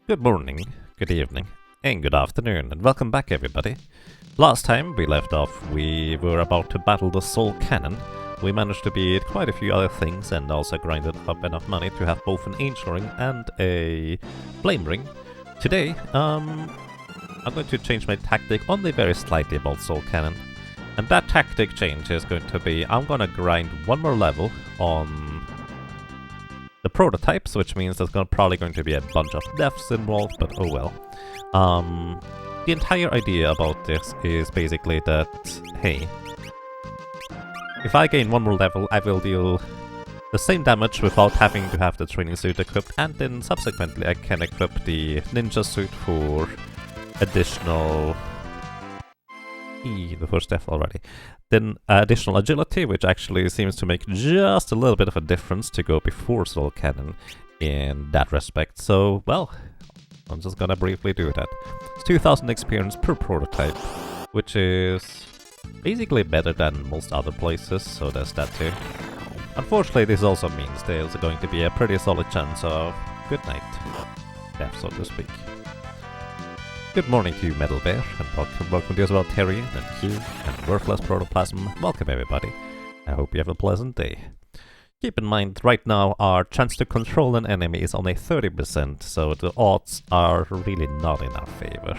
Good morning, good evening, and good afternoon, and welcome back everybody. Last time we left off, we were about to battle the Soul Cannon. We managed to beat quite a few other things and also grinded up enough money to have both an Angel Ring and a Flame Ring. Today, I'm going to change my tactic only very slightly about Soul Cannon. And that tactic change is going to be, I'm gonna grind one more level on the prototypes, which means there's probably going to be a bunch of deaths involved, but oh well. The entire idea about this is basically that, hey, if I gain one more level, I will deal the same damage without having to have the training suit equipped, and then subsequently I can equip the ninja suit for additional... the first death already. Then additional agility, which actually seems to make just a little bit of a difference to go before Soul Cannon in that respect. So, well, I'm just gonna briefly do that. It's 2000 experience per prototype, which is basically better than most other places, so there's that too. Unfortunately, this also means there's going to be a pretty solid chance of good night death, so to speak. Good morning to you, Metal Bear, and welcome to you as well, Terry, and Q, and Worthless Protoplasm. Welcome, everybody. I hope you have a pleasant day. Keep in mind, right now, our chance to control an enemy is only 30%, so the odds are really not in our favor.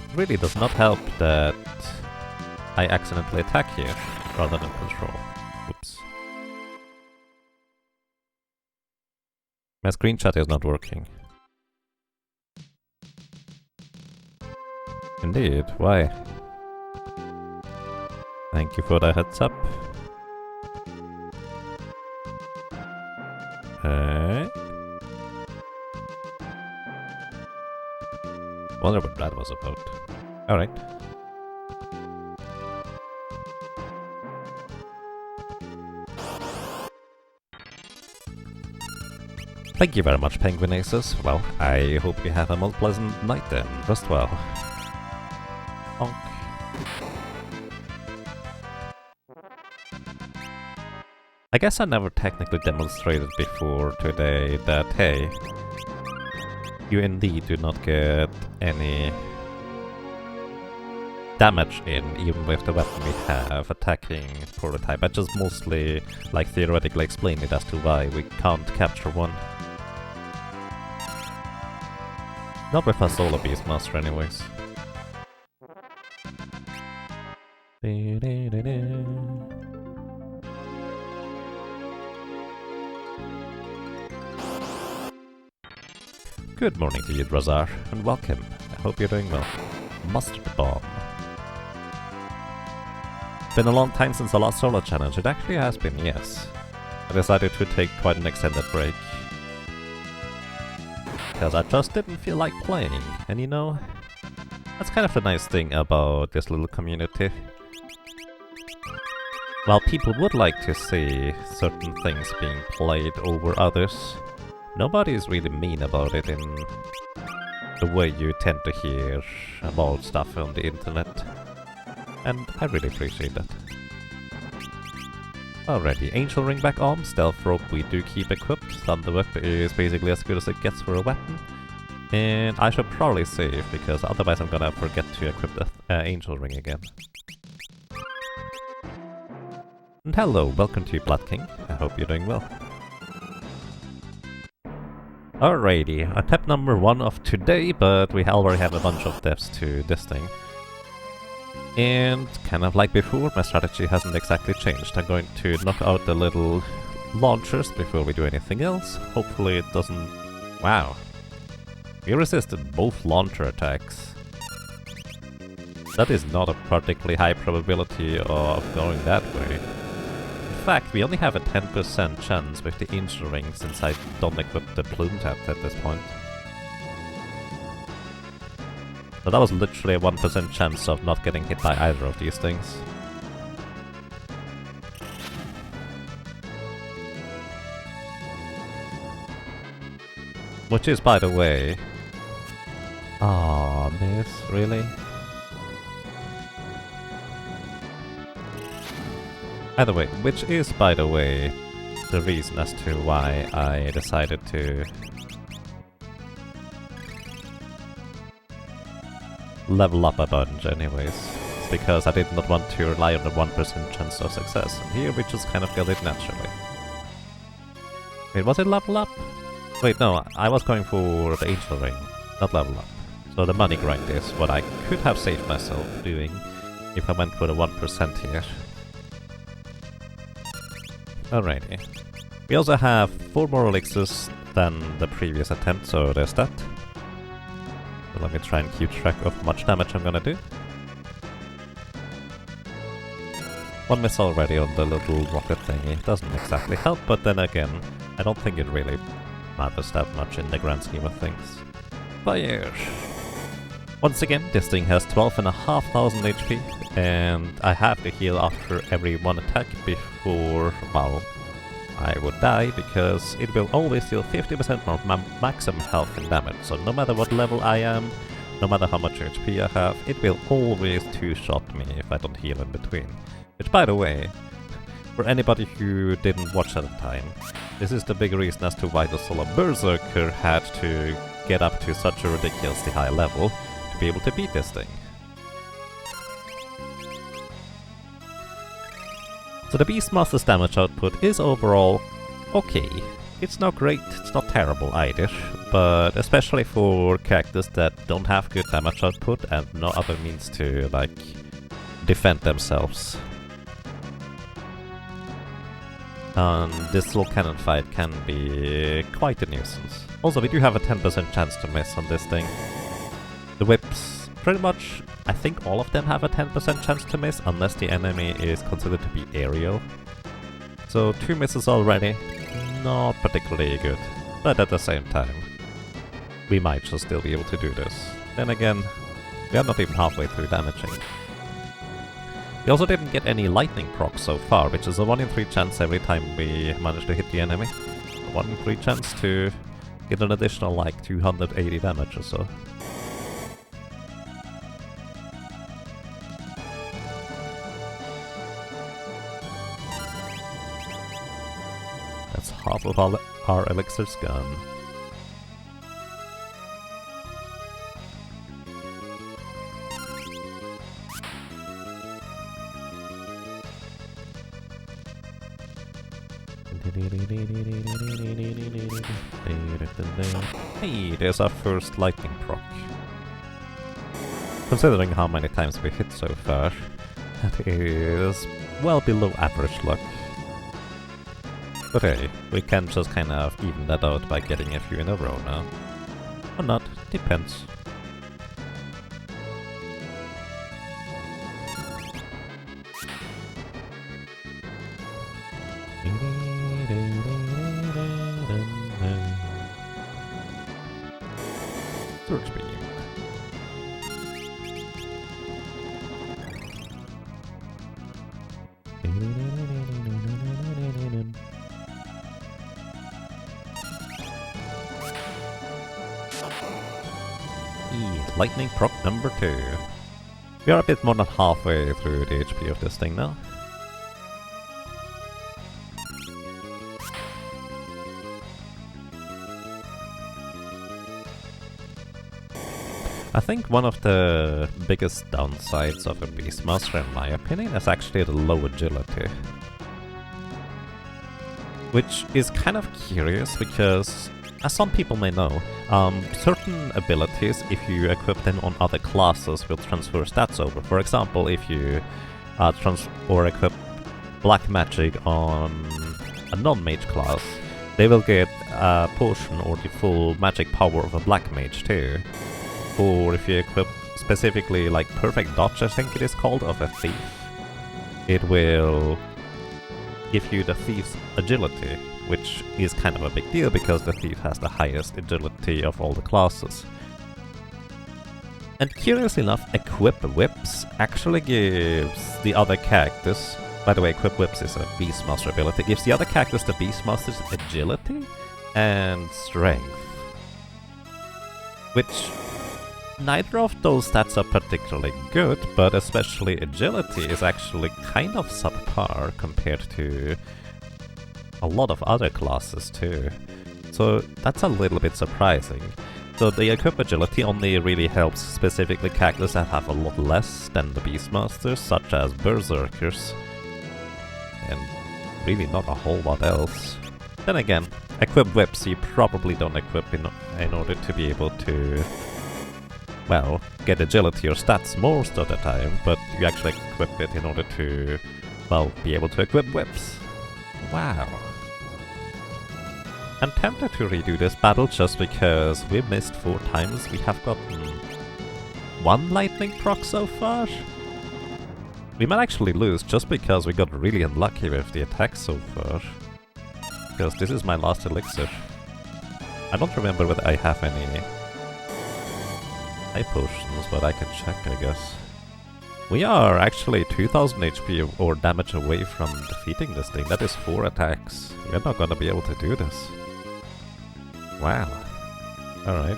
It really does not help that I accidentally attack here, rather than control. Oops. My screenshot is not working. Indeed, why? Thank you for the heads up. Wonder what that was about. Alright. Thank you very much, Penguin Aces. Well, I hope you have a most pleasant night then. Rest well. Honk. I guess I never technically demonstrated before today that, hey, you indeed do not get any damage in, even with the weapon we have attacking prototype. I just mostly, like, theoretically explain it as to why we can't capture one. Not with a solo Beastmaster anyways. Good morning to you, Drazar, and welcome. I hope you're doing well. Mustard Bomb. Been a long time since the last solo challenge. It actually has been, yes. I decided to take quite an extended break. Because I just didn't feel like playing, and you know, that's kind of the nice thing about this little community. While people would like to see certain things being played over others, nobody's really mean about it in the way you tend to hear about stuff on the internet. And I really appreciate that. Alrighty, Angel Ring back on, Stealth Rope we do keep equipped, Thunder Whip is basically as good as it gets for a weapon. And I should probably save, because otherwise I'm gonna forget to equip the Angel Ring again. And hello, welcome to Blood King, I hope you're doing well. Alrighty, attempt number 1 of today, but we already have a bunch of deaths to this thing. And, kind of like before, my strategy hasn't exactly changed. I'm going to knock out the little launchers before we do anything else. Hopefully it doesn't... Wow. We resisted both launcher attacks. That is not a particularly high probability of going that way. In fact, we only have a 10% chance with the Angel Ring since I don't equip the Plume Tap at this point. So that was literally a 1% chance of not getting hit by either of these things. Which is, by the way... Aw, miss, really? Either way, which is, by the way, the reason as to why I decided to level up a bunch anyways. It's because I did not want to rely on the 1% chance of success, and here we just kind of got it naturally. Wait, was it level up? Wait, no, I was going for the Angel Ring, not level up. So the money grind is what I could have saved myself doing if I went for the 1% here. Alrighty. We also have 4 more elixirs than the previous attempt, so there's that. So let me try and keep track of how much damage I'm gonna do. 1 miss already on the little rocket thingy. Doesn't exactly help, but then again, I don't think it really matters that much in the grand scheme of things. Fire! Once again, this thing has 12,500 HP, and I have to heal after every 1 attack before, well, I would die, because it will always deal 50% more maximum health and damage. So no matter what level I am, no matter how much HP I have, it will always 2-shot me if I don't heal in between. Which, by the way, for anybody who didn't watch at the time, this is the big reason as to why the Solo Berserker had to get up to such a ridiculously high level to be able to beat this thing. So the Beastmaster's damage output is overall okay. It's not great, it's not terrible either, but especially for characters that don't have good damage output and no other means to, like, defend themselves. This little cannon fight can be quite a nuisance. Also, we do have a 10% chance to miss on this thing. The whips, pretty much, I think all of them have a 10% chance to miss, unless the enemy is considered to be aerial. So 2 misses already, not particularly good, but at the same time, we might just still be able to do this. Then again, we are not even halfway through damaging. We also didn't get any lightning procs so far, which is a 1 in 3 chance every time we manage to hit the enemy. A 1 in 3 chance to get an additional like 280 damage or so. That's half of our elixirs gone. Hey, there's our first lightning proc. Considering how many times we hit so far, that is well below average luck. But hey, we can just kind of even that out by getting a few in a row now. Or not, depends. Surge beam. Lightning proc number 2. We are a bit more than halfway through the HP of this thing now. I think one of the biggest downsides of a Beastmaster, in my opinion, is actually the low agility. Which is kind of curious because, as some people may know, certain abilities, if you equip them on other classes, will transfer stats over. For example, if you equip Black Magic on a non-mage class, they will get a portion or the full magic power of a Black Mage too. Or if you equip specifically like Perfect Dodge, I think it is called, of a Thief, it will give you the Thief's agility, which is kind of a big deal because the Thief has the highest agility of all the classes. And curiously enough, Equip Whips actually gives the other characters, by the way, Equip Whips is a Beastmaster ability, gives the other characters the Beastmaster's agility and strength. Which Neither of those stats are particularly good, but especially agility is actually kind of subpar compared to a lot of other classes too. So that's a little bit surprising. So the equip agility only really helps specifically characters that have a lot less than the Beastmasters, such as Berserkers, and really not a whole lot else. Then again, equip whips you probably don't equip in order to be able to, well, get agility or stats most of the time, but you actually equip it in order to, well, be able to equip whips. Wow. I'm tempted to redo this battle just because we missed 4 times. We have gotten 1 lightning proc so far. We might actually lose just because we got really unlucky with the attack so far. Because this is my last elixir. I don't remember whether I have any high potions, but I can check, I guess. We are actually 2000 HP or damage away from defeating this thing. That is 4 attacks. We're not gonna be able to do this. Wow. Alright.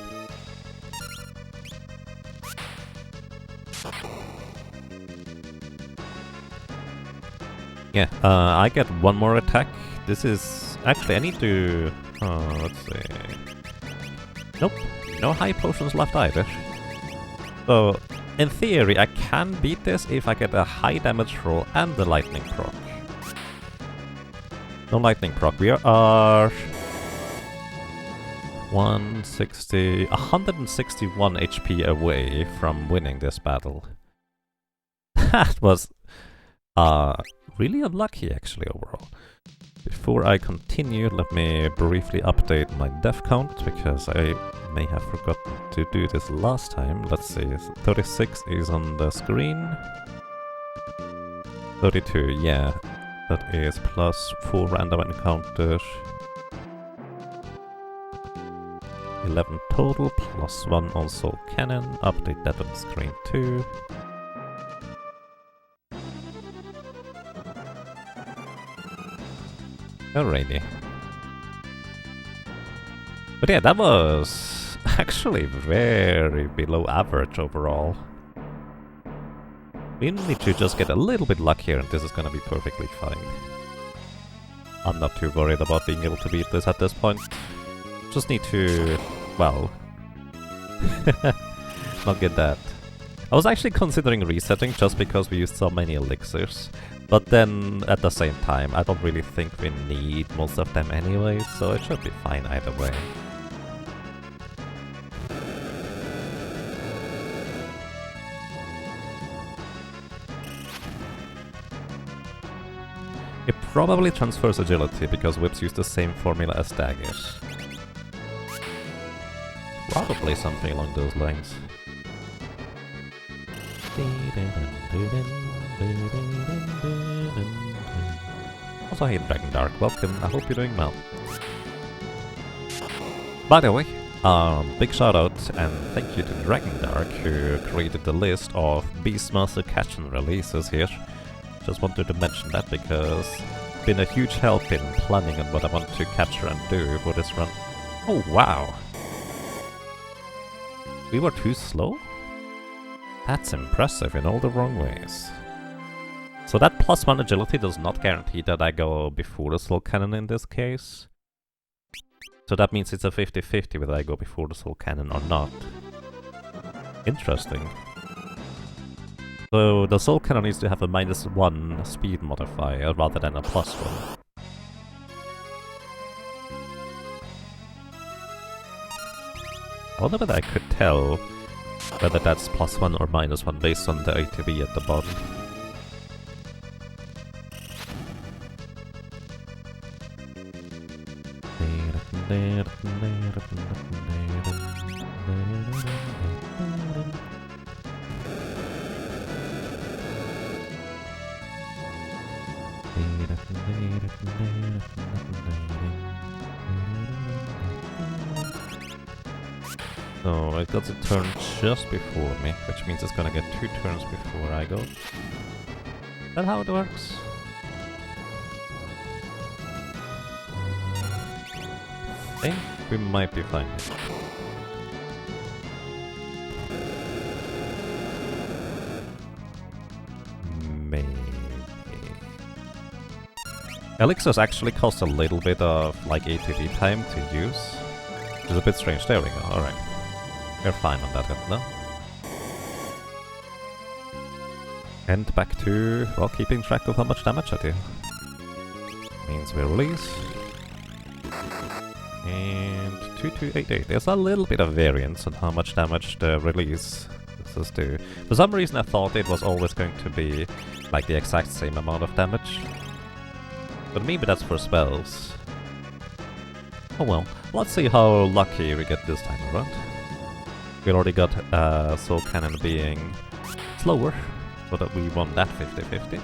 Yeah, I get 1 more attack. This is... Actually, I need to... let's see... Nope, no high potions left either. So, in theory, I can beat this if I get a high damage roll and the lightning proc. No lightning proc. We are... 161 HP away from winning this battle. That was really unlucky actually overall. Before I continue, let me briefly update my death count because I may have forgotten to do this last time. Let's see, 36 is on the screen. 32, yeah, that is plus 4 random encounters. 11 total, plus 1 on Soul Cannon. Update that on screen too. Alrighty. But yeah, that was actually very below average overall. We need to just get a little bit luckier and this is gonna be perfectly fine. I'm not too worried about being able to beat this at this point. Just need to, well, not get that. I was actually considering resetting just because we used so many elixirs, but then at the same time I don't really think we need most of them anyway, so it should be fine either way. It probably transfers agility because whips use the same formula as daggers. Probably something along those lines. Also, hey Dragon Dark, welcome, I hope you're doing well. By the way, big shout out and thank you to Dragon Dark who created the list of Beastmaster catch and releases here. Just wanted to mention that because it's been a huge help in planning on what I want to capture and do for this run. Oh wow! We were too slow? That's impressive in all the wrong ways. So that +1 agility does not guarantee that I go before the Soul Cannon in this case. So that means it's a 50-50 whether I go before the Soul Cannon or not. Interesting. So the Soul Cannon needs to have a -1 speed modifier rather than a +1. I wonder whether I could tell whether that's +1 or -1 based on the ATB at the bottom. So it got a turn just before me, which means it's gonna get 2 turns before I go. Is that how it works? I think we might be fine here. Elixirs actually cost a little bit of like ATB time to use. Which is a bit strange. There we go, alright. We're fine on that end now. And back to, well, keeping track of how much damage I deal. Means we release. And 2288. There's a little bit of variance on how much damage the release does do. For some reason I thought it was always going to be like the exact same amount of damage. But maybe that's for spells. Oh well, let's see how lucky we get this time around. We already got Soul Cannon being slower, so that we won that 50-50.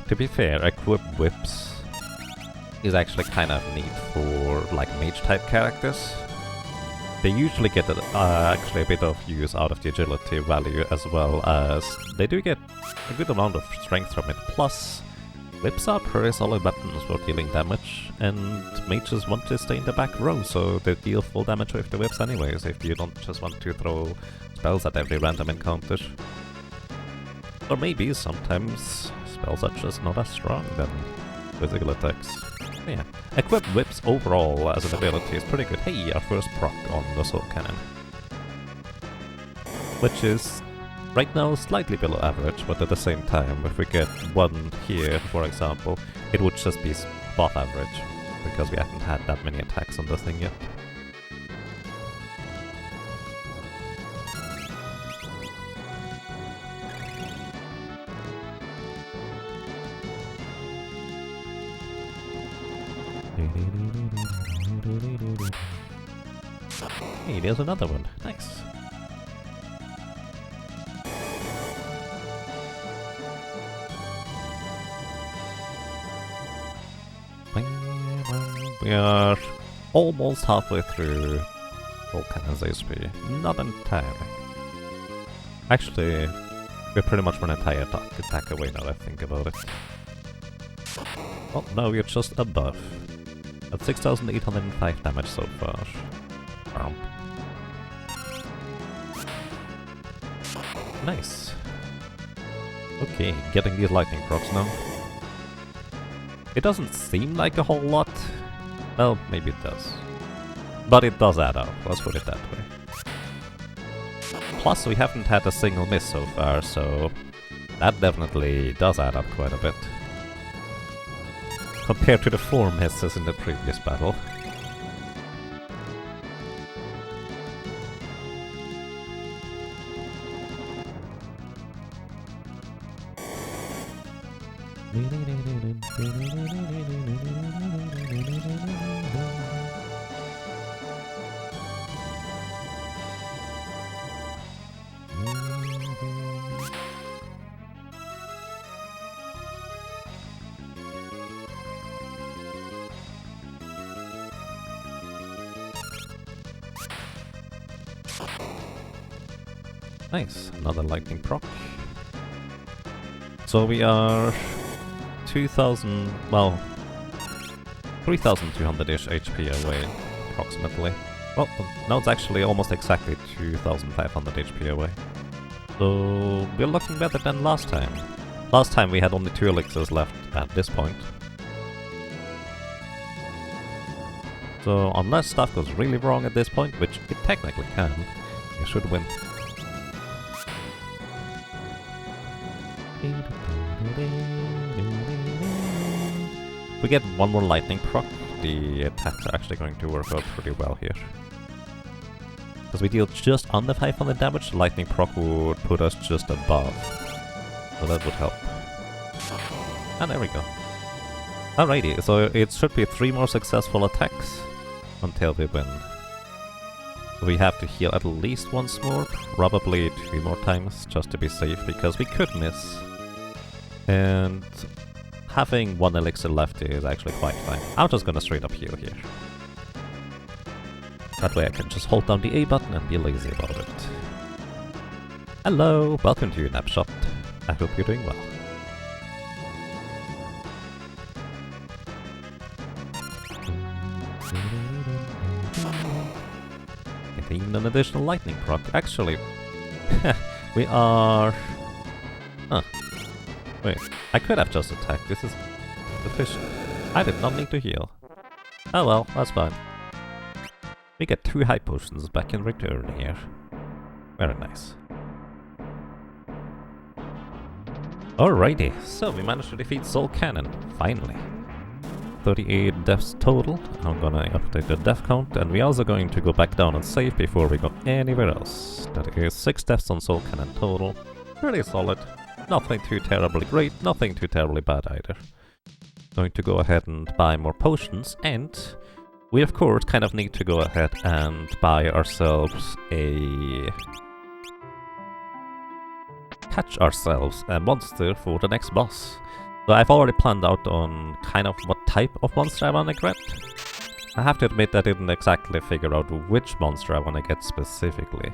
To be fair, equip whips is actually kind of neat for like mage type characters. They usually get actually a bit of use out of the agility value, as well as they do get a good amount of strength from it. Plus, whips are pretty solid weapons for dealing damage, and mages want to stay in the back row, so they deal full damage with the whips anyways, if you don't just want to throw spells at every random encounter. Or maybe sometimes spells are just not as strong than physical attacks. Yeah, equip whips overall as an ability is pretty good. Hey, our first proc on the Soul Cannon. Which is, right now, slightly below average, but at the same time, if we get one here, for example, it would just be above average, because we haven't had that many attacks on the thing yet. Hey, there's another one. Nice. We are almost halfway through Soul Cannon's HP. Not entirely. Actually, we're pretty much one entire attack away now that I think about it. Oh, no, we're just above. At 6,805 damage so far. Nice. Okay, getting these lightning procs now. It doesn't seem like a whole lot. Well, maybe it does. But it does add up, let's put it that way. Plus, we haven't had a single miss so far, so that definitely does add up quite a bit. Compared to the 4 misses in the previous battle. Nice, another lightning proc. So we are 2,000, well, 3,200-ish HP away, approximately. Well, now it's actually almost exactly 2,500 HP away. So we're looking better than last time. Last time we had only 2 elixirs left at this point. So unless stuff goes really wrong at this point, which it technically can, we should win. If we get one more lightning proc, the attacks are actually going to work out pretty well here. Because we deal just under 500 damage, the lightning proc would put us just above. So that would help. And there we go. Alrighty, so it should be 3 more successful attacks until we win. We have to heal at least once more, probably 2 more times, just to be safe, because we could miss. And having 1 elixir left is actually quite fine. I'm just gonna straight up heal here. That way I can just hold down the A button and be lazy about it. Hello, welcome to your Napshot. I hope you're doing well. Getting an additional lightning proc. Actually, we are... Huh. Wait, I could have just attacked. This is efficient. I did not need to heal. Oh well, that's fine. We get 2 high potions back in return here. Very nice. Alrighty, so we managed to defeat Soul Cannon, finally. 38 deaths total. I'm gonna update the death count, and we're also going to go back down and save before we go anywhere else. That is 6 deaths on Soul Cannon total. Pretty solid. Nothing too terribly great, nothing too terribly bad either. Going to go ahead and buy more potions, and we of course kind of need to go ahead and buy ourselves a... catch ourselves a monster for the next boss. So I've already planned out on kind of what type of monster I want to get. I have to admit I didn't exactly figure out which monster I want to get specifically.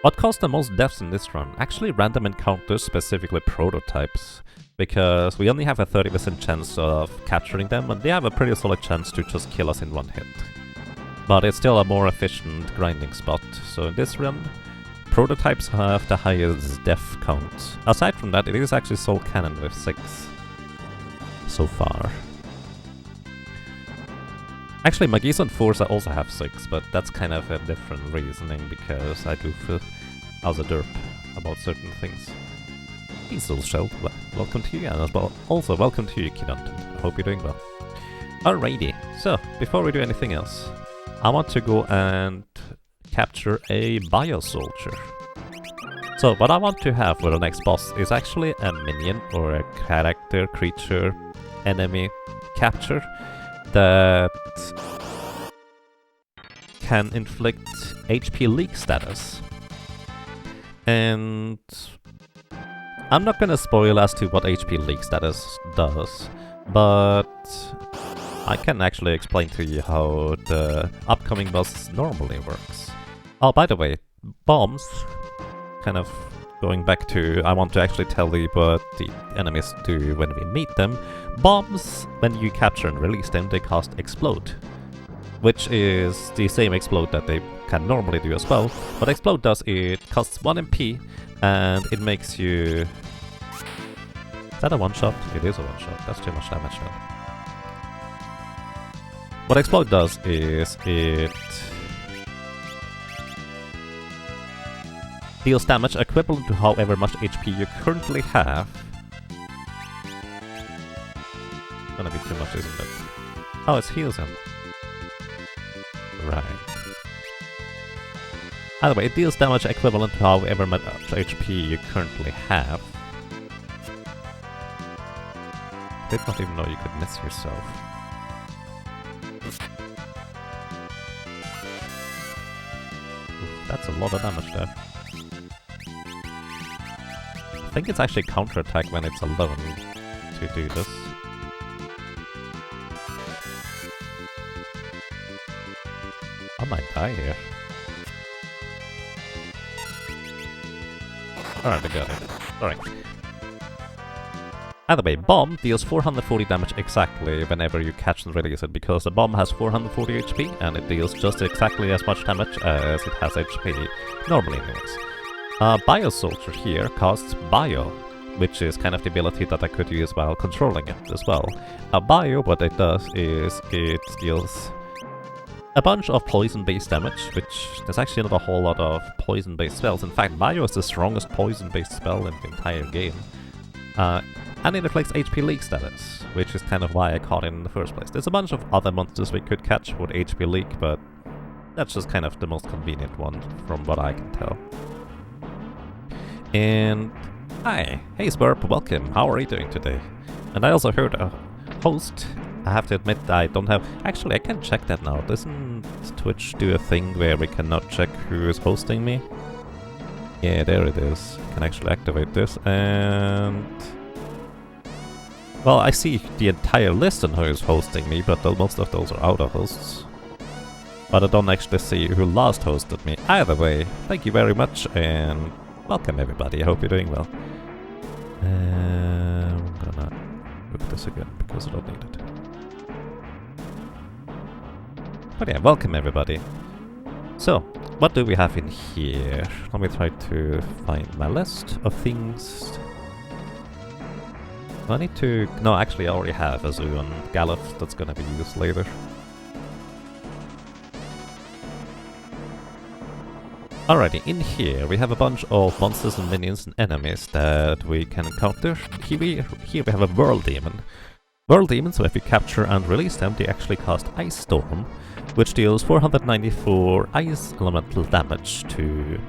What caused the most deaths in this run? Actually random encounters, specifically prototypes. Because we only have a 30% chance of capturing them, and they have a pretty solid chance to just kill us in one hit. But it's still a more efficient grinding spot, so in this run, prototypes have the highest death count. Aside from that, it is actually Soul Cannon with 6 so far. Actually, Magis and Forza also have 6, but that's kind of a different reasoning because I do feel I was a derp about certain things. Diesel Shell, well, welcome to you, and as well, also welcome to you, Kidunton. I hope you're doing well. Alrighty, so before we do anything else, I want to go and capture a Bio Soldier. So what I want to have for the next boss is actually a minion or a character, creature, enemy capture that can inflict HP leak status. And I'm not gonna spoil as to what HP leak status does, but I can actually explain to you how the upcoming boss normally works. Oh, by the way, bombs, kind of going back to, I want to actually tell you what the enemies do when we meet them. Bombs, when you capture and release them, they cast Explode, which is the same Explode that they can normally do as well. What Explode does, it costs 1 MP, and it makes you... Is that a one-shot? It is a one-shot. That's too much damage then. What Explode does is it deals damage equivalent to however much HP you currently have. Gonna be too much, isn't it? Oh, it heals him. Right. Either way, it deals damage equivalent to however much HP you currently have. Did not even know you could miss yourself. Oof, that's a lot of damage there. I think it's actually counterattack when it's alone to do this. I might die here. Alright, I got it. Alright. Either way, bomb deals 440 damage exactly whenever you catch and release it, because the bomb has 440 HP and it deals just exactly as much damage as it has HP, normally anyways. Bio Soldier here costs Bio, which is kind of the ability that I could use while controlling it as well. Bio, what it does is it deals a bunch of poison-based damage, which there's actually not a whole lot of poison-based spells. In fact, Bio is the strongest poison-based spell in the entire game. And it reflects HP leak status, which is kind of why I caught it in the first place. There's a bunch of other monsters we could catch with HP leak, but that's just kind of the most convenient one from what I can tell. And hi, hey Spurp, welcome. How are you doing today? And I also heard a host. I have to admit I don't have... Actually, I can check that now. Doesn't Twitch do a thing where we cannot check who is hosting me? Yeah, there it is. I can actually activate this, and... Well, I see the entire list on who is hosting me, but most of those are auto hosts. but I don't actually see who last hosted me. Either way, thank you very much and welcome everybody. I hope you're doing well. I'm gonna move this again because I don't need it. But yeah, welcome everybody. So, what do we have in here? Let me try to find my list of things. I need to... No, actually I already have a zoo and Galuf that's gonna be used later. Alrighty, in here we have a bunch of monsters and minions and enemies that we can encounter. Here we have a World Demon. World Demons, so if you capture and release them, they actually cast Ice Storm, which deals 494 ice elemental damage to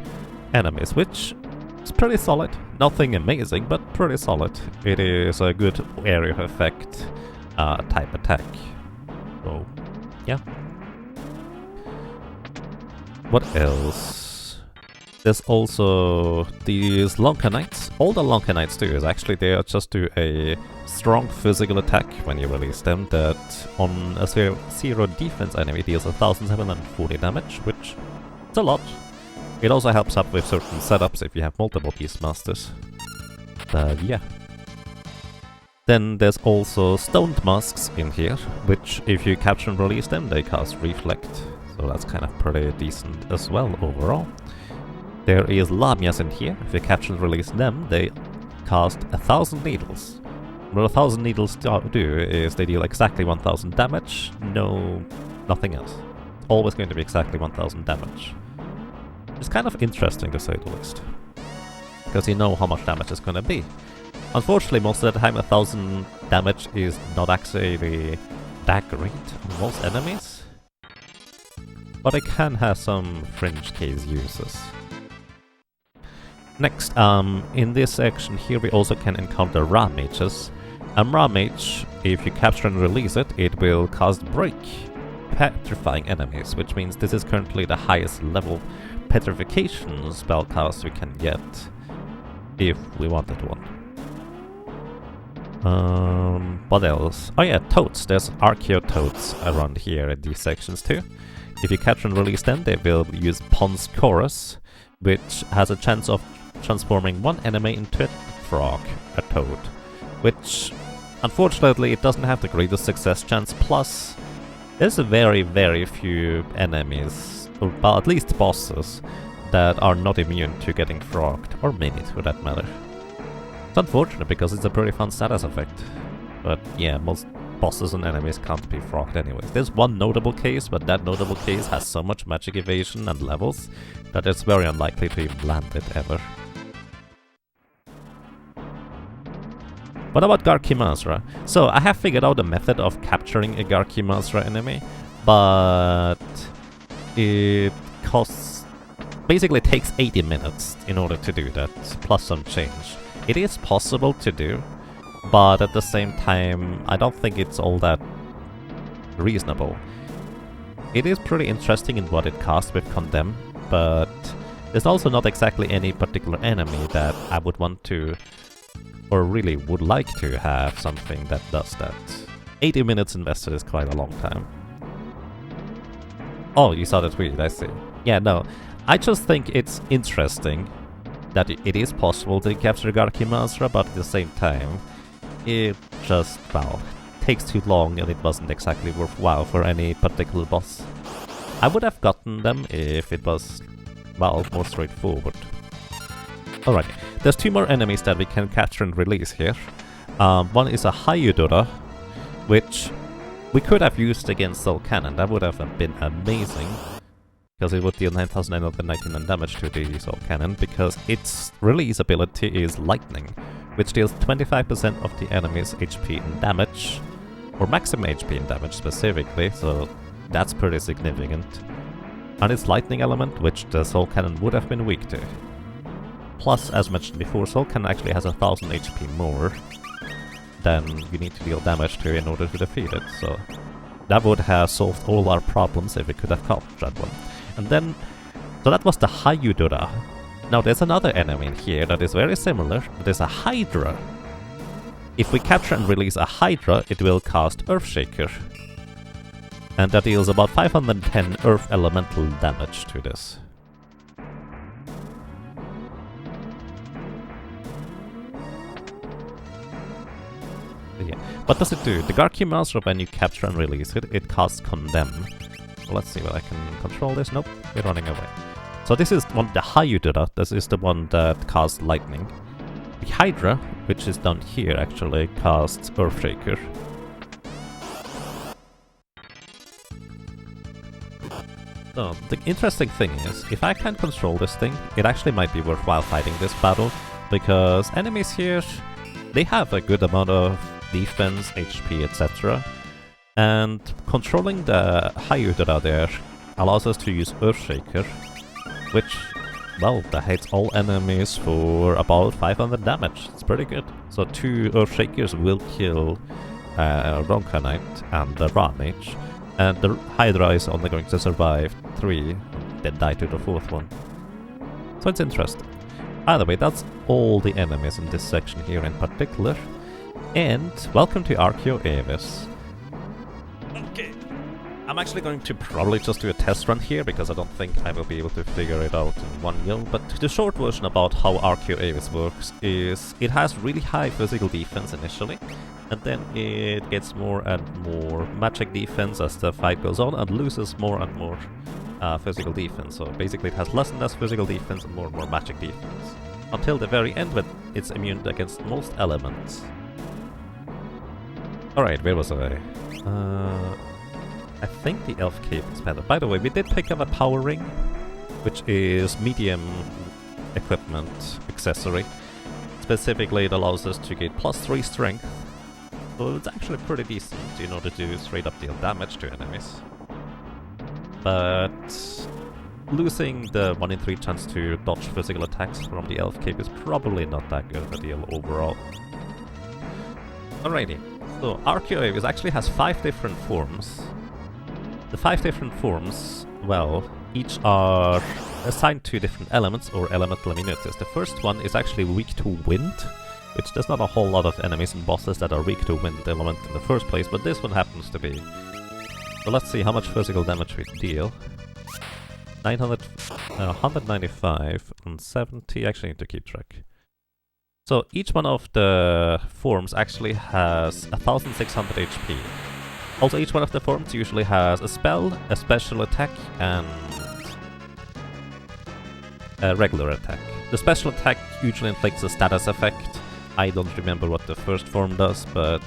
enemies, which is pretty solid. Nothing amazing, but pretty solid. It is a good area effect type attack. So, yeah. What else? There's also these Lonka Knights. All the Lonka Knights do is actually they just do a strong physical attack when you release them that on a zero defense enemy deals 1740 damage, which is a lot. It also helps up with certain setups if you have multiple Beastmasters. But yeah. Then there's also Stoned Masks in here, which if you capture and release them, they cast Reflect. So that's kind of pretty decent as well overall. There is Lamias in here. If you capture and release them, they cast 1000 needles. What 1000 needles do is they deal exactly 1000 damage, nothing else. Always going to be exactly 1000 damage. It's kind of interesting to say the least, because you know how much damage it's going to be. Unfortunately, most of the time 1000 damage is not actually that great on most enemies, but it can have some fringe case uses. Next, in this section here we also can encounter Ra Mages. Ra Mage, if you capture and release it, it will cast Break, petrifying enemies, which means this is currently the highest level petrification spellcast we can get, if we wanted one. What else? Oh yeah, toads. There's Archaeoavs around here in these sections too. If you capture and release them, they will use Pon's Chorus, which has a chance of transforming one enemy into a frog, a toad, which unfortunately it doesn't have the greatest success chance, plus there's a very few enemies, or well, at least bosses, that are not immune to getting frogged, or minis for that matter. It's unfortunate because it's a pretty fun status effect, but yeah, most bosses and enemies can't be frogged anyways. There's one notable case, but that notable case has so much magic evasion and levels that it's very unlikely to even land it ever. What about Garkimasra? So I have figured out a method of capturing a Garkimasra enemy, but it costs... basically takes 80 minutes in order to do that, plus some change. It is possible to do, but at the same time, I don't think it's all that reasonable. It is pretty interesting in what it casts with Condemn, but there's also not exactly any particular enemy that I would want to, or really would like to have something that does that. 80 minutes invested is quite a long time. Oh, you saw the tweet, I see. Yeah, no, I just think it's interesting that it is possible to capture Garkimasra, but at the same time, it just, well, takes too long and it wasn't exactly worthwhile for any particular boss. I would have gotten them if it was, well, more straightforward. Alright, there's two more enemies that we can capture and release here. One is a Hydra, which we could have used against Soul Cannon. That would have been amazing, because it would deal 9,999 damage to the Soul Cannon, because its release ability is Lightning, which deals 25% of the enemy's HP in damage, or maximum HP in damage specifically, so that's pretty significant. And its Lightning element, which the Soul Cannon would have been weak to. Plus, as mentioned before, Soul Cannon actually has 1000 HP more than you need to deal damage to in order to defeat it, so that would have solved all our problems if we could have captured that one. And then, so that was the Hydra. Now there's another enemy in here that is very similar. There's a Hydra. If we capture and release a Hydra, it will cast Earthshaker. And that deals about 510 earth elemental damage to this. Yeah. What does it do? The Archaeoavs, when you capture and release it, it casts Condemn. So let's see whether I can control this. Nope, we're running away. So this is one, the Hydra, this is the one that casts Lightning. The Hydra, which is down here, actually casts Earthshaker. So, the interesting thing is, if I can control this thing, it actually might be worthwhile fighting this battle, because enemies here, they have a good amount of defense, HP, etc. And controlling the Hydra there allows us to use Earthshaker, which, well, that hits all enemies for about 500 damage. It's pretty good. So 2 Earthshakers will kill Ronka Knight and the Ra Mage. And the Hydra is only going to survive 3, then die to the 4th one. So it's interesting. Either way, that's all the enemies in this section here in particular. And welcome to Archaeoavs. Okay, I'm actually going to probably just do a test run here, because I don't think I will be able to figure it out in one go. But the short version about how Archaeoavs works is it has really high physical defense initially, and then it gets more and more magic defense as the fight goes on, and loses more and more physical defense. So basically it has less and less physical defense and more magic defense. Until the very end when it's immune against most elements. Alright, where was I? I think the Elf Cape expanded. By the way, we did pick up a power ring, which is medium equipment accessory. Specifically, it allows us to get +3 strength. So it's actually pretty decent in order to straight up deal damage to enemies. But losing the 1 in 3 chance to dodge physical attacks from the Elf Cape is probably not that good of a deal overall. Alrighty, so Archaeoavs actually has 5 different forms. The 5 different forms, well, each are assigned to different elements or elemental immunities. The first one is actually weak to wind, which there's not a whole lot of enemies and bosses that are weak to wind element in the first place, but this one happens to be. So let's see how much physical damage we deal. 195 and 70, actually need to keep track. So each one of the forms actually has 1600 HP. Also, each one of the forms usually has a spell, a special attack, and a regular attack. The special attack usually inflicts a status effect. I don't remember what the first form does, but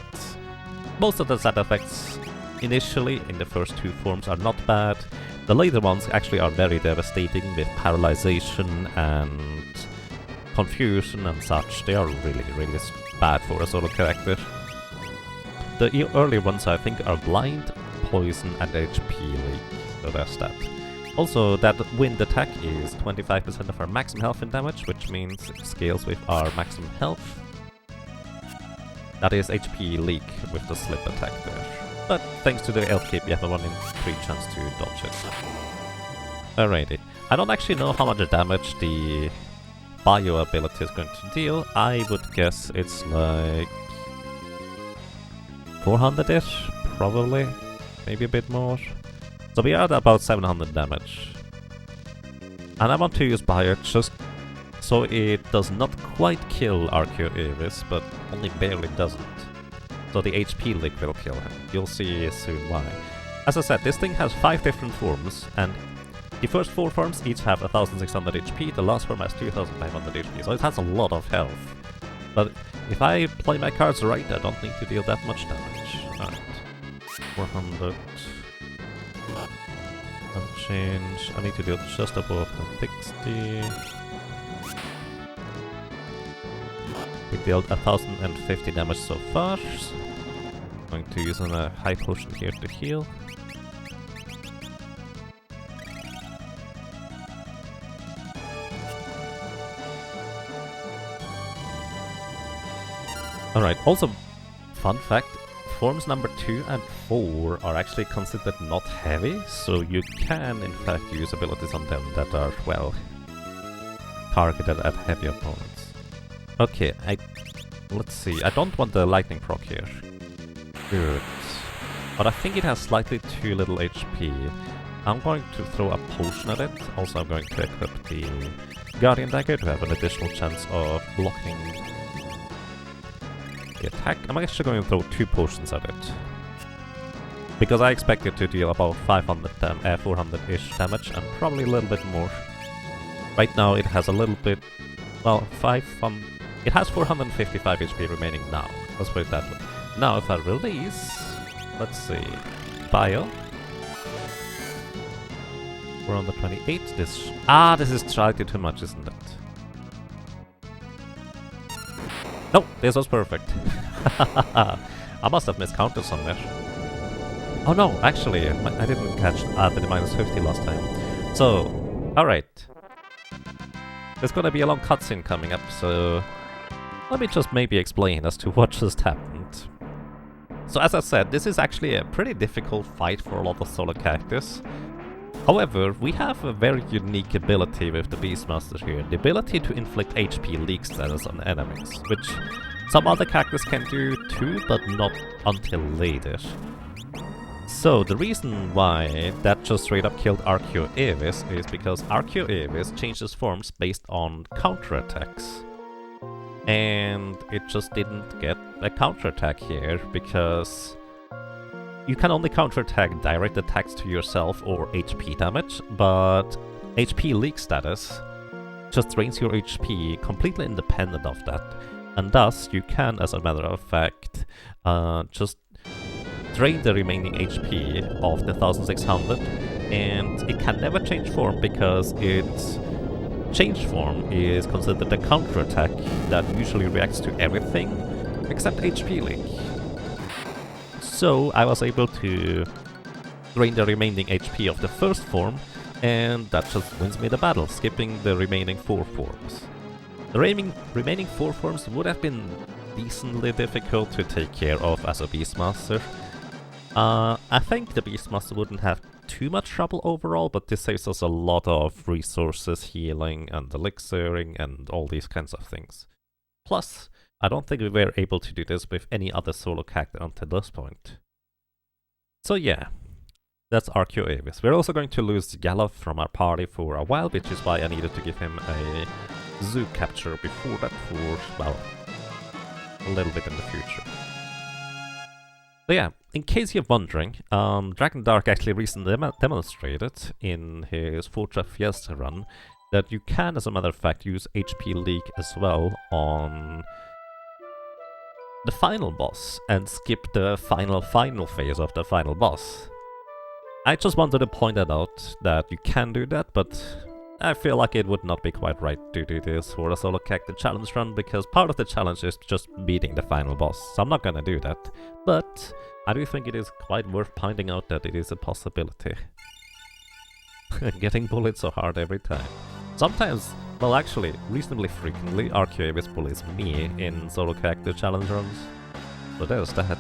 most of the stat effects initially in the first 2 forms are not bad. The later ones actually are very devastating with paralyzation and confusion and such. They are really bad for a solo character. The earlier ones I think are blind, poison and HP leak, so that's that. Also, that wind attack is 25% of our maximum health and damage, which means it scales with our maximum health. That is HP leak with the slip attack there. But thanks to the Elf Cape, you have a 1 in 3 chance to dodge it. Alrighty. I don't actually know how much damage the bio ability is going to deal. I would guess it's like 400-ish, probably. Maybe a bit more. So we are at about 700 damage. And I want to use bio just so it does not quite kill Archaeoavs, but only barely doesn't. So the HP leak will kill him. You'll see soon why. As I said, this thing has 5 different forms, and the first 4 forms each have 1600 HP, the last form has 2500 HP, so it has a lot of health. But if I play my cards right, I don't need to deal that much damage. Alright. 400. Change. I need to deal just above 60. We dealt 1050 damage so far. I'm going to use a high potion here to heal. Alright, also, fun fact, forms number 2 and 4 are actually considered not heavy, so you can in fact use abilities on them that are, well, targeted at heavy opponents. Okay, let's see, I don't want the lightning proc here. Good. but I think it has slightly too little HP. I'm going to throw a potion at it. Also, I'm going to equip the Guardian Dagger to have an additional chance of blocking the attack. I'm actually going to throw 2 potions at it, because I expect it to deal about 400-ish damage, and probably a little bit more. Right now it has a little bit, well, it has 455 HP remaining now, let's put it that way. Now if I release, let's see, Bio, 428, this is slightly too much, isn't it? No, this was perfect. I must have miscounted somewhere. Oh no, actually, I didn't catch the minus 50 last time. So, alright. There's gonna be a long cutscene coming up, so let me just maybe explain as to what just happened. So as I said, this is actually a pretty difficult fight for a lot of solo characters. However, we have a very unique ability with the Beastmaster here, the ability to inflict HP leak status on enemies, which some other characters can do too, but not until later. So the reason why that just straight up killed Archaeoavs is because Archaeoavs changes forms based on counterattacks. And it just didn't get a counterattack here, because you can only counterattack direct attacks to yourself or HP damage, but HP leak status just drains your HP completely independent of that. And thus, you can, as a matter of fact, just drain the remaining HP of the 1600, and it can never change form because its change form is considered a counterattack that usually reacts to everything except HP leak. So I was able to drain the remaining HP of the first form, and that just wins me the battle, skipping the remaining 4 forms. The remaining 4 forms would have been decently difficult to take care of as a Beastmaster. I think the Beastmaster wouldn't have too much trouble overall, but this saves us a lot of resources, healing and elixiring and all these kinds of things. Plus, I don't think we were able to do this with any other solo character until this point. So yeah, that's Archaeoavs. We're also going to lose Gala from our party for a while, which is why I needed to give him a zoo capture before that for, well, a little bit in the future. So yeah, in case you're wondering, Dragon Dark actually recently demonstrated in his Fortra Fiesta run that you can, as a matter of fact, use HP leak as well on the final boss and skip the final phase of the final boss. I just wanted to point that out, that you can do that, but I feel like it would not be quite right to do this for a solo character challenge run, because part of the challenge is just beating the final boss, so I'm not gonna do that. But I do think it is quite worth pointing out that it is a possibility. Getting bullied so hard every time. Sometimes, well actually, reasonably frequently, Archaeoavs bullies me in solo character challenge runs. So there's that.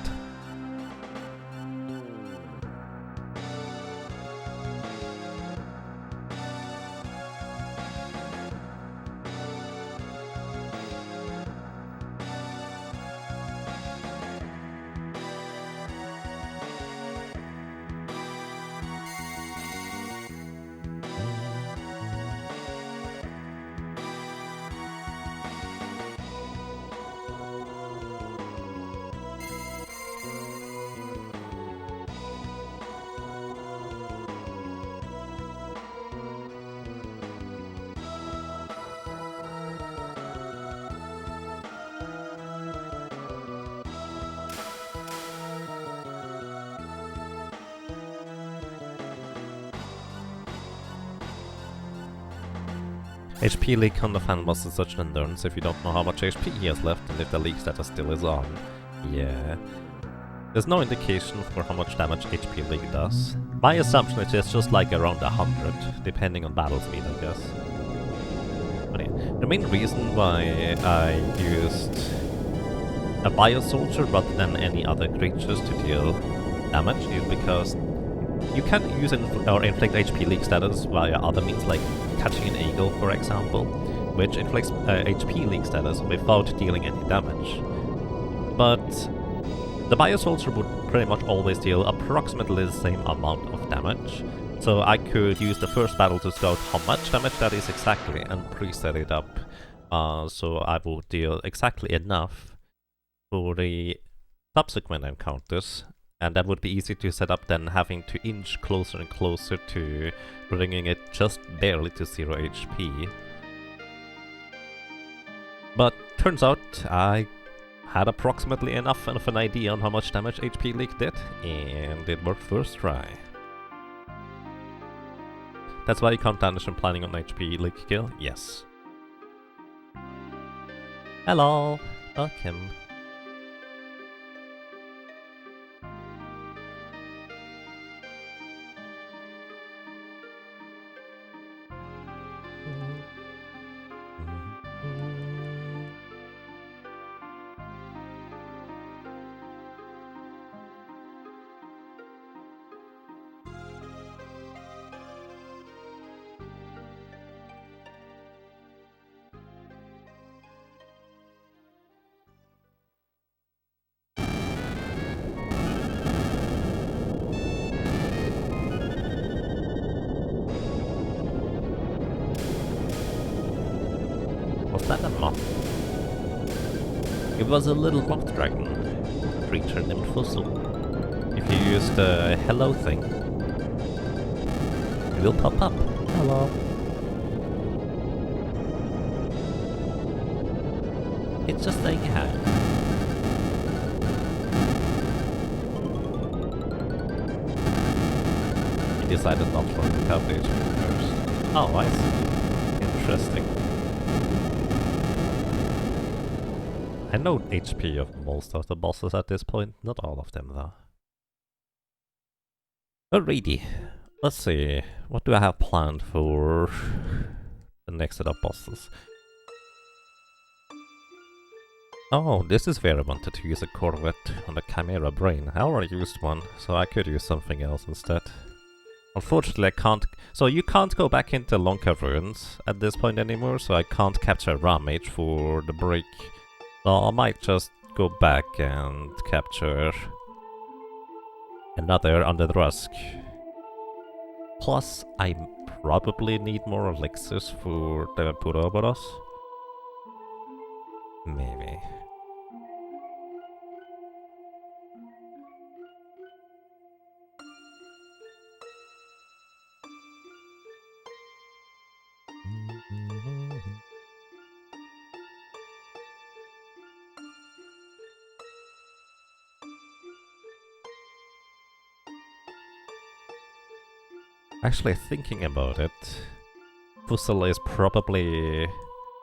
HP leak on the fan boss is such an endurance if you don't know how much HP he has left and if the leak status still is on. Yeah. There's no indication for how much damage HP leak does. My assumption is it's just like around 100, depending on battle speed, I guess. But yeah, the main reason why I used a Bio Soldier rather than any other creatures to deal damage is because you can use or inflict HP leak status via other means, like catching an eagle, for example, which inflicts HP leak status without dealing any damage. But The Bio Soldier would pretty much always deal approximately the same amount of damage. So I could use the first battle to scout how much damage that is exactly and preset it up. So I would deal exactly enough for the subsequent encounters. And that would be easy to set up than having to inch closer and closer to bringing it just barely to 0 HP. But turns out I had approximately enough of an idea on how much damage HP Leak did, and it worked first try. That's why you can't damage when planning on HP Leak kill? Yes. Hello! Welcome. Was that a moth? It was a little moth dragon creature named Fuzzle. If you use the hello thing, it will pop up. Hello. It's just saying hi. He decided not to work out the HP first. Oh, I see. Interesting. I know HP of most of the bosses at this point, not all of them though. Alrighty, let's see, what do I have planned for the next set of bosses? Oh, this is where I wanted to use a Corvette on the Chimera Brain. I already used one, so I could use something else instead. Unfortunately, I can't... So you can't go back into Lonka Ruins at this point anymore, so I can't capture a Ramage for the break. So I might just go back and capture another Under the Rusk. Plus, I probably need more elixirs for the Puroboros. Maybe. Actually, thinking about it, Fussel is probably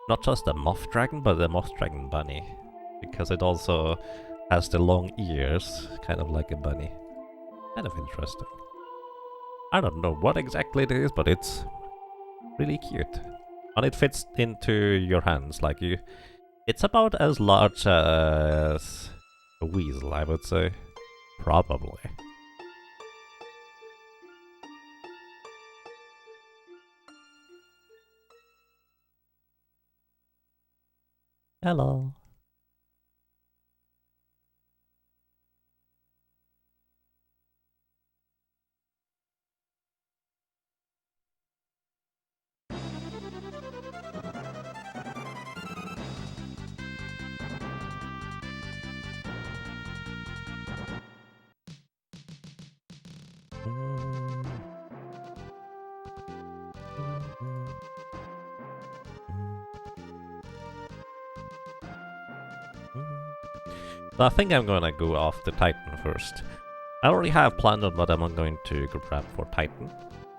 not just a moth dragon, but a moth dragon bunny. Because it also has the long ears, kind of like a bunny. Kind of interesting. I don't know what exactly it is, but it's really cute. And it fits into your hands, like you... It's about as large as a weasel, I would say. Probably. Hello. So I think I'm gonna go after Titan first. I already have planned on what I'm going to grab for Titan,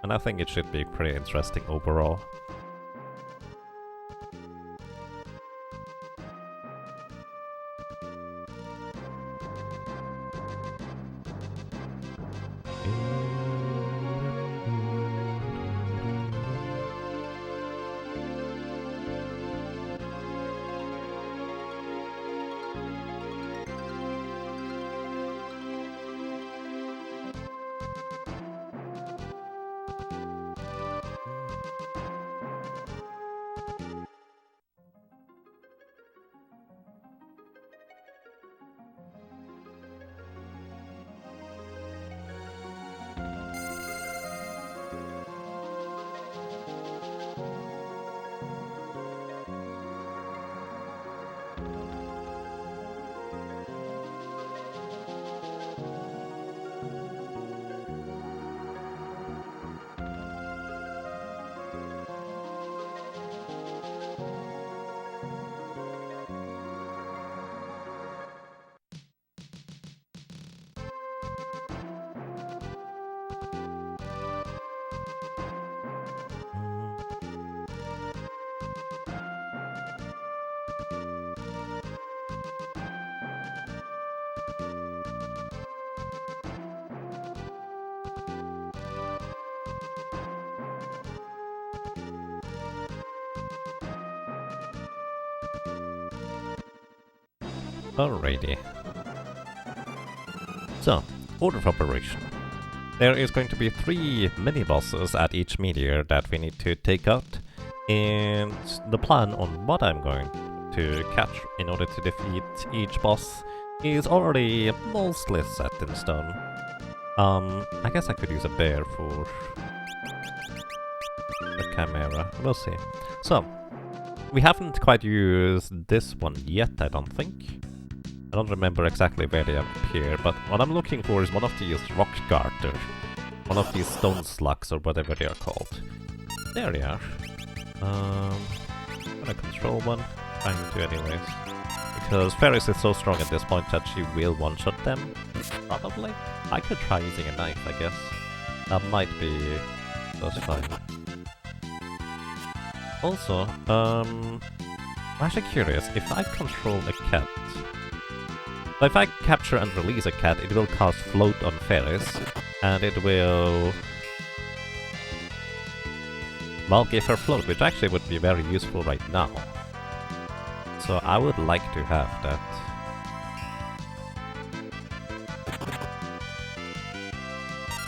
and I think it should be pretty interesting overall. Alrighty. So, order of operation. There is going to be 3 mini-bosses at each meteor that we need to take out, and the plan on what I'm going to catch in order to defeat each boss is already mostly set in stone. I guess I could use a bear for the Chimera, we'll see. So, we haven't quite used this one yet, I don't think. I don't remember exactly where they appear, but what I'm looking for is one of these rock garters. One of these stone slugs, or whatever they are called. There they are. I'm gonna control one. Trying to anyways. Because Ferris is so strong at this point that she will one-shot them. Probably. I could try using a knife, I guess. That might be just fine. Also, I'm actually curious, if I control a cat... So if I capture and release a cat, it will cast float on Ferris, and it will... well, give her float, which actually would be very useful right now. So I would like to have that.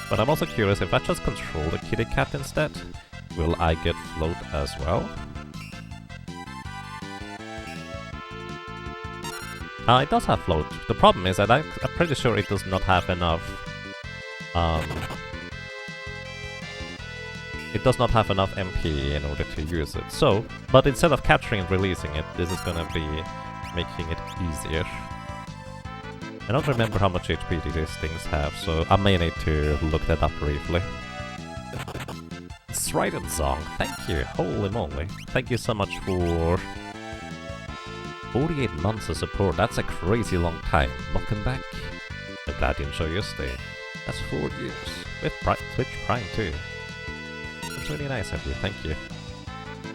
But I'm also curious, if I just control the kitty cat instead, will I get float as well? It does have float. The problem is that I'm pretty sure it does not have enough... it does not have enough MP in order to use it. So, but instead of capturing and releasing it, this is gonna be making it easier. I don't remember how much HP these things have, so I may need to look that up briefly. Strident Song, thank you, holy moly. Thank you so much for 48 months of support, that's a crazy long time. Welcome back. I'm glad you enjoy your stay. That's 4 years, with Twitch Prime too. That's really nice of you, thank you.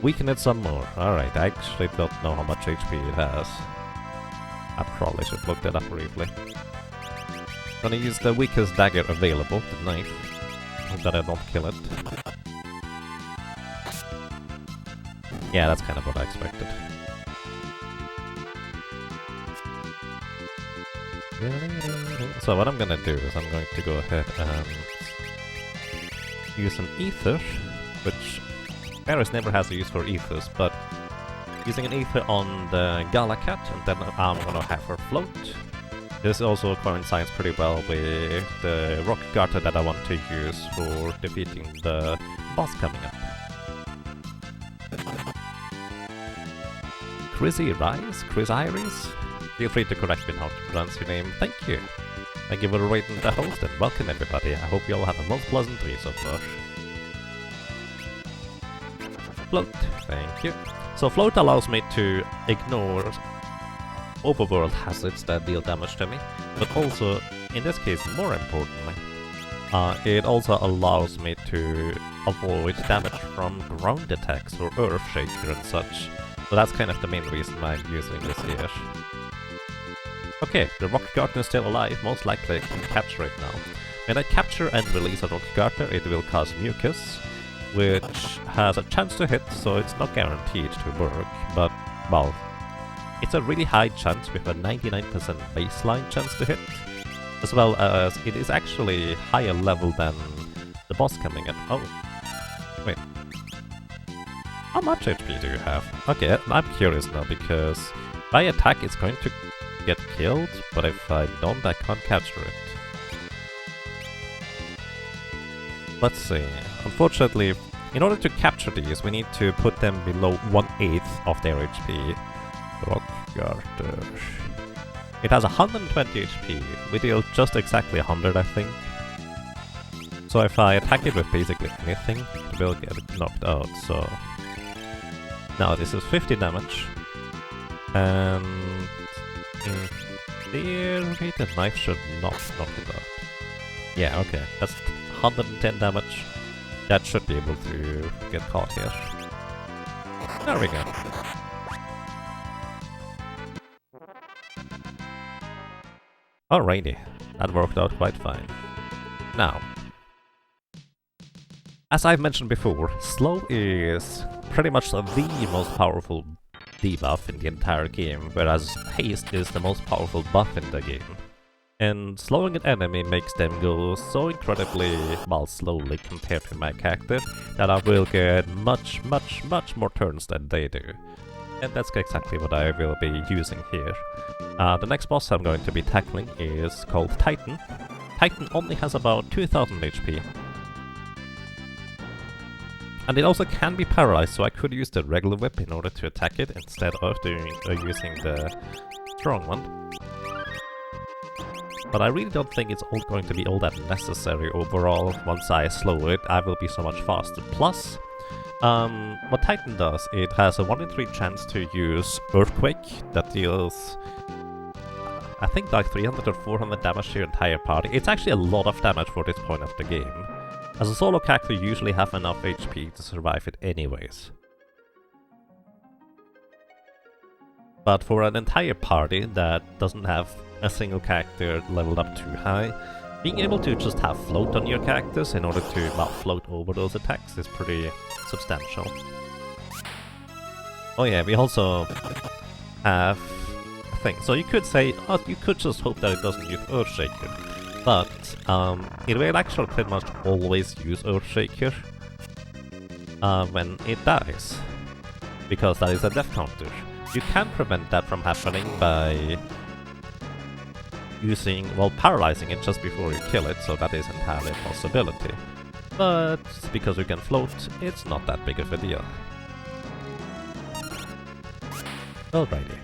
Weaken it some more. Alright, I actually don't know how much HP it has. I probably should look that up briefly. Gonna use the weakest dagger available, the knife. Hope that I don't kill it. Yeah, that's kind of what I expected. So what I'm gonna do is I'm going to go ahead and use an ether, which Ferris never has a use for ethers, but using an ether on the Galacat, and then I'm gonna have her float. This also coincides pretty well with the rock garter that I want to use for defeating the boss coming up. Chris Iris? Feel free to correct me on how to pronounce your name, thank you. Thank you for rating the host and welcome everybody, I hope you all have a most pleasant day so far. Float, thank you. So float allows me to ignore overworld hazards that deal damage to me, but also, in this case more importantly, it also allows me to avoid damage from ground attacks or earth shaker and such. So that's kind of the main reason I'm using this here. Okay, the rock garter is still alive, most likely I can capture it now. When I capture and release a rock garter, it will cause mucus, which has a chance to hit, so it's not guaranteed to work, but, well, it's a really high chance with a 99% baseline chance to hit, as well as it is actually higher level than the boss coming in. Oh, wait. How much HP do you have? Okay, I'm curious now, because if I attack, it's going to get killed, but if I don't, I can't capture it. Let's see. Unfortunately, in order to capture these, we need to put them below 1/8 of their HP. Rock garter. It has 120 HP. We deal just exactly 100, I think. So if I attack it with basically anything, it will get knocked out, so... Now this is 50 damage. And... in theory, the knife should not knock it out. Yeah, okay. That's 110 damage. That should be able to get caught here. There we go. Alrighty, that worked out quite fine. Now, as I've mentioned before, slow is pretty much the most powerful debuff in the entire game, whereas haste is the most powerful buff in the game. And slowing an enemy makes them go so incredibly, well, slowly compared to my character, that I will get much more turns than they do. And that's exactly what I will be using here. The next boss I'm going to be tackling is called Titan. Titan only has about 2000 HP. And it also can be paralyzed, so I could use the regular whip in order to attack it instead of using the strong one. But I really don't think it's all going to be all that necessary overall. Once I slow it, I will be so much faster. Plus, what Titan does, it has a 1 in 3 chance to use Earthquake that deals, I think, like 300 or 400 damage to your entire party. It's actually a lot of damage for this point of the game. As a solo character, you usually have enough HP to survive it anyways. But for an entire party that doesn't have a single character leveled up too high, being able to just have float on your characters in order to, well, float over those attacks is pretty substantial. Oh yeah, we also have a thing. So you could say, oh, you could just hope that it doesn't use Earthshaker. But it will actually pretty much always use Earthshaker when it dies, because that is a death counter. You can prevent that from happening by using, well, paralyzing it just before you kill it, so that is entirely a possibility. But because you can float, it's not that big of a deal. Alrighty.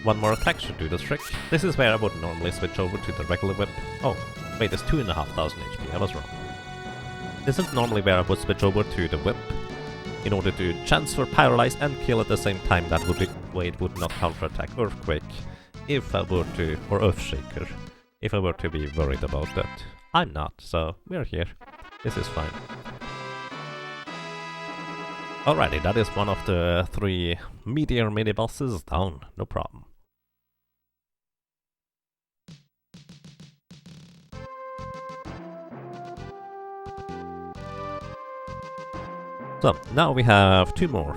One more attack should do the trick. This is where I would normally switch over to the regular whip. Oh, wait, it's 2500 HP, I was wrong. This is normally where I would switch over to the whip in order to transfer, paralyze, and kill at the same time. That would be way it would not counterattack Earthquake if I were to, or Earthshaker, if I were to be worried about that. I'm not, so we're here. This is fine. Alrighty, that is one of the 3 meteor mini-bosses down, no problem. So, now we have 2 more.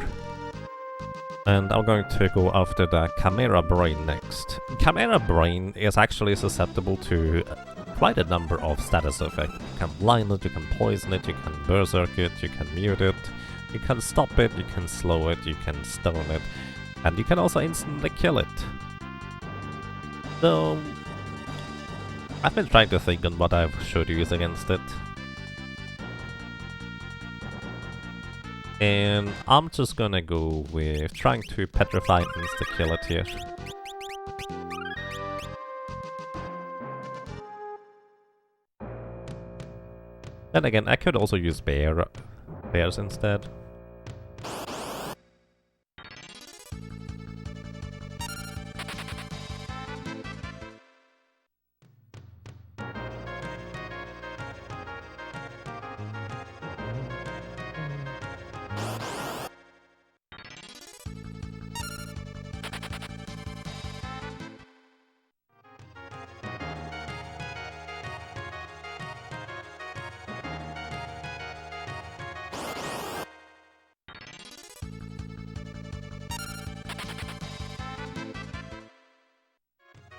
And I'm going to go after the Chimera Brain next. Chimera Brain is actually susceptible to quite a number of status effects. You can blind it, you can poison it, you can berserk it, you can mute it, you can stop it, you can slow it, you can stun it, and you can also instantly kill it. So, I've been trying to think on what I should use against it. And I'm just gonna go with trying to petrify and insta-kill it here. Then again, I could also use bears instead.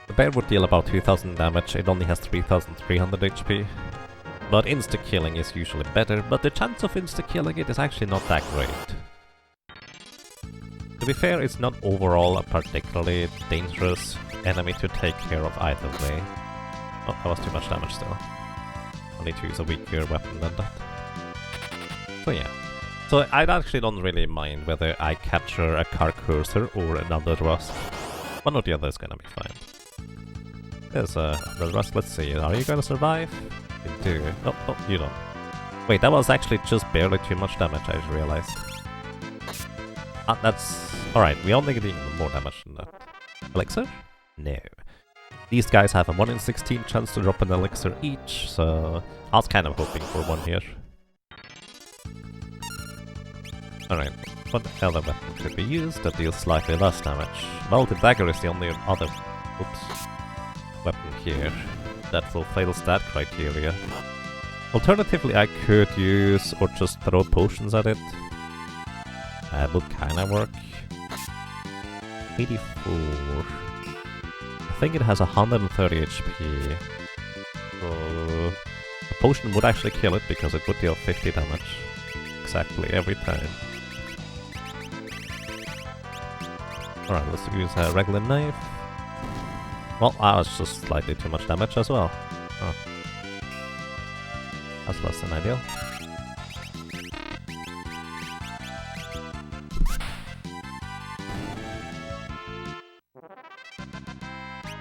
The bear would deal about 2000 damage, it only has 3300 HP. But insta-killing is usually better, but the chance of insta-killing it is actually not that great. To be fair, it's not overall a particularly dangerous enemy to take care of either way. Oh, that was too much damage still. I need to use a weaker weapon than that. So yeah. So I actually don't really mind whether I capture a car cursor or another rust. One or the other is gonna be fine. There's a rust, let's see, are you gonna survive? You do. Oh, oh, you don't. Wait, that was actually just barely too much damage, I just realized. That's... Alright, we only get even more damage than that. Elixir? No. These guys have a 1 in 16 chance to drop an elixir each, so I was kind of hoping for one here. Alright, what other weapon could be used that deals slightly less damage? Well, the dagger is the only other weapon here that fulfills that criteria. Alternatively, I could use or just throw potions at it. That would kinda work. 84. I think it has 130 HP. So a potion would actually kill it because it would deal 50 damage. Exactly every time. Alright, let's use a regular knife. Well, that's just slightly too much damage as well. Oh. That's less than ideal.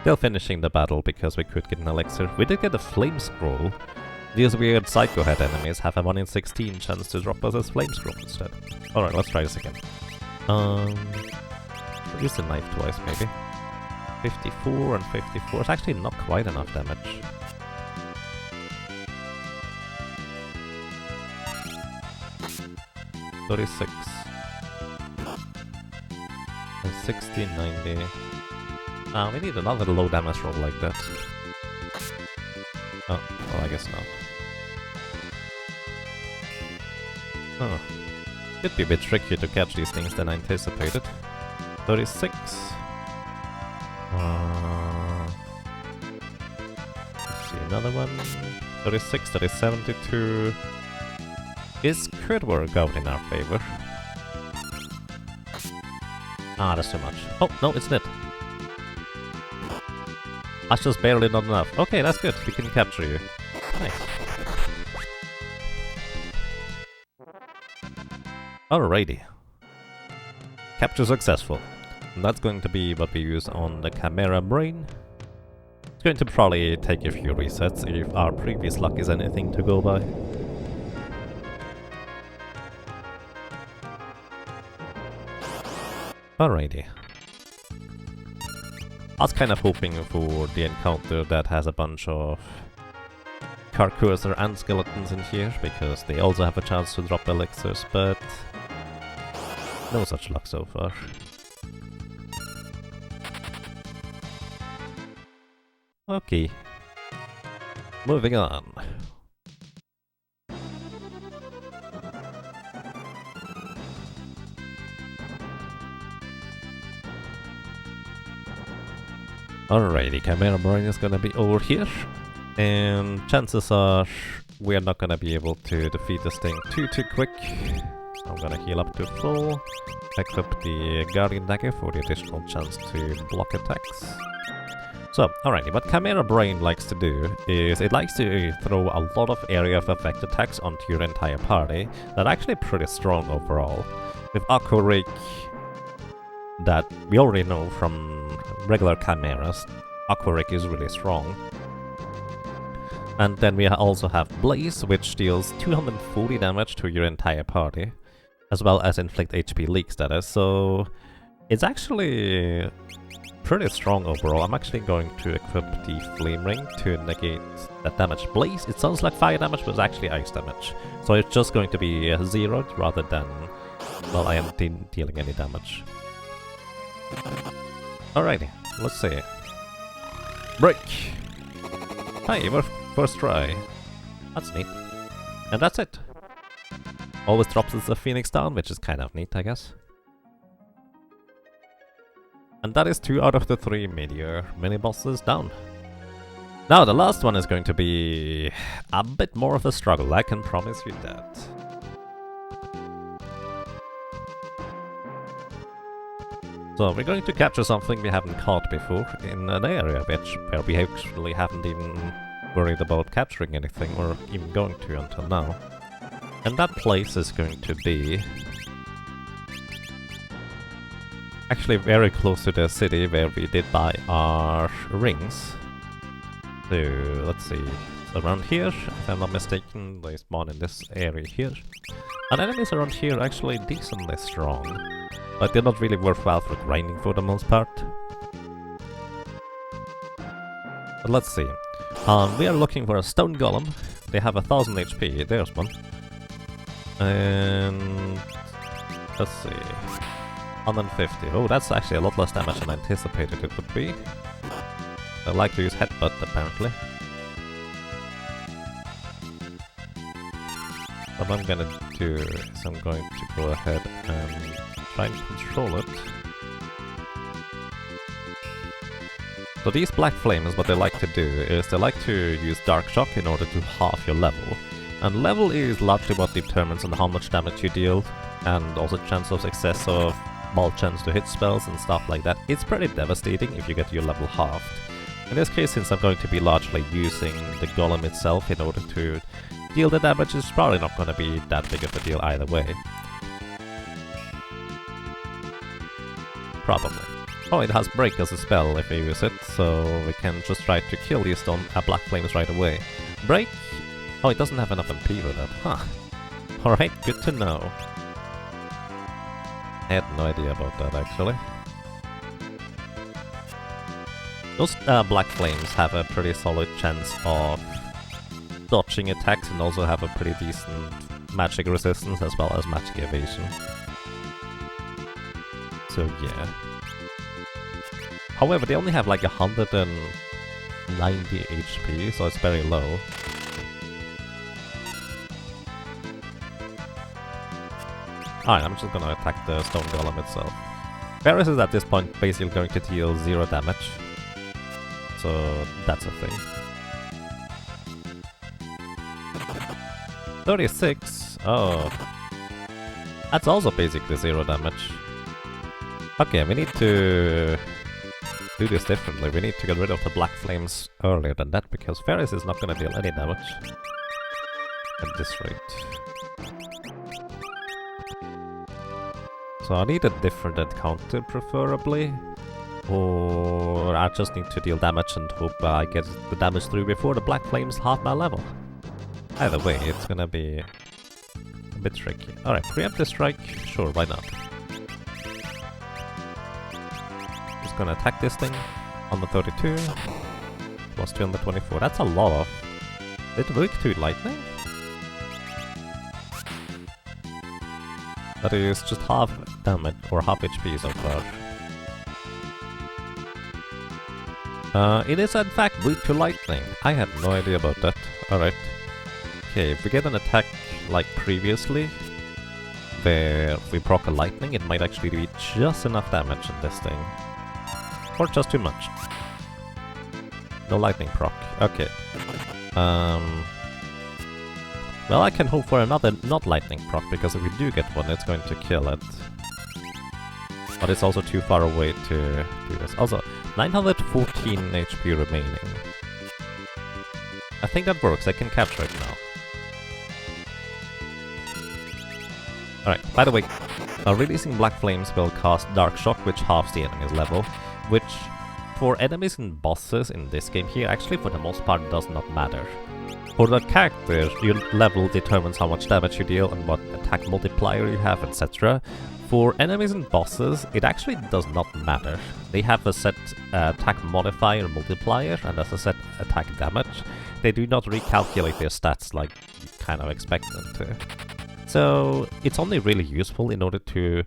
Still finishing the battle because we could get an elixir. We did get a flame scroll. These weird psycho head enemies have a 1 in 16 chance to drop us as flame scroll instead. Alright, let's try this again. Use the knife twice maybe. 54 and 54. It's actually not quite enough damage. $36. And 1690. We need another low damage roll like that. Oh, well I guess not. Oh. Could be a bit trickier to catch these things than I anticipated. 36. Let's see, another one. 36, that is 72. This could work out in our favor. Ah, that's too much. Oh, no, it's not. That's just barely not enough. Okay, that's good. We can capture you. Nice. Alrighty. Capture successful. And that's going to be what we use on the Chimera Brain. It's going to probably take a few resets if our previous luck is anything to go by. Alrighty. I was kind of hoping for the encounter that has a bunch of Carcosa and skeletons in here, because they also have a chance to drop elixirs, but no such luck so far. Okay. Moving on. Alrighty, Chimera Brain is gonna be over here, and chances are we're not gonna be able to defeat this thing too quick. I'm gonna heal up to full, equip the Guardian Dagger for the additional chance to block attacks. So, alrighty, what Chimera Brain likes to do is it likes to throw a lot of area of effect attacks onto your entire party that are actually pretty strong overall. With Aqua Rake, that we already know from regular chimeras, Aqua Rake is really strong. And then we also have Blaze, which deals 240 damage to your entire party, as well as inflict HP leak status, so it's actually pretty strong overall. I'm actually going to equip the Flame Ring to negate that damage. Blaze, it sounds like fire damage, but it's actually ice damage. So it's just going to be zeroed rather than, well, I am dealing any damage. Alrighty, let's see. Break! Hey, first try. That's neat. And that's it. Always drops as a Phoenix down, which is kind of neat, I guess. And that is 2 out of the 3 Meteor mini-bosses down. Now, the last one is going to be a bit more of a struggle, I can promise you that. So, we're going to capture something we haven't caught before in an area where we actually haven't even worried about capturing anything or even going to until now. And that place is going to be actually very close to the city where we did buy our rings. So, let's see, it's around here, if I'm not mistaken, they spawn in this area here. And enemies around here are actually decently strong, but they're not really worthwhile for grinding for the most part. But let's see, we are looking for a stone golem. They have 1000 HP, there's one. And let's see, 150. Oh, that's actually a lot less damage than I anticipated it would be. I like to use headbutt, apparently. What I'm gonna do is I'm going to go ahead and try and control it. So these black flames, what they like to do is they like to use Dark Shock in order to halve your level. And level is largely what determines on how much damage you deal, and also chance of success of ball chance to hit spells and stuff like that. It's pretty devastating if you get your level halved. In this case, since I'm going to be largely using the Golem itself in order to deal the damage, it's probably not going to be that big of a deal either way. Probably. Oh, it has Break as a spell if we use it, so we can just try to kill these black flames right away. Break? Oh, it doesn't have enough MP for that. Huh. Alright, good to know. I had no idea about that, actually. Those black flames have a pretty solid chance of dodging attacks and also have a pretty decent magic resistance as well as magic evasion. So yeah. However, they only have like 190 HP, so it's very low. Alright, I'm just gonna attack the stone golem itself. Varus is at this point basically going to deal 0 damage. So that's a thing. 36? Oh. That's also basically 0 damage. Okay, we need to do this differently. We need to get rid of the black flames earlier than that, because Varus is not gonna deal any damage at this rate. So I need a different encounter, preferably. Or I just need to deal damage and hope I get the damage through before the black flames half my level. Either way, it's gonna be a bit tricky. Alright, preemptive strike? Sure, why not? Just gonna attack this thing on the 32. Plus 2 on the 24. That's a lot of... Did it work to lightning? That is just half damage, or half HP so far. It is in fact weak to lightning. I had no idea about that. Alright. Okay, if we get an attack like previously, where we proc a lightning, it might actually be just enough damage in this thing. Or just too much. No lightning proc. Okay. Well, I can hope for another not lightning proc, because if we do get one, it's going to kill it. But it's also too far away to do this. Also, 914 HP remaining. I think that works, I can capture it now. Alright, by the way, releasing Black Flames will cast Dark Shock, which halves the enemy's level, which for enemies and bosses in this game here, actually for the most part does not matter. For the character, your level determines how much damage you deal and what attack multiplier you have, etc. For enemies and bosses, it actually does not matter. They have a set attack modifier multiplier and as a set attack damage. They do not recalculate their stats like you kind of expect them to. So it's only really useful in order to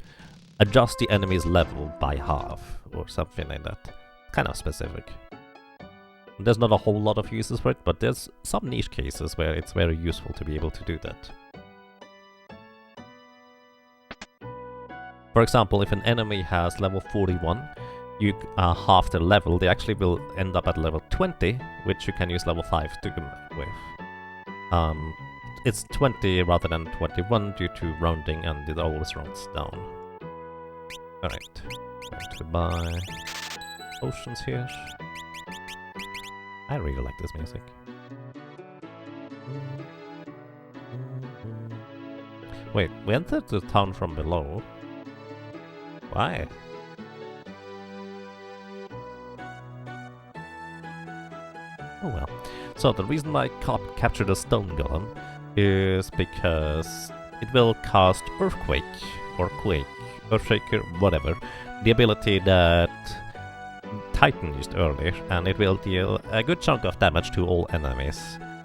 adjust the enemy's level by half or something like that. Kind of specific. There's not a whole lot of uses for it, but there's some niche cases where it's very useful to be able to do that. For example, if an enemy has level 41, you half their level, they actually will end up at level 20, which you can use level 5 to come with. It's 20 rather than 21 due to rounding, and it always rounds down. Alright, going to buy potions here. I really like this music. Wait, we entered the town from below. Why? Oh well. So the reason I captured a stone golem is because it will cast Earthquake, or Quake, Earthshaker, whatever. The ability that Titan used earlier, and it will deal a good chunk of damage to all enemies.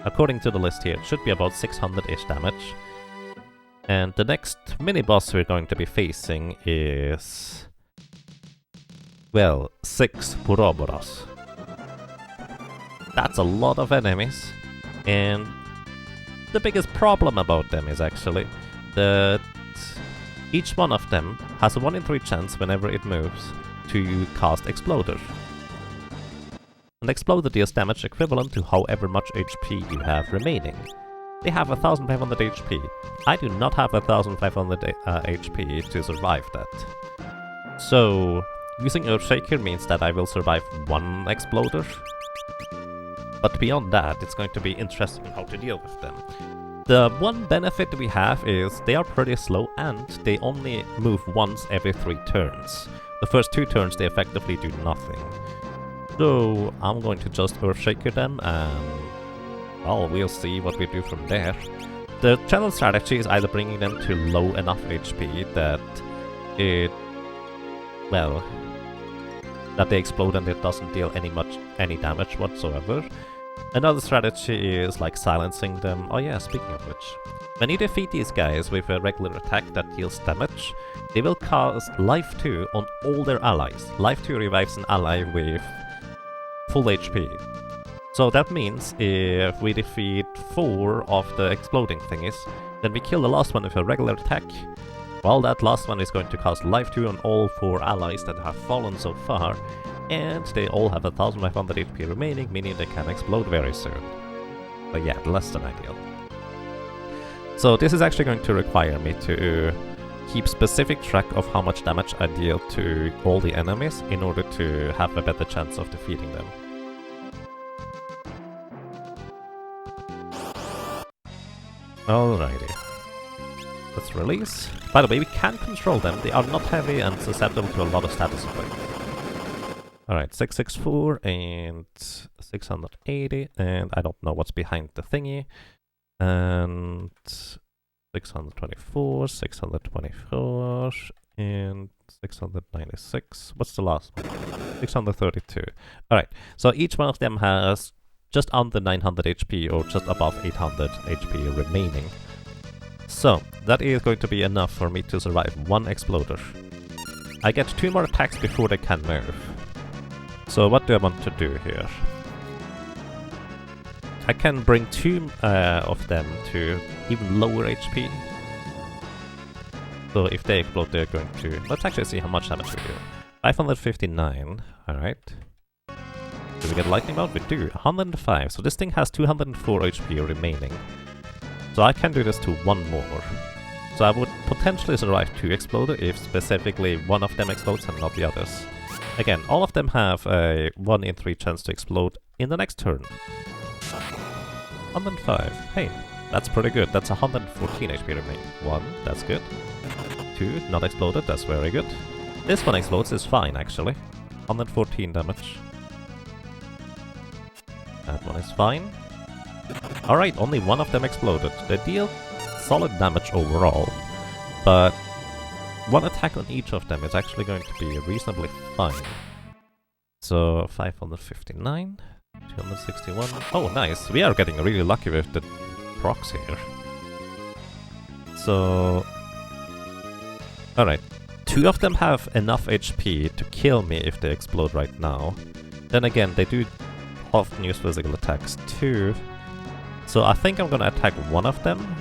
According to the list here, it should be about 600-ish damage. And the next mini-boss we're going to be facing is... well, 6 Puroboros. That's a lot of enemies, and the biggest problem about them is actually that each one of them has a 1 in 3 chance whenever it moves to cast Exploder. An Exploder deals damage equivalent to however much HP you have remaining. They have 1500 HP. I do not have 1500 HP to survive that. So, using Earthshaker means that I will survive 1 Exploder. But beyond that, it's going to be interesting how to deal with them. The one benefit we have is they are pretty slow and they only move once every 3 turns. The first 2 turns they effectively do nothing. So I'm going to just Earthshaker them and, well, we'll see what we do from there. The general strategy is either bringing them to low enough HP that that they explode and it doesn't deal any damage whatsoever. Another strategy is like silencing them. Oh yeah, speaking of which, when you defeat these guys with a regular attack that deals damage, they will cast Life 2 on all their allies. Life 2 revives an ally with full HP. So that means if we defeat 4 of the exploding thingies, then we kill the last one with a regular attack. Well, that last one is going to cast Life 2 on all 4 allies that have fallen so far, and they all have 1500 HP remaining, meaning they can explode very soon. But yeah, less than ideal. So this is actually going to require me to keep specific track of how much damage I deal to all the enemies in order to have a better chance of defeating them. Alrighty. Let's release. By the way, we can control them. They are not heavy and susceptible to a lot of status effects. Alright, 664 and 680, and I don't know what's behind the thingy. And 624, 624, and 696. What's the last one? 632. Alright, so each one of them has just under 900 HP or just above 800 HP remaining. So, that is going to be enough for me to survive 1 Exploder. I get 2 more attacks before they can move. So what do I want to do here? I can bring 2 of them to even lower HP. So if they explode, they're going to... Let's actually see how much damage we do. 559, alright. Do we get lightning bolt? We do, 105. So this thing has 204 HP remaining. So I can do this to 1 more. So I would potentially survive 2 Exploder if specifically one of them explodes and not the others. Again, all of them have a 1 in 3 chance to explode in the next turn. 105. Hey, that's pretty good. That's 114 HP remaining. 1, that's good. 2, not exploded, that's very good. This one explodes is fine, actually. 114 damage. That one is fine. Alright, only 1 of them exploded. They deal solid damage overall, but 1 attack on each of them is actually going to be reasonably fine. So, 559, 261... Oh, nice! We are getting really lucky with the procs here. So... Alright, 2 of them have enough HP to kill me if they explode right now. Then again, they do often use physical attacks too. So I think I'm gonna attack 1 of them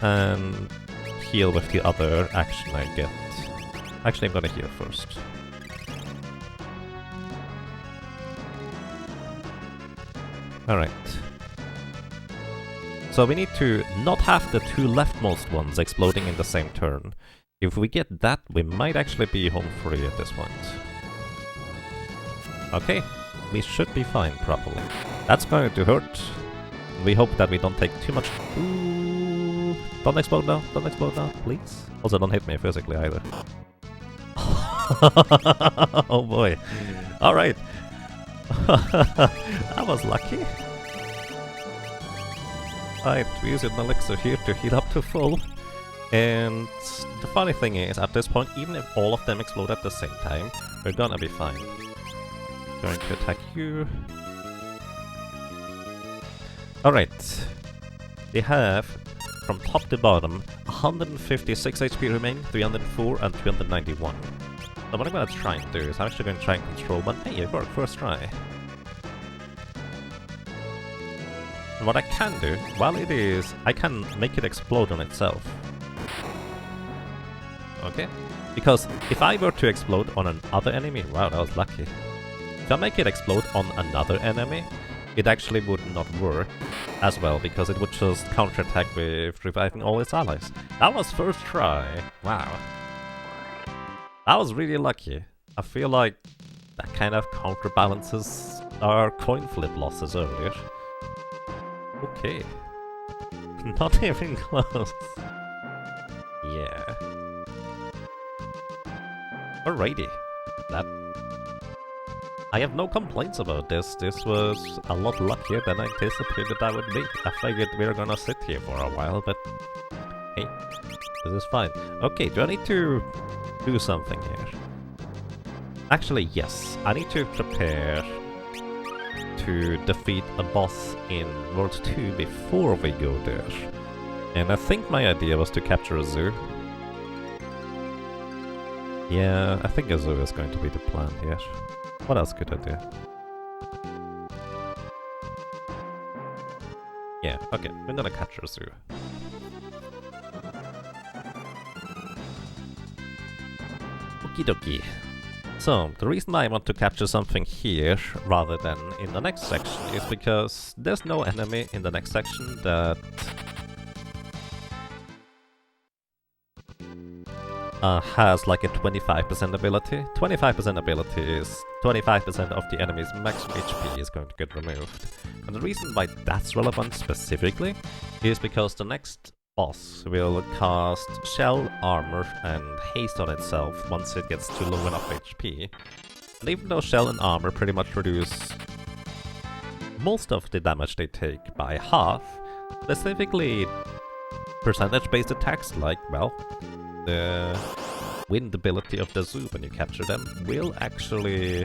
and heal with the other action I get. Actually, I'm gonna heal first. Alright. So we need to not have the 2 leftmost ones exploding in the same turn. If we get that, we might actually be home free at this point. Okay, we should be fine, probably. That's going to hurt. We hope that we don't take too much... Ooh, don't explode now, please. Also, don't hit me physically either. Oh boy. Alright. I was lucky. Alright, we use an elixir here to heal up to full. And the funny thing is, at this point, even if all of them explode at the same time, we're gonna be fine. Going to attack you. Alright. They have, from top to bottom, 156 HP remaining, 304 and 391. So what I'm gonna try and do is I'm actually gonna try and control one. Hey, it worked first try. And what I can do, while it is, I can make it explode on itself. Okay? Because if I were to explode on another enemy, wow, that was lucky. If I make it explode on another enemy, it actually would not work as well, because it would just counterattack with reviving all its allies. That was first try. Wow. That was really lucky. I feel like that kind of counterbalances our coin flip losses earlier. Okay. Not even close. Yeah. Alrighty. I have no complaints about this. This was a lot luckier than I anticipated that would be. I figured we were gonna sit here for a while, but hey, this is fine. Okay, do I need to do something here? Actually, yes. I need to prepare to defeat a boss in World 2 before we go there. And I think my idea was to capture a zoo. Yeah, I think a zoo is going to be the plan here. What else could I do? Yeah, okay, we're gonna capture a zoo. Okie dokie. So, the reason I want to capture something here rather than in the next section is because there's no enemy in the next section that has like a 25% ability. 25% ability is 25% of the enemy's maximum HP is going to get removed. And the reason why that's relevant specifically is because the next boss will cast Shell, Armor, and Haste on itself once it gets to low enough HP. And even though Shell and Armor pretty much reduce most of the damage they take by half, specifically percentage-based attacks like, well, the wind ability of the zoo when you capture them will actually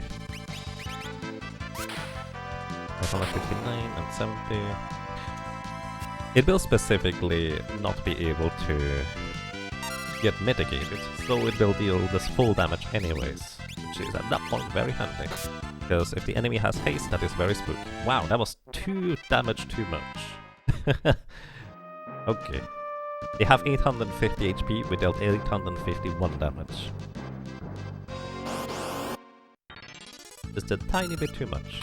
59 and 70. It will specifically not be able to get mitigated, so it will deal this full damage anyways, which is at that point very handy. Because if the enemy has haste, that is very spooky. Wow, that was 2 damage too much. Okay. They have 850 HP, we dealt 851 damage. Just a tiny bit too much.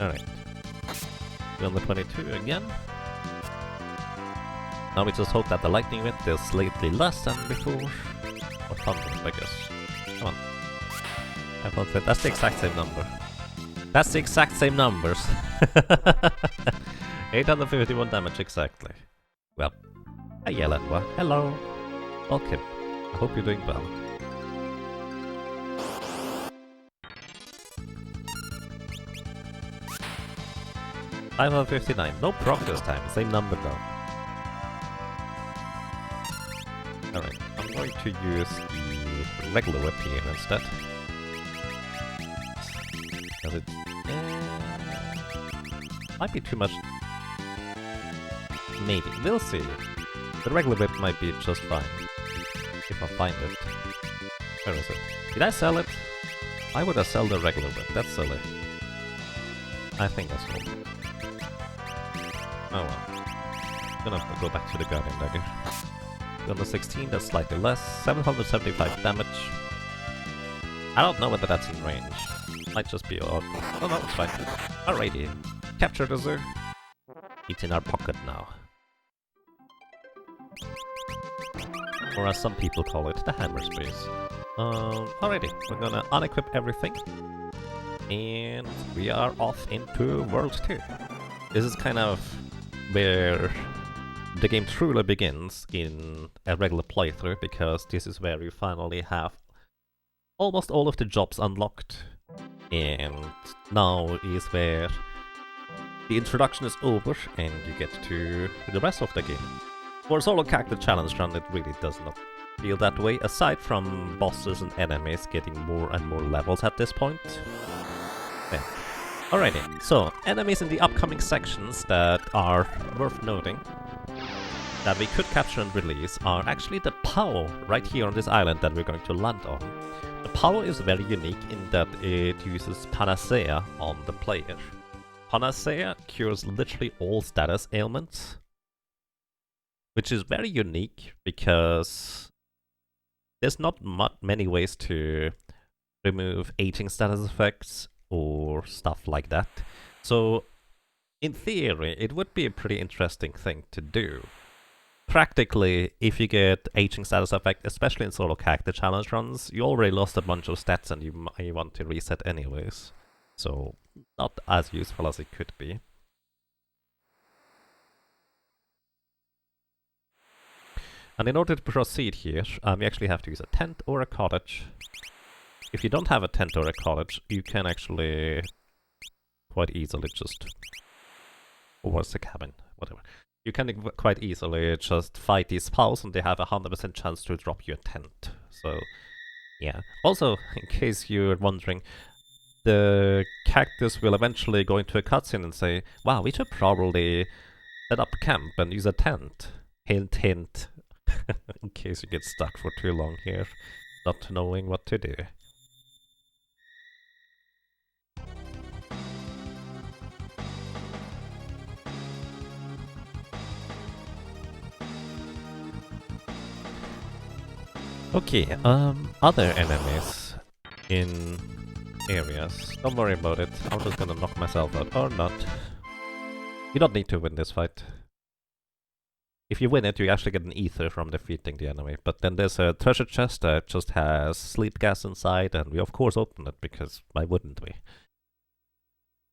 Alright. We're on the 22 again. Now we just hope that the lightning width is slightly less than before. Or thunder, I guess. Come on. I thought that's the exact same number. That's the exact same numbers. 851 damage exactly. Well, hi Yelenwa. Hello. Welcome. I hope you're doing well. $559. No proc this time. Same number though. Alright, I'm going to use the regular whip here instead. Because it might be too much. Maybe. We'll see. The regular whip might be just fine. If I find it. Where is it? Did I sell it? Why would I sell the regular whip? That's silly. I think I sold it. Oh well. I'm gonna have to go back to the Guardian Dagger. On the 16, that's slightly less. 775 damage. I don't know whether that's in range. Might just be odd. Oh no, it's fine. Alrighty. Capture the zoo. It's in our pocket now. Or as some people call it, the hammer space. Alrighty. We're gonna unequip everything. And we are off into World 2. This is kind of where the game truly begins in a regular playthrough, because this is where you finally have almost all of the jobs unlocked. And now is where the introduction is over and you get to the rest of the game. For a solo character challenge run, it really does not feel that way, aside from bosses and enemies getting more and more levels at this point. Yeah. Alrighty, so enemies in the upcoming sections that are worth noting. that we could capture and release are actually the POW right here on this island that we're going to land on. The POW is very unique in that it uses Panacea on the player. Panacea cures literally all status ailments, which is very unique because there's not many ways to remove aging status effects or stuff like that. So in theory, it would be a pretty interesting thing to do. Practically, if you get aging status effect, especially in solo character challenge runs, you already lost a bunch of stats and you may want to reset anyways. So, not as useful as it could be. And in order to proceed here, you actually have to use a tent or a cottage. If you don't have a tent or a cottage, you can actually quite easily just... Or what's the cabin? Whatever. You can quite easily just fight these POWs and they have a 100% chance to drop you a tent. So, yeah. Also, in case you're wondering, the cactus will eventually go into a cutscene and say, wow, we should probably set up camp and use a tent. Hint, hint. In case you get stuck for too long here, not knowing what to do. Okay, other enemies in areas. Don't worry about it, I'm just gonna knock myself out, or not. You don't need to win this fight. If you win it, you actually get an ether from defeating the enemy, but then there's a treasure chest that just has sleep gas inside, and we of course open it, because why wouldn't we?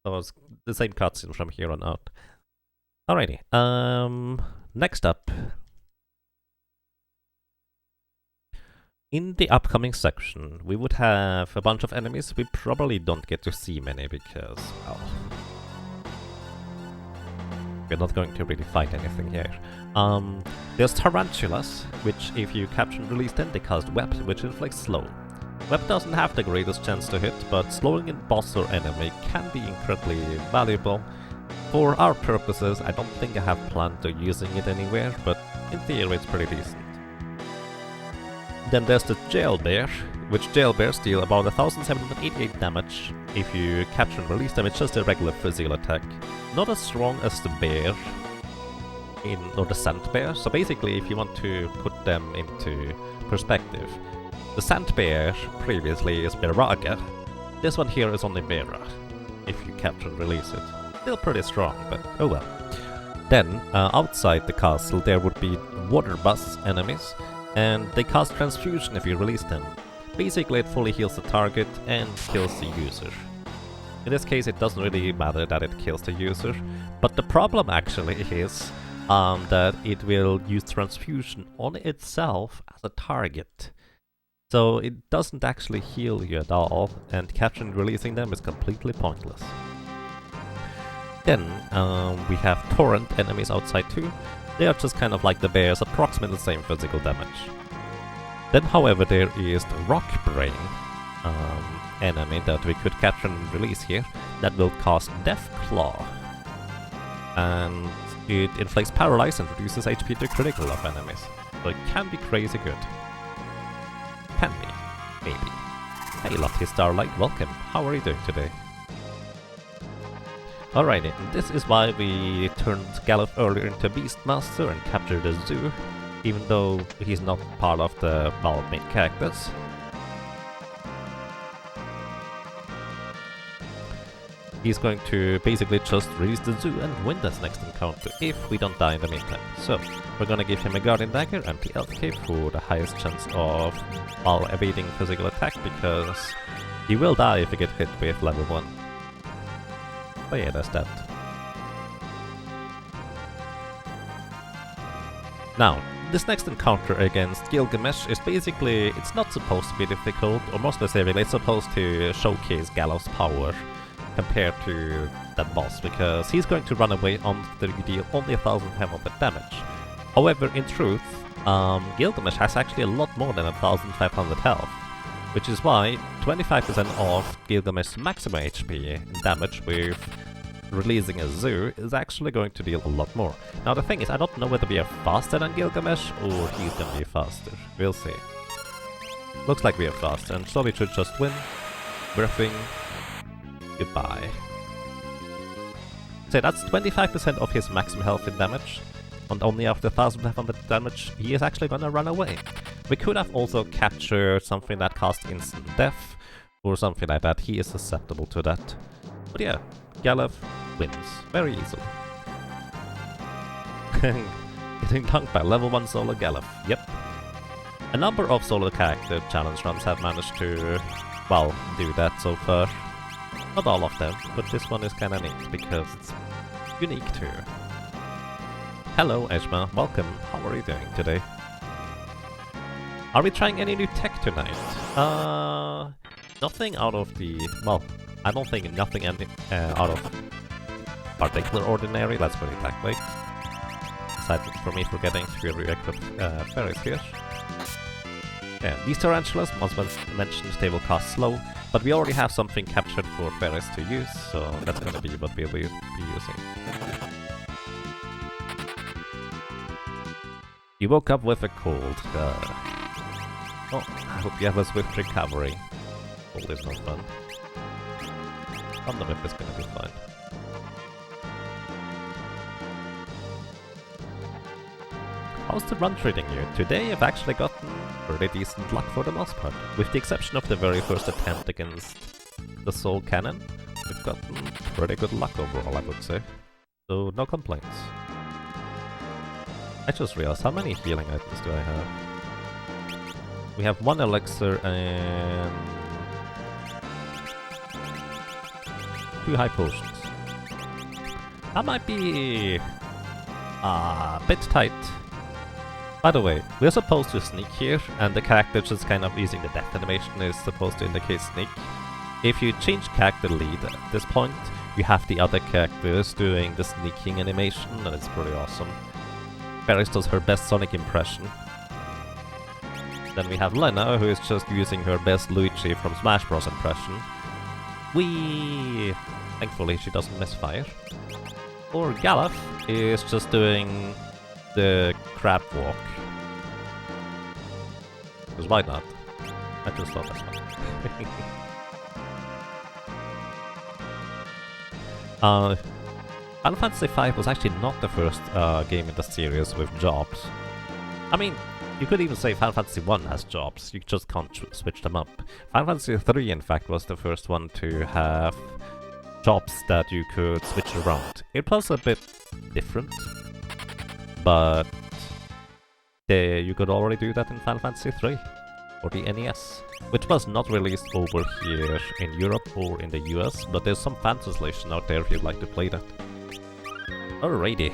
So it's the same cutscene from here on out. Alrighty, next up. In the upcoming section, we would have a bunch of enemies. We probably don't get to see many because, well, we're not going to really fight anything here. There's Tarantulas, which if you capture and release them, they cast Web, which inflicts slow. Web doesn't have the greatest chance to hit, but slowing in boss or enemy can be incredibly valuable. For our purposes, I don't think I have planned on using it anywhere, but in theory it's pretty decent. Then there's the Jailbear, which Jailbears deal about 1788 damage. If you capture and release them, it's just a regular physical attack. Not as strong as the bear, or the sand bear. So basically, if you want to put them into perspective, the sand bear previously is Beraga. This one here is only Bera, if you capture and release it. Still pretty strong, but oh well. Then, outside the castle, there would be water bus enemies, and they cast Transfusion if you release them. Basically, it fully heals the target and kills the user. In this case, it doesn't really matter that it kills the user, but the problem actually is that it will use Transfusion on itself as a target. So it doesn't actually heal you at all, and capturing and releasing them is completely pointless. Then we have Torrent enemies outside too. They are just kind of like the bears, approximately the same physical damage. Then, however, there is the Rock Brain enemy that we could capture and release here, that will cast Death Claw. And it inflicts Paralyze and reduces HP to critical of enemies. So it can be crazy good. Can be. Maybe. Hey Lottie Starlight, welcome. How are you doing today? Alrighty, this is why we turned Gallop earlier into Beastmaster and captured the zoo, even though he's not part of the main characters. He's going to basically just release the zoo and win this next encounter, if we don't die in the meantime. So, we're gonna give him a Guardian Dagger and the Elf Cape for the highest chance of while evading physical attack, because he will die if he gets hit with level 1. Oh yeah, that's that. Now, this next encounter against Gilgamesh is basically, it's not supposed to be difficult, or more specifically, it's supposed to showcase Gallows' power compared to that boss, because he's going to run away after you deal only 1500 damage. However, in truth, Gilgamesh has actually a lot more than 1500 health, which is why 25% of Gilgamesh's maximum HP damage with releasing a zoo is actually going to deal a lot more. Now the thing is, I don't know whether we are faster than Gilgamesh or he's gonna be faster. We'll see. Looks like we are faster, and so we should just win. Breathing. Goodbye. So that's 25% of his maximum health in damage, and only after 1500 damage he is actually gonna run away. We could have also captured something that casts instant death, or something like that. He is susceptible to that. But yeah, Galef wins very easily. Getting dunked by level 1 solo Galef, yep. A number of solo character challenge runs have managed to, well, do that so far. Not all of them, but this one is kinda neat because it's unique too. Hello Eshma, welcome, how are you doing today? Are we trying any new tech tonight? Nothing out of the, well, I don't think nothing out of particular ordinary, let's put it that way. Aside from me forgetting to re-equip fairies here. Yeah, these Tarantulas, as mentioned, they will cast slow, but we already have something captured for fairies to use, so that's gonna be what we'll be using. You woke up with a cold. Oh, I hope you have a swift recovery. Cold is not fun. On the whip is gonna be fine. How's the run treating you? Today I've actually gotten pretty decent luck for the most part. With the exception of the very first attempt against the Soul Cannon, we've gotten pretty good luck overall, I would say. So no complaints. I just realized, how many healing items do I have? We have 1 elixir and 2 high potions. That might be a bit tight. By the way, we're supposed to sneak here, and the character just kind of using the death animation is supposed to indicate sneak. If you change character lead at this point, you have the other characters doing the sneaking animation, and it's pretty awesome. Paris does her best Sonic impression. Then we have Lena, who is just using her best Luigi from Smash Bros. Impression. Thankfully she doesn't misfire. Or Galef is just doing the crab walk. Because why not? I just thought that's fun. Final Fantasy V was actually not the first game in the series with jobs. I mean, you could even say Final Fantasy I has jobs, you just can't switch them up. Final Fantasy III, in fact, was the first one to have jobs that you could switch around. It was a bit different, but you could already do that in Final Fantasy III, or the NES, which was not released over here in Europe or in the US, but there's some fan translation out there if you'd like to play that. Alrighty.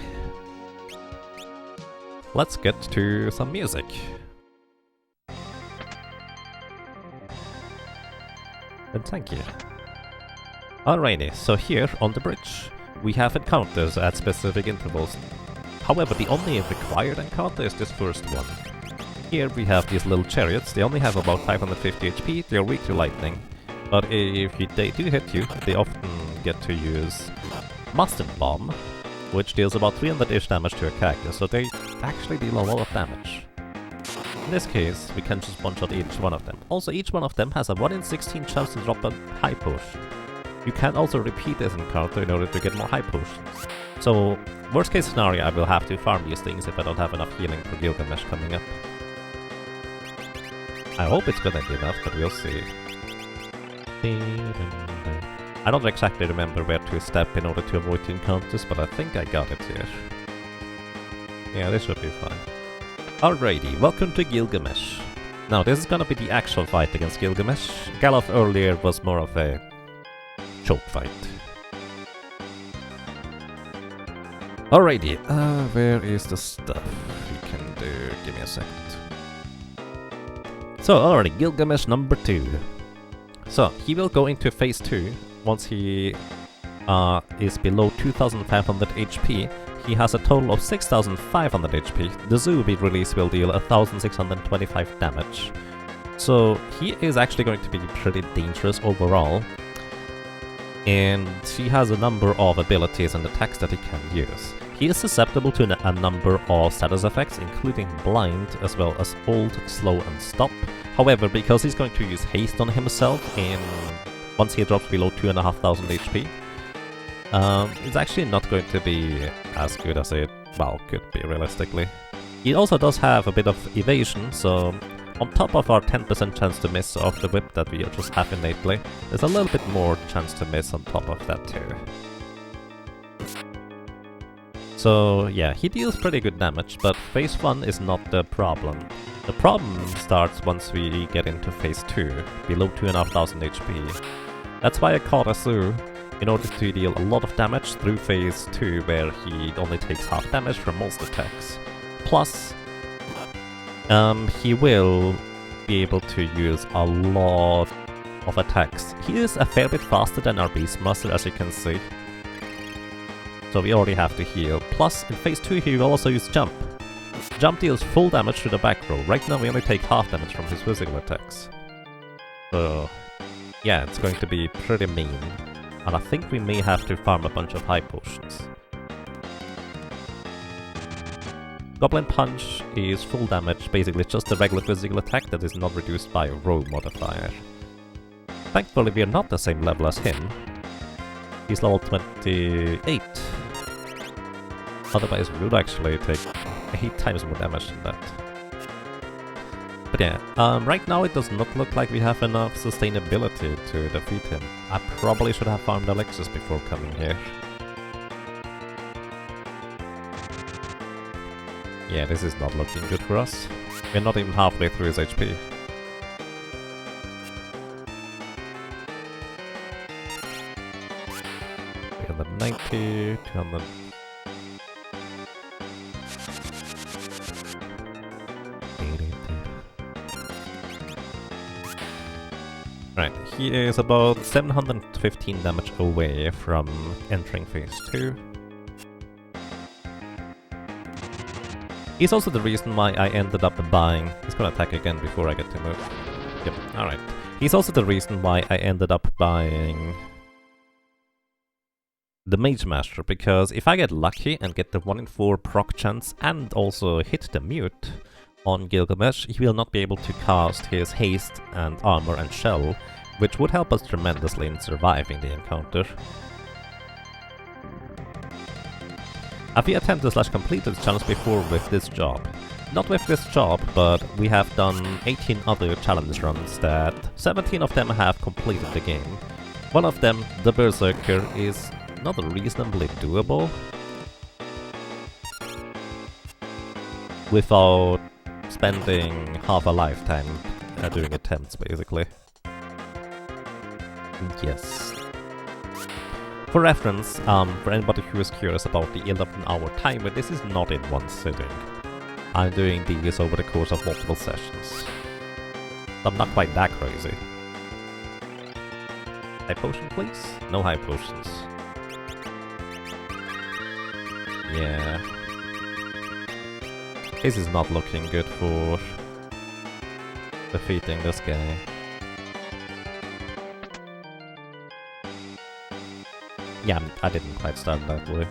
Let's get to some music. And thank you. Alrighty, so here on the bridge we have encounters at specific intervals. However, the only required encounter is this first one. Here we have these little chariots. They only have about 550 HP, they're weak to lightning. But if they do hit you, they often get to use Mustard Bomb, which deals about 300-ish damage to a character, so they actually deal a lot of damage. In this case, we can just one-shot each one of them. Also, each one of them has a 1 in 16 chance to drop a high potion. You can also repeat this encounter in order to get more high potions. So, worst case scenario, I will have to farm these things if I don't have enough healing for Gilgamesh coming up. I hope it's gonna be enough, but we'll see. I don't exactly remember where to step in order to avoid the encounters, but I think I got it here. Yeah, this should be fine. Alrighty, welcome to Gilgamesh. Now, this is gonna be the actual fight against Gilgamesh. Galef earlier was more of a choke fight. Alrighty, where is the stuff we can do? Give me a second. So, alrighty, Gilgamesh number 2. So, he will go into phase 2 once he is below 2500 HP. He has a total of 6500 HP. The zoo we release will deal 1625 damage. So, he is actually going to be pretty dangerous overall. and he has a number of abilities and attacks that he can use. He is susceptible to a number of status effects, including Blind, as well as Hold, Slow and Stop. However, because he's going to use Haste on himself, and once he drops below 2,500 HP, it's actually not going to be as good as it, well, could be realistically. He also does have a bit of evasion, so on top of our 10% chance to miss off the whip that we just have innately, there's a little bit more chance to miss on top of that too. So yeah, he deals pretty good damage, but phase 1 is not the problem. The problem starts once we get into phase 2, below 2,500 HP. That's why I caught Azu, in order to deal a lot of damage through phase 2, where he only takes half damage from most attacks. Plus, he will be able to use a lot of attacks. He is a fair bit faster than our Beastmaster, as you can see. So we already have to heal. Plus, in phase 2 he will also use Jump. Jump deals full damage to the back row. Right now we only take half damage from his physical attacks. So, yeah, it's going to be pretty mean. And I think we may have to farm a bunch of high potions. Goblin Punch is full damage, basically just a regular physical attack that is not reduced by a row modifier. Thankfully we are not the same level as him. He's level 28. Otherwise we would actually take 8 times more damage than that. But yeah, right now it does not look like we have enough sustainability to defeat him. I probably should have farmed elixirs before coming here. Yeah, this is not looking good for us. We're not even halfway through his HP. $390, 200. Right, he is about 715 damage away from entering phase 2. He's also the reason why I ended up buying... He's gonna attack again before I get to move. Yep, alright. He's also the reason why I ended up buying the Beastmaster, because if I get lucky and get the 1 in 4 proc chance and also hit the mute on Gilgamesh, he will not be able to cast his haste and armor and shell, which would help us tremendously in surviving the encounter. Have we attempted / completed this challenge before with this job? Not with this job, but we have done 18 other challenge runs that 17 of them have completed the game. One of them, the Berserker, is not reasonably doable without spending half a lifetime doing attempts, basically. Yes. For reference, for anybody who is curious about the 11-hour timer, this is not in one sitting. I'm doing these over the course of multiple sessions. I'm not quite that crazy. High potion, please? No high potions. Yeah. This is not looking good for defeating this guy. Yeah, I didn't quite start that way.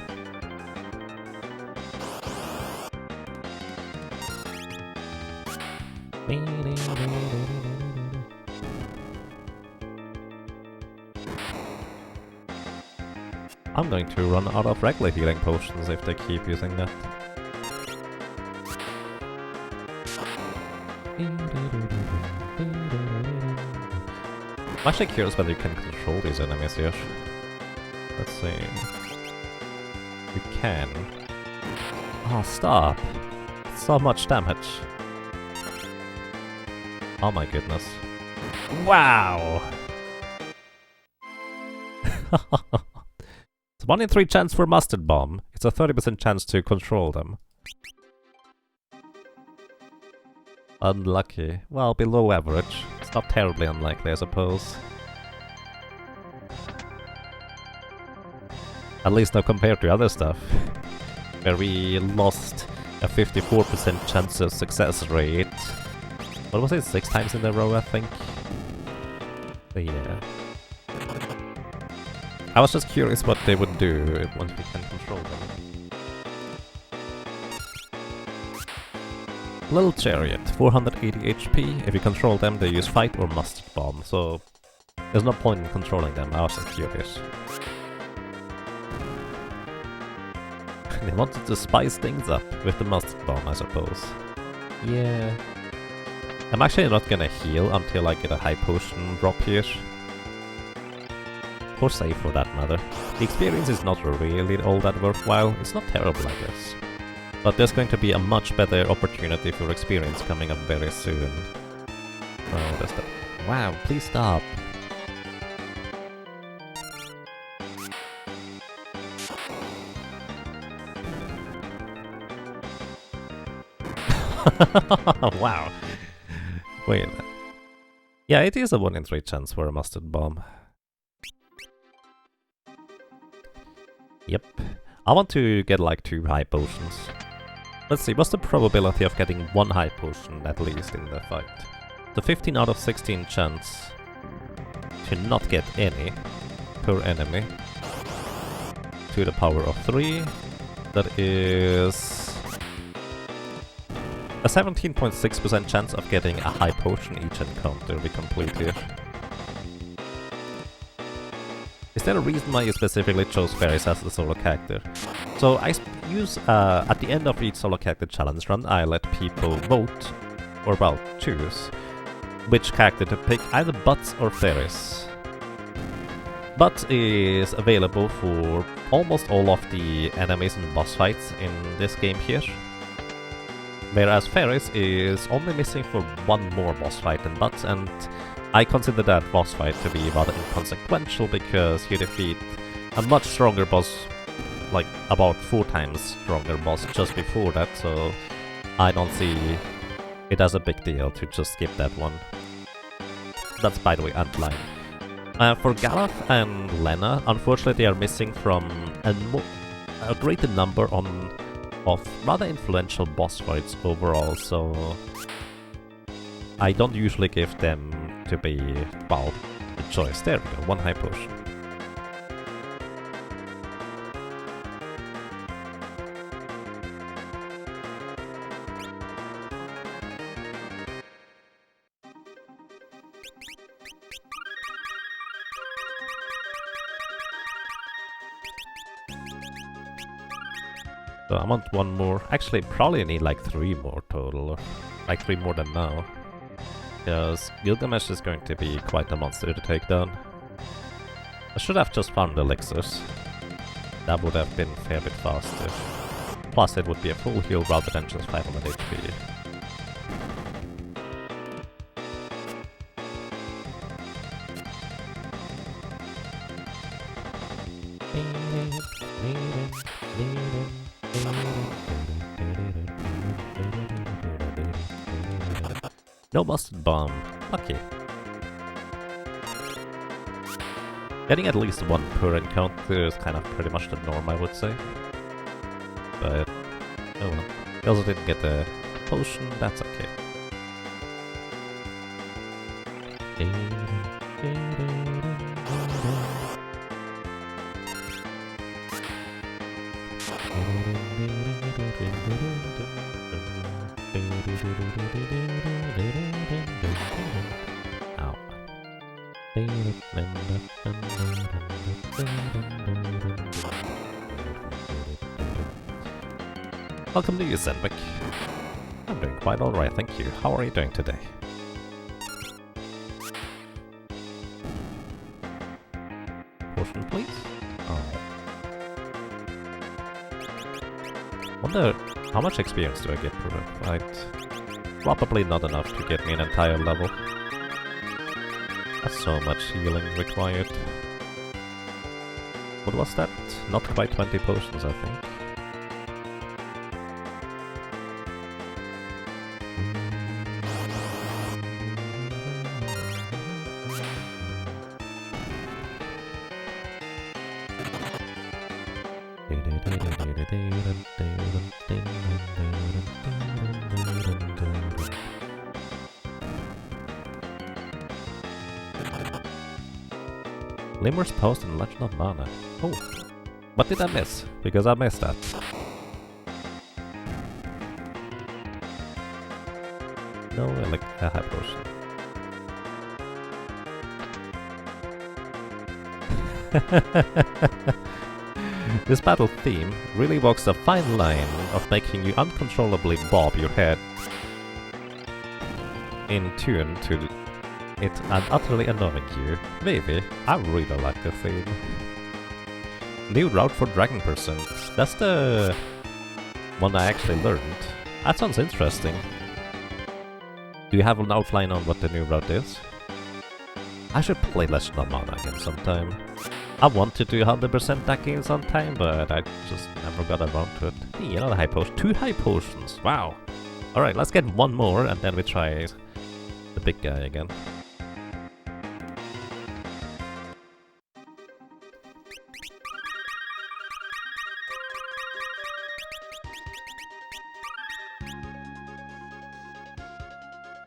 I'm going to run out of regular healing potions if they keep using that. I'm actually curious whether you can control these enemies here. Let's see. You can. Oh, stop! So much damage. Oh my goodness. Wow! It's 1 in 3 chance for Mustard Bomb. It's a 30% chance to control them. Unlucky. Well, below average. It's not terribly unlikely, I suppose. At least now compared to other stuff, where we lost a 54% chance of success rate. What was it? 6 times in a row, I think? But yeah. I was just curious what they would do once we can control them. Little Chariot, 480 HP. If you control them, they use Fight or Mustard Bomb, so there's no point in controlling them. I was just curious. They wanted to spice things up with the Mustard Bomb, I suppose. Yeah. I'm actually not gonna heal until I get a high potion drop here. Or save for that matter. The experience is not really all that worthwhile. It's not terrible, I guess. But there's going to be a much better opportunity for experience coming up very soon. Oh, that's that. Wow, please stop. Wow. Wait. Yeah, it is a 1 in 3 chance for a Mustard Bomb. Yep. I want to get like 2 high potions. Let's see, what's the probability of getting 1 high potion at least in the fight? The 15 out of 16 chance to not get any per enemy to the power of 3. That is a 17.6% chance of getting a high potion each encounter we complete here. Is there a reason why you specifically chose fairies as the solo character? So I use, at the end of each solo character challenge run, I let people vote, or well, choose, which character to pick, either Butts or Fairies. Butts is available for almost all of the enemies and boss fights in this game here. Whereas Fairies is only missing for 1 more boss fight than Butts, and I consider that boss fight to be rather inconsequential because you defeat a much stronger boss, like about 4 times stronger boss just before that, so I don't see it as a big deal to just skip that one. That's, by the way, underlined. For Galaf and Lena, unfortunately they are missing from a greater number of rather influential boss fights overall, so I don't usually give them to be, well, the choice. There we go, 1 high potion. So I want 1 more. Actually, probably need like 3 more total, or like 3 more than now. Because Gilgamesh is going to be quite a monster to take down. I should have just found the elixirs. That would have been a fair bit faster. Plus it would be a full heal rather than just 500 HP. No Mustard Bomb. Lucky. Getting at least 1 per encounter is kind of pretty much the norm, I would say. But, oh well. I also didn't get the potion, that's okay. Ow. Welcome to you, Zenwick. I'm doing quite alright, thank you. How are you doing today? Potion, please? Alright. Wonder how much experience do I get per fight? Probably not enough to get me an entire level. That's so much healing required. What was that? Not quite 20 potions, I think. Lemur's Post and Legend of Mana. Oh, what did I miss? Because I missed that. No, like a high potion. This battle theme really walks a fine line of making you uncontrollably bob your head in tune to it and utterly annoying you. Maybe. I really like the theme. New route for Dragon Pursuit. That's the one I actually learned. That sounds interesting. Do you have an outline on what the new route is? I should play Legend of Mana again sometime. I want to do 100% that game sometime, but I just never got around to it. Hey, another high potion. 2 high potions! Wow! Alright, let's get one more and then we try the big guy again.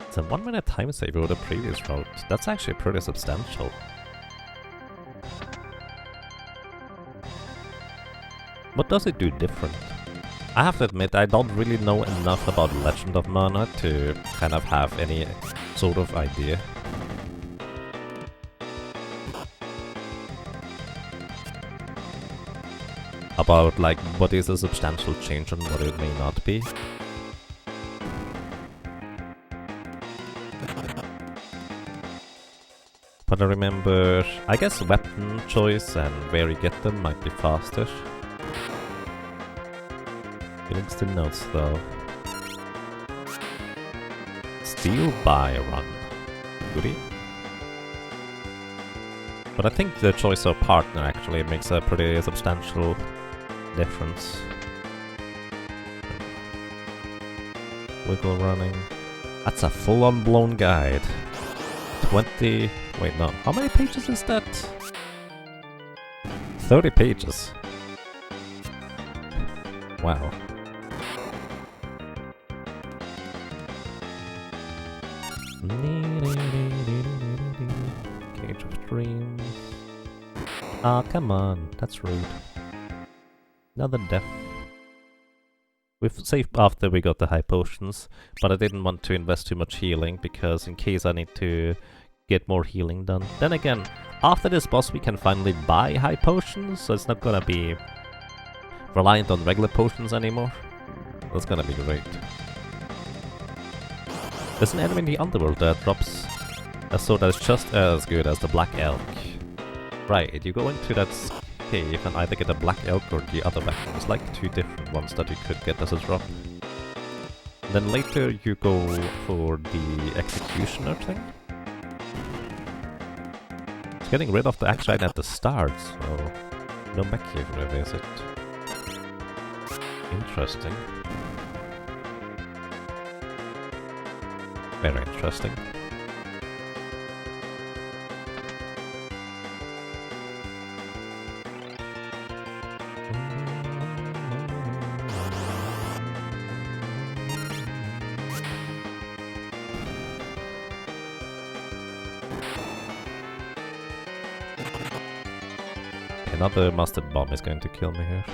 It's a 1 minute time saver with the previous route. That's actually pretty substantial. What does it do different? I have to admit, I don't really know enough about Legend of Mana to kind of have any sort of idea. About like what is a substantial change and what it may not be. But I remember, I guess weapon choice and where you get them might be faster. Links to notes though. Steal, buy, run. Goodie. But I think the choice of partner actually makes a pretty substantial difference. Wiggle running. That's a full-on blown guide. 20... Wait, no. How many pages is that? 30 pages. Wow. Cage of Dreams. Ah, come on. That's rude. Another death. We've saved after we got the high potions, but I didn't want to invest too much healing, because in case I need to get more healing done. Then again, after this boss we can finally buy high potions, so it's not gonna be reliant on regular potions anymore. That's gonna be great. There's an enemy in the underworld that drops a sword that's just as good as the Black Elk. Right, you go into that cave and either get a Black Elk or the other weapon. There's like 2 different ones that you could get as a drop. Then later you go for the Executioner thing. It's getting rid of the axe right at the start, so no mech cave revisit. Interesting. Very interesting. Another mustard bomb is going to kill me here.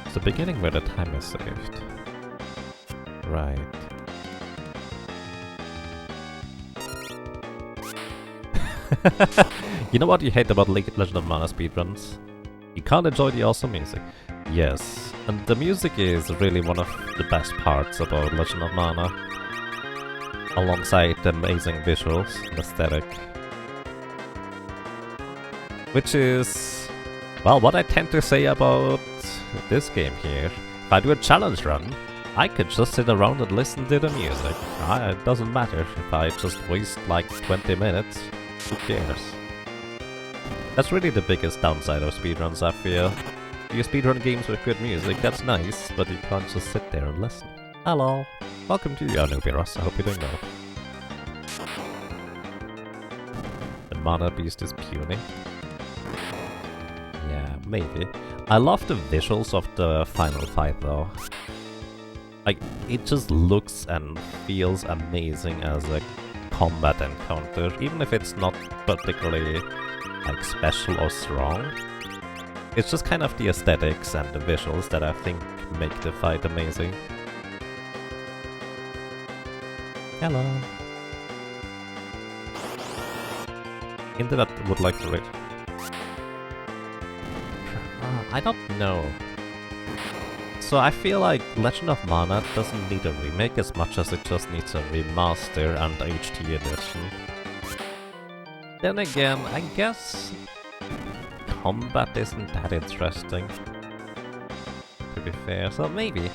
It's the beginning where the time is saved. Right. You know what you hate about Legend of Mana speedruns? You can't enjoy the awesome music. Yes, and the music is really one of the best parts about Legend of Mana. Alongside the amazing visuals and aesthetic. Which is, well, what I tend to say about this game here. If I do a challenge run, I could just sit around and listen to the music. It doesn't matter if I just waste like 20 minutes. Who cares? That's really the biggest downside of speedruns, I feel. You speedrun games with good music, that's nice, but you can't just sit there and listen. Hello! Welcome to Archaeoavs, I hope you're doing well. The Mana Beast is puny. Yeah, maybe. I love the visuals of the final fight though. Like, it just looks and feels amazing as a combat encounter, even if it's not particularly like special or strong. It's just kind of the aesthetics and the visuals that I think make the fight amazing. Hello. Into that would like to read. I don't know. So I feel like Legend of Mana doesn't need a remake as much as it just needs a remaster and HD edition. Then again, I guess combat isn't that interesting, to be fair, so maybe.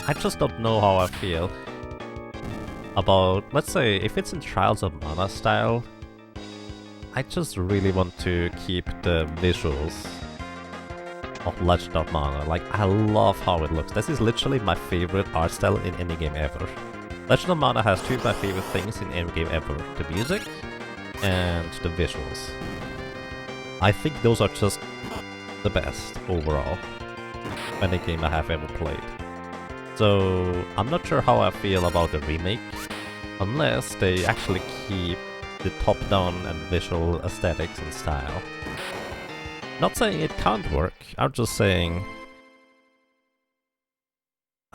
I just don't know how I feel about, let's say, if it's in Trials of Mana style, I just really want to keep the visuals of Legend of Mana. Like, I love how it looks. This is literally my favorite art style in any game ever. Legend of Mana has two of my favorite things in any game ever. The music and the visuals. I think those are just the best overall. Any game I have ever played. So, I'm not sure how I feel about the remake, unless they actually keep the top-down and visual aesthetics and style. Not saying it can't work, I'm just saying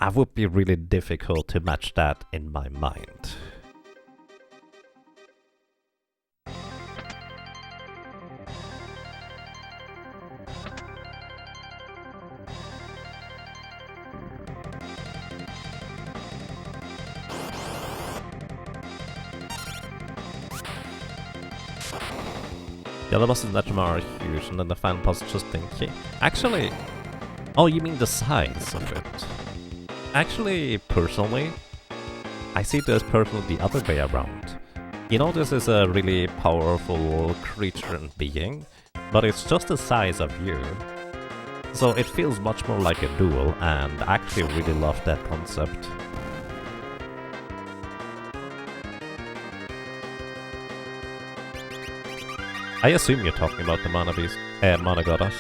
it would be really difficult to match that in my mind. The other bosses in that are huge, and then the fan boss just dinky. Actually, oh, you mean the size of it? Actually, personally, I see this personally the other way around. You know, this is a really powerful creature and being, but it's just the size of you. So it feels much more like a duel, and I actually really love that concept. I assume you're talking about the Mana Beast, Mana Goddess.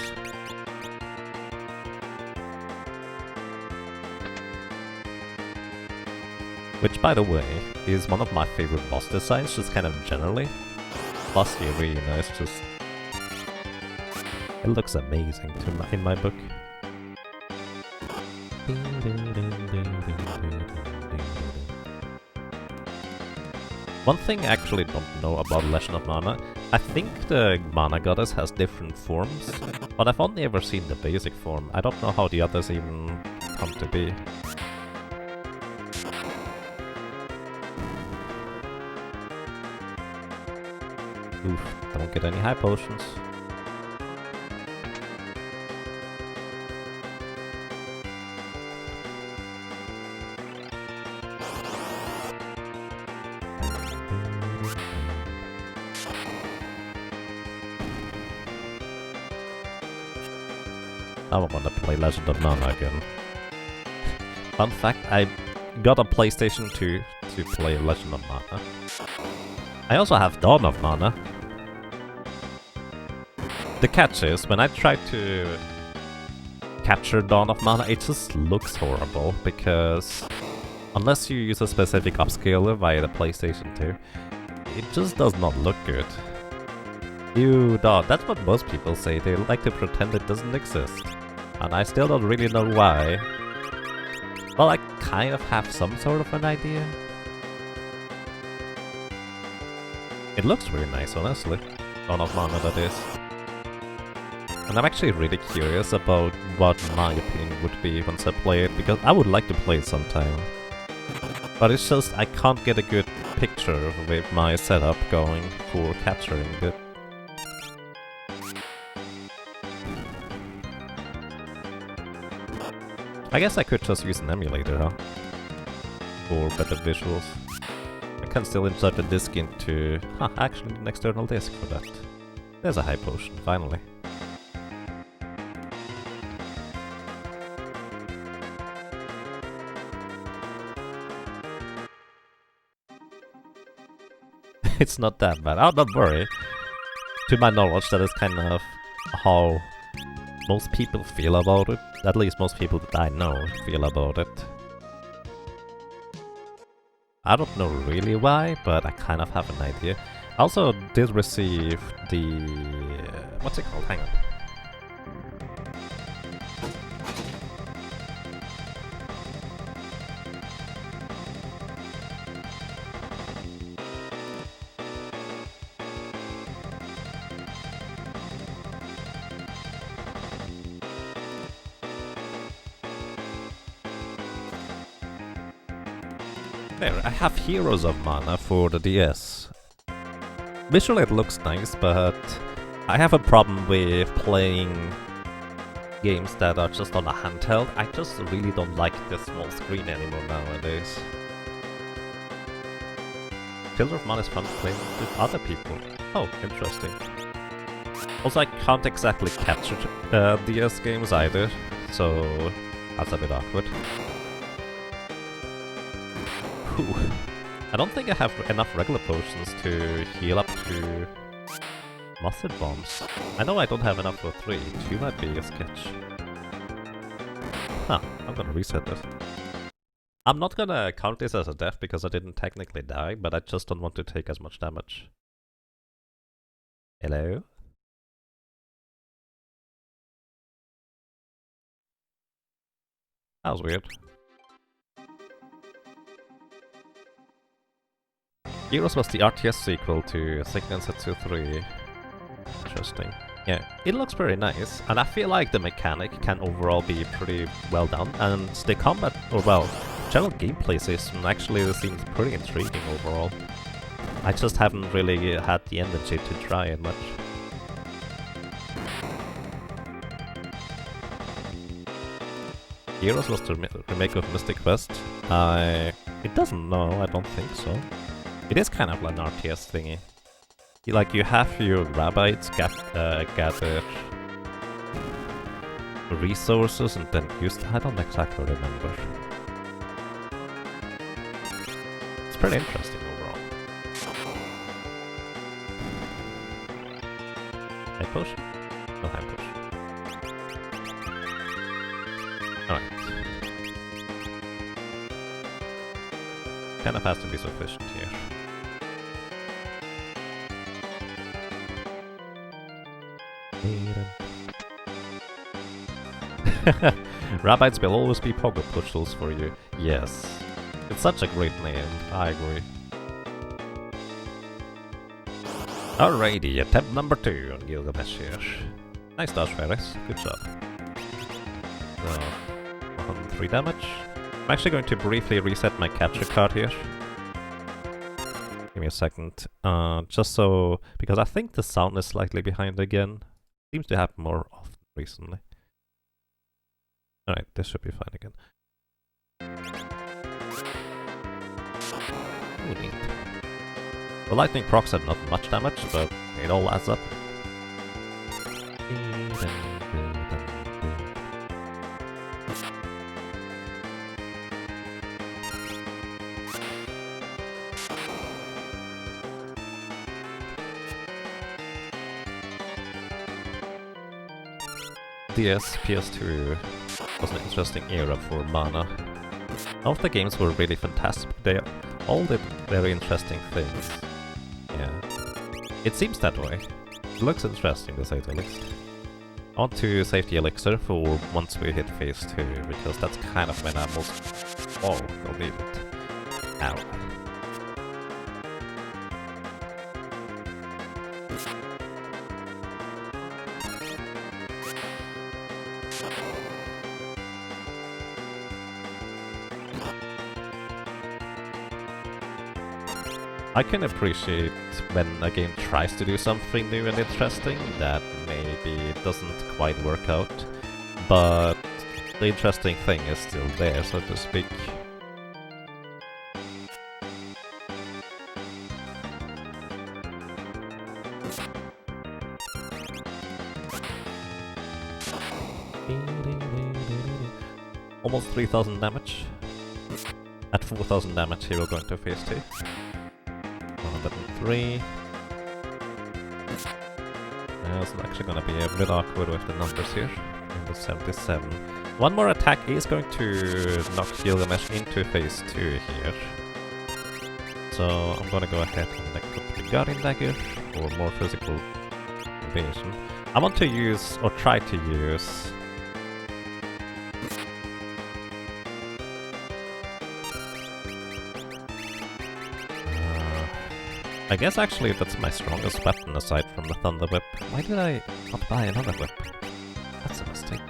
Which, by the way, is one of my favorite boss designs, just kind of generally. Plus the arena is just... it looks amazing in my book. One thing I actually don't know about Legend of Mana, I think the Mana Goddess has different forms, but I've only ever seen the basic form. I don't know how the others even come to be. Oof, don't get any high potions. I want to play Legend of Mana again. Fun fact, I got a PlayStation 2 to play Legend of Mana. I also have Dawn of Mana. The catch is, when I try to capture Dawn of Mana, it just looks horrible, because unless you use a specific upscaler via the PlayStation 2, it just does not look good. Ew, Dawn, that's what most people say, they like to pretend it doesn't exist. And I still don't really know why. Well, I kind of have some sort of an idea. It looks really nice, honestly. Dawn of Mana, that is. And I'm actually really curious about what my opinion would be once I play it, because I would like to play it sometime. But it's just, I can't get a good picture with my setup going for capturing it. I guess I could just use an emulator, huh? For better visuals. I can still insert the disc into... huh, actually an external disc for that. There's a high potion, finally. It's not that bad. Oh, don't worry. To my knowledge, that is kind of how most people feel about it. At least most people that I know feel about it. I don't know really why, but I kind of have an idea. I also did receive the... what's it called? Hang on. There, I have Heroes of Mana for the DS. Visually it looks nice, but I have a problem with playing games that are just on a handheld. I just really don't like the small screen anymore nowadays. Children of Mana is fun to play with other people. Oh, interesting. Also, I can't exactly capture DS games either, so that's a bit awkward. Ooh. I don't think I have enough regular potions to heal up to mustard bombs. I know I don't have enough for 3. 2 might be a sketch. Huh, I'm gonna reset this. I'm not gonna count this as a death because I didn't technically die, but I just don't want to take as much damage. Hello? That was weird. Heroes was the RTS sequel to Seiken Densetsu 3. Interesting. Yeah, it looks pretty nice, and I feel like the mechanic can overall be pretty well done, and the combat, or well, general gameplay system actually seems pretty intriguing overall. I just haven't really had the energy to try it much. Heroes was the remake of Mystic Quest. It doesn't know, I don't think so. It is kind of like an RTS thingy. You have your rabbits gather resources and then use them. I don't exactly remember. It's pretty interesting overall. High potion? No high potion. Alright. Kind of has to be sufficient here. Rabbits will always be pogo puzzles for you. Yes. It's such a great name. I agree. Alrighty, attempt number 2 on Gilgamesh here. Nice dodge, Ferris. Good job. So, 103 damage. I'm actually going to briefly reset my capture card here. Give me a second. Just so... because I think the sound is slightly behind again. Seems to happen more often recently. Alright, this should be fine again. Ooh, neat. The lightning procs had not much damage, but it all adds up. DS, PS2 was an interesting era for Mana. All of the games were really fantastic. They all did very interesting things. Yeah. It seems that way. It looks interesting to say the least. I want to save the elixir for once we hit phase 2, because that's kind of when I most... oh, I'll need it. Ow. I can appreciate when a game tries to do something new and interesting that maybe doesn't quite work out, but the interesting thing is still there, so to speak. Almost 3000 damage. At 4000 damage he will go into phase 2. 103. It's actually gonna be a bit awkward with the numbers here. 77. One more attack is going to knock Gilgamesh into phase 2 here. So I'm gonna go ahead and equip the Guardian Dagger for more physical evasion. I want to use, or try to use... I guess actually that's my strongest weapon aside from the Thunder Whip. Why did I not buy another whip? That's a mistake.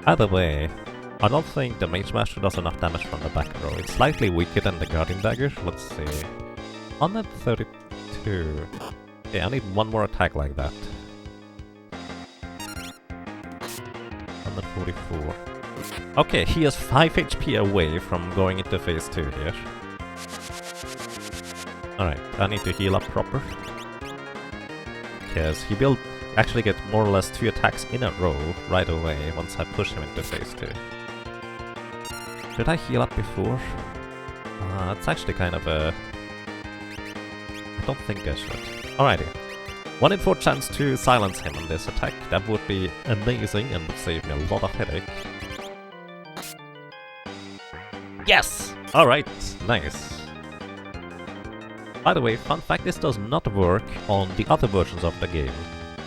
Either way, I don't think the Beastmaster does enough damage from the back row. It's slightly weaker than the Guardian Dagger. Let's see. 132. Yeah, I need one more attack like that. 144. Okay, he is 5 HP away from going into phase 2 here. Alright, I need to heal up proper. Because he will actually get more or less 2 attacks in a row right away once I push him into phase 2. Did I heal up before? It's actually kind of a... I don't think I should. Alrighty. 1 in 4 chance to silence him on this attack. That would be amazing and would save me a lot of headache. Yes! Alright, nice. By the way, fun fact, this does not work on the other versions of the game.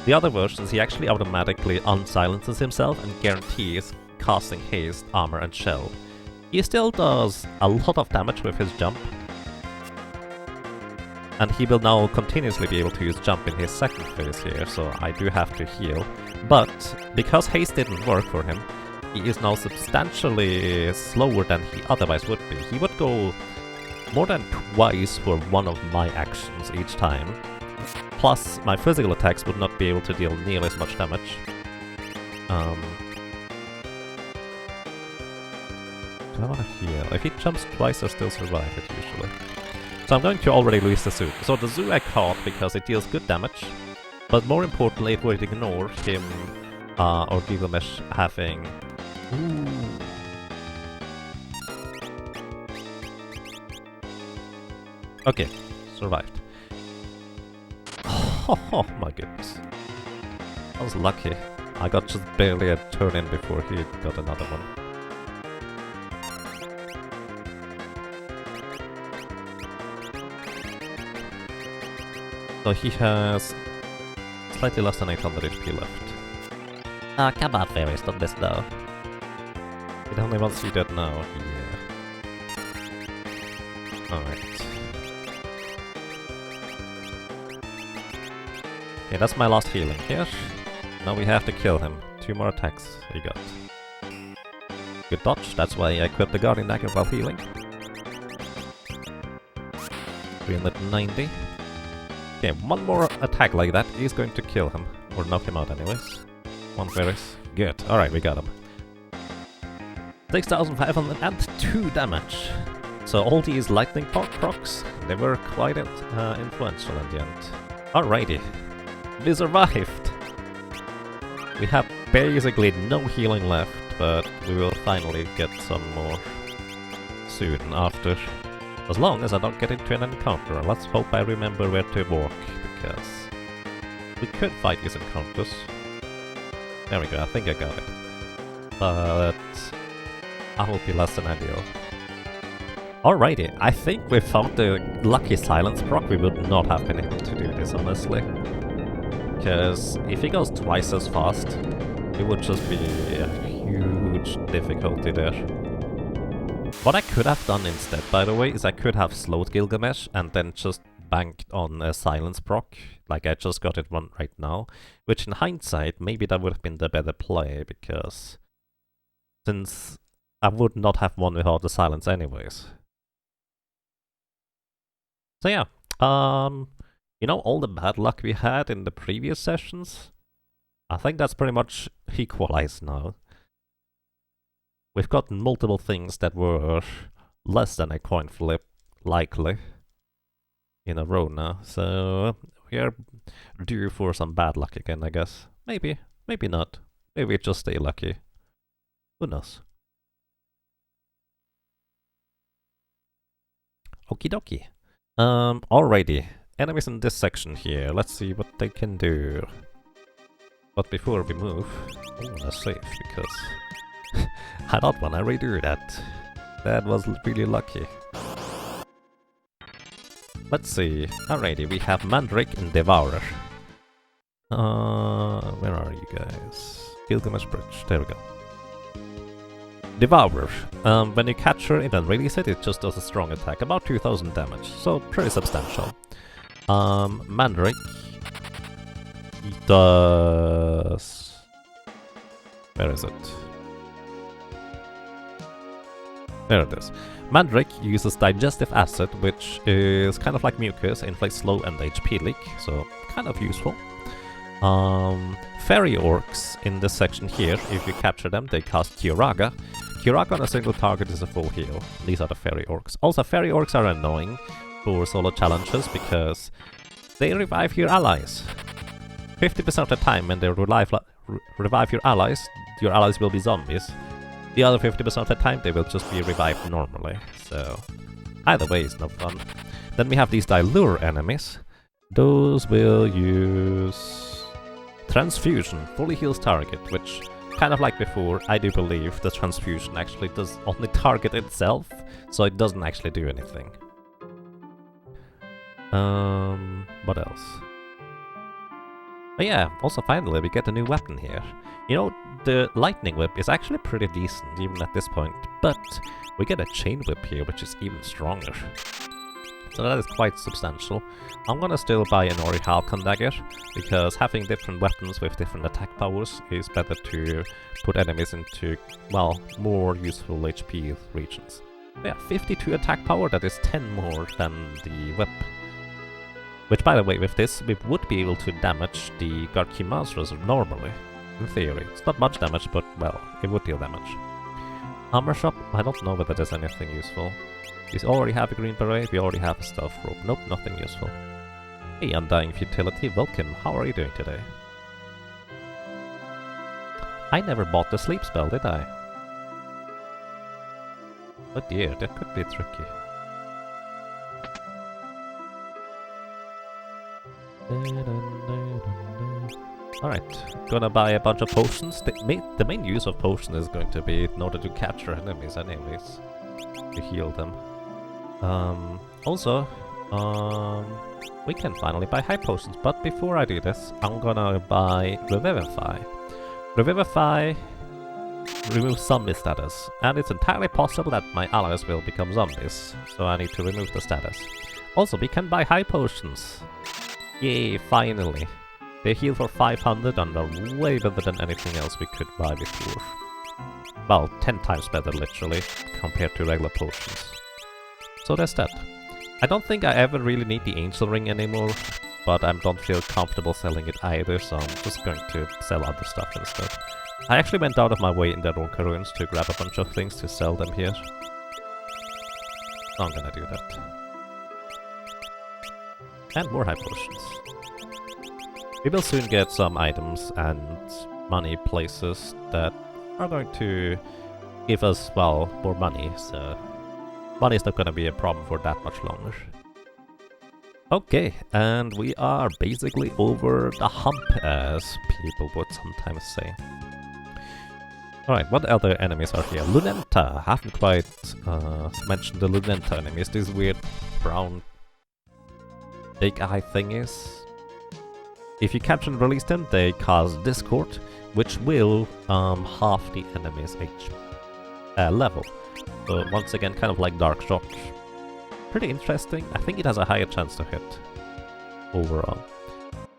The other versions, he actually automatically unsilences himself and guarantees casting haste, armor and shell. He still does a lot of damage with his jump. And he will now continuously be able to use jump in his second phase here, so I do have to heal. But, because haste didn't work for him, he is now substantially slower than he otherwise would be. He would go more than twice for one of my actions each time. Plus, my physical attacks would not be able to deal nearly as much damage. Do I want to heal? If he jumps twice, I still survive it usually. So I'm going to already lose the Zoo. So the Zoo I caught because it deals good damage, but more importantly it would ignore him or Gilgamesh having... Ooh. Okay, survived. Oh my goodness. I was lucky. I got just barely a turn in before he got another one. So he has slightly less than 800 HP left. Ah, come on, fairies, don't miss now. It only wants you dead now. Yeah. Alright. Okay, that's my last healing here. Now we have to kill him. 2 more attacks he got. Good dodge, that's why I equipped the Guardian Dagger while healing. 390. Okay, 1 more attack like that is going to kill him. Or knock him out anyways. 1 fairies. Good, alright, we got him. 6,502 damage. So all these lightning procs, they were quite influential in the end. Alrighty. We survived! We have basically no healing left, but we will finally get some more soon after. As long as I don't get into an encounter. Let's hope I remember where to walk, because we could fight these encounters. There we go, I think I got it. But I will be less than ideal. Alrighty, I think we found the lucky silence proc. We would not have been able to do this, honestly. Because if he goes twice as fast, it would just be a huge difficulty there. What I could have done instead, by the way, is I could have slowed Gilgamesh and then just banked on a silence proc, like I just got it one right now. Which in hindsight, maybe that would have been the better play, because since I would not have won without the silence anyways. So yeah, you know, all the bad luck we had in the previous sessions, I think that's pretty much equalized now. We've got multiple things that were less than a coin flip, likely, in a row now, so we are due for some bad luck again, I guess. Maybe, maybe not. Maybe we just stay lucky. Who knows? Okie dokie. Alrighty. Enemies in this section here. Let's see what they can do. But before we move, I want to save, because I don't want to redo that. That was really lucky. Let's see. Alrighty, we have Mandrake and Devourer. Where are you guys? Gilgamesh Bridge. There we go. Devourer. When you capture it and release it, it just does a strong attack. About 2000 damage. So pretty substantial. Mandrake. It does... Where is it? There it is. Mandrake uses digestive acid, which is kind of like mucus, inflicts slow and HP leak, so kind of useful. Fairy Orcs in this section here, if you capture them, they cast Kiraga. Kiraga on a single target is a full heal. These are the Fairy Orcs. Also, Fairy Orcs are annoying for solo challenges because they revive your allies. 50% of the time when they revive your allies will be zombies. The other 50% of the time they will just be revived normally, so either way is no fun. Then we have these Dilure enemies. Those will use Transfusion, fully heals target, which, kind of like before, I do believe the Transfusion actually does only target itself, so it doesn't actually do anything. What else? Oh yeah, also finally we get a new weapon here. You know, the Lightning Whip is actually pretty decent even at this point, but we get a Chain Whip here which is even stronger. So that is quite substantial. I'm gonna still buy an Orichalcon dagger, because having different weapons with different attack powers is better to put enemies into, well, more useful HP regions. But yeah, 52 attack power, that is 10 more than the whip. Which, by the way, with this, we would be able to damage the Garki monsters normally, in theory. It's not much damage, but, well, it would deal damage. Armor shop, I don't know whether there's anything useful. We already have a green beret, we already have a stealth rope. Nope, nothing useful. Hey, Undying Futility, welcome. How are you doing today? I never bought the sleep spell, did I? Oh dear, that could be tricky. Alright, gonna buy a bunch of potions. The main use of potions is going to be in order to capture enemies anyways, to heal them. We can finally buy high potions, but before I do this, I'm gonna buy Revivify. Revivify removes zombie status, and it's entirely possible that my allies will become zombies, so I need to remove the status. Also, we can buy high potions. Yay, finally. They heal for 500 and are way better than anything else we could buy before. Well, 10 times better literally, compared to regular potions. So that's that. I don't think I ever really need the Angel Ring anymore, but I don't feel comfortable selling it either, so I'm just going to sell other stuff instead. I actually went out of my way in the Ronka Ruins to grab a bunch of things to sell them here. So I'm gonna do that. And more high potions. We will soon get some items and money places that are going to give us, well, more money, so money is not going to be a problem for that much longer. Okay, and we are basically over the hump, as people would sometimes say. Alright, what other enemies are here? Lunenta! Haven't quite mentioned the Lunenta enemies, these weird brown big eye thingies. If you capture and release them, they cause Discord, which will half the enemy's level. So once again, kind of like Dark Shock. Pretty interesting. I think it has a higher chance to hit overall.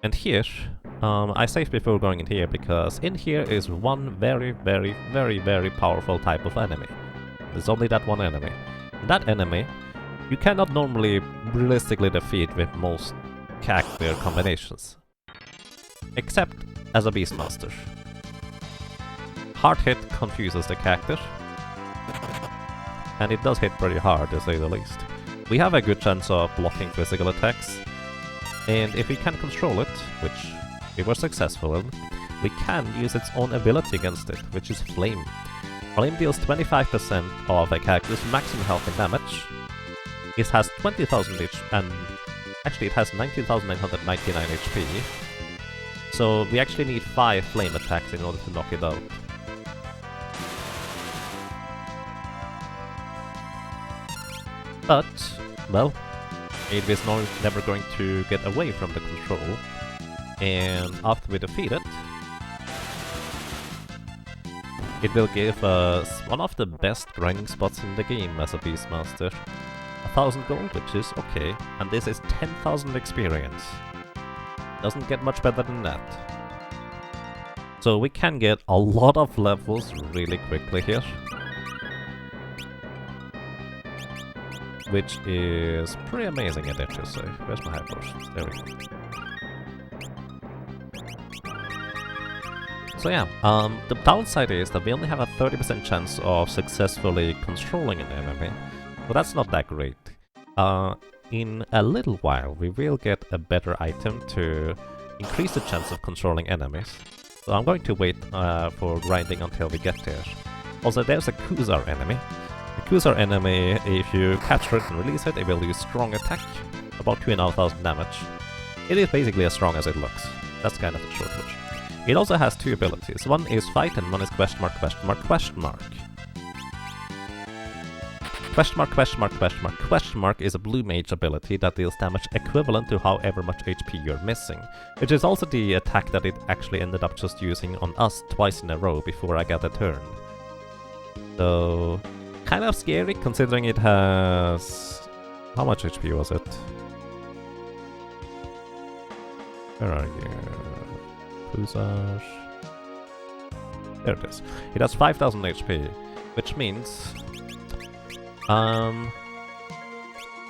And here, I saved before going in here, because in here is one very, very, very, very powerful type of enemy. There's only that one enemy. And that enemy, you cannot normally realistically defeat with most character combinations. Except as a Beastmaster. Hard hit confuses the character, and it does hit pretty hard, to say the least. We have a good chance of blocking physical attacks, and if we can control it, which we were successful in, we can use its own ability against it, which is Flame. Flame deals 25% of a character's maximum health and damage. It has 20,000 HP, and actually it has 19,999 HP. So we actually need 5 flame attacks in order to knock it out. But, well, it is never going to get away from the control. And after we defeat it, it will give us one of the best grinding spots in the game as a Beastmaster. 1000 gold, which is okay, and this is 10,000 experience. Doesn't get much better than that. So we can get a lot of levels really quickly here. Which is pretty amazing, I dare to say. Where's my Hypros? There we go. So yeah, the downside is that we only have a 30% chance of successfully controlling an enemy. But that's not that great. In a little while, we will get a better item to increase the chance of controlling enemies. So I'm going to wait for grinding until we get there. Also, there's a Kuzar enemy. The Kuzar enemy, if you capture it and release it, it will use strong attack, about 2,500 damage. It is basically as strong as it looks. That's kind of a short version. It also has two abilities. One is fight and one is question mark, question mark, question mark. Question mark, question mark, question mark. Question mark is a blue mage ability that deals damage equivalent to however much HP you're missing, which is also the attack that it actually ended up just using on us twice in a row before I got a turn. So, kind of scary considering it has... How much HP was it? Where are you? Pusage. There it is. It has 5,000 HP, which means...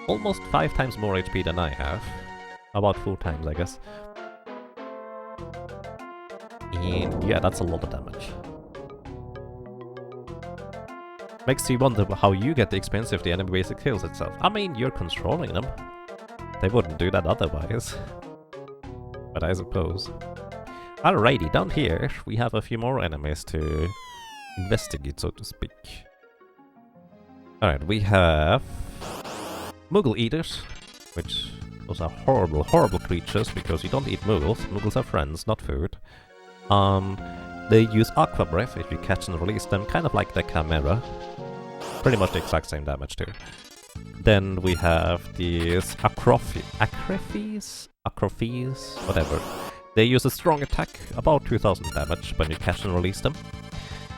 almost 5 times more HP than I have. About 4 times, I guess. And yeah, that's a lot of damage. Makes you wonder how you get the experience if the enemy basically kills itself. I mean, you're controlling them. They wouldn't do that otherwise. But I suppose. Alrighty, down here we have a few more enemies to investigate, so to speak. Alright, we have Mughal Eaters, which those are horrible, horrible creatures because you don't eat Mughals. Mughals are friends, not food. They use Aqua Breath if you catch and release them, kind of like the Chimera. Pretty much the exact same damage too. Then we have these Acrophies, whatever. They use a strong attack, about 2,000 damage when you catch and release them.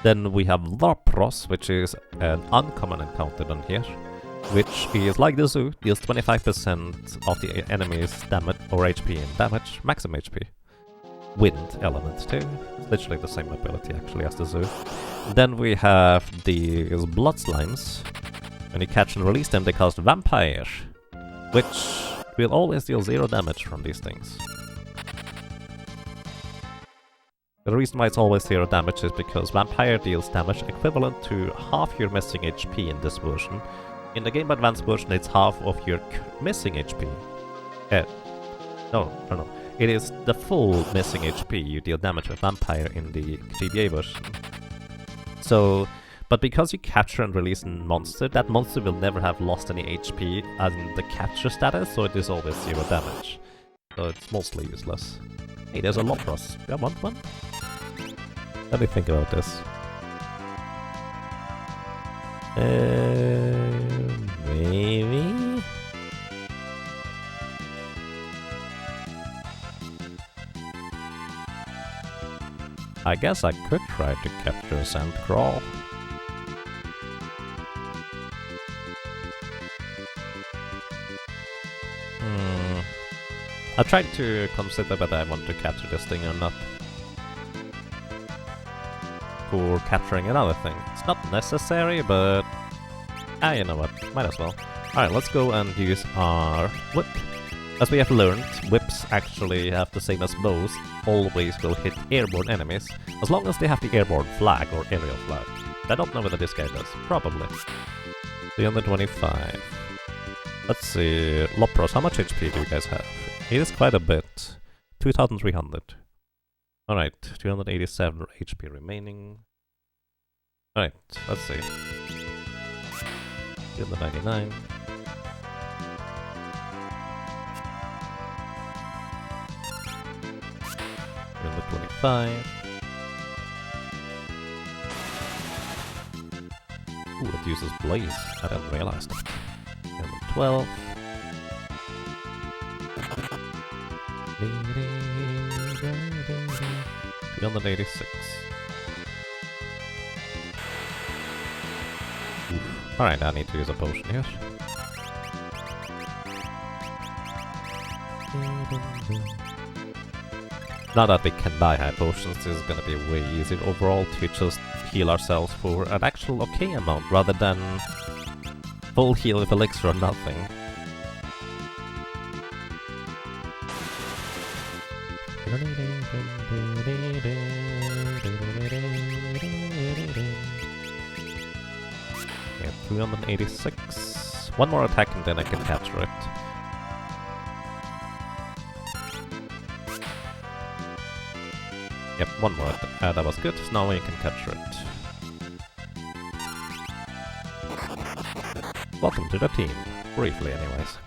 Then we have Lapros, which is an uncommon encounter down here, which is like the zoo, deals 25% of the enemy's damage or HP in damage, maximum HP. Wind element too, it's literally the same ability actually as the zoo. Then we have these blood slimes. When you catch and release them, they cast Vampire, which will always deal 0 damage from these things. The reason why it's always 0 damage is because Vampire deals damage equivalent to half your missing HP in this version. In the Game Advance version, it's half of your missing HP. No. It is the full missing HP you deal damage with Vampire in the GBA version. So, but because you capture and release a monster, that monster will never have lost any HP as in the capture status, so it is always 0 damage. So it's mostly useless. Hey, there's a Lapros. Do I want one? Let me think about this. Maybe? I guess I could try to capture a Sandcrawl. I tried to consider whether I want to capture this thing or not. For capturing another thing. It's not necessary, but... you know what, might as well. Alright, let's go and use our whip. As we have learned, whips actually have the same as bows, always will hit airborne enemies, as long as they have the airborne flag or aerial flag. I don't know whether this guy does, probably. 325. Let's see, Lapros, how much HP do you guys have? It is quite a bit. 2,300. Alright, 287 HP remaining. Alright, let's see. 299. Number 25. Ooh, it uses Blaze. I didn't realize that. Number 12. 386. Alright, I need to use a potion here. Now that we can buy high potions, this is gonna be way easier overall to just heal ourselves for an actual okay amount, rather than full heal with elixir or nothing. Yeah, 386. One more attack and then I can capture it. Yep, one more. That was good. So now we can capture it. Welcome to the team. Briefly, anyways.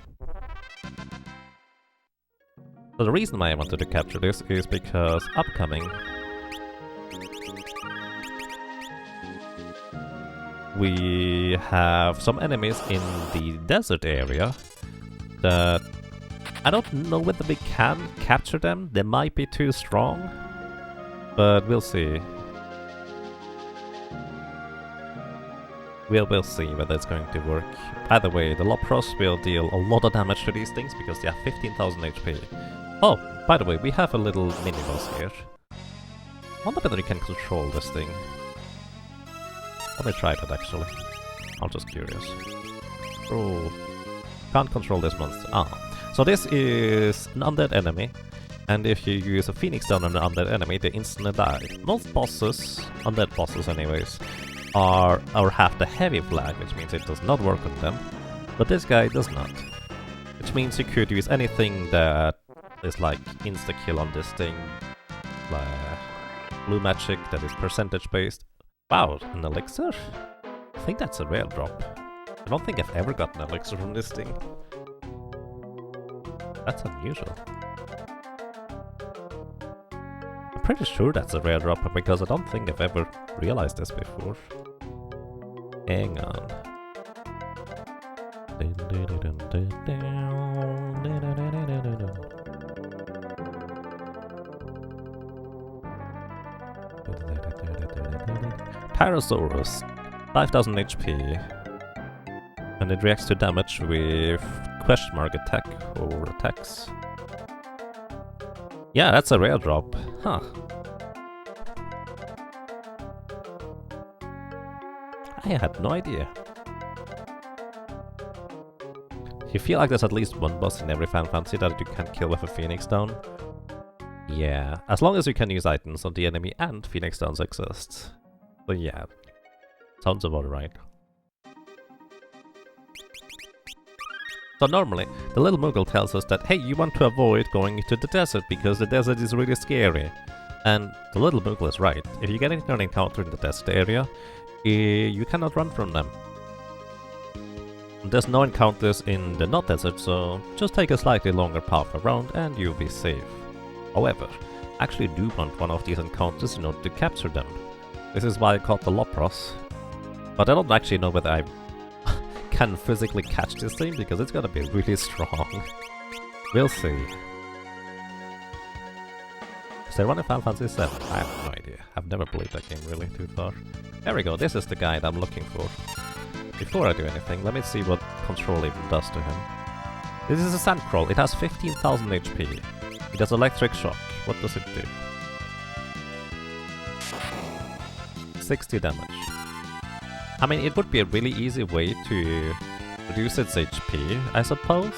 So the reason why I wanted to capture this is because upcoming we have some enemies in the desert area that I don't know whether we can capture them. They might be too strong. But we'll see. We'll see whether it's going to work. Either way, the Lapros will deal a lot of damage to these things because they have 15,000 HP. Oh, by the way, we have a little mini-boss here. I wonder whether you can control this thing. Let me try that actually. I'm just curious. Oh, can't control this monster. Ah, so this is an undead enemy. And if you use a Phoenix down on an undead enemy, they instantly die. Most bosses, undead bosses anyways, are or have the heavy flag, which means it does not work on them. But this guy does not. Which means you could use anything that is like insta-kill on this thing. Like blue magic that is percentage based. Wow, an elixir? I think that's a rare drop. I don't think I've ever gotten an elixir from this thing. That's unusual. Pretty sure that's a rare drop because I don't think I've ever realized this before. Hang on. Tyrantulas, 5000 HP. And it reacts to damage with question mark attack or attacks. Yeah, that's a rare drop. Huh. I had no idea. You feel like there's at least one boss in every Final Fantasy that you can kill with a Phoenix Down? Yeah, as long as you can use items on the enemy and Phoenix Downs exist. So yeah, sounds about right. So normally, the little Mughal tells us that, hey, you want to avoid going into the desert because the desert is really scary. And the little Mughal is right. If you get into an encounter in the desert area, you cannot run from them. There's no encounters in the not desert, so just take a slightly longer path around and you'll be safe. However, I actually do want one of these encounters in order to capture them. This is why I called the Lapros. But I don't actually know whether I can physically catch this thing, because it's gonna be really strong. We'll see. Is there one in Final Fantasy 7? I have no idea. I've never played that game really too far. There we go, this is the guy that I'm looking for. Before I do anything, let me see what control even does to him. This is a Sandcrawl, it has 15,000 HP. It does electric shock. What does it do? 60 damage. I mean, it would be a really easy way to reduce its HP, I suppose.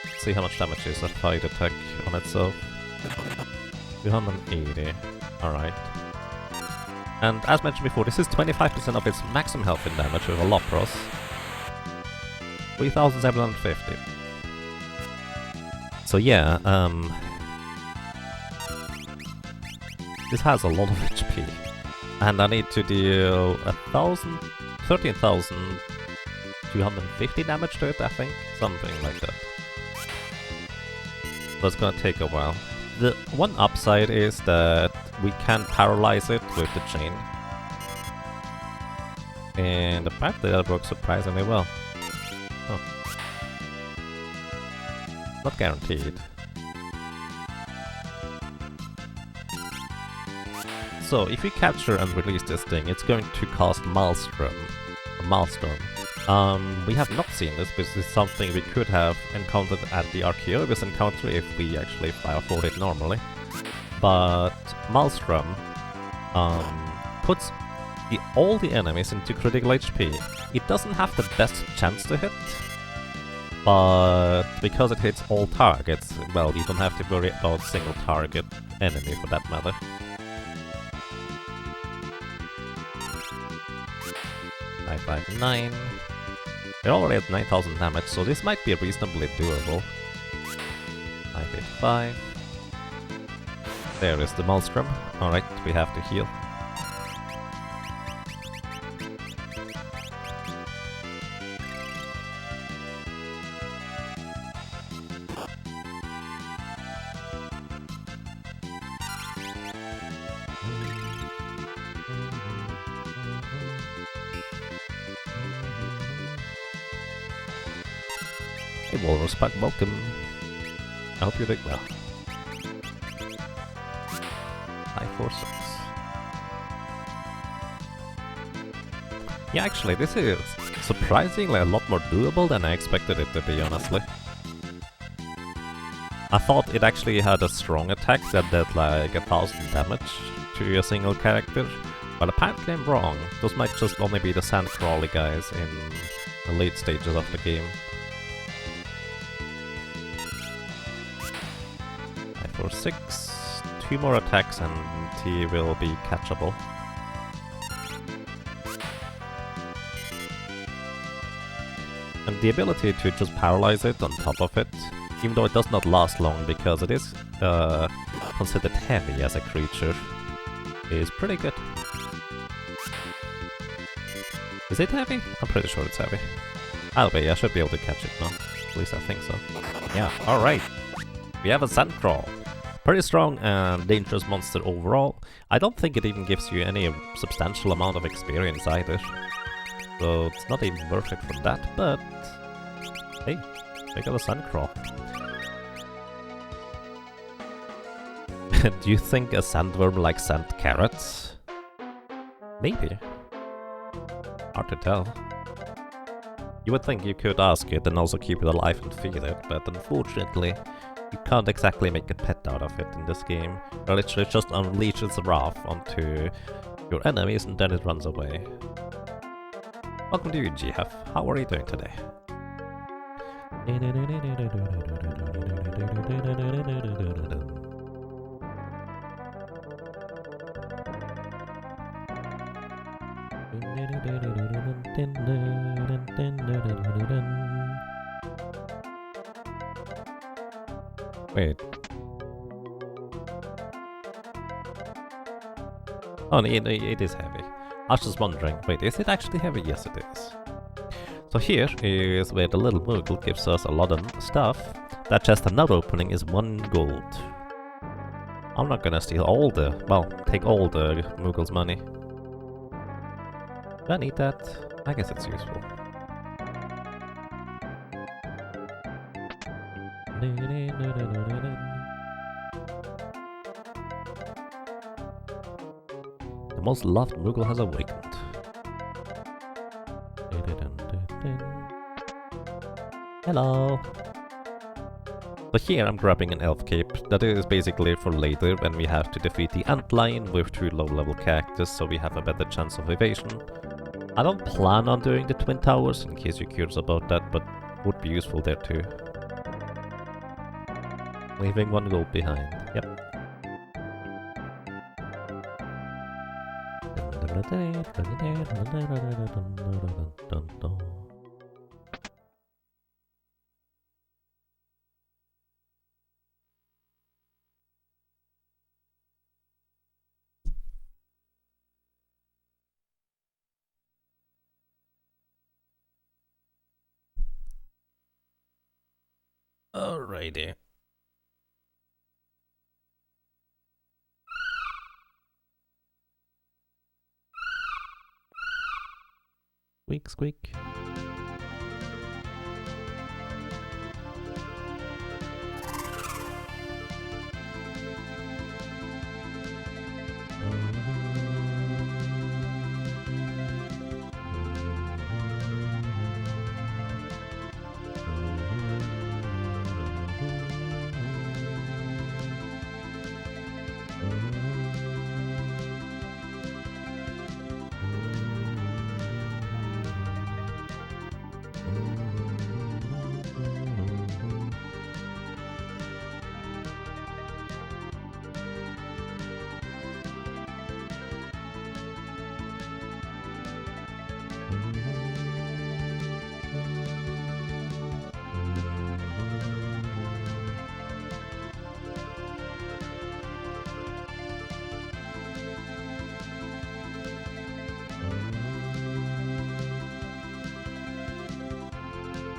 Let's see how much damage is a fight attack on itself. 280. Alright. And as mentioned before, this is 25% of its maximum health in damage with a Lapros. 3,750. So yeah, this has a lot of HP, and I need to deal 13,250 damage to it, I think, something like that. So it's gonna take a while. The one upside is that we can paralyze it with the chain, and apparently that works surprisingly well. Huh. Not guaranteed. So, if you capture and release this thing, it's going to cast Maelstrom. We have not seen this, but this is something we could have encountered at the Archaeoavs encounter if we actually fire for it normally. But Maelstrom puts all the enemies into critical HP. It doesn't have the best chance to hit, but because it hits all targets, well, you don't have to worry about single target enemy for that matter. Five, 9. They're already at 9,000 damage, so this might be reasonably doable. 5. There is the Maelstrom. Alright, we have to heal. Hey Walrus Pack, welcome. I hope you're doing well. 546. Yeah, actually, this is surprisingly a lot more doable than I expected it to be, honestly. I thought it actually had a strong attack that did like 1,000 damage to a single character, but apparently I'm wrong. Those might just only be the sand-crawly guys in the late stages of the game. 546. 2 more attacks and he will be catchable. And the ability to just paralyze it on top of it, even though it does not last long because it is considered heavy as a creature, is pretty good. Is it heavy? I'm pretty sure it's heavy. I'll be, I should be able to catch it now. At least I think so. Yeah, alright. We have a Sandcrawl. Pretty strong and dangerous monster overall. I don't think it even gives you any substantial amount of experience either. So it's not even worth it for that, but hey, check out a Sandcrawl. Do you think a sandworm likes sand carrots? Maybe. Hard to tell. You would think you could ask it and also keep it alive and feed it, but unfortunately you can't exactly make a pet out of it in this game. It literally just unleashes wrath onto your enemies and then it runs away. Welcome to you, GF. How are you doing today? Wait. Oh, it is heavy. I was just wondering, wait, is it actually heavy? Yes, it is. So here is where the little Mughal gives us a lot of stuff. That chest and nut opening is 1 gold. I'm not gonna steal all the, well, take all the Mughal's money. Do I need that? I guess it's useful. The most loved Mughal has awakened. Hello! So here I'm grabbing an elf cape. That is basically for later when we have to defeat the antlion with 2 low-level characters, so we have a better chance of evasion. I don't plan on doing the Twin Towers, in case you're curious about that, but would be useful there too. Leaving 1 gold behind, yep. Alrighty. Squeak, squeak.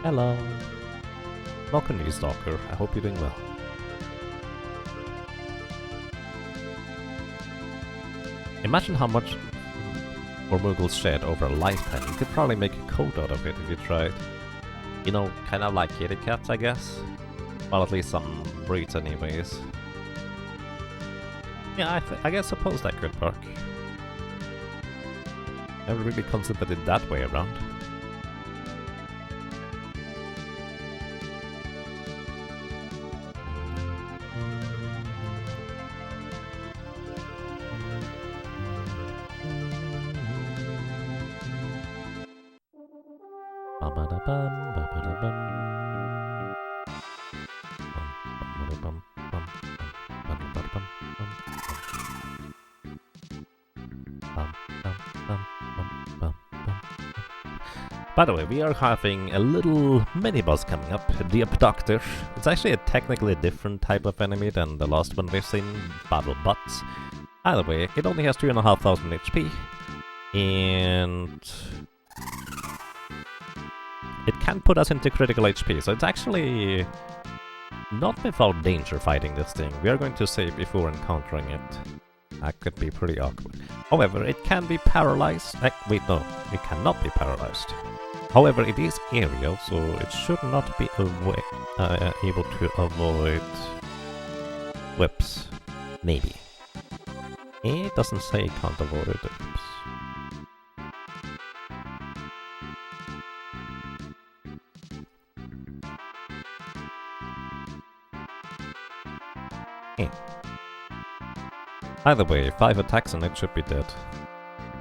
Hello. Welcome, new stalker. I hope you're doing well. Imagine how much more Mughals shed over a lifetime. You could probably make a coat out of it if you tried. You know, kind of like kitty cats, I guess. Well, at least some breeds anyways. Yeah, I suppose that could work. Never really considered it that way around. By the way, we are having a little mini-boss coming up, the Abductor. It's actually a technically different type of enemy than the last one we've seen, Battle Butts. Either way, it only has 3,500 HP, and it can put us into critical HP, so it's actually not without danger fighting this thing. We are going to save before encountering it. That could be pretty awkward. However, it can be paralyzed. Wait, no, it cannot be paralyzed. However, it is aerial, so it should not be able to avoid whips. Maybe. It doesn't say it can't avoid whips. Either way, 5 attacks and it should be dead.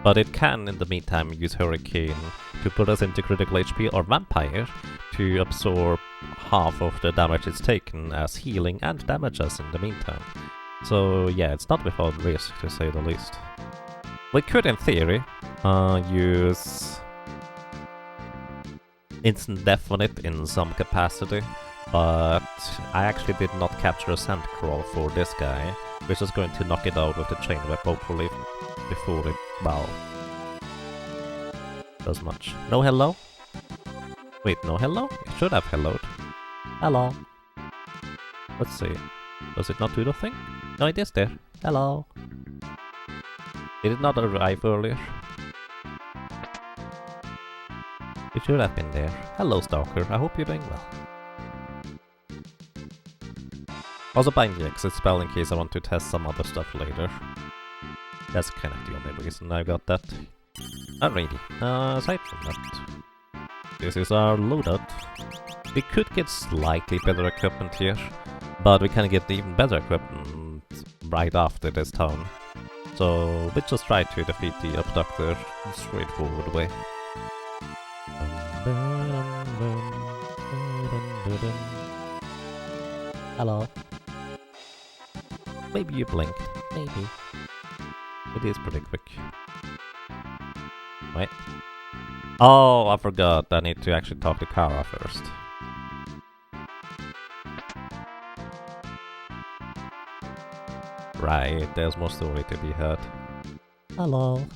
But it can, in the meantime, use Hurricane to put us into critical HP, or Vampire to absorb half of the damage it's taken as healing and damage us in the meantime. So yeah, it's not without risk, to say the least. We could, in theory, use Instant Death on it in some capacity, but I actually did not capture a Sand Crawl for this guy, which is going to knock it out with the Chain Whip, hopefully, before it, well, does much. No hello? Wait, no hello? It should have helloed. Hello. Let's see. Does it not do the thing? No, it is there. Hello. Did it not arrive earlier? It should have been there. Hello, Stalker. I hope you're doing well. Also buying the exit spell in case I want to test some other stuff later. That's kind of the only reason I got that. Alrighty, aside from that, this is our loadout. We could get slightly better equipment here, but we can get even better equipment right after this town. So we just try to defeat the Abductor in a straightforward way. Hello. Maybe you blinked. Maybe. It is pretty quick. Wait. Oh, I forgot. I need to actually talk to Kara first. Right, there's more story to be heard. Hello.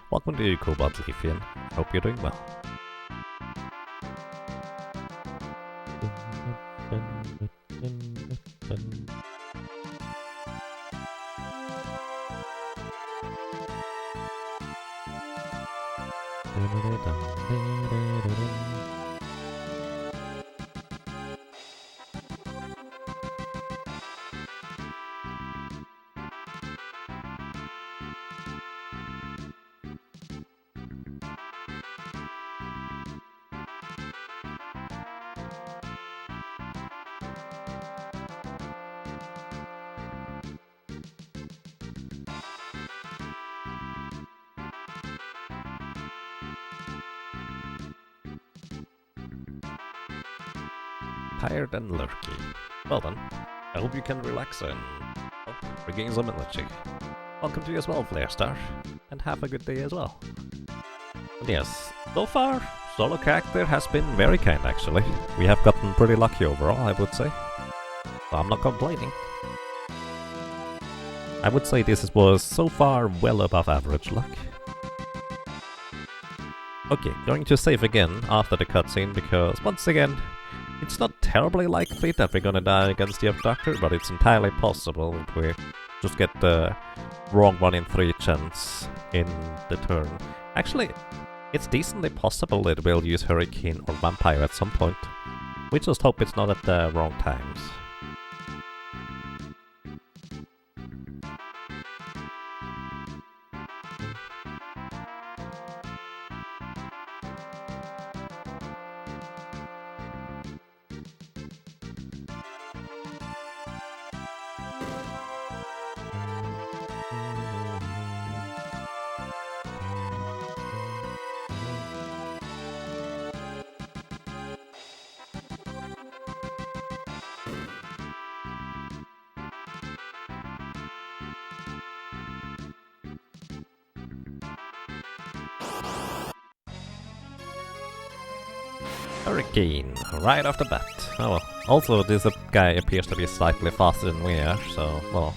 Welcome to you, Cobalt Leafian. Hope you're doing well. Tired and lurky. Well then, I hope you can relax and regain some energy. Welcome to you as well, Flarestar, and have a good day as well. And yes, so far, solo character has been very kind actually. We have gotten pretty lucky overall, I would say. So I'm not complaining. I would say was so far well above average luck. Okay, going to save again after the cutscene, because once again, it's not terribly likely that we're gonna die against the Abductor, but it's entirely possible if we just get the wrong 1 in 3 chance in the turn. Actually, it's decently possible that we'll use Hurricane or Vampire at some point. We just hope it's not at the wrong times. Hurricane, right off the bat. Oh well. Also, this guy appears to be slightly faster than we are, so, well.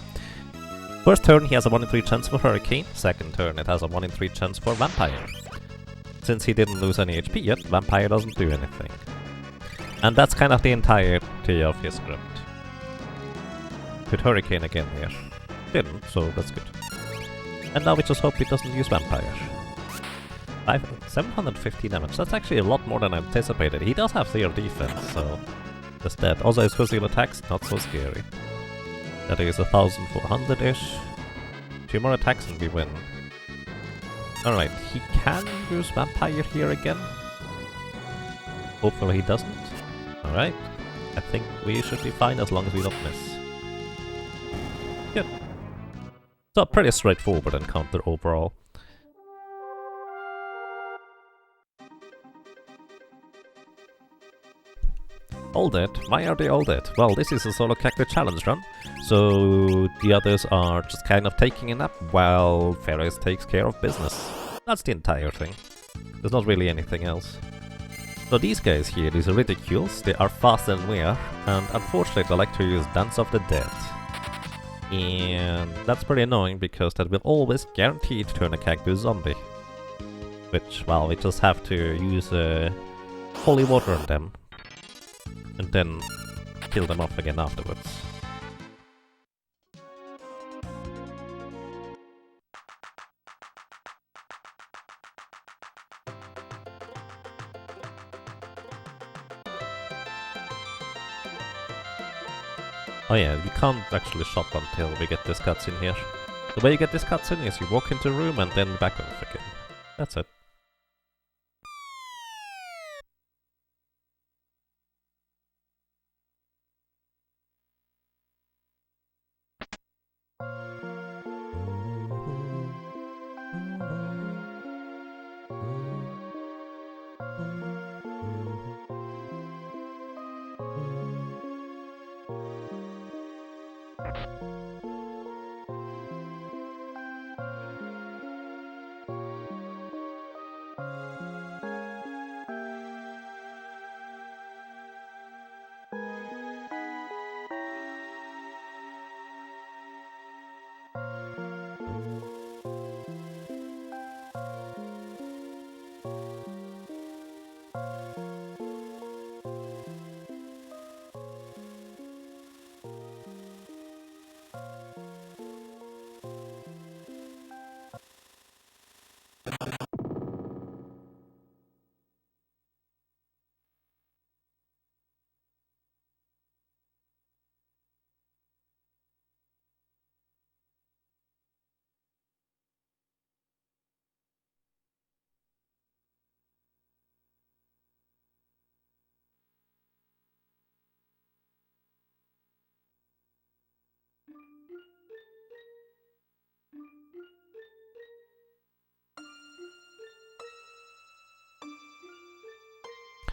First turn he has a 1 in 3 chance for Hurricane, second turn it has a 1 in 3 chance for Vampire. Since he didn't lose any HP yet, Vampire doesn't do anything. And that's kind of the entirety of his script. Could Hurricane again here. Didn't, so that's good. And now we just hope he doesn't use Vampire. 750 damage, that's actually a lot more than I anticipated. He does have 0 defense, so that's that. Also his physical attacks, not so scary. That is 1400-ish. 2 more attacks and we win. Alright, he can use Vampire here again. Hopefully he doesn't. Alright, I think we should be fine as long as we don't miss. Good. So, pretty straightforward encounter overall. All dead? Why are they all dead? Well, this is a solo character challenge run, so the others are just kind of taking a nap while Ferris takes care of business. That's the entire thing. There's not really anything else. So these guys here, these ridicules, they are faster than we are, and unfortunately they like to use Dance of the Dead. And that's pretty annoying because that will always guarantee to turn a character zombie. Which, well, we just have to use holy water on them. And then kill them off again afterwards. Oh yeah, you can't actually shop until we get this cutscene here. The way you get this cutscene is you walk into a room and then back off again. That's it.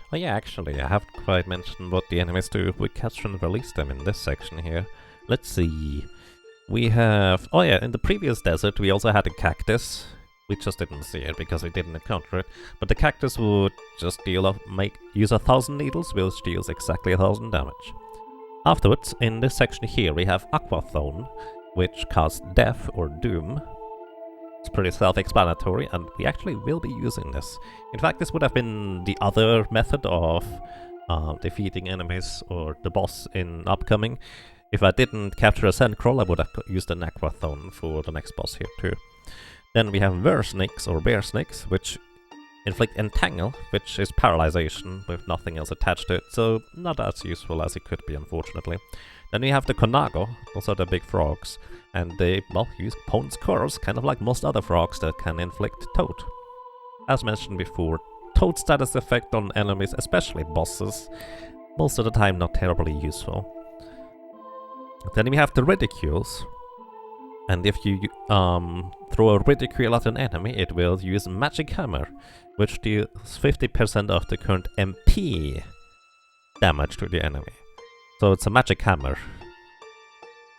Oh yeah, actually, I haven't quite mentioned what the enemies do if we catch and release them in this section here. Let's see. We have... oh yeah, in the previous desert we also had a cactus. We just didn't see it because we didn't encounter it. But the cactus would just use 1,000 needles, which deals exactly 1,000 damage. Afterwards, in this section here, we have Aquathone, which cast Death or Doom. It's pretty self-explanatory, and we actually will be using this. In fact, this would have been the other method of defeating enemies or the boss in upcoming. If I didn't capture a Sandcrawl, I would have used the Necrothon for the next boss here too. Then we have Versnakes or Bear Snakes, which inflict Entangle, which is paralyzation with nothing else attached to it, so not as useful as it could be, unfortunately. Then we have the Konago, those are the big frogs, and they, well, use Pone's Curse, kind of like most other frogs that can inflict Toad. As mentioned before, Toad status effect on enemies, especially bosses, most of the time not terribly useful. Then we have the Ridicules, and if you throw a Ridicule at an enemy, it will use Magic Hammer, which deals 50% of the current MP damage to the enemy. So it's a Magic Hammer.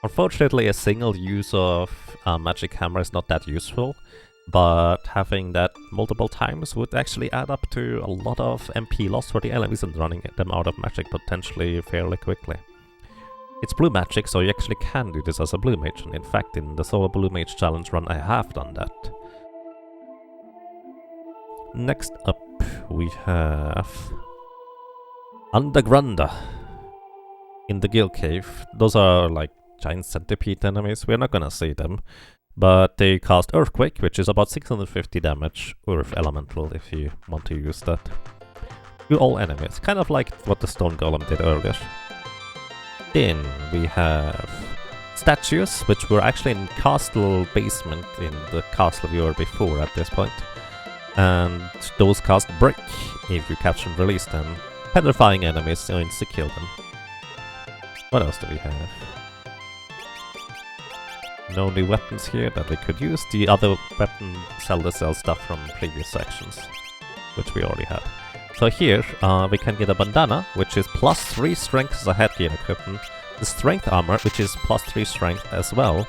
Unfortunately, a single use of Magic Hammer is not that useful, but having that multiple times would actually add up to a lot of MP loss for the enemies and running them out of magic potentially fairly quickly. It's blue magic, so you actually can do this as a blue mage, and in fact in the solo blue mage challenge run I have done that. Next up we have Undergrunda in the Guild Cave. Those are like giant centipede enemies, we're not gonna see them, but they cast Earthquake, which is about 650 damage, Earth Elemental if you want to use that. To all enemies, kind of like what the Stone Golem did earlier. Then we have statues, which were actually in castle basement in the castle we were before at this point. And those cast Brick if you capture and release them, petrifying enemies so insta-kill them. What else do we have? No new weapons here that we could use. The other weapon sell stuff from previous sections, which we already had. So here, we can get a bandana, which is +3 strength as a headgear equipment, the strength armor, which is +3 strength as well.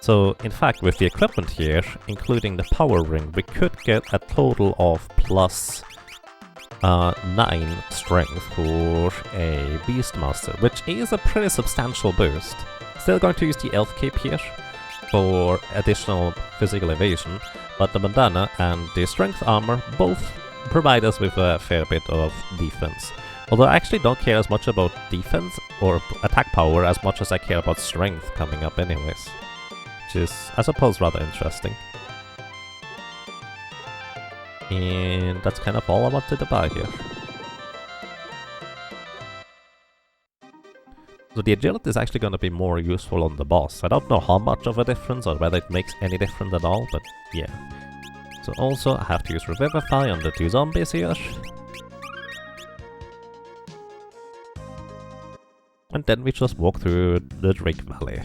So, in fact, with the equipment here, including the power ring, we could get a total of +9 strength for a Beastmaster, which is a pretty substantial boost. Still going to use the Elf Cape here for additional physical evasion, but the bandana and the strength armor both provide us with a fair bit of defense. Although I actually don't care as much about defense or attack power as much as I care about strength coming up anyways. Which is, I suppose, rather interesting. And that's kind of all I wanted to buy here. So the agility is actually going to be more useful on the boss. I don't know how much of a difference or whether it makes any difference at all, but yeah. So also I have to use Revivify on the 2 zombies here. And then we just walk through the Drake Valley.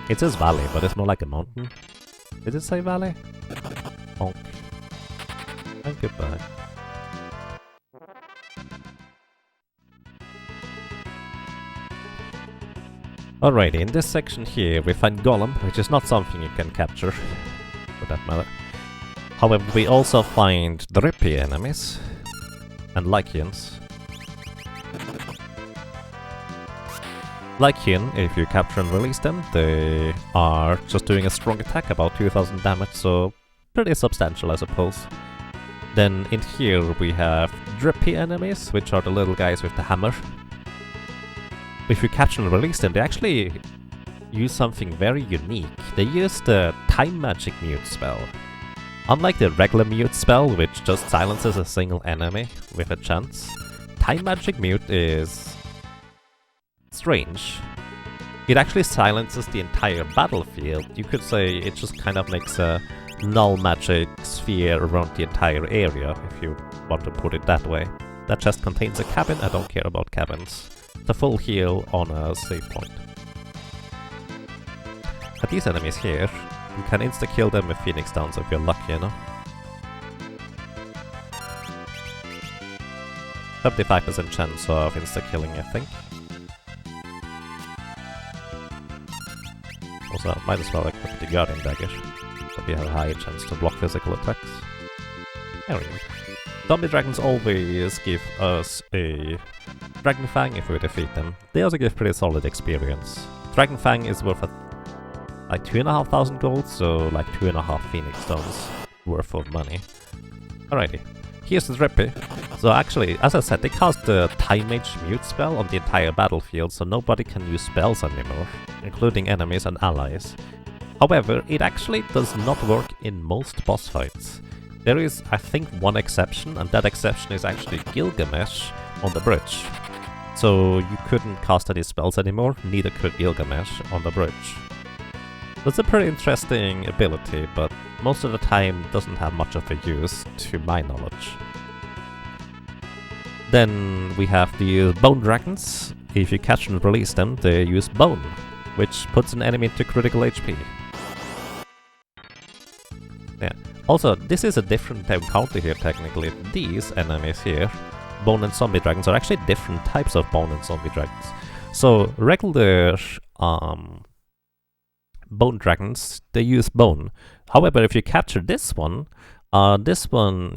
It says valley, but it's more like a mountain. Did it say valley? Honk. And goodbye. Alrighty, in this section here we find Golem, which is not something you can capture, for that matter. However, we also find Drippy enemies and Lycians. Lycian, if you capture and release them, they are just doing a strong attack, about 2000 damage, so pretty substantial I suppose. Then in here we have Drippy enemies, which are the little guys with the hammer. If you capture and release them, they actually use something very unique. They use the Time Magic Mute spell. Unlike the regular Mute spell, which just silences a single enemy with a chance, Time Magic Mute is strange. It actually silences the entire battlefield. You could say it just kind of makes a null magic sphere around the entire area, if you want to put it that way. That chest contains a cabin. I don't care about cabins. The full heal on a save point. But these enemies here, you can insta-kill them with Phoenix Downs if you're lucky enough. 75% chance of insta-killing, I think. Also, might as well equip the Guardian Dagger, so we have a higher chance to block physical attacks. There we go. Zombie dragons always give us a Dragon Fang if we defeat them. They also give pretty solid experience. Dragon Fang is worth like 2,500 gold, so like 2.5 Phoenix Stones worth of money. Alrighty, here's the Drippy. So actually, as I said, they cast the Time Mage Mute spell on the entire battlefield, so nobody can use spells anymore, including enemies and allies. However, it actually does not work in most boss fights. There is, I think, one exception, and that exception is actually Gilgamesh on the bridge. So you couldn't cast any spells anymore, neither could Gilgamesh on the bridge. That's a pretty interesting ability, but most of the time doesn't have much of a use, to my knowledge. Then we have the Bone Dragons. If you catch and release them, they use Bone, which puts an enemy into critical HP. Yeah. Also, this is a different encounter here technically. These enemies here, Bone and Zombie Dragons, are actually different types of Bone and Zombie Dragons. So, regular Bone Dragons, they use Bone. However, if you capture this one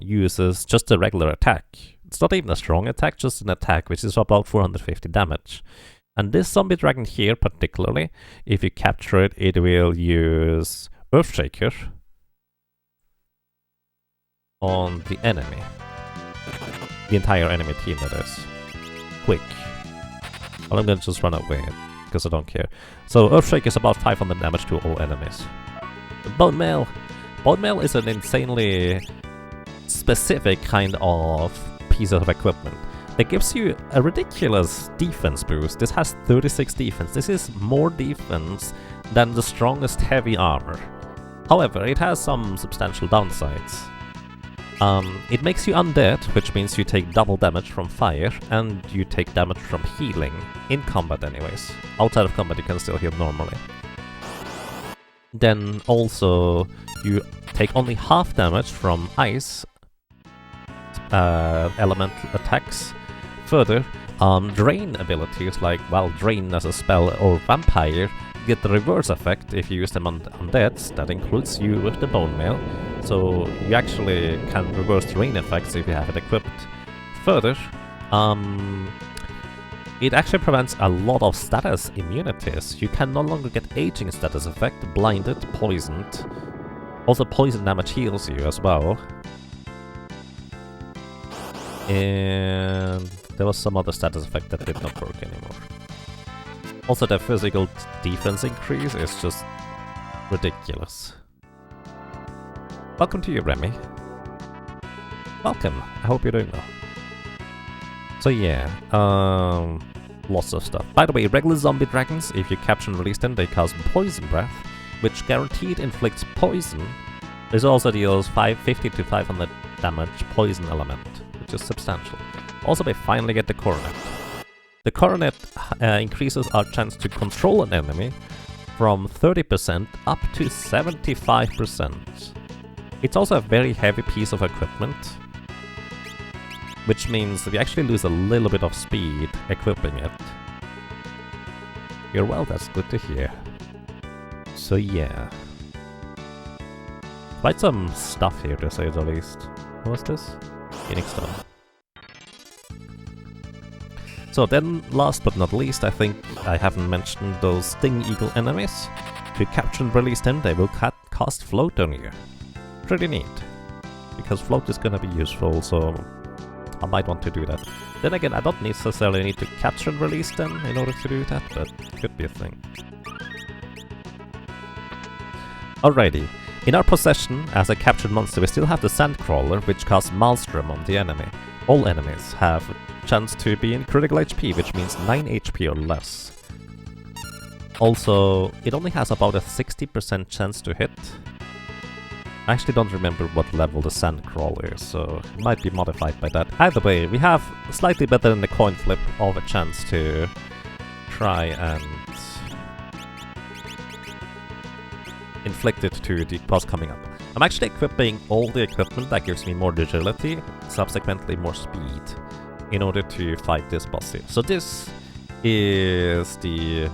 uses just a regular attack. It's not even a strong attack, just an attack, which is about 450 damage. And this Zombie Dragon here particularly, if you capture it, it will use Earthshaker on the enemy. The entire enemy team, that is. Quick. Well, I'm gonna just run away, because I don't care. So, Earthshake is about 500 damage to all enemies. Bone Mail! Bone Mail is an insanely specific kind of piece of equipment. It gives you a ridiculous defense boost. This has 36 defense. This is more defense than the strongest heavy armor. However, it has some substantial downsides. It makes you undead, which means you take double damage from fire, and you take damage from healing, in combat anyways. Outside of combat you can still heal normally. Then also, you take only half damage from ice elemental attacks. Further, drain abilities like, well, drain as a spell or vampire get the reverse effect if you use them on undeads. That includes you with the Bone Mail. So you actually can reverse drain effects if you have it equipped. Further, it actually prevents a lot of status immunities. You can no longer get aging status effect, blinded, poisoned. Also poison damage heals you as well. And there was some other status effect that did not work anymore. Also, the physical defense increase is just ridiculous. Welcome to you, Remy. Welcome. I hope you're doing well. So yeah, lots of stuff. By the way, regular zombie dragons, if you capture and release them, they cause Poison Breath, which guaranteed inflicts poison. This also deals 50 to 500 damage poison element, which is substantial. Also, we finally get the Coronet. The Coronet increases our chance to control an enemy from 30% up to 75%. It's also a very heavy piece of equipment, which means that we actually lose a little bit of speed equipping it. You're well, that's good to hear. So yeah. Quite some stuff here to say the least. What's this? Phoenix Stone. So then, last but not least, I think I haven't mentioned those Sting Eagle enemies. If you capture and release them, they will cast Float on you. Pretty neat. Because Float is gonna be useful, so I might want to do that. Then again, I don't necessarily need to capture and release them in order to do that, but it could be a thing. Alrighty. In our possession, as a captured monster, we still have the Sandcrawler, which casts Maelstrom on the enemy. All enemies have a chance to be in critical HP, which means 9 HP or less. Also, it only has about a 60% chance to hit. I actually don't remember what level the Sandcrawler is, so it might be modified by that. Either way, we have slightly better than the coin flip of a chance to try and inflict it to the boss coming up. I'm actually equipping all the equipment that gives me more agility, subsequently more speed, in order to fight this boss here. So this is the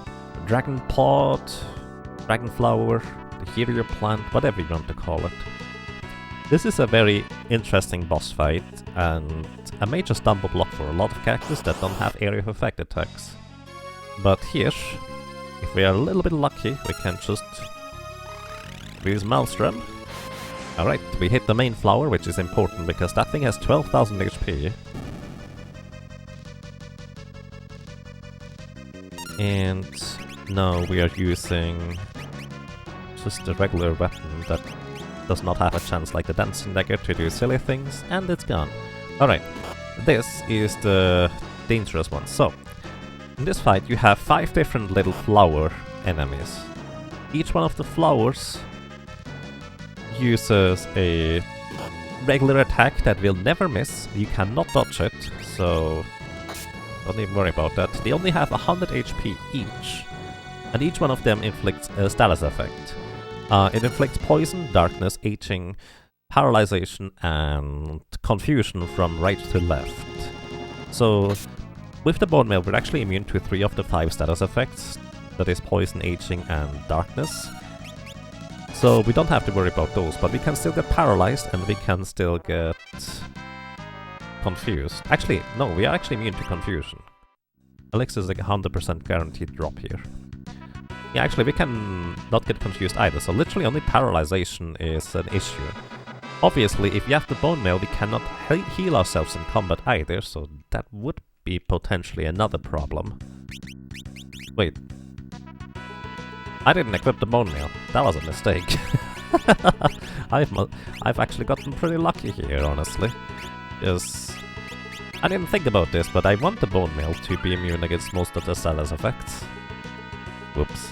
Dragon Pod, Dragon Flower, the Hero Plant, whatever you want to call it. This is a very interesting boss fight, and a major stumble block for a lot of characters that don't have area of effect attacks. But here, if we are a little bit lucky, we can just use Maelstrom. Alright, we hit the main flower, which is important because that thing has 12,000 HP. And now we are using just a regular weapon that does not have a chance like the Dancing Dagger to do silly things, and it's gone. Alright, this is the dangerous one. So, in this fight you have 5 different little flower enemies. Each one of the flowers uses a regular attack that will never miss. You cannot dodge it, so don't even worry about that. They only have 100 HP each, and each one of them inflicts a status effect. It inflicts poison, darkness, aging, paralyzation, and confusion from right to left. So, with the Bone Mail, we're actually immune to 3 of the 5 status effects. That is poison, aging, and darkness. So we don't have to worry about those, but we can still get paralyzed and we can still get confused. Actually, no, we are actually immune to confusion. Elixir is like 100% guaranteed drop here. Yeah, actually we can not get confused either, so literally only paralyzation is an issue. Obviously, if you have the Bone Mail, we cannot heal ourselves in combat either, so that would be potentially another problem. Wait. I didn't equip the Bone Mail. That was a mistake. I've actually gotten pretty lucky here, honestly. Because I didn't think about this, but I want the Bone Mail to be immune against most of the status effects. Whoops.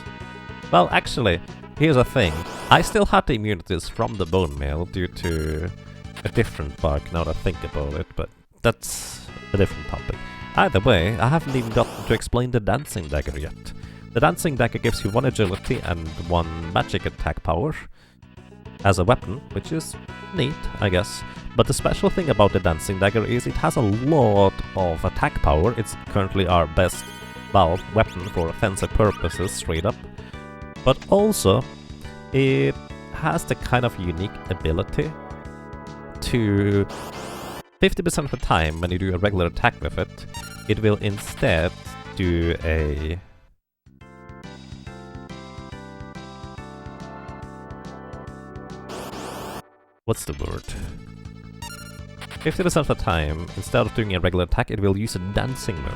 Well, actually, here's the thing. I still had the immunities from the Bone Mail due to a different bug, now that I think about it, but that's a different topic. Either way, I haven't even gotten to explain the Dancing Dagger yet. The Dancing Dagger gives you 1 agility and 1 magic attack power as a weapon, which is neat, I guess. But the special thing about the Dancing Dagger is it has a lot of attack power. It's currently our best, well, weapon for offensive purposes, straight up. But also, it has the kind of unique ability to 50% of the time when you do a regular attack with it, it will instead do a what's the word? 50% of the time, instead of doing a regular attack, it will use a dancing move.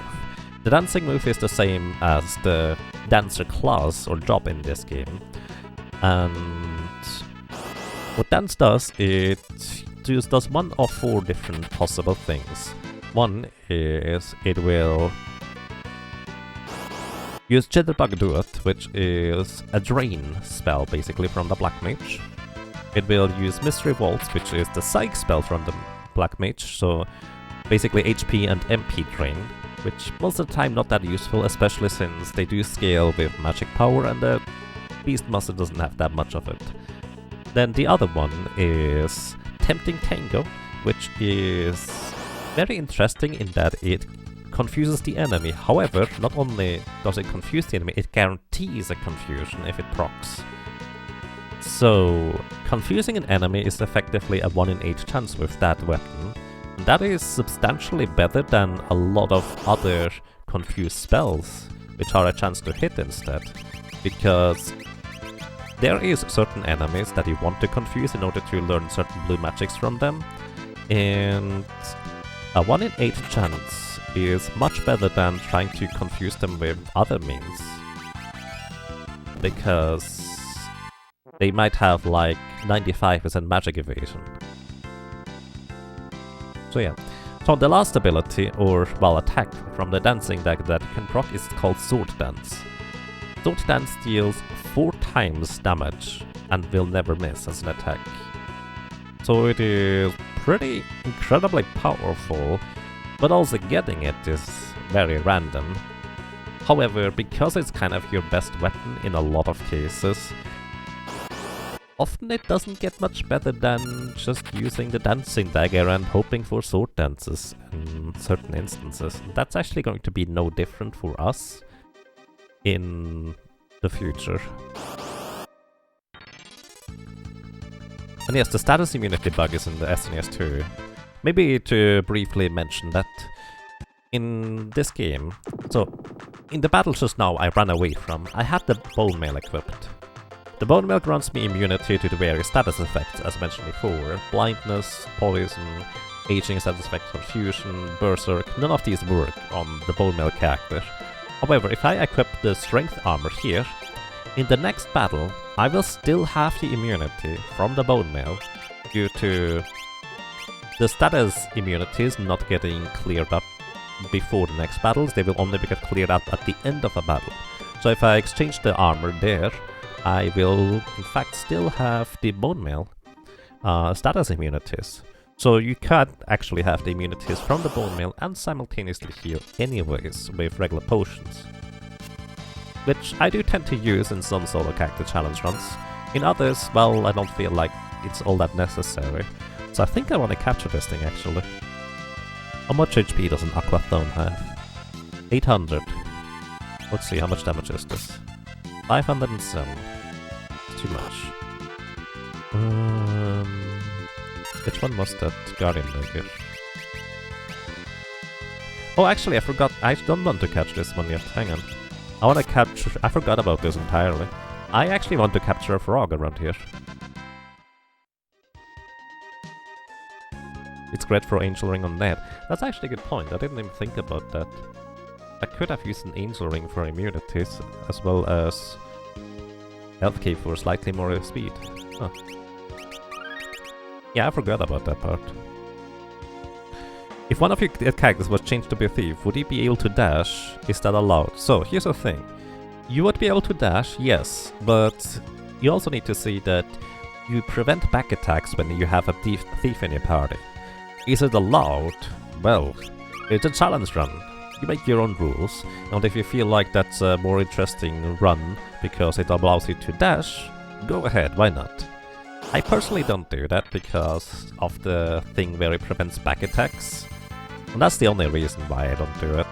The dancing move is the same as the dancer class or job in this game. And what dance does, it just does 1 of 4 different possible things. One is it will use Jitterbug Duet, which is a drain spell basically from the Black Mage. It will use Mystery Waltz, which is the Psych spell from the Black Mage, so basically HP and MP drain, which most of the time not that useful, especially since they do scale with magic power and the Beastmaster doesn't have that much of it. Then the other one is Tempting Tango, which is very interesting in that it confuses the enemy. However, not only does it confuse the enemy, it guarantees a confusion if it procs. So, confusing an enemy is effectively a 1 in 8 chance with that weapon. And that is substantially better than a lot of other confused spells, which are a chance to hit instead. Because there is certain enemies that you want to confuse in order to learn certain blue magics from them. And a 1 in 8 chance is much better than trying to confuse them with other means. Because they might have like 95% magic evasion. So yeah. So the last ability, or well attack from the Dancing Dagger that you can proc is called Sword Dance. Sword Dance deals 4 times damage and will never miss as an attack. So it is pretty incredibly powerful, but also getting it is very random. However, because it's kind of your best weapon in a lot of cases, often it doesn't get much better than just using the Dancing Dagger and hoping for sword dances in certain instances. That's actually going to be no different for us in the future. And yes, the status immunity bug is in the SNES too. Maybe to briefly mention that in this game, so in the battle just now I ran away from, I had the bone mail equipped. The bone mail grants me immunity to the various status effects as mentioned before. Blindness, poison, aging status effects, confusion, berserk, none of these work on the bone mail character. However, if I equip the strength armor here, in the next battle I will still have the immunity from the bone mail due to the status immunities not getting cleared up before the next battles. They will only get cleared up at the end of a battle. So if I exchange the armor there, I will in fact still have the bone mail status immunities. So you can't actually have the immunities from the bone mail and simultaneously heal anyways with regular potions. Which I do tend to use in some solo character challenge runs. In others, well, I don't feel like it's all that necessary. So I think I want to capture this thing actually. How much HP does an Aquathone have? 800. Let's see, how much damage is this? 507. It's too much. Which one was that Guardian Dagger? Oh, actually, I forgot. I don't want to catch this one yet. Hang on. I want to capture... I forgot about this entirely. I actually want to capture a frog around here. It's great for Angel Ring on net. That's actually a good point. I didn't even think about that. I could have used an Angel Ring for immunities, as well as Health Key for slightly more speed. Huh. Yeah, I forgot about that part. If one of your characters was changed to be a thief, would he be able to dash? Is that allowed? So, here's the thing. You would be able to dash, yes, but you also need to see that you prevent back attacks when you have a thief in your party. Is it allowed? Well, it's a challenge run. You make your own rules, and if you feel like that's a more interesting run because it allows you to dash, go ahead, why not? I personally don't do that because of the thing where it prevents back attacks, and that's the only reason why I don't do it.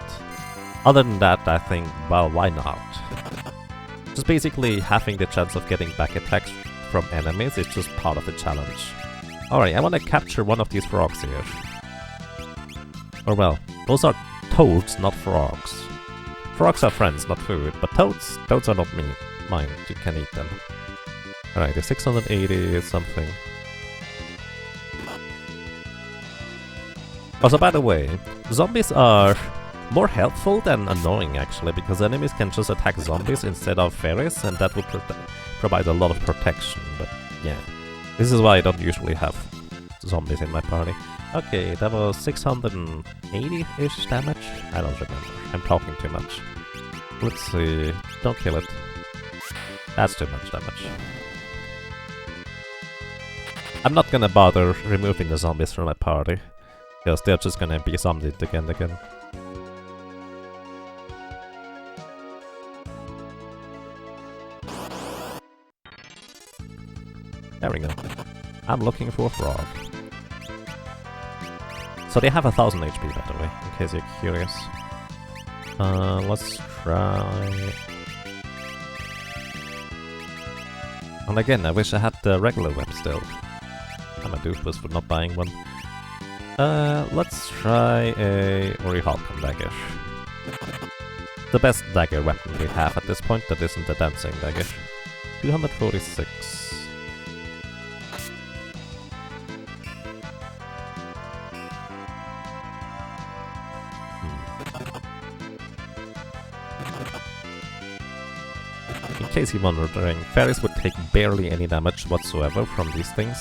Other than that, I think, well, why not? Just basically having the chance of getting back attacks from enemies is just part of the challenge. Alright, I want to capture one of these frogs here. Or well, those are toads, not frogs. Frogs are friends, not food, but toads are not mine, you can eat them. Alright, the 680 is something. Also, by the way, zombies are more helpful than annoying actually, because enemies can just attack zombies instead of fairies, and that would provide a lot of protection, but yeah. This is why I don't usually have zombies in my party. Okay, that was 680-ish damage? I don't remember. I'm talking too much. Let's see. Don't kill it. That's too much damage. I'm not gonna bother removing the zombies from my party, because they're just gonna be zombied again and again. There we go. I'm looking for a frog. So they have 1000 HP, by the way, in case you're curious. Let's try... And again, I wish I had the regular web still. I'm a doofus for not buying one. Let's try a Orihawk dagger. The best dagger weapon we have at this point that isn't a dancing dagger. 246. In case you're wondering, fairies would take barely any damage whatsoever from these things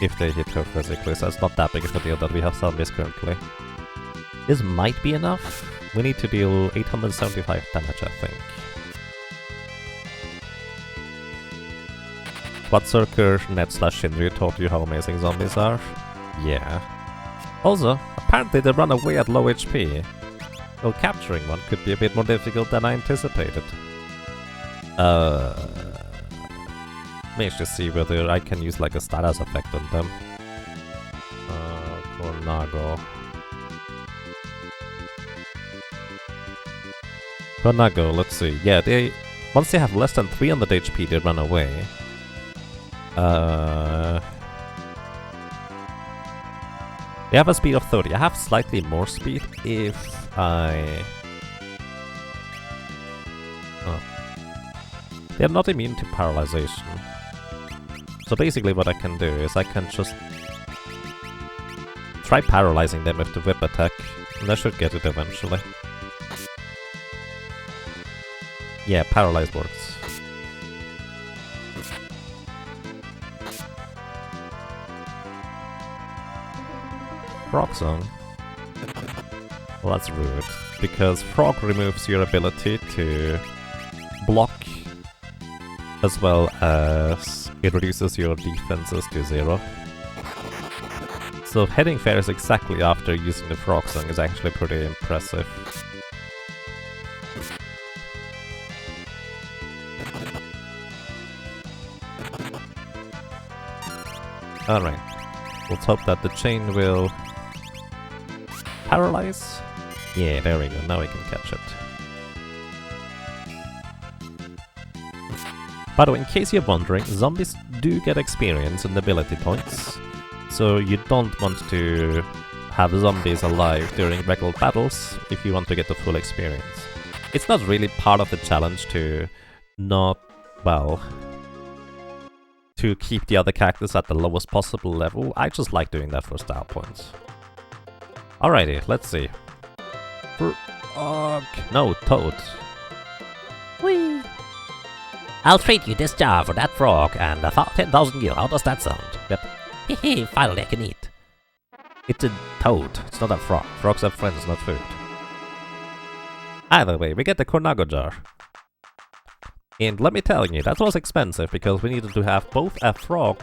if they hit her physically, so it's not that big of a deal that we have zombies currently. This might be enough. We need to deal 875 damage, I think. Bloodsucker, Ned/Shinryu taught you how amazing zombies are? Yeah. Also, apparently they run away at low HP. Well, capturing one could be a bit more difficult than I anticipated. Let me just see whether I can use like a status effect on them. For Nago. For Nago, let's see. Yeah, once they have less than 300 HP, they run away. They have a speed of 30. I have slightly more speed if I They're not immune to paralyzation. So basically what I can do is I can just try paralyzing them with the whip attack, and I should get it eventually. Yeah, paralyze works. Frog Song. Well, that's rude, because Frog removes your ability to block, as well as it reduces your defenses to 0. So heading fairs exactly after using the Frog Song is actually pretty impressive. Alright, let's hope that the chain will paralyze. Yeah, there we go, now we can catch it. By the way, in case you're wondering, zombies do get experience and ability points, so you don't want to have zombies alive during regular battles if you want to get the full experience. It's not really part of the challenge to not, well, to keep the other characters at the lowest possible level. I just like doing that for style points. Alrighty, let's see. No, Toad. Whee! I'll trade you this jar for that frog and 10,000 gil. How does that sound? Yep. Hehe, finally I can eat. It's a toad, it's not a frog. Frogs are friends, not food. Either way, we get the Cornago jar. And let me tell you, that was expensive because we needed to have both a frog,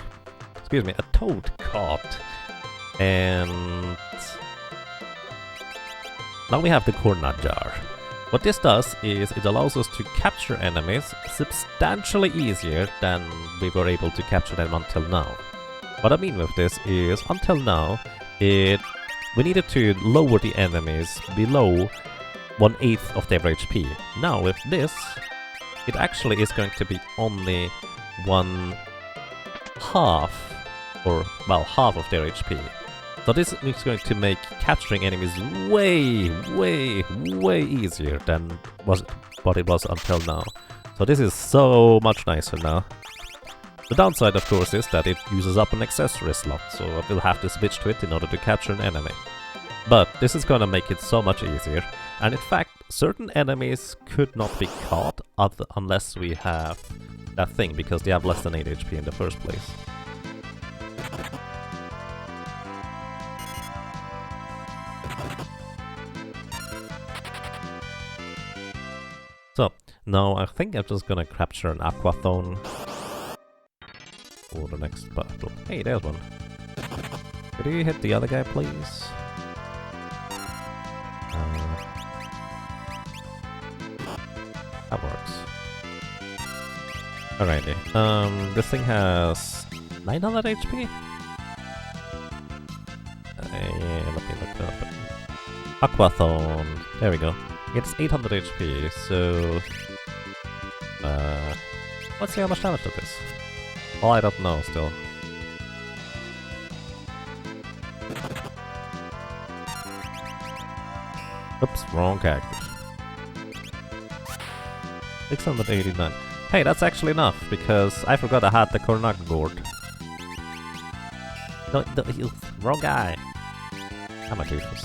excuse me, a toad caught, and now we have the Corna jar. What this does is it allows us to capture enemies substantially easier than we were able to capture them until now. What I mean with this is, until now, we needed to lower the enemies below 1/8 of their HP. Now with this, it actually is going to be only 1/2, or well, half of their HP. So this is going to make capturing enemies way easier than what it was until now. So this is so much nicer now. The downside, of course, is that it uses up an accessory slot, so I will have to switch to it in order to capture an enemy. But this is gonna make it so much easier, and in fact, certain enemies could not be caught unless we have that thing, because they have less than 8 HP in the first place. So, now I think I'm just gonna capture an Aquathone for the next battle. Hey, there's one. Could you hit the other guy, please? That works. Alrighty. This thing has 900 HP? Yeah, let me look it up. Aquathone. There we go. It's 800 HP, so... let's see how much damage that is. Oh, I don't know still. Oops, wrong character. 689. Hey, that's actually enough, because I forgot I had the Cornac board. No, wrong guy. I'm a doofus.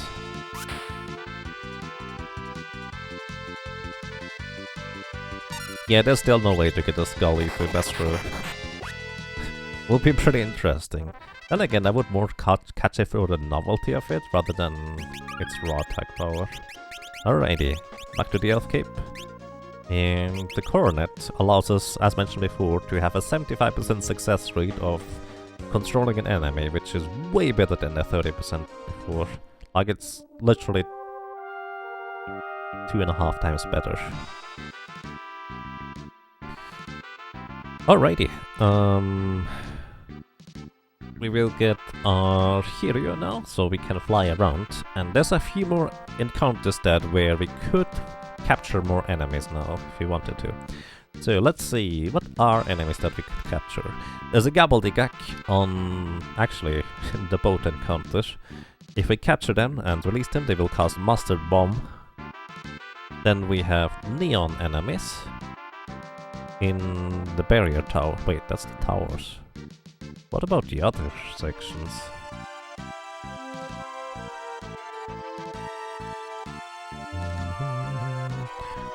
Yeah, there's still no way to get a Scully for Bestro. Will be pretty interesting. Then again, I would more catch it for the novelty of it, rather than its raw attack power. Alrighty, back to the Elf Cape. And the Coronet allows us, as mentioned before, to have a 75% success rate of controlling an enemy, which is way better than the 30% before. Like, it's literally 2.5 times better. Alrighty, we will get our hero now, so we can fly around. And there's a few more encounters that where we could capture more enemies now, if we wanted to. So let's see, what are enemies that we could capture? There's a Gobbledygook on, actually, the boat encounter. If we capture them and release them, they will cast Mustard Bomb. Then we have Neon enemies. in the barrier tower. Wait, that's the towers. What about the other sections?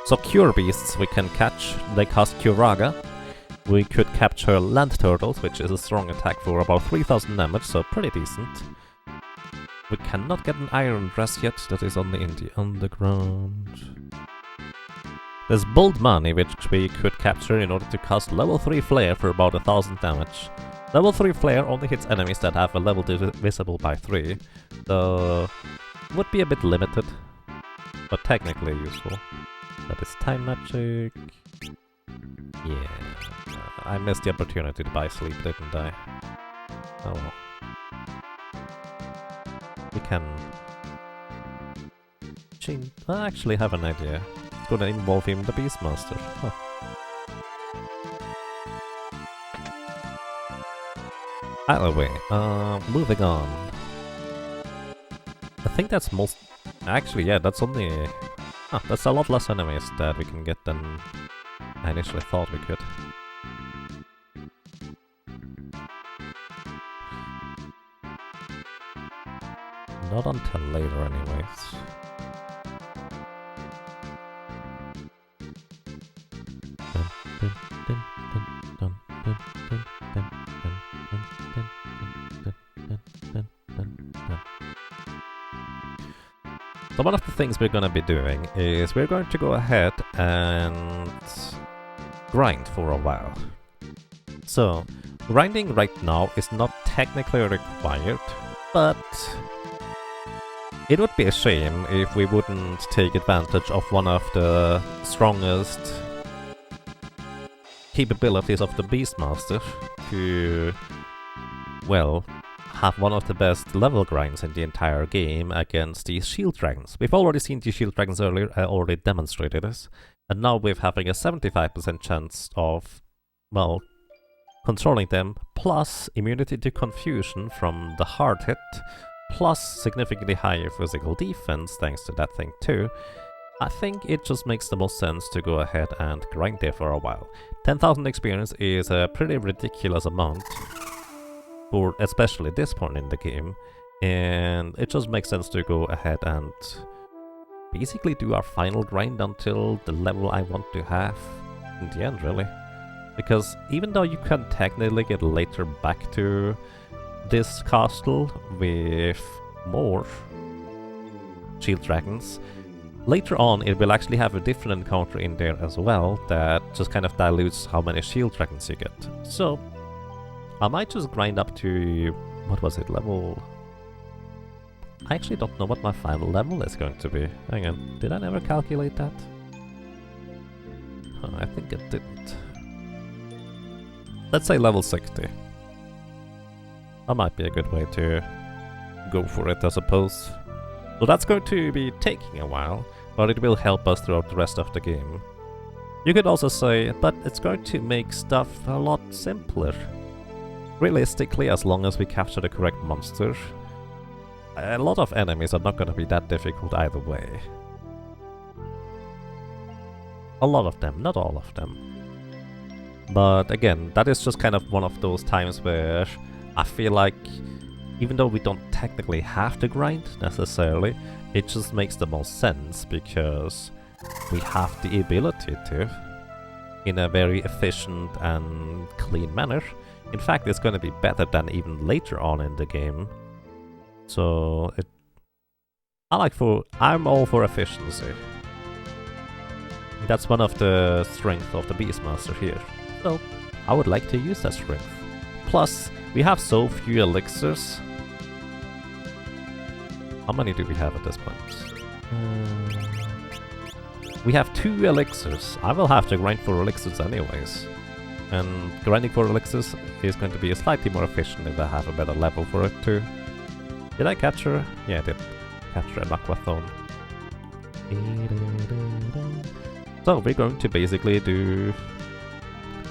So cure beasts we can catch. They cost Curaga. We could capture land turtles, which is a strong attack for about 3000 damage, so pretty decent. We cannot get an iron dress yet, that is only in the underground. There's bold money, which we could capture in order to cast level 3 flare for about 1000 damage. Level 3 flare only hits enemies that have a level divisible by 3, so would be a bit limited, but technically useful. That is time magic. Yeah, I missed the opportunity to buy sleep, didn't I? Oh well. We can change. I actually have an idea. It's gonna involve him, the Beastmaster. Huh. Either way, moving on. I think that's most. Actually, yeah, that's only. That's a lot less enemies that we can get than I initially thought we could. Not until later, anyways. So one of the things we're gonna be doing is we're going to go ahead and grind for a while. So, grinding right now is not technically required, but it would be a shame if we wouldn't take advantage of one of the strongest capabilities of the Beastmaster to, well, have one of the best level grinds in the entire game against these shield dragons. We've already seen these shield dragons earlier, I already demonstrated this, and now we're having a 75% chance of, well, controlling them, plus immunity to confusion from the hard hit, plus significantly higher physical defense thanks to that thing too. I think it just makes the most sense to go ahead and grind there for a while. 10,000 experience is a pretty ridiculous amount for especially this point in the game, and it just makes sense to go ahead and basically do our final grind until the level I want to have in the end, really. Because even though you can technically get later back to this castle with more shield dragons, later on it will actually have a different encounter in there as well that just kind of dilutes how many shield dragons you get. So I might just grind up to, what was it, level... I actually don't know what my final level is going to be. Hang on, did I never calculate that? I think it didn't. Let's say level 60. That might be a good way to go for it, I suppose. So that's going to be taking a while, but it will help us throughout the rest of the game. You could also say, but it's going to make stuff a lot simpler. Realistically, as long as we capture the correct monster, a lot of enemies are not going to be that difficult either way. A lot of them, not all of them. But again, that is just kind of one of those times where I feel like, even though we don't technically have to grind necessarily, it just makes the most sense because we have the ability to, in a very efficient and clean manner. In fact, it's going to be better than even later on in the game. So I'm all for efficiency. That's one of the strengths of the Beastmaster here. So I would like to use that strength. Plus, we have so few elixirs. How many do we have at this point? We have 2 elixirs. I will have to grind for elixirs anyways. And grinding for elixirs is going to be slightly more efficient if I have a better level for it too. Did I catch her? Yeah, I did capture an aquathone. So we're going to basically do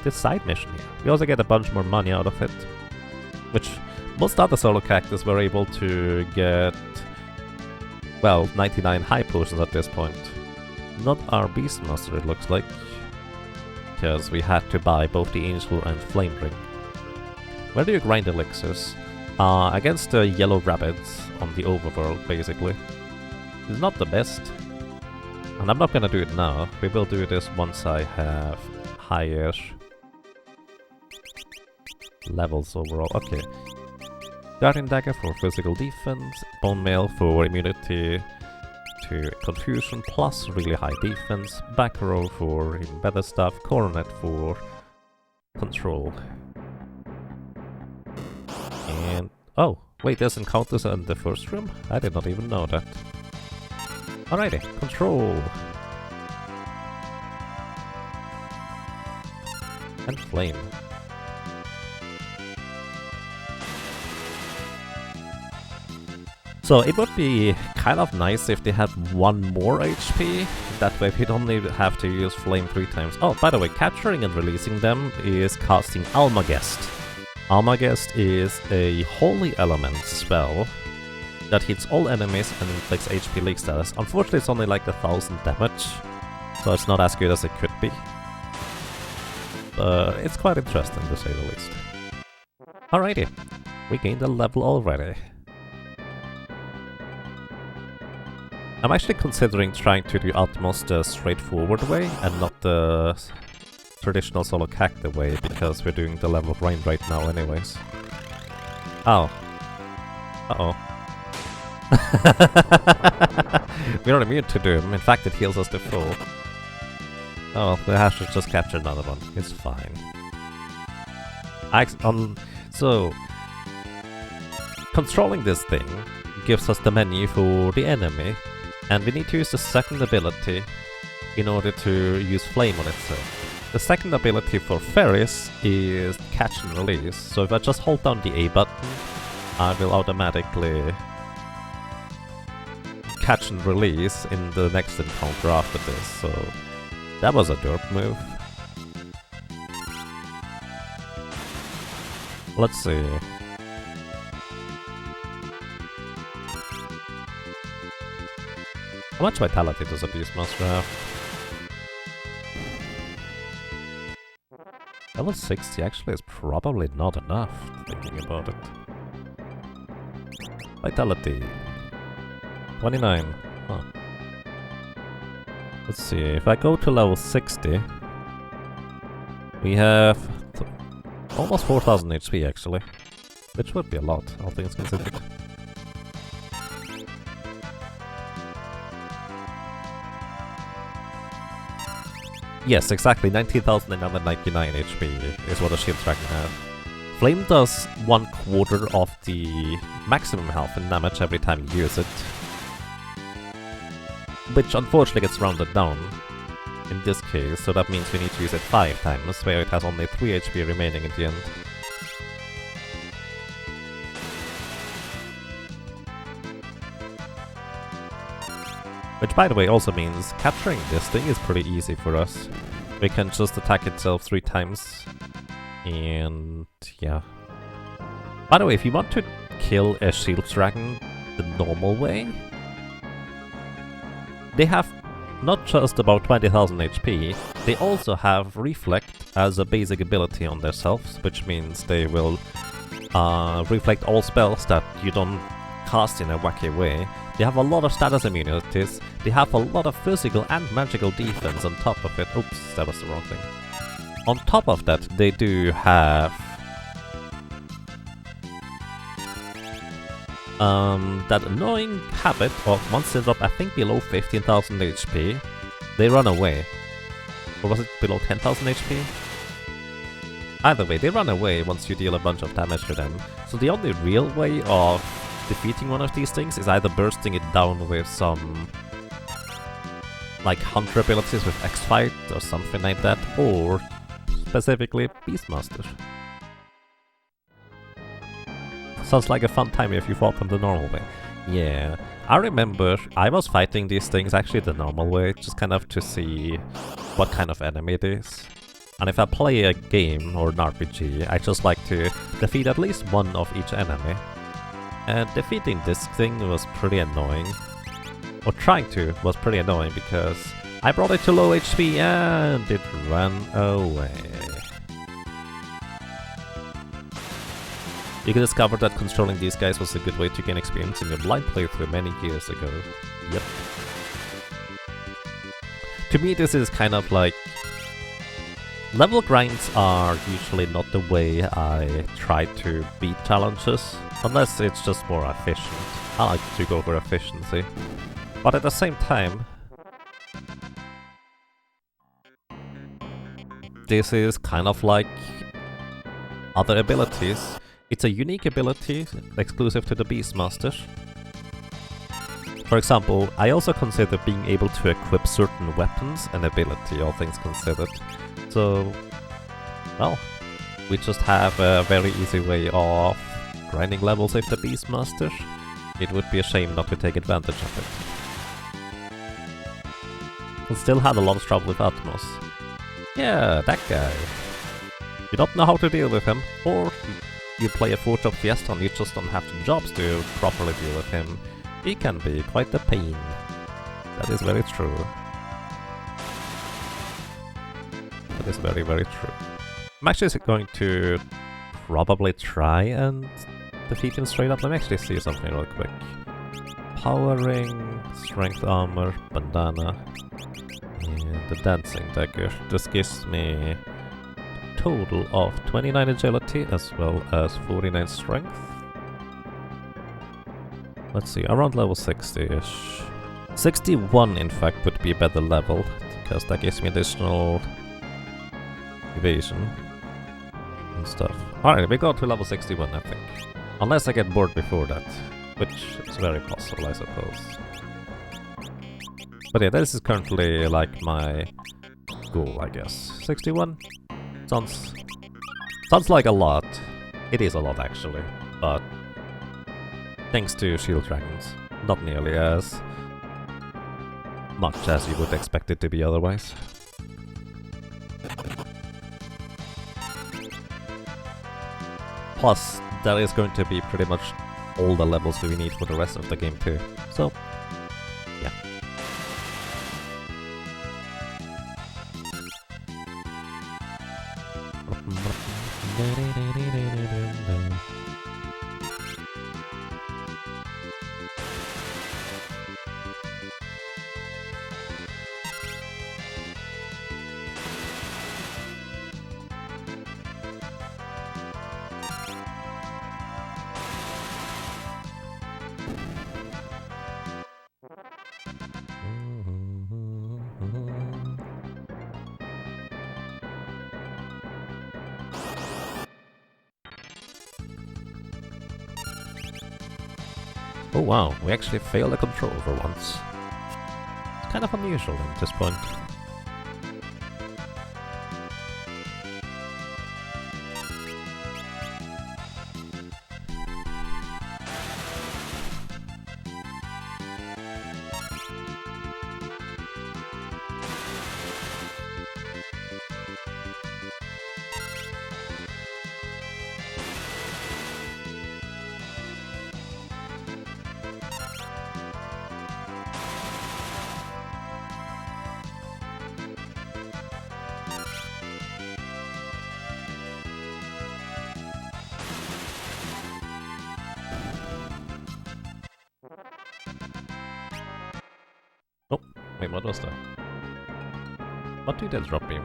this side mission here. We also get a bunch more money out of it, which most other solo characters were able to get, well, 99 high potions at this point. Not our Beastmaster, it looks like. because we had to buy both the Angel and Flame Ring. Where do you grind elixirs? Against the yellow rabbits on the overworld, basically. It's not the best. And I'm not gonna do it now. We will do this once I have higher levels overall. Okay. Guardian Dagger for physical defense, Bone Mail for immunity to confusion plus really high defense, Back Row for even better stuff, Coronet for control. And oh, wait, there's encounters in the first room? I did not even know that. Alrighty, control. And flame. So it would be kind of nice if they had one more HP. That way we don't need have to use flame 3 times. Oh, by the way, capturing and releasing them is casting Almagest. Almagest is a holy element spell that hits all enemies and inflicts HP leak status. Unfortunately, it's only like 1000 damage, so it's not as good as it could be. But it's quite interesting to say the least. Alrighty, we gained a level already. I'm actually considering trying to do Atmos the straightforward way and not the traditional solo cacti way, because we're doing the level grind right now anyways. Oh. Uh-oh. We're immune to Doom. In fact, it heals us to full. Oh, the hash just captured another one. It's fine. So, controlling this thing gives us the menu for the enemy, and we need to use the second ability in order to use flame on itself. The second ability for Ferris is catch and release, so if I just hold down the A button, I will automatically catch and release in the next encounter after this, so that was a derp move. Let's see. How much vitality does a Beastmaster have? Level 60 actually is probably not enough, thinking about it. Vitality 29. Huh. Let's see, if I go to level 60, we have almost 4000 HP actually, which would be a lot, all things considered. Yes, exactly, 19,999 HP is what a Shield Dragon has. Flame does 1/4 of the maximum health and damage every time you use it, which unfortunately gets rounded down in this case, so that means we need to use it 5 times, where it has only 3 HP remaining at the end. Which, by the way, also means capturing this thing is pretty easy for us. We can just attack itself 3 times, and yeah. By the way, if you want to kill a Shield Dragon the normal way, they have not just about 20,000 HP, they also have Reflect as a basic ability on themselves, which means they will reflect all spells that you don't cast in a wacky way. They have a lot of status immunities, they have a lot of physical and magical defense on top of it. Oops, that was the wrong thing. On top of that, they do have that annoying habit of once they drop, I think, below 15,000 HP, they run away. Or was it below 10,000 HP? Either way, they run away once you deal a bunch of damage to them. So the only real way of defeating one of these things is either bursting it down with some like Hunter abilities with X-Fight or something like that, or specifically Beastmaster. Sounds like a fun time if you fought them the normal way. Yeah, I remember I was fighting these things actually the normal way, just kind of to see what kind of enemy it is. And if I play a game or an RPG, I just like to defeat at least one of each enemy. And defeating this thing was pretty annoying. Or trying to was pretty annoying because I brought it to low HP and it ran away. You can discover that controlling these guys was a good way to gain experience in your blind playthrough many years ago. Yep. To me this is kind of like... level grinds are usually not the way I try to beat challenges, unless it's just more efficient. I like to go for efficiency. But at the same time, this is kind of like other abilities. It's a unique ability, exclusive to the Beastmaster. For example, I also consider being able to equip certain weapons an ability, all things considered. So, well, we just have a very easy way of grinding levels with the Beastmaster. It would be a shame not to take advantage of it. We still had a lot of trouble with Atmos. Yeah, that guy. You don't know how to deal with him, or you play a 4-job Fiesta and you just don't have the jobs to properly deal with him. He can be quite a pain. That is very true. That is very, very true. I'm actually going to probably try and defeat him straight up. Let me actually see something real quick. Power ring, strength armor, bandana, and the dancing dagger. This gives me a total of 29 agility as well as 49 strength. Let's see, around level 60-ish. 61 in fact would be a better level, because that gives me additional evasion and stuff. Alright, we go to level 61 I think. Unless I get bored before that, which is very possible I suppose. But yeah, this is currently like my goal I guess. 61? Sounds like a lot. It is a lot actually, but thanks to shield dragons, not nearly as much as you would expect it to be otherwise. Plus, that is going to be pretty much all the levels that we need for the rest of the game too. So, yeah. Oh wow, we actually failed a control for once. It's kind of unusual at this point. Oh, wait, what was that? What did that drop even?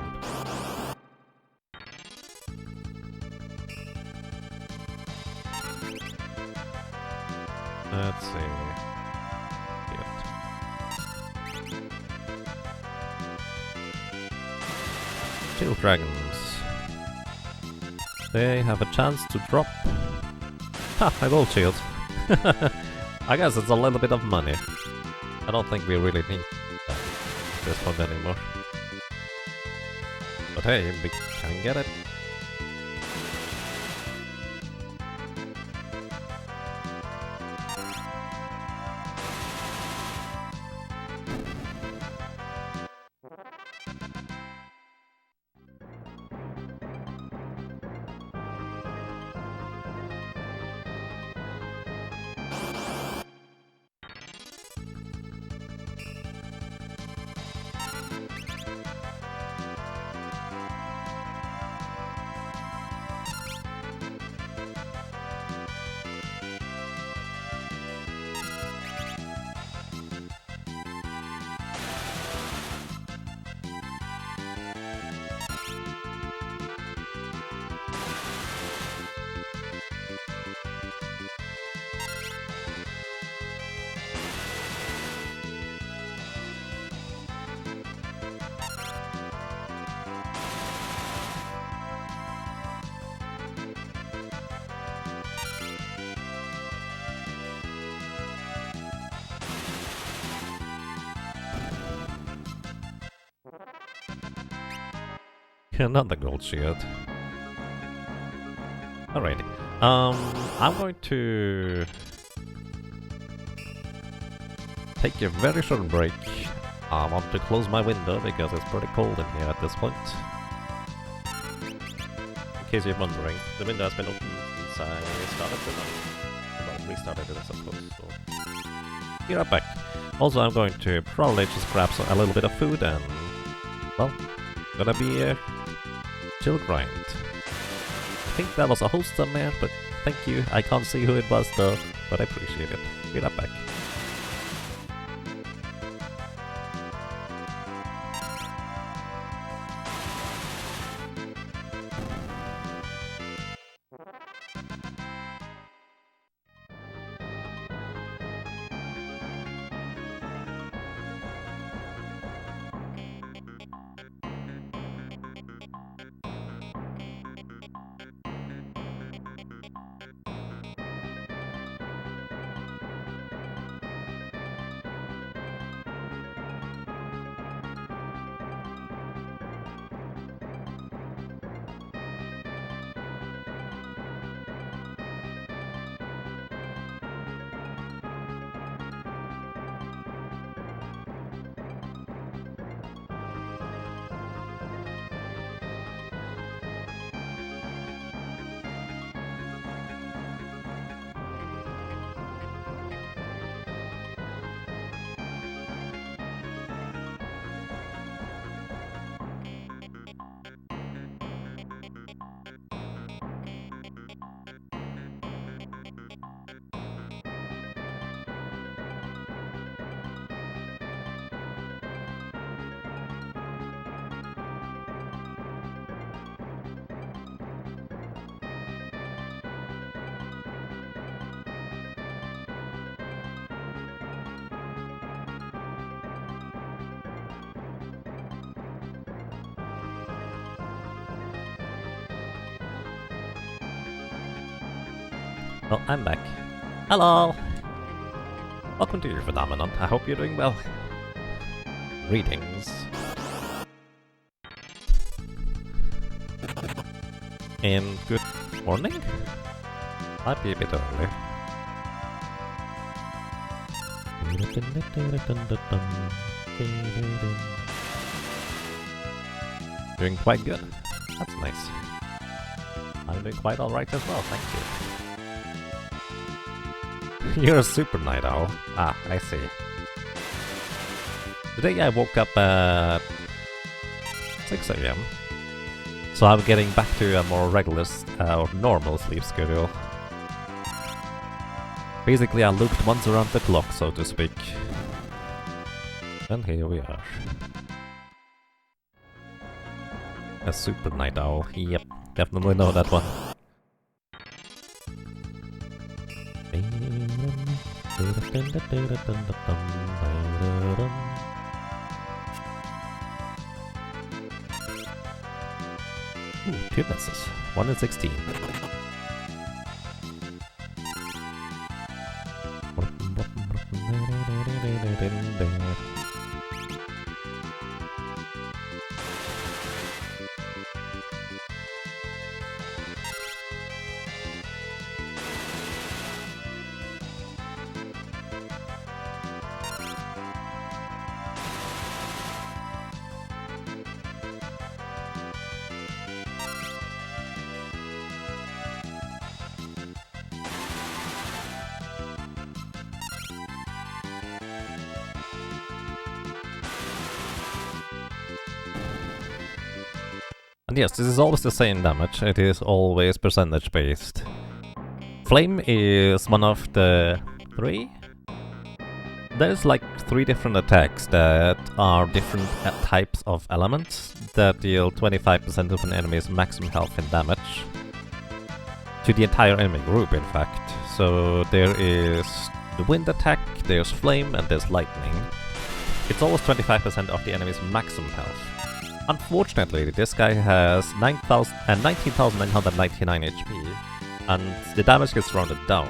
Let's see. Shield dragons. They have a chance to drop. Ha! I gold shield. I guess it's a little bit of money. I don't think we really need this one anymore. But hey, we can get it. Another gold shield. Alrighty. I'm going to take a very short break. I want to close my window because it's pretty cold in here at this point. In case you're wondering, the window has been open since I started the night. Well, restarted it, I suppose. So, be right back. Also, I'm going to probably just grab a little bit of food and, well, gonna be a chill grind. I think that was a host somewhere, but thank you. I can't see who it was though, but I appreciate it. Be right back. Well, I'm back. Hello! Welcome to your phenomenon. I hope you're doing well. Greetings. And good morning? Might be a bit early. Doing quite good. That's nice. I'm doing quite alright as well, thank you. You're a super night owl. Ah, I see. Today I woke up at 6 AM. So I'm getting back to a more regular or normal sleep schedule. Basically I looped once around the clock, so to speak. And here we are. A super night owl. Yep, definitely know that one. Ooh, 2 misses. 1 in 16. And yes, this is always the same damage, it is always percentage based. Flame is one of the 3? There's like 3 different attacks that are different types of elements that deal 25% of an enemy's maximum health and damage. To the entire enemy group, in fact. So there is the wind attack, there's flame, and there's lightning. It's always 25% of the enemy's maximum health. Unfortunately, this guy has 19,999 HP, and the damage gets rounded down,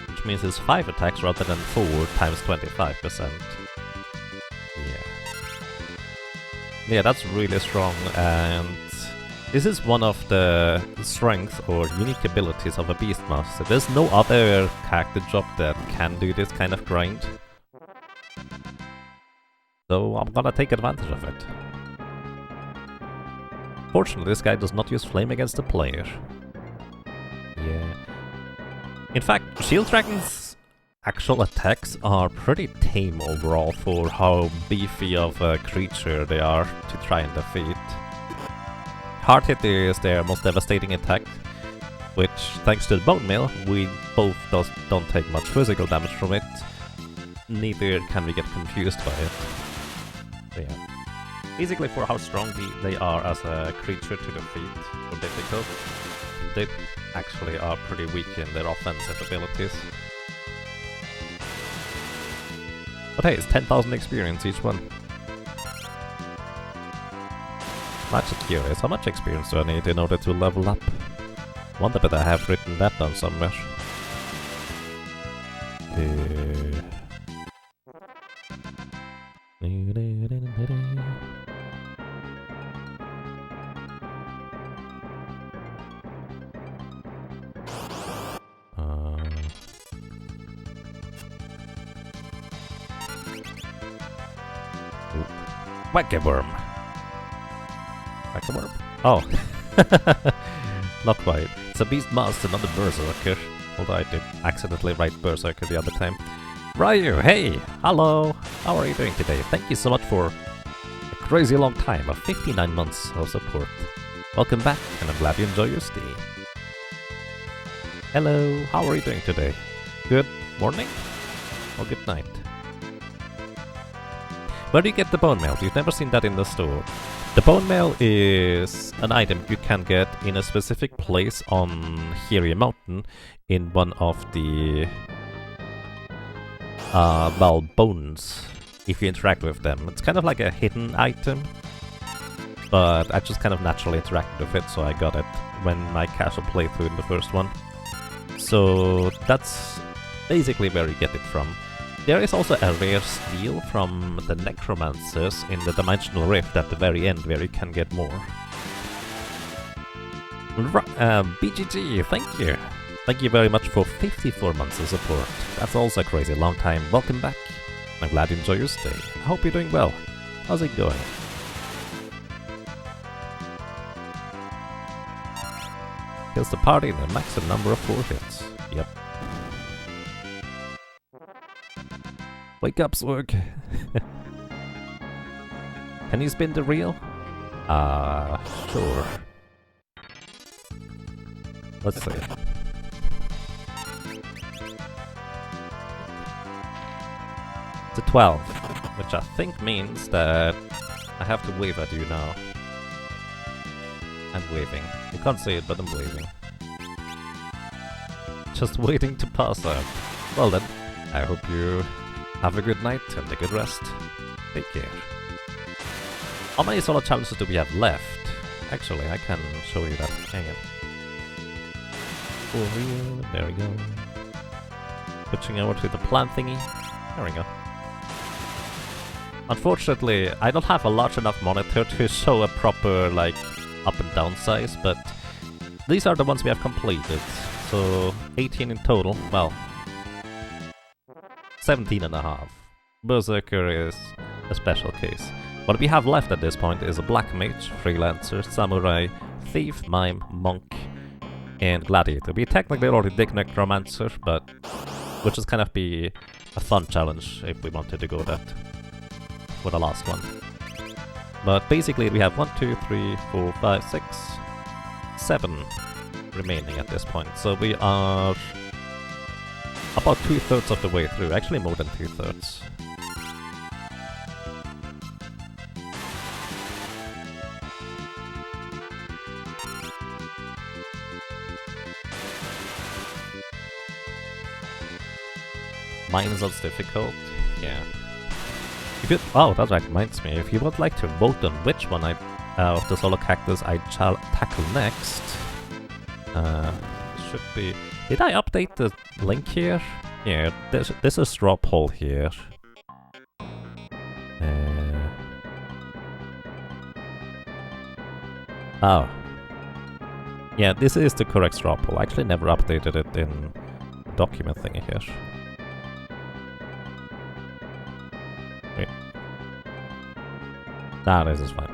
which means it's 5 attacks rather than 4 times 25%. Yeah, that's really strong, and This is one of the strengths or unique abilities of a Beastmaster. There's no other character job that can do this kind of grind. So I'm gonna take advantage of it. Fortunately, this guy does not use flame against the player. Yeah. In fact, Shield Dragon's actual attacks are pretty tame overall for how beefy of a creature they are to try and defeat. Hard Hit is their most devastating attack, which, thanks to the Bone Mill, we both don't take much physical damage from it. Neither can we get confused by it. So yeah. Basically, for how strong they are as a creature to defeat or difficult, they actually are pretty weak in their offensive abilities. But hey, it's 10,000 experience each one. I'm actually curious, how much experience do I need in order to level up? Wonder if I have written that down somewhere. Whack-a-worm. Whack-a-worm? Oh. Not quite. It's a Beastmaster, not a Berserker. Although I did accidentally write Berserker the other time. Ryu, hey! Hello! How are you doing today? Thank you so much for a crazy long time of 59 months of support. Welcome back, and I'm glad you enjoy your stay. Hello, how are you doing today? Good morning? Or good night? Where do you get the bone mail? You've never seen that in the store. The bone mail is an item you can get in a specific place on Hiri Mountain in one of the bones, if you interact with them. It's kind of like a hidden item, but I just kind of naturally interacted with it, so I got it when my casual playthrough in the first one. So that's basically where you get it from. There is also a rare steal from the Necromancers in the Dimensional Rift at the very end, where you can get more. BGG, thank you! Thank you very much for 54 months of support. That's also a crazy long time. Welcome back. I'm glad you enjoy your stay. I hope you're doing well. How's it going? Kills the party in a maximum number of 4 hits. Yep. Wake up, Swag! Can you spin the reel? Sure. Let's see. It's a 12, which I think means that I have to wave at you now. I'm waving. You can't see it, but I'm waving. Just waiting to pass out. Well then, I hope you have a good night and a good rest. Take care. How many solo challenges do we have left? Actually, I can show you that. Hang on. For real. There we go. Switching over to the plan thingy. There we go. Unfortunately, I don't have a large enough monitor to show a proper, like, up and down size, but these are the ones we have completed. So, 18 in total. Well, 17.5. Berserker is a special case. What we have left at this point is a Black Mage, Freelancer, Samurai, Thief, Mime, Monk, and Gladiator. We technically already did Necromancer, but would just kind of be a fun challenge if we wanted to go that for the last one. But basically we have 1, 2, 3, 4, 5, 6, 7 remaining at this point. So we are about 2/3 of the way through, actually more than 2/3. Mines are difficult, yeah. If you, oh, that reminds me, if you would like to vote on which one of the solo characters I shall tackle next, should be... Did I update the link here? Yeah, there's a straw poll here. Oh, Yeah, this is the correct straw poll. I actually never updated it in document thingy here. Wait. Nah, this is fine.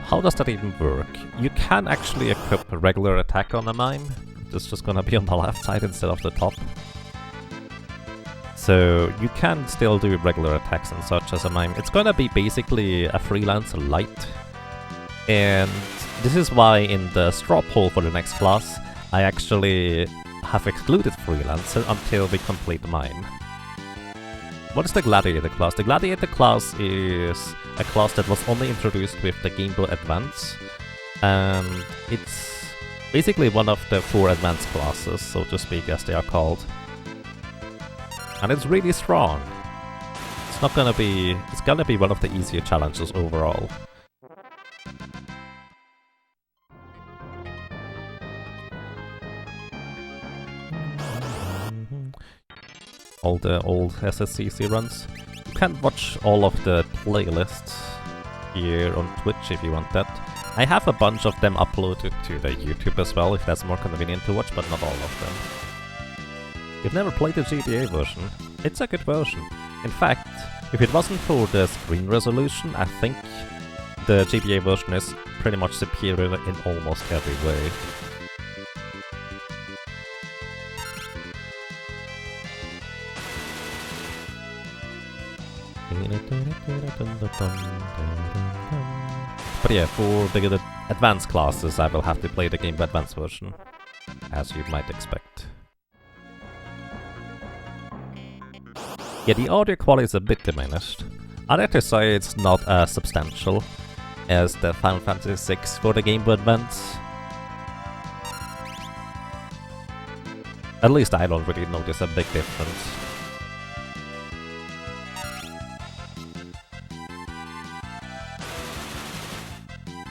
How does that even work? You can actually equip a regular attack on a mime. It's just gonna be on the left side instead of the top. So you can still do regular attacks and such as a mime. It's gonna be basically a freelancer light. And this is why in the straw poll for the next class, I actually have excluded freelancer until we complete the mime. What is the gladiator class? The gladiator class is a class that was only introduced with the Game Boy Advance. And it's basically one of the 4 advanced classes, so to speak, as they are called. And it's really strong. It's gonna be one of the easier challenges overall. All the old SSCC runs. You can watch all of the playlists here on Twitch if you want that. I have a bunch of them uploaded to the YouTube as well, if that's more convenient to watch, but not all of them. You've never played the GBA version? It's a good version. In fact, if it wasn't for the screen resolution, I think the GBA version is pretty much superior in almost every way. But yeah, for the advanced classes I will have to play the Game Boy Advance version, as you might expect. Yeah, the audio quality is a bit diminished. I'd have to say it's not as substantial as the Final Fantasy VI for the Game Boy Advance. At least I don't really notice a big difference.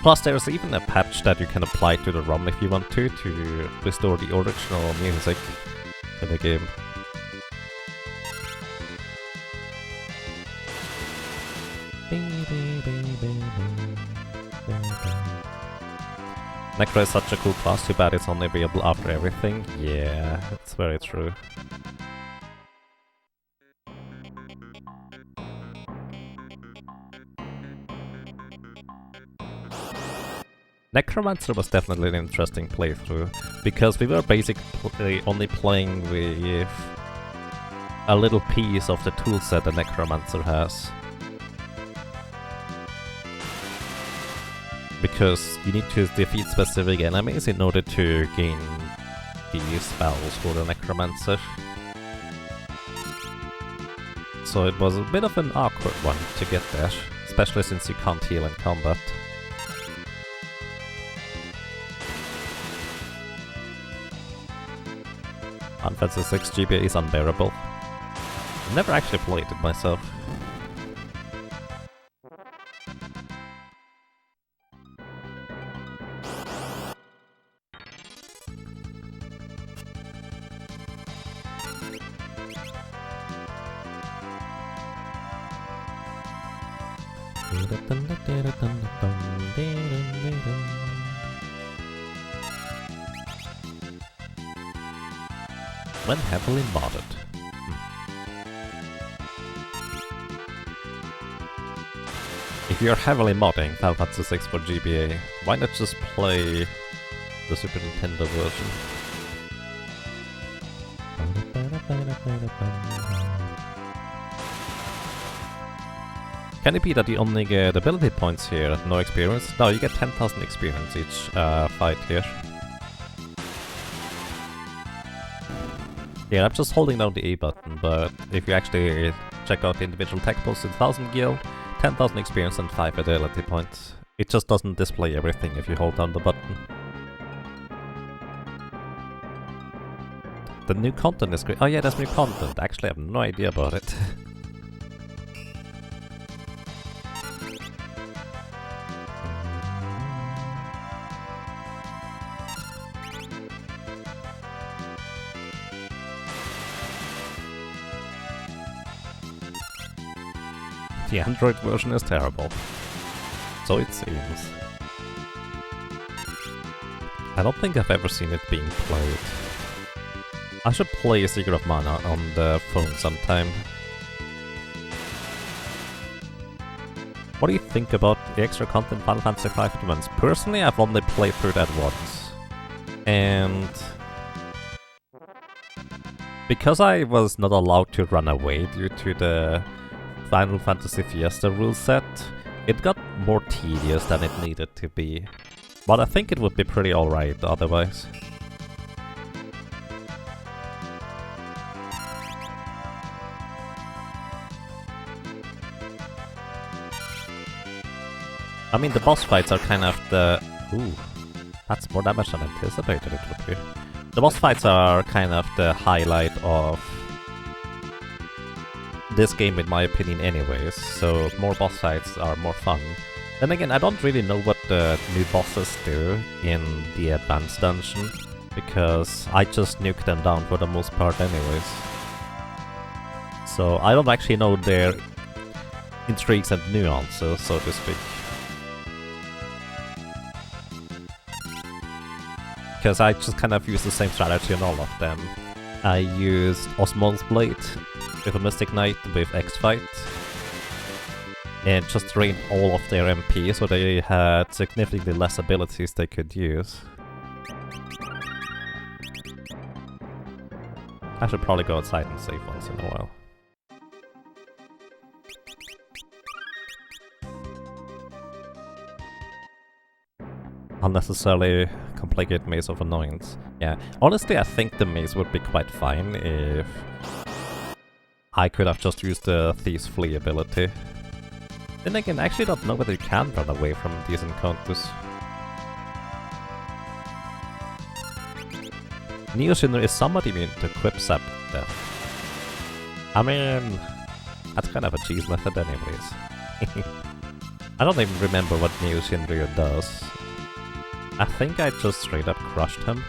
Plus there's even a patch that you can apply to the ROM if you want to restore the original music in the game. Necro is such a cool class, too bad it's only available after everything. Yeah, that's very true. Necromancer was definitely an interesting playthrough, because we were basically only playing with a little piece of the toolset the Necromancer has. Because you need to defeat specific enemies in order to gain these spells for the Necromancer. So it was a bit of an awkward one to get there, especially since you can't heal in combat. Final Fantasy VI GBA is unbearable. I've never actually played it myself. When heavily modded. If you're heavily modding Final Fantasy VI for GBA, why not just play the Super Nintendo version? Can it be that you only get ability points here, no experience? No, you get 10,000 experience each fight here. Yeah, I'm just holding down the A button, but if you actually check out the individual tech posts, it's 1000 gil, 10,000 experience and 5 ability points. It just doesn't display everything if you hold down the button. The new content is great. Oh yeah, there's new content. Actually, I have no idea about it. the Android version is terrible. So it seems. I don't think I've ever seen it being played. I should play Secret of Mana on the phone sometime. What do you think about the extra content Final Fantasy V demands? Personally, I've only played through that once. And because I was not allowed to run away due to the Final Fantasy Fiesta rule set, it got more tedious than it needed to be. But I think it would be pretty alright otherwise. I mean, the boss fights are kind of the... Ooh, that's more damage than anticipated it would be. The boss fights are kind of the highlight of this game in my opinion anyways, so more boss fights are more fun. Then again, I don't really know what the new bosses do in the advanced dungeon, because I just nuke them down for the most part anyways. So I don't actually know their intrigues and nuances, so to speak. Because I just kind of use the same strategy on all of them. I used Osmond's Blade with a Mystic Knight with X-Fight, and just drained all of their MP so they had significantly less abilities they could use. I should probably go outside and save once in a while. Unnecessarily complicated maze of annoyance. Yeah, honestly I think the maze would be quite fine if I could have just used the Thief's Flee ability. Then again, I actually don't know whether you can run away from these encounters. Neoshinra is somewhat immune to Quipsap death. I mean, that's kind of a cheese method anyways. I don't even remember what Neoshinra does. I think I just straight up crushed him.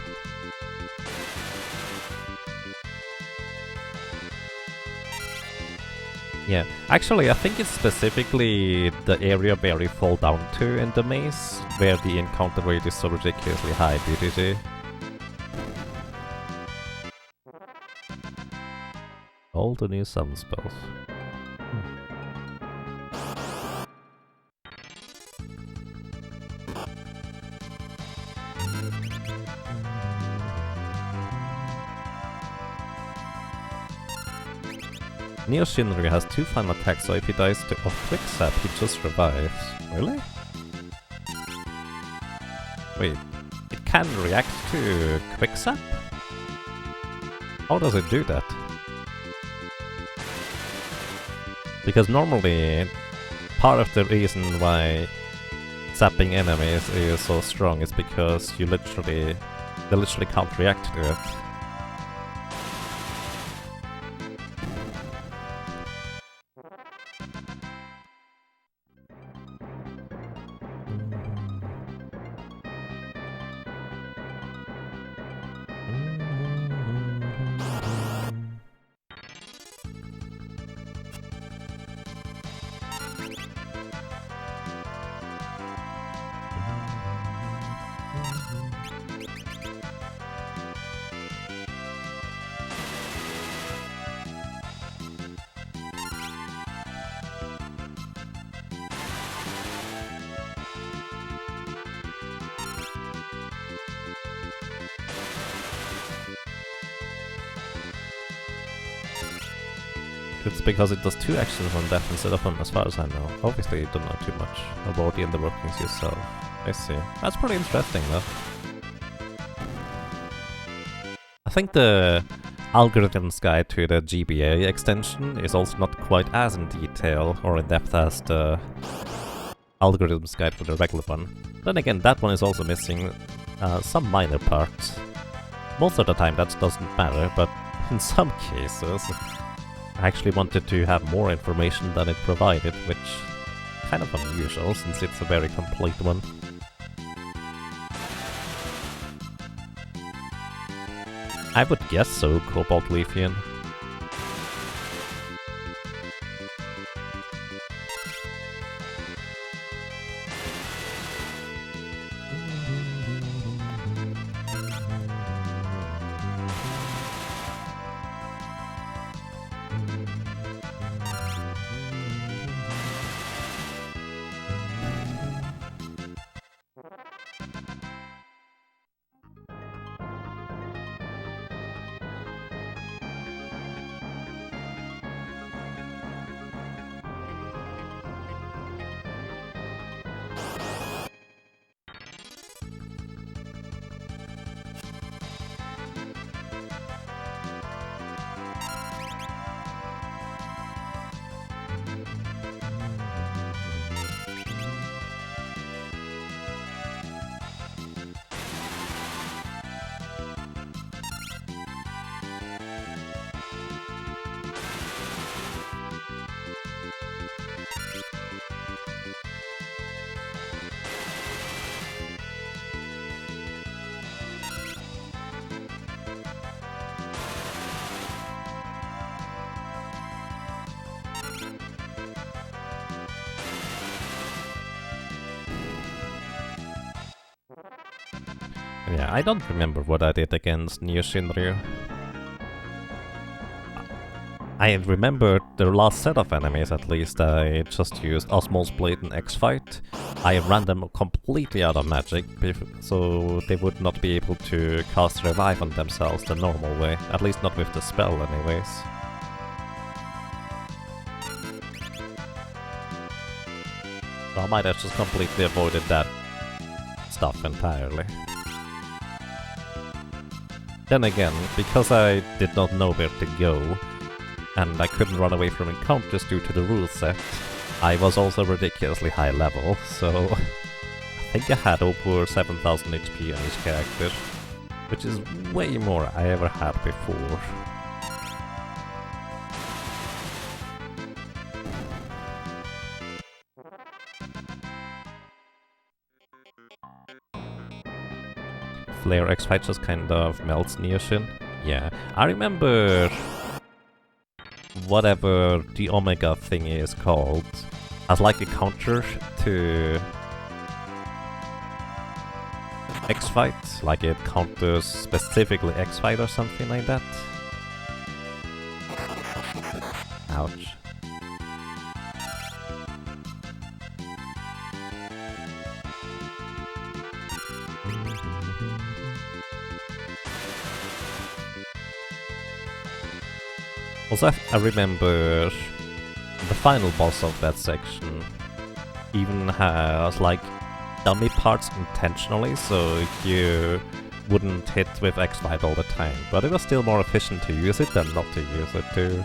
Yeah, actually I think it's specifically the area where you fall down to in the maze, where the encounter rate is so ridiculously high, BTG. All the new summon spells. Neo Shinryu has 2 final attacks, so if he dies to Quicksap, he just revives. Really? Wait, it can react to Quicksap? How does it do that? Because normally, part of the reason why zapping enemies is so strong is because they literally can't react to it. It's because it does 2 actions on death instead of 1, as far as I know. Obviously you don't know too much about the inner workings yourself. I see. That's pretty interesting though. I think the algorithms guide to the GBA extension is also not quite as in detail or in depth as the algorithms guide for the regular one. Then again, that one is also missing some minor parts. Most of the time that doesn't matter, but in some cases I actually wanted to have more information than it provided, which is kind of unusual since it's a very complete one. I would guess so, Cobalt Leafian. Yeah, I don't remember what I did against Neo Shinryu. I remember the last set of enemies at least. I just used Osmol's Blade and X-Fight. I ran them completely out of magic, so they would not be able to cast Revive on themselves the normal way. At least not with the spell anyways. So I might have just completely avoided that stuff entirely. Then again, because I did not know where to go, and I couldn't run away from encounters due to the rule set, I was also ridiculously high level, so I think I had over 7000 HP on each character, which is way more I ever had before. Flare X-Fight just kind of melts Neoshin. Yeah, I remember whatever the Omega thing is called as like a counter to X-Fight, like it counters specifically X-Fight or something like that. Ouch. Also, I remember the final boss of that section even has like dummy parts intentionally, so you wouldn't hit with X-Fight all the time, but it was still more efficient to use it than not to use it too.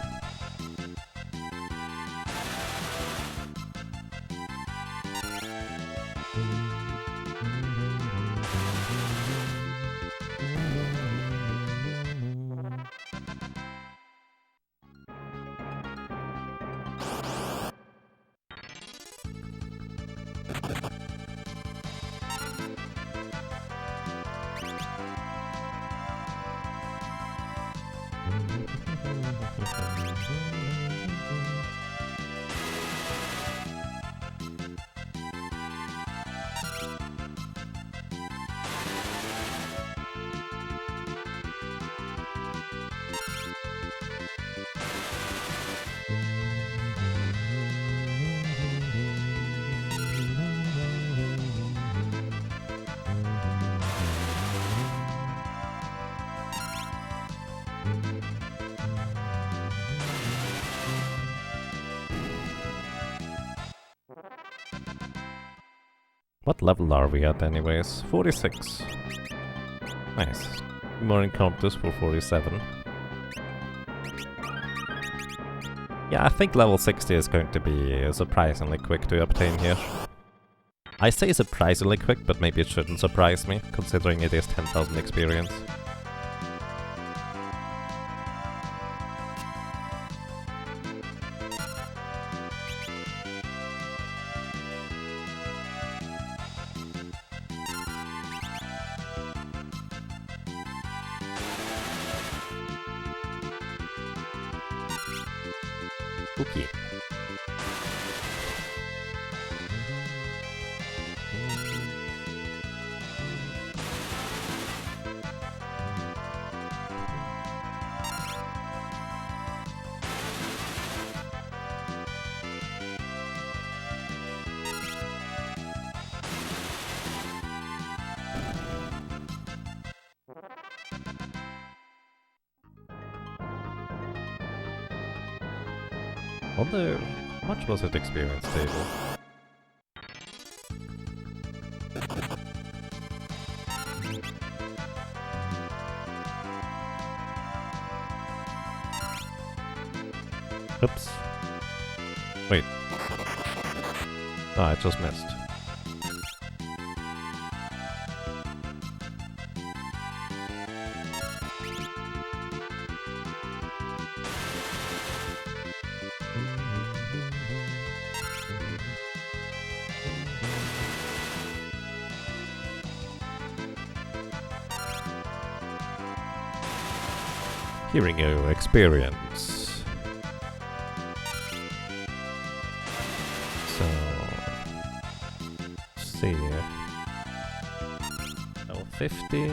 What level are we at anyways? 46. Nice. More encounters for 47. Yeah, I think level 60 is going to be surprisingly quick to obtain here. I say surprisingly quick, but maybe it shouldn't surprise me, considering it is 10,000 experience. Okay. Wonder how much was it experience table? Oops. Wait. I just missed. Hearing you experience. So, let's see here. Oh, 50.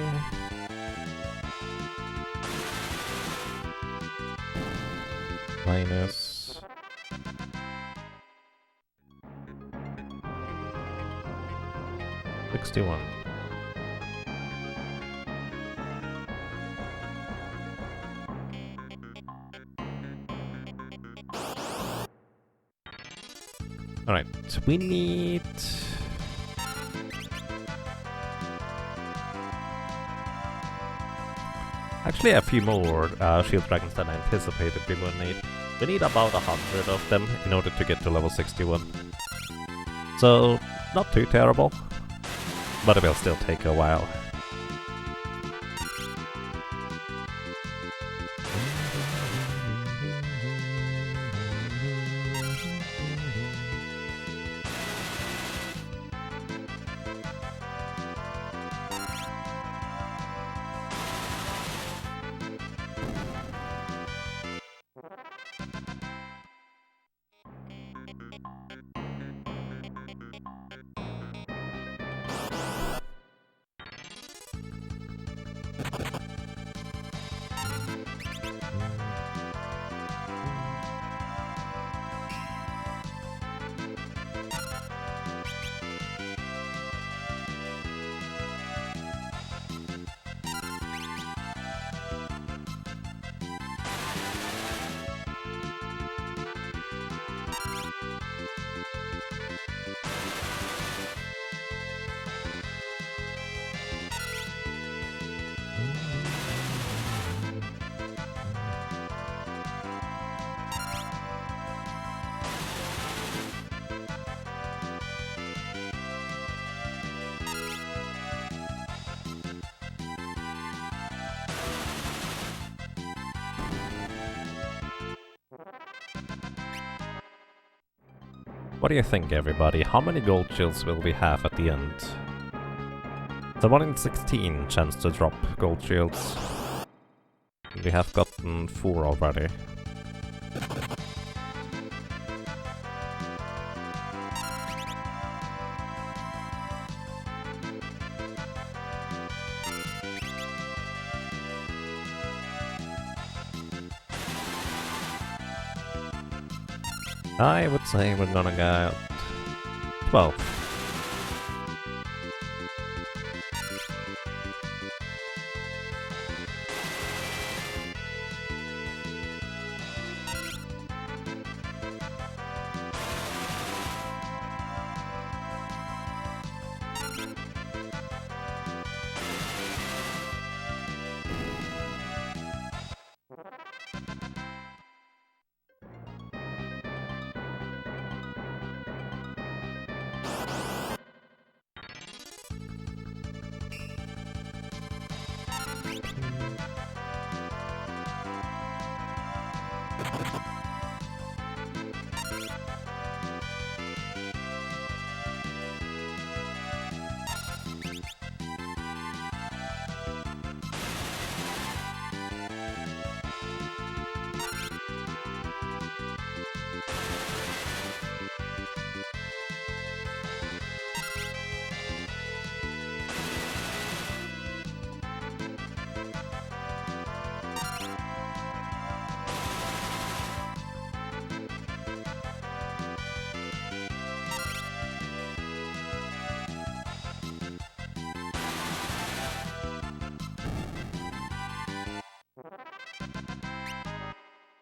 Minus. $61. Alright, we need... actually a few more shield dragons than I anticipated we would need. We need about 100 of them in order to get to level 61. So, not too terrible, but it will still take a while. What do you think, everybody? How many gold shields will we have at the end? The 1 in 16 chance to drop gold shields. We have gotten 4 already. I would say we're gonna get 12.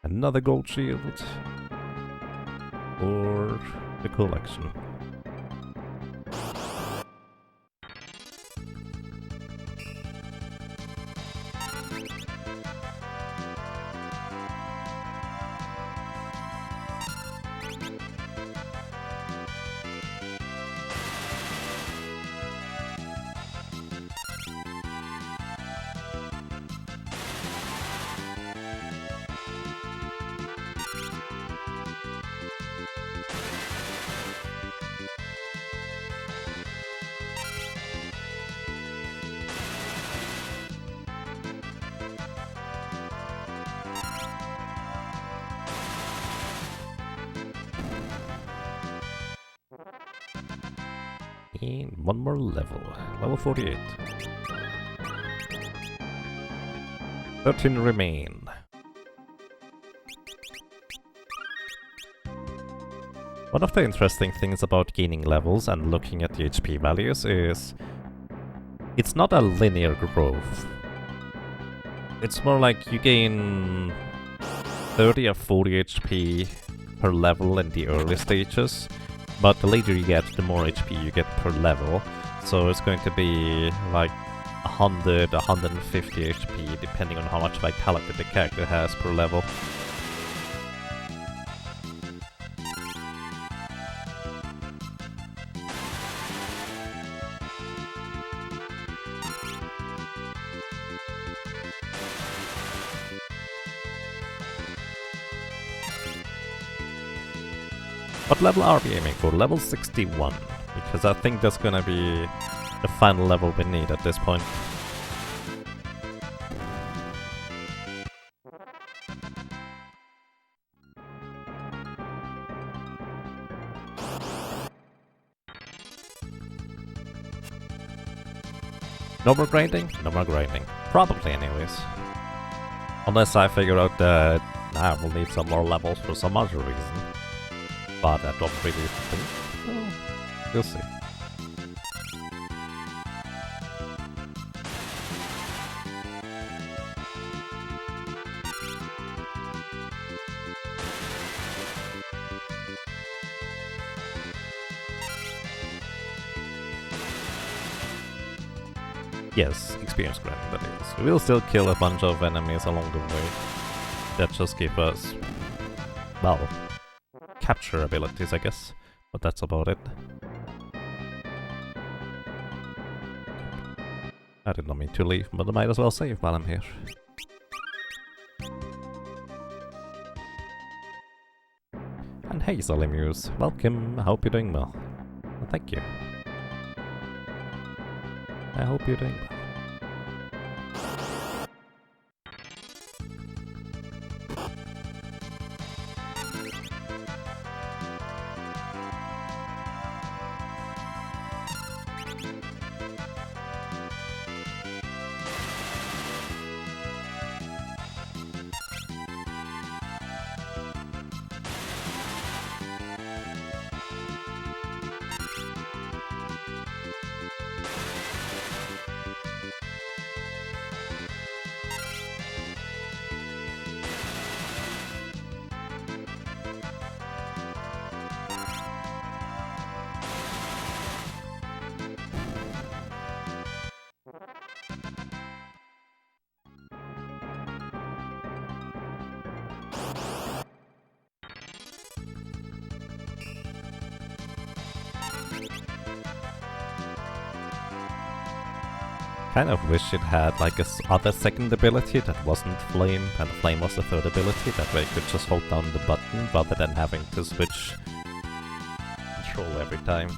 Another gold shield. or the collection. And one more level. Level 48. 13 remain. One of the interesting things about gaining levels and looking at the HP values is it's not a linear growth. It's more like you gain 30 or 40 HP per level in the early stages, but the later you get, the more HP you get per level. So it's going to be like 100, 150 HP, depending on how much vitality the character has per level. What level are we aiming for? Level 61, because I think that's gonna be the final level we need at this point. No more grinding? No more grinding. Probably anyways. Unless I figure out that I will need some more levels for some other reason. But I don't really think so. We'll see. Yes, experience grinding, that is. We will still kill a bunch of enemies along the way. That just give us, well, capture abilities, I guess. But that's about it. I did not mean to leave, but I might as well save while I'm here. And hey, Solimuse, welcome. I hope you're doing well. Well, thank you. I hope you're doing well. Kind of wish it had like a other second ability that wasn't flame, and flame was the third ability. That way I could just hold down the button rather than having to switch control every time.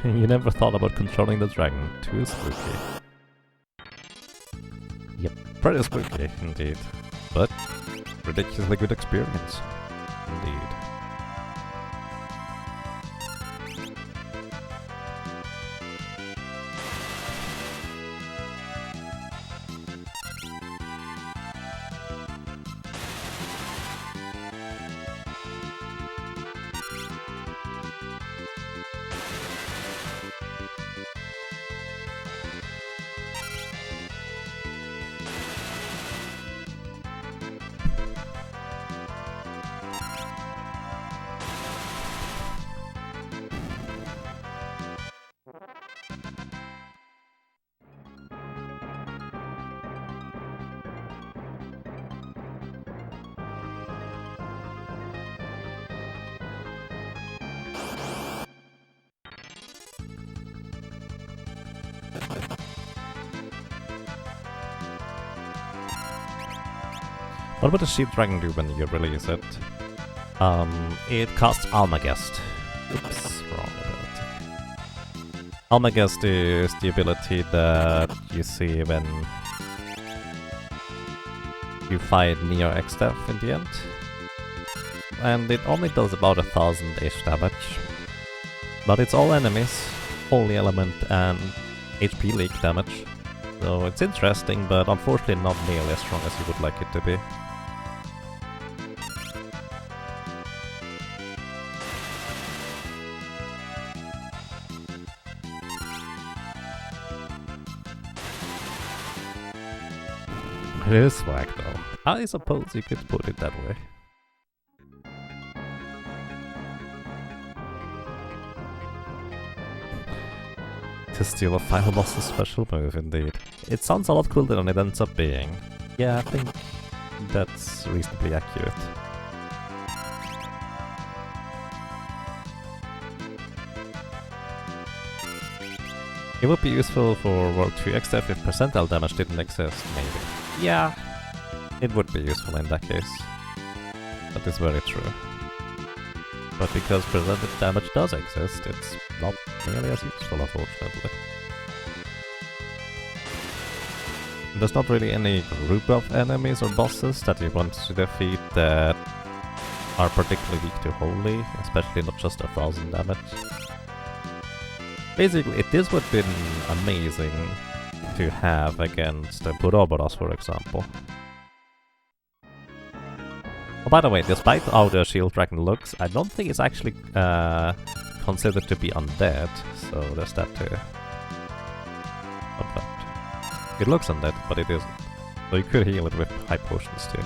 You never thought about controlling the dragon. Too spooky. Yep, pretty spooky indeed. But ridiculously good experience. Indeed. What would the Shield Dragon do when you release it? It casts Almagest. Oops, wrong ability. Almagest is the ability that you see when you fight Neo X-Death in the end. And it only does about 1000-ish damage. But it's all enemies, Holy Element and HP leak damage. So it's interesting, but unfortunately not nearly as strong as you would like it to be. It is swag though. I suppose you could put it that way. To steal a final boss's special move, indeed. It sounds a lot cooler than it ends up being. Yeah, I think that's reasonably accurate. It would be useful for World 2 XF if percentile damage didn't exist, maybe. Yeah, it would be useful in that case. That is very true. But because percentage damage does exist, it's not nearly as useful, unfortunately. There's not really any group of enemies or bosses that you want to defeat that are particularly weak to Holy, especially not just 1000 damage. Basically, this would have been amazing to have against the Puroboros, for example. Oh, by the way, despite how the Shield Dragon looks, I don't think it's actually considered to be undead, so there's that too. Fun fact. It looks undead, but it isn't. So you could heal it with high potions too.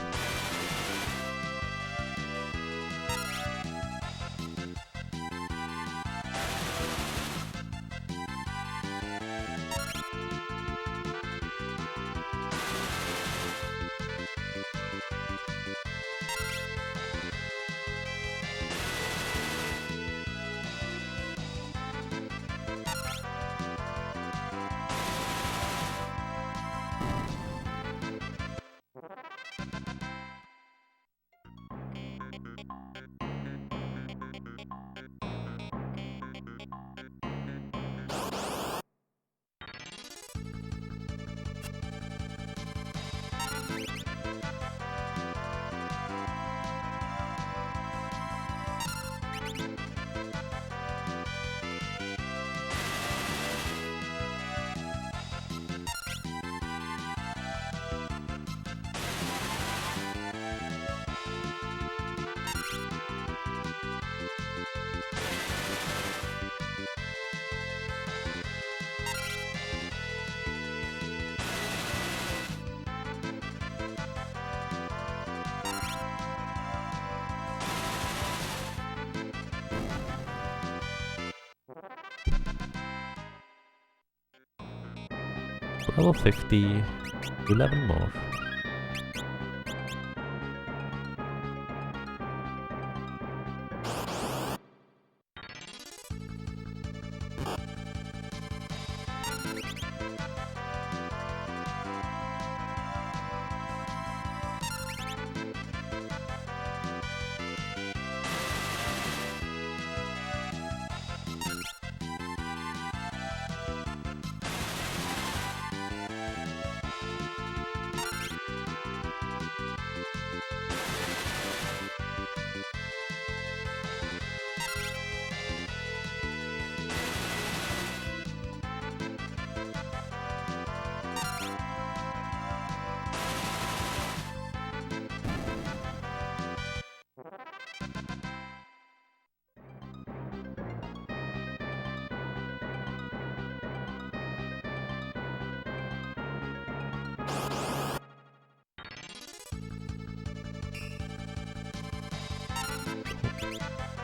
Level 50, 11 more.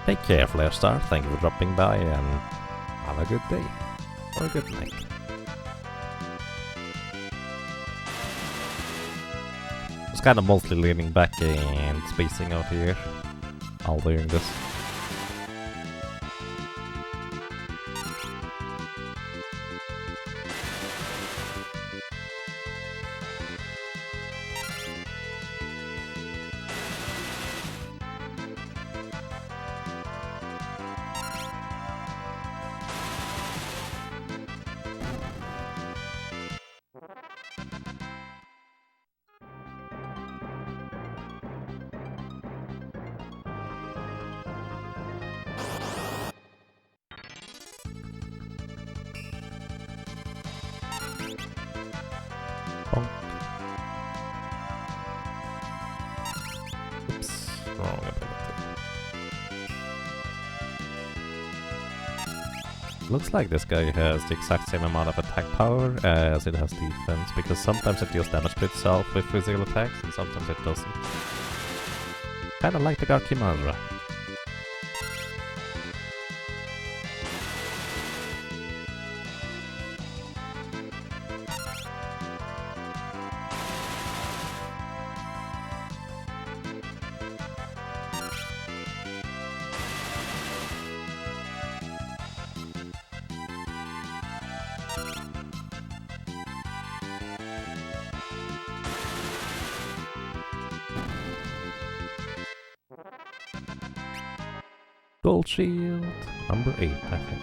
Take care, Flarestar. Thank you for dropping by and have a good day. Or a good night. I was kind of mostly leaning back and spacing out here while doing this. Looks like this guy has the exact same amount of attack power as it has defense, because sometimes it deals damage to itself with physical attacks, and sometimes it doesn't. Kinda like the Garkimazra. Gold shield, number 8, I think.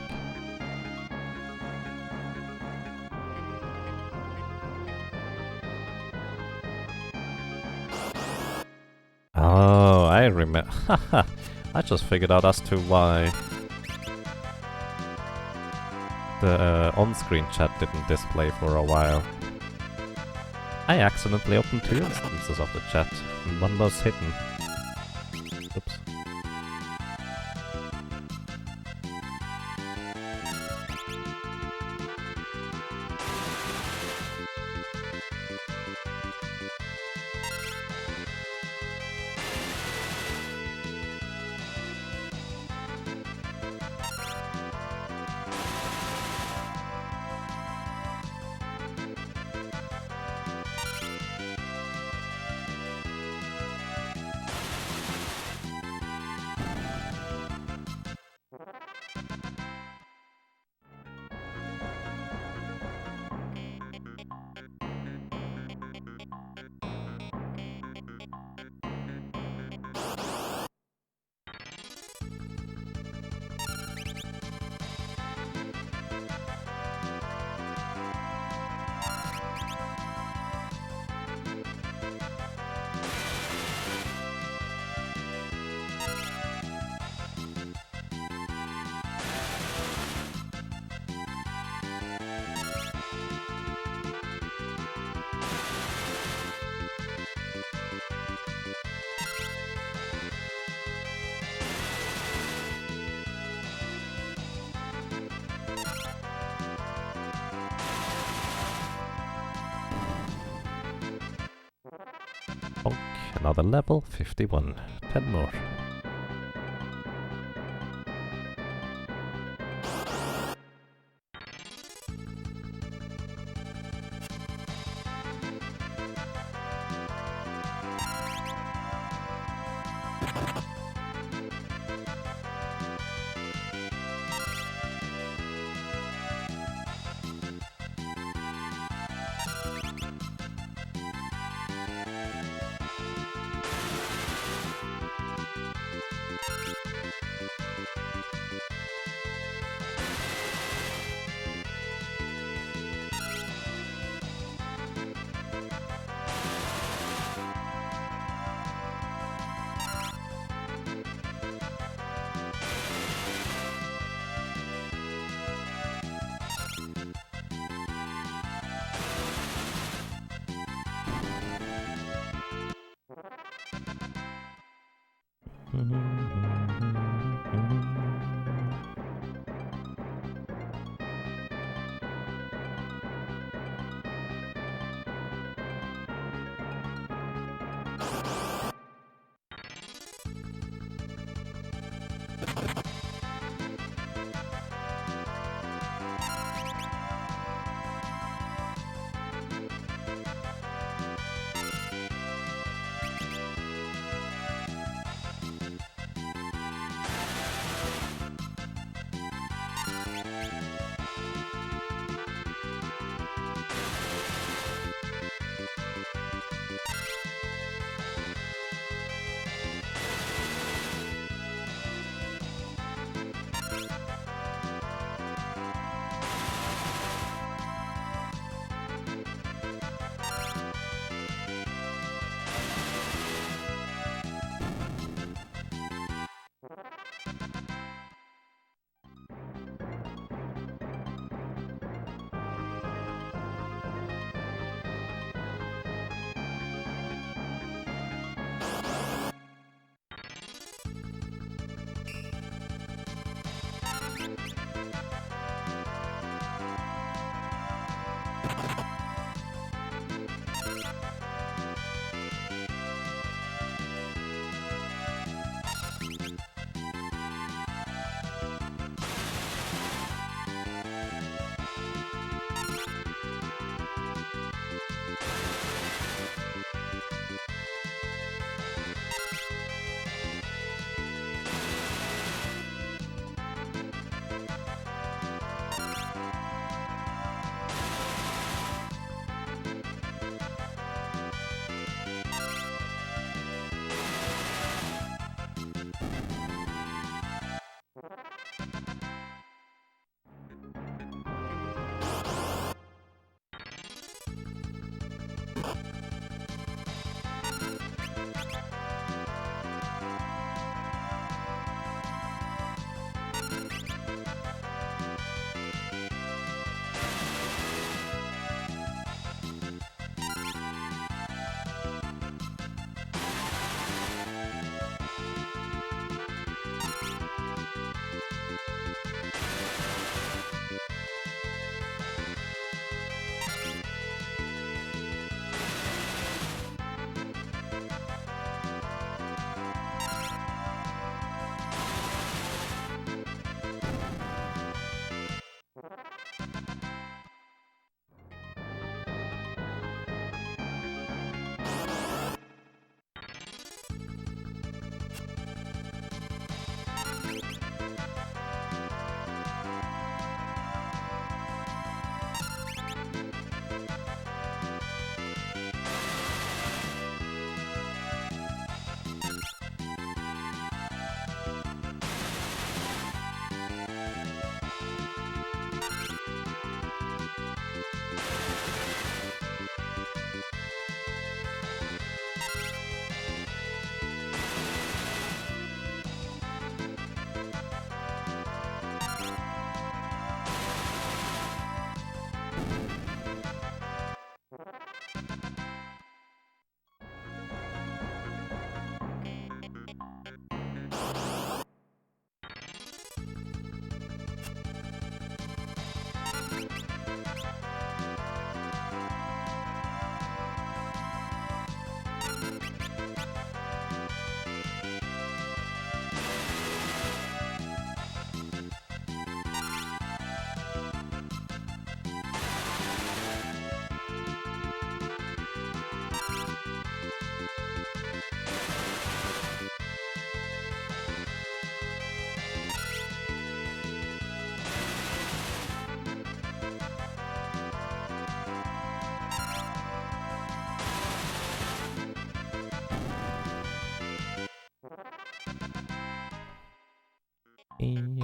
Oh, I remember. I just figured out as to why the on-screen chat didn't display for a while. I accidentally opened 2 instances of the chat, and one was hidden. Oops. Bonk, another level, 51. 10 more.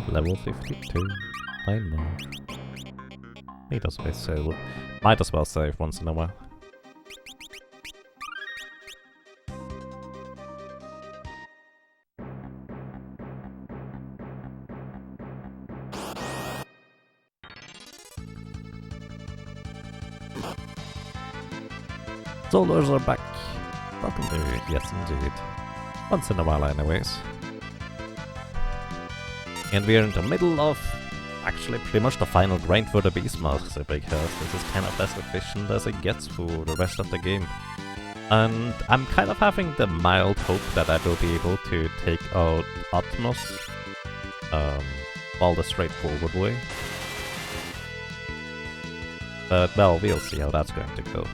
Level 52. 9 more. Might as well save once in a while. Soldiers are back. Welcome to yes indeed. Once in a while anyways. And we're in the middle of actually pretty much the final grind for the Beastmaster, because this is kind of as efficient as it gets for the rest of the game. And I'm kind of having the mild hope that I will be able to take out Atmos all the straightforward way. But well, we'll see how that's going to go.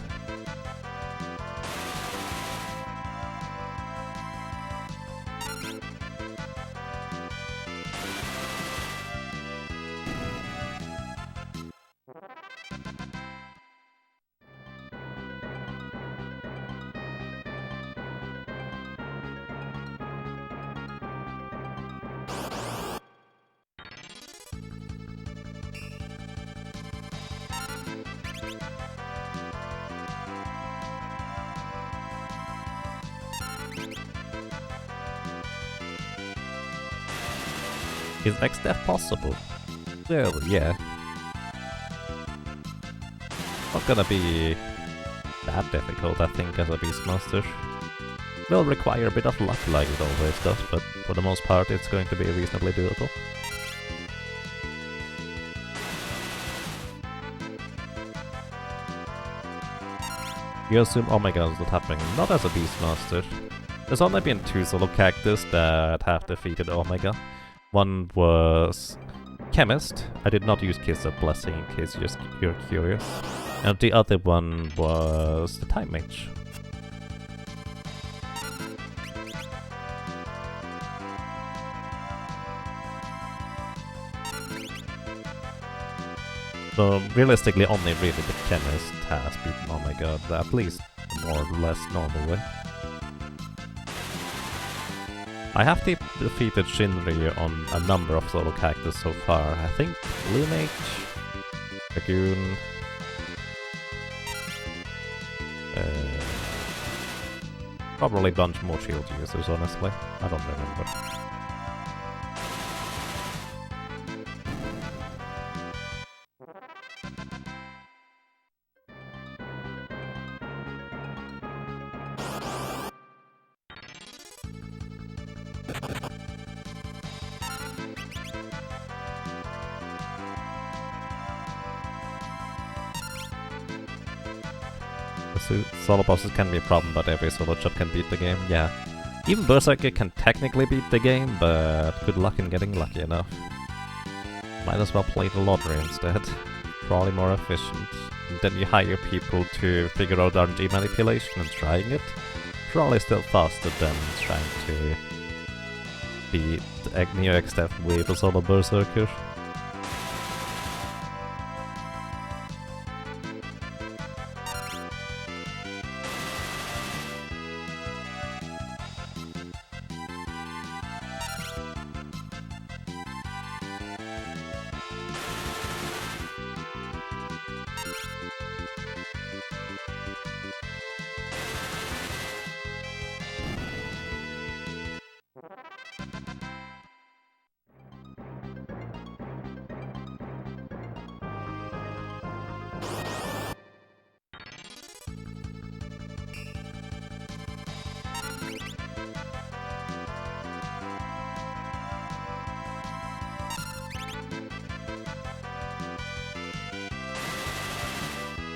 Is X death possible? Well, yeah. Not gonna be that difficult, I think, as a Beastmaster. Will require a bit of luck like it always does, but for the most part it's going to be reasonably doable. You assume Omega is not happening, not as a Beastmaster. There's only been 2 solo characters that have defeated Omega. One was Chemist. I did not use Kiss of Blessing in case you're curious. And the other one was the Time Mage. So realistically only really the Chemist has beaten Omega, at least more or less normally. I have defeated Shinri on a number of solo characters so far. I think Lunage, Dragoon, probably a bunch more shield users, honestly. I don't remember. Solo bosses can be a problem, but every solo job can beat the game, yeah. Even Berserker can technically beat the game, but good luck in getting lucky enough. Might as well play the lottery instead. Probably more efficient. And then you hire people to figure out RNG manipulation and trying it. Probably still faster than trying to beat Neo X-Death with a solo Berserker.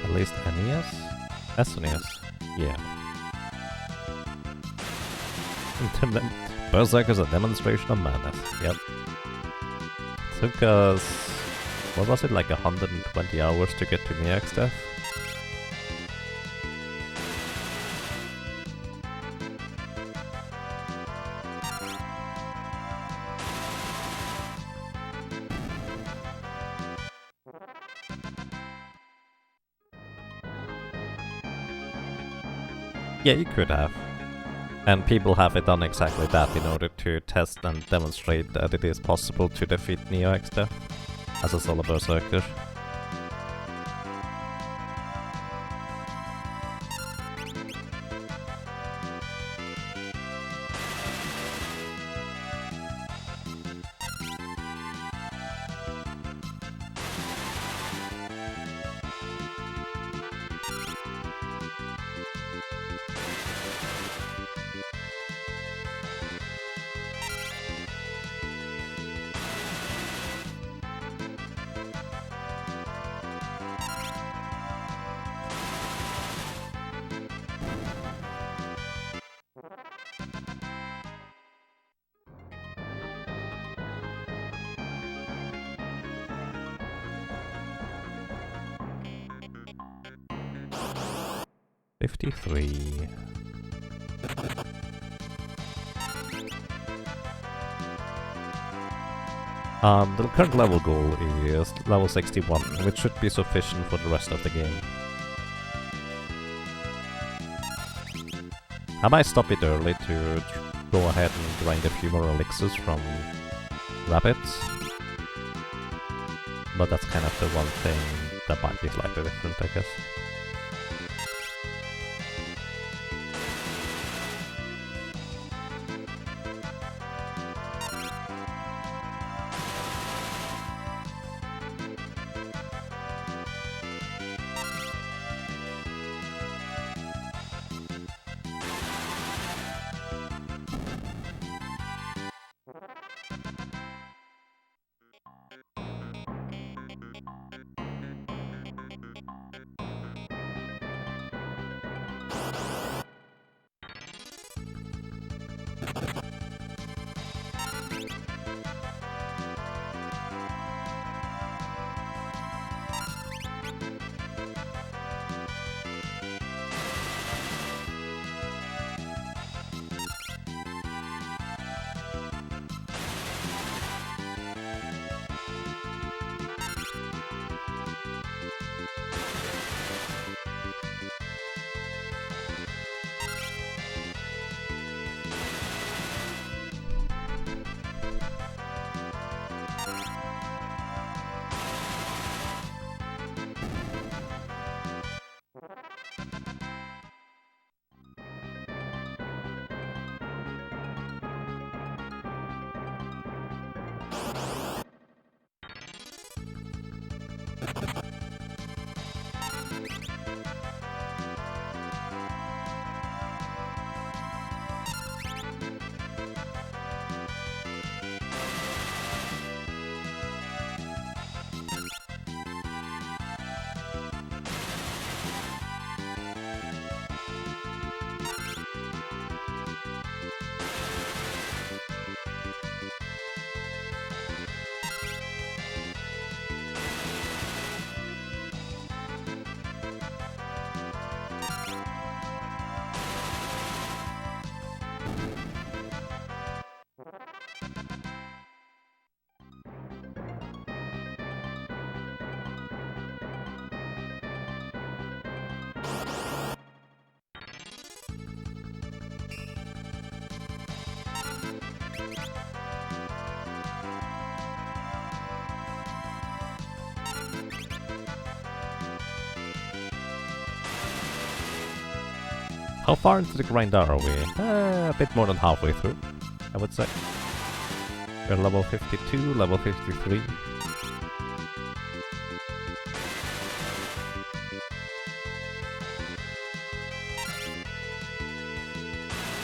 At least NES? SNES? Yeah. Berserker's a demonstration of madness. Yep. Took us... what was it, like 120 hours to get to Neox death? Yeah, you could have. And people have done exactly that in order to test and demonstrate that it is possible to defeat Neo Extra as a solo berserker. $53. The current level goal is level 61, which should be sufficient for the rest of the game. I might stop it early to go ahead and grind a few more elixirs from rabbits, but that's kind of the one thing that might be slightly different, I guess. How far into the grind are we? A bit more than halfway through, I would say. We're level 52, level 53.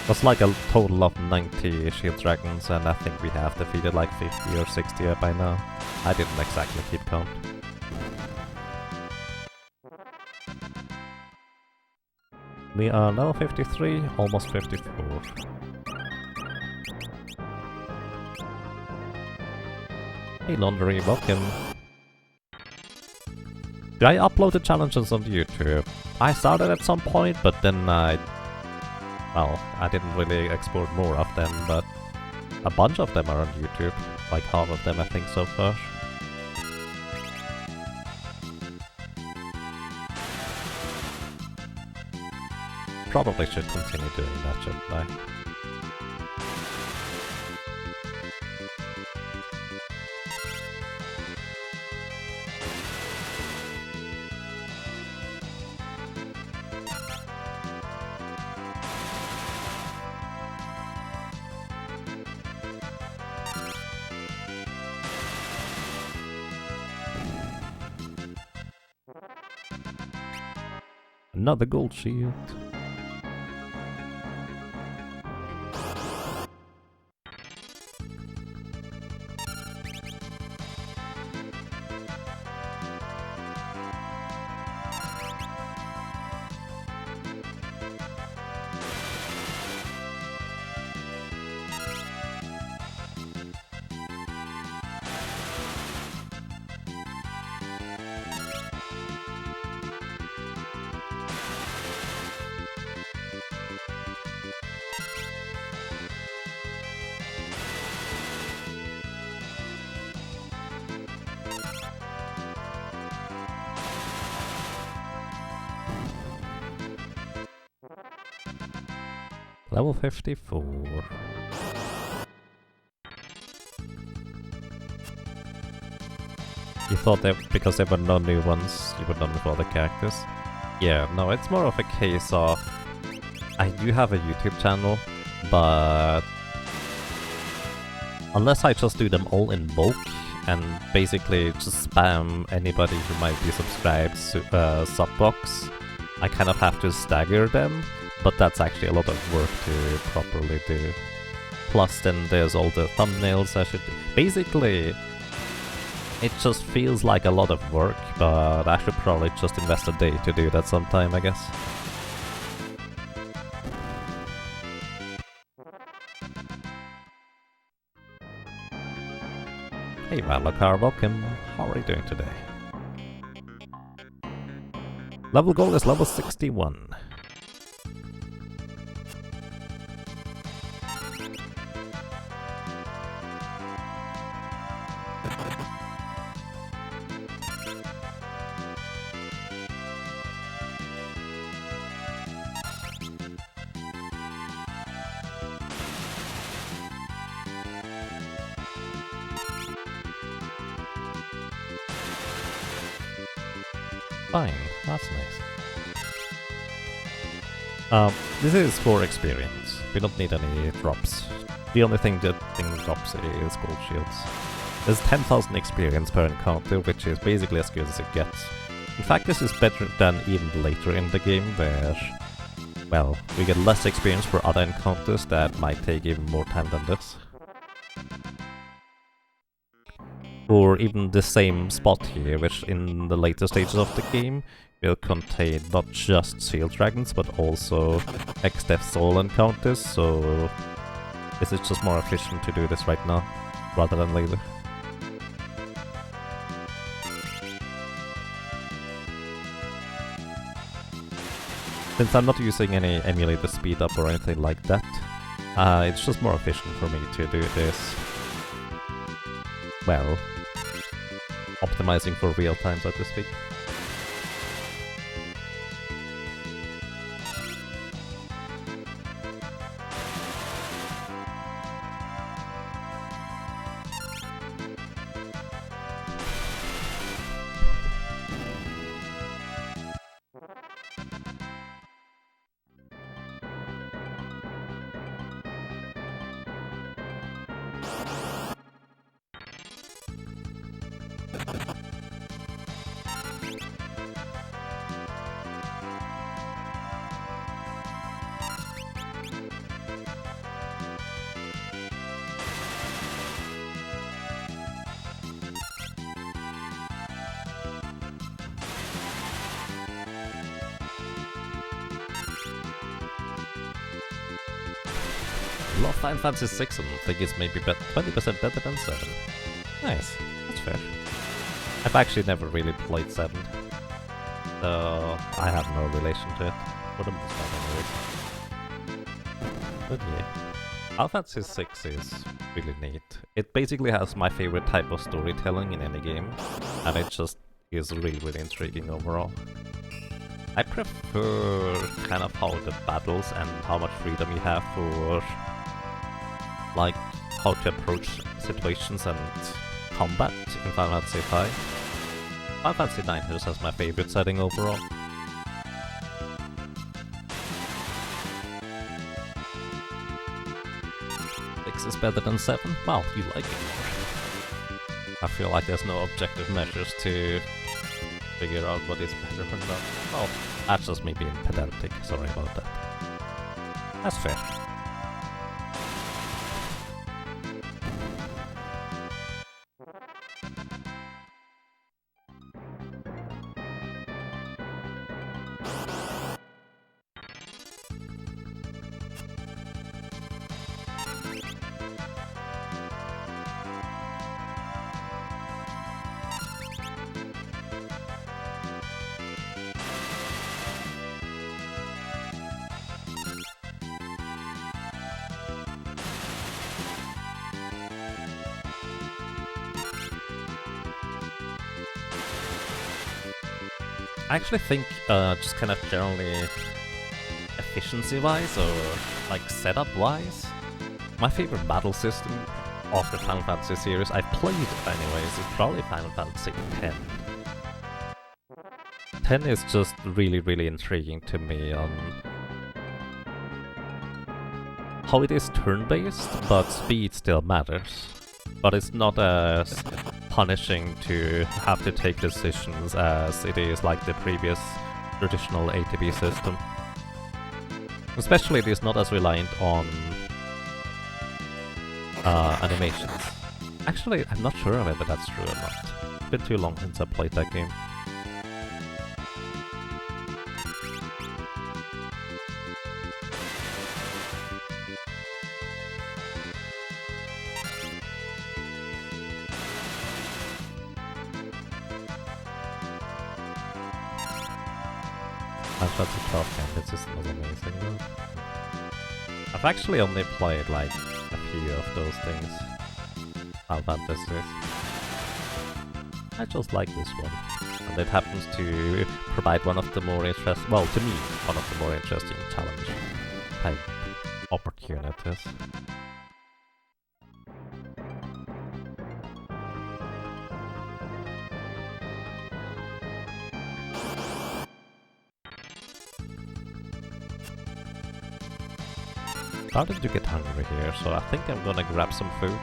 That's like a total of 90 shield dragons, and I think we have defeated like 50 or 60 by now. I didn't exactly keep count. We are level 53, almost 54. Hey Laundry, welcome. Do I upload the challenges on YouTube? I started at some point, but then I didn't really export more of them, but a bunch of them are on YouTube. Like half of them I think so far. probably should continue doing that, shouldn't I? Another gold shield. Level 54. You thought that because there were no new ones, you would not with all the characters? Yeah, no, it's more of a case of... I do have a YouTube channel, but... unless I just do them all in bulk, and basically just spam anybody who might be subscribed subbox, I kind of have to stagger them. But that's actually a lot of work to properly do. Plus then there's all the thumbnails I should do. Basically, it just feels like a lot of work, but I should probably just invest a day to do that sometime, I guess. Hey Valakar, welcome. How are you doing today? Level goal is level 61. Fine, that's nice. This is for experience. We don't need any drops. The only thing that drops is gold shields. There's 10,000 experience per encounter, which is basically as good as it gets. In fact, this is better than even later in the game, where, well, we get less experience for other encounters that might take even more time than this. Or even the same spot here, which in the later stages of the game will contain not just Seal Dragons, but also X-Death Soul encounters, so this is just more efficient to do this right now, rather than later. Since I'm not using any emulator speed up or anything like that, it's just more efficient for me to do this, well, optimizing for real time, so to speak. Love Final Fantasy 6 and think it's maybe 20% better than 7. Nice, that's fair. I've actually never really played 7, so I have no relation to it, for the most part anyways. But yeah, Final Fantasy 6 is really neat. It basically has my favorite type of storytelling in any game, and it just is really, really intriguing overall. I prefer kind of how the battles and how much freedom you have for like how to approach situations and combat in Final Fantasy 5. Final Fantasy 9 is just my favorite setting overall. 6 is better than 7? Well, you like it more. I feel like there's no objective measures to figure out what is better or not. Well, that's just me being pedantic, sorry about that. That's fair. I actually think, just kind of generally efficiency-wise or like setup-wise, my favorite battle system of the Final Fantasy series, I've played it anyways, is probably Final Fantasy X. 10 is just really intriguing to me on how it is turn-based, but speed still matters. But it's not as punishing to have to take decisions as it is like the previous traditional ATB system. Especially it is not as reliant on animations. Actually, I'm not sure whether that's true or not. It's been too long since I played that game. That's a 12 game, this system was amazing though. I've actually only played like a few of those things. Final Fantasies. I just like this one. And it happens to provide one of the more interesting, well to me, one of the more interesting challenge type opportunities. Started to get hungry here, so I think I'm gonna grab some food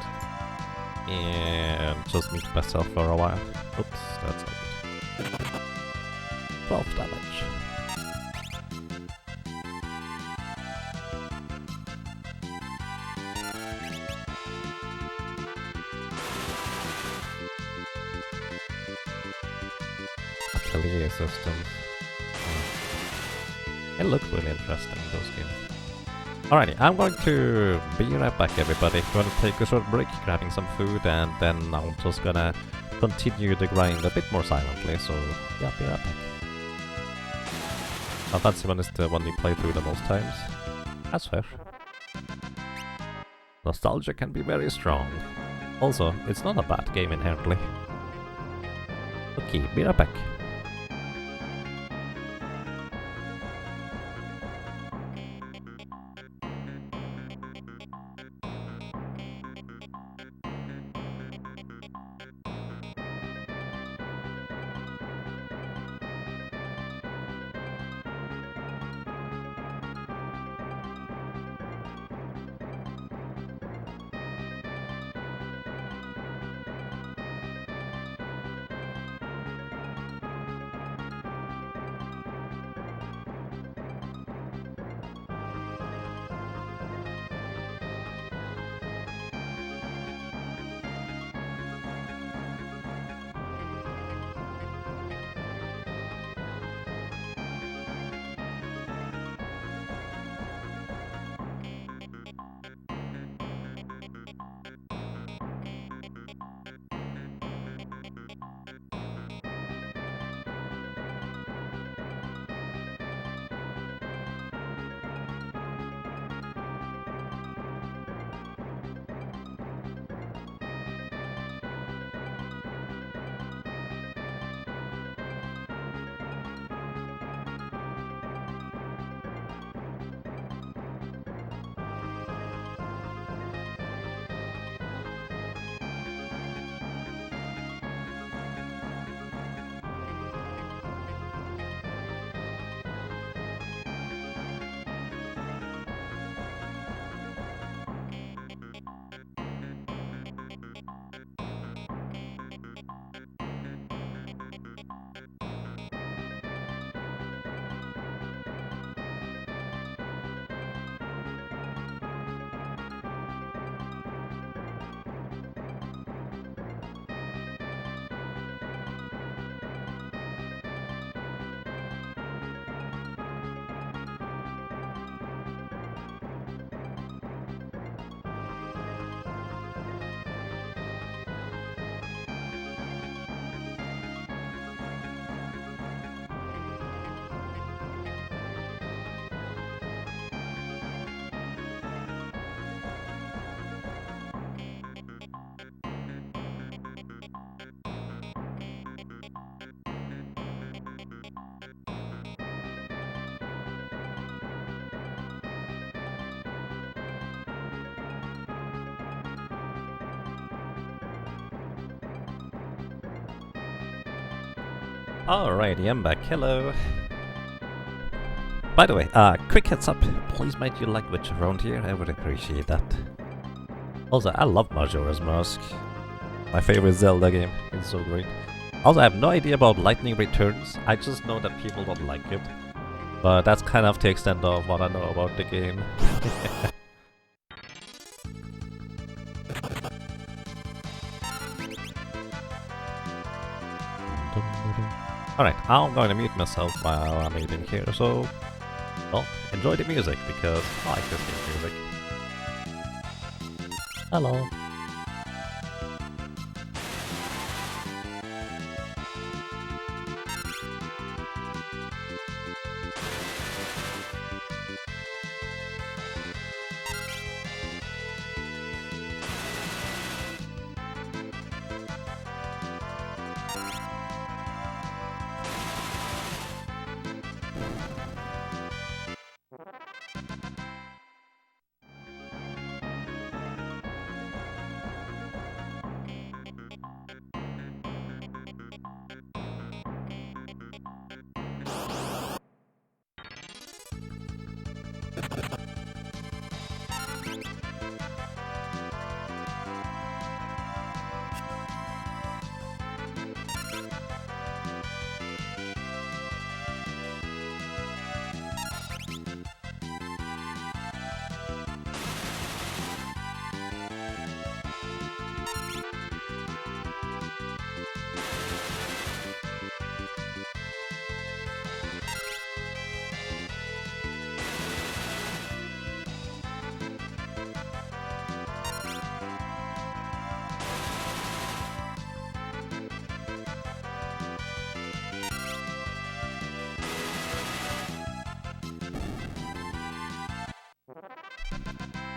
and just meet myself for a while. Oops, that's not good. 12 damage. Atelier systems. It looks really interesting, those games. Alrighty, I'm going to be right back everybody. Gonna take a short break, grabbing some food, and then I'm just gonna continue the grind a bit more silently, so yeah, be right back. Now Fantasy 1 is the one you play through the most times. That's fair. Nostalgia can be very strong. Also, it's not a bad game inherently. Okay, be right back. Alrighty, I'm back. Hello. By the way, quick heads up. Please mind your language around here. I would appreciate that. Also, I love Majora's Mask. My favorite Zelda game. It's so great. Also, I have no idea about Lightning Returns. I just know that people don't like it. But that's kind of the extent of what I know about the game. Alright, I'm going to mute myself while I'm eating here, so... well, enjoy the music, because I like this game music. Hello.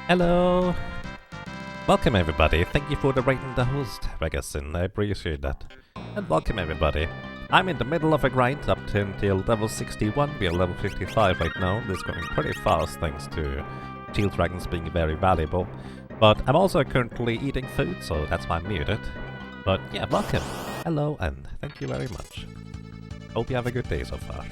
Hello! Welcome everybody, thank you for rating the host, Vegasin, I appreciate that. And welcome everybody. I'm in the middle of a grind up to until level 61, we are level 55 right now. This is going pretty fast thanks to Shield Dragons being very valuable. But I'm also currently eating food, so that's why I'm muted. But yeah, welcome. Hello and thank you very much. Hope you have a good day so far.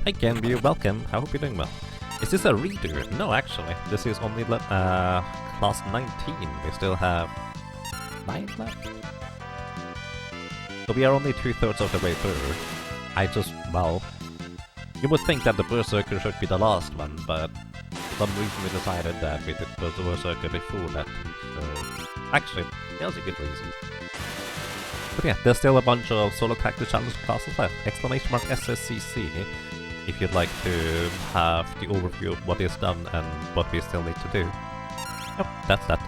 Hi Genby, welcome. I hope you're doing well. Is this a redo? No, actually. This is only class 19. We still have 9 left. So we are only 2/3 of the way through. I just, well... you would think that the Berserker should be the last one, but for some reason we decided that we did the Berserker before that. So, actually, that was a good reason. But yeah, there's still a bunch of solo character challenge classes left. !SSCC if you'd like to have the overview of what is done and what we still need to do. Yep, that's that.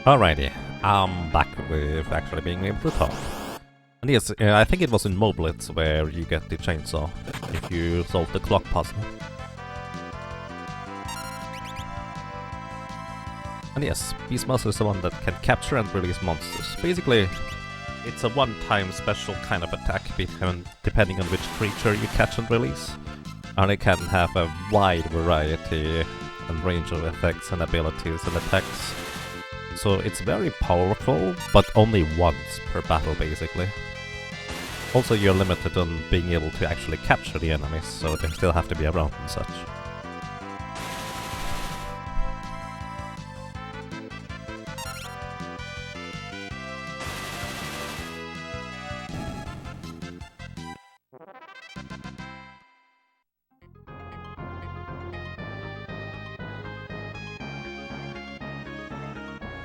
Alrighty, I'm back with actually being able to talk. And yes, I think it was in Moblitz where you get the chainsaw if you solve the clock puzzle. And yes, Beastmaster is the one that can capture and release monsters. Basically, it's a one-time special kind of attack depending on which creature you catch and release. And it can have a wide variety and range of effects and abilities and attacks. So it's very powerful, but only once per battle basically. Also you're limited on being able to actually capture the enemies, so they still have to be around and such.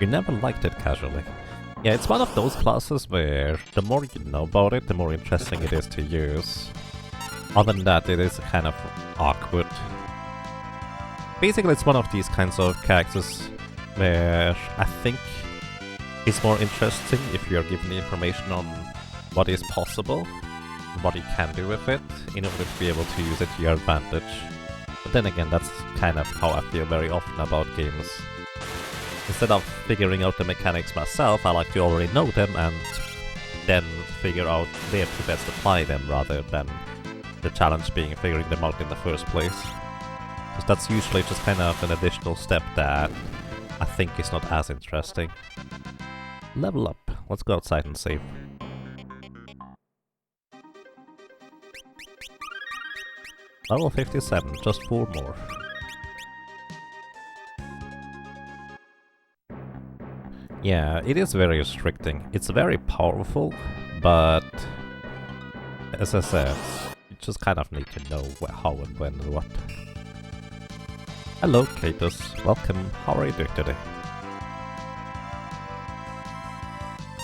You never liked it casually. Yeah, it's one of those classes where the more you know about it, the more interesting it is to use. Other than that, it is kind of awkward. Basically, it's one of these kinds of characters where I think it's more interesting if you're given the information on what is possible, what you can do with it, in order to be able to use it to your advantage. But then again, that's kind of how I feel very often about games. Instead of figuring out the mechanics myself, I like to already know them and then figure out where to best apply them rather than the challenge being figuring them out in the first place. Because that's usually just kind of an additional step that I think is not as interesting. Level up. Let's go outside and save. Level 57, just 4 more. Yeah, it is very restricting. It's very powerful, but as I said, you just kind of need to know how and when and what. Hello, Katus. Welcome. How are you doing today?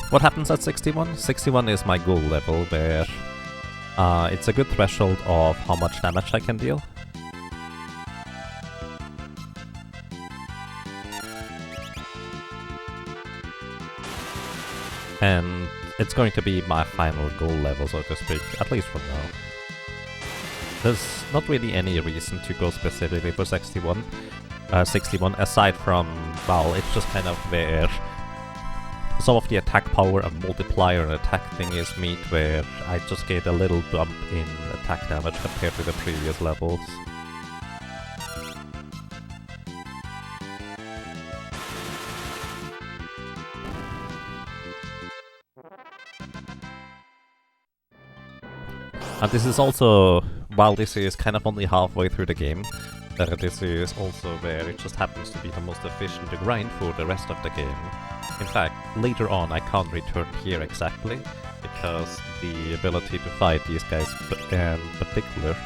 What happens at 61? 61 is my goal level, where it's a good threshold of how much damage I can deal. And it's going to be my final goal level, so to speak, at least for now. There's not really any reason to go specifically for 61, aside from, well, it's just kind of where some of the attack power and multiplier and attack thingies meet, where I just get a little bump in attack damage compared to the previous levels. And this is also, while this is kind of only halfway through the game, this is also where it just happens to be the most efficient to grind for the rest of the game. In fact, later on I can't return here exactly, because the ability to fight these guys in particular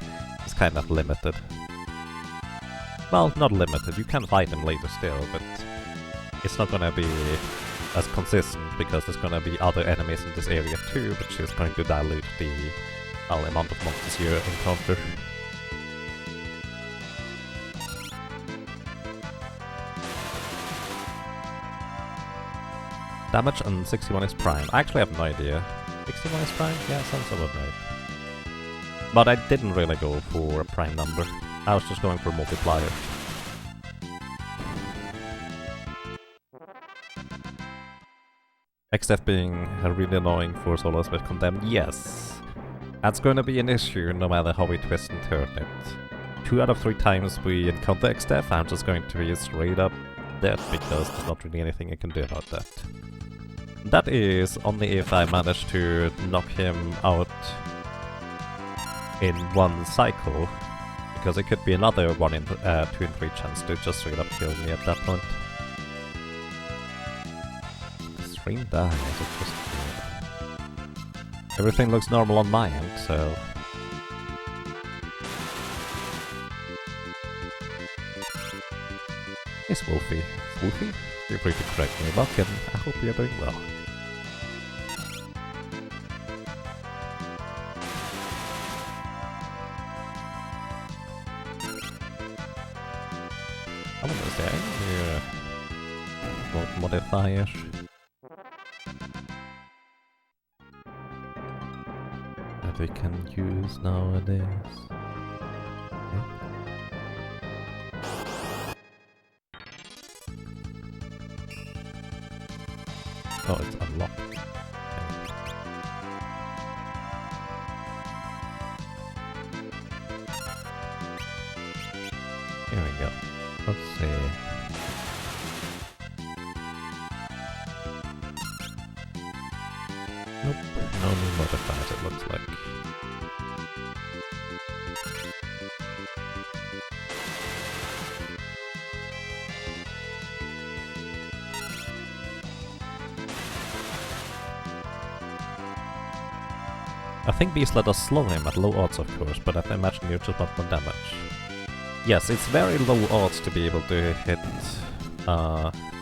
is kind of limited. Well, not limited, you can fight them later still, but it's not gonna be as consistent, because there's gonna be other enemies in this area too, which is going to dilute the amount of monsters you encounter. Damage on 61 is prime. I actually have no idea. 61 is prime? Yeah, sounds about right. But I didn't really go for a prime number. I was just going for multiplier. XF being really annoying for solos with Condemned, yes. That's going to be an issue no matter how we twist and turn it. 2 out of 3 times we encounter XDeath, I'm just going to be straight up dead, because there's not really anything I can do about that. That is only if I manage to knock him out in one cycle, because it could be another 2 in 3 chance to just straight up kill me at that point. Stream dies, it just... Everything looks normal on my end, so... It's Wolfie. Wolfie? Feel free to correct me, welcome. I hope you're doing well. I wonder, is there any modifier. That we can use nowadays. Okay. Oh, it's unlocked. Okay. Here we go. Let's see. Nope, no new modifiers it looks like. I think Beast let us slow him at low odds, of course, but I imagine you just want more damage. Yes, it's very low odds to be able to hit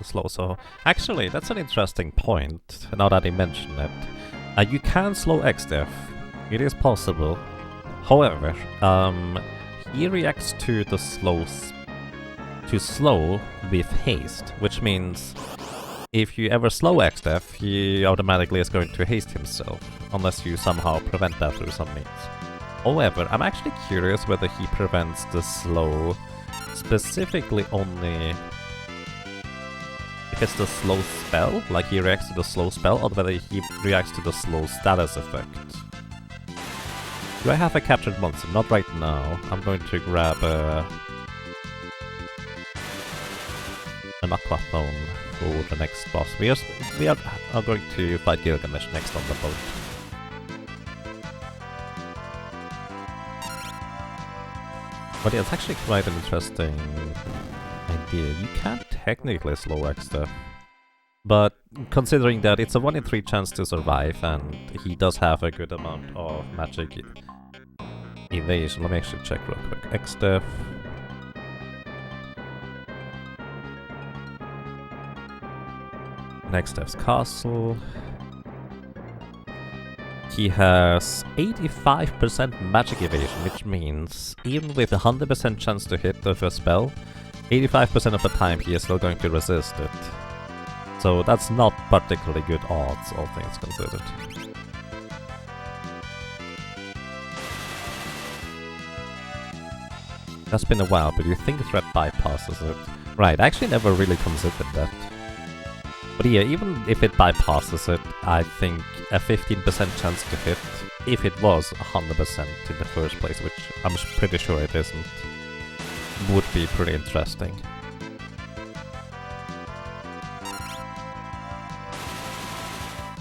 slow, so actually that's an interesting point, now that I mention it. You can slow XDeath, it is possible. However, he reacts to the slow with haste, which means if you ever slow XDeath, he automatically is going to haste himself, unless you somehow prevent that through some means. However, I'm actually curious whether he prevents the slow specifically only if it's the slow spell, like he reacts to the slow spell, or whether he reacts to the slow status effect. Do I have a captured monster? Not right now. I'm going to grab an aquaphone for the next boss. We are going to fight Gilgamesh next on the boat. But yeah, it's actually quite an interesting idea. You can technically slow XDeath, but considering that it's a 1 in 3 chance to survive, and he does have a good amount of magic evasion. Let me actually check real quick. XDeath. XDeath's castle. He has 85% magic evasion, which means even with a 100% chance to hit with a spell, 85% of the time he is still going to resist it. So that's not particularly good odds, all things considered. That's been a while, but you think threat bypasses it. Right, I actually never really considered that. But yeah, even if it bypasses it, I think a 15% chance to hit, if it was 100% in the first place, which I'm pretty sure it isn't, would be pretty interesting.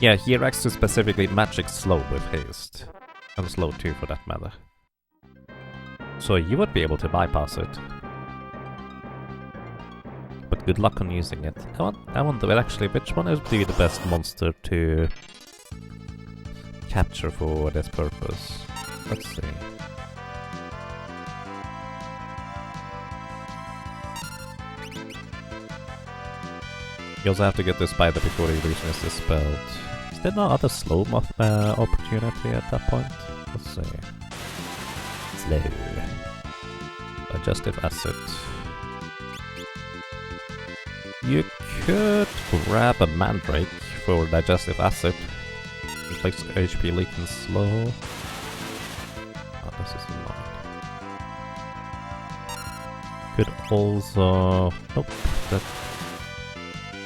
Yeah, he reacts to specifically magic slow with haste, and slow too for that matter. So you would be able to bypass it. But good luck on using it. I wonder actually which one would be the best monster to capture for this purpose. Let's see. You also have to get the spider before the illusion is dispelled. Is there no other slow opportunity at that point? Let's see. Slow. Digestive acid. You could grab a mandrake for digestive acid. Inflicts HP leak and slow. Oh, this is annoying. Could also... Nope.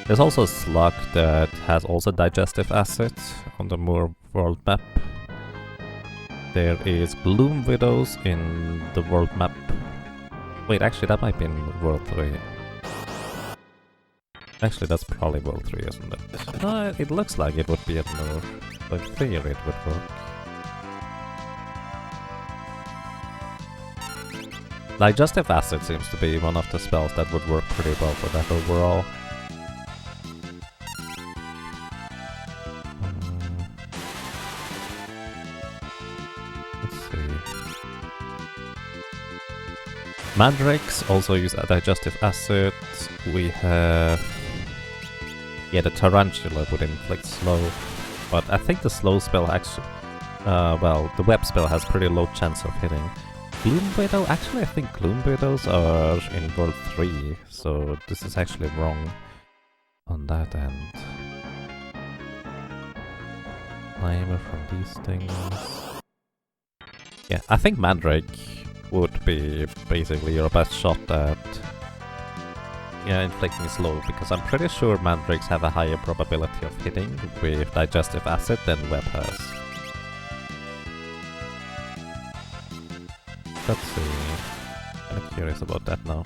There's also a slug that has also digestive acid on the Moor world map. There is Bloom Widows in the world map. Wait, actually that might be in World 3. Actually, that's probably World 3, isn't it? No, it looks like it would be at Moor. In theory, it would work. Digestive Acid seems to be one of the spells that would work pretty well for that overall. Let's see. Mandrakes also use a digestive acid. We have... Yeah, the Tarantula would inflict slow, but I think the slow spell actually... well, the web spell has pretty low chance of hitting. Gloom Widow? Actually, I think Gloom Widows are in World 3, so this is actually wrong. on that end. Timer from these things. Yeah, I think Mandrake would be basically your best shot at inflicting slow, because I'm pretty sure Mandrakes have a higher probability of hitting with digestive acid than Web has. Let's see. I'm curious about that now.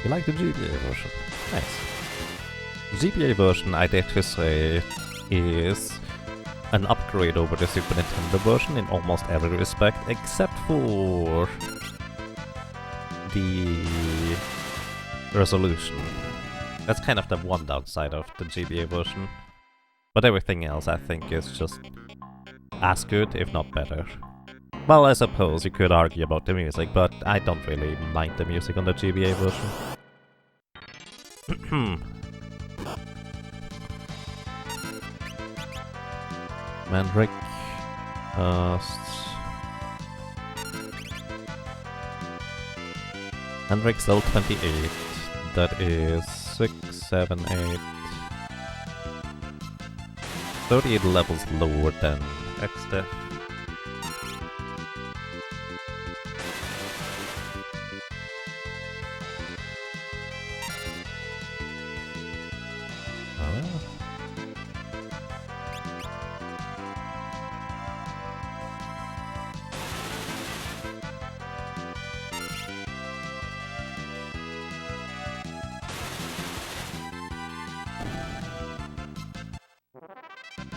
You like the GBA version? Nice. GBA version, I dare to say, is an upgrade over the Super Nintendo version in almost every respect, except for the resolution. That's kind of the one downside of the GBA version. But everything else I think is just as good, if not better. Well, I suppose you could argue about the music, but I don't really mind the music on the GBA version. Mandrake. Mandrake's level 28. That is 6, 7, 8. 38 levels lower than X-Def.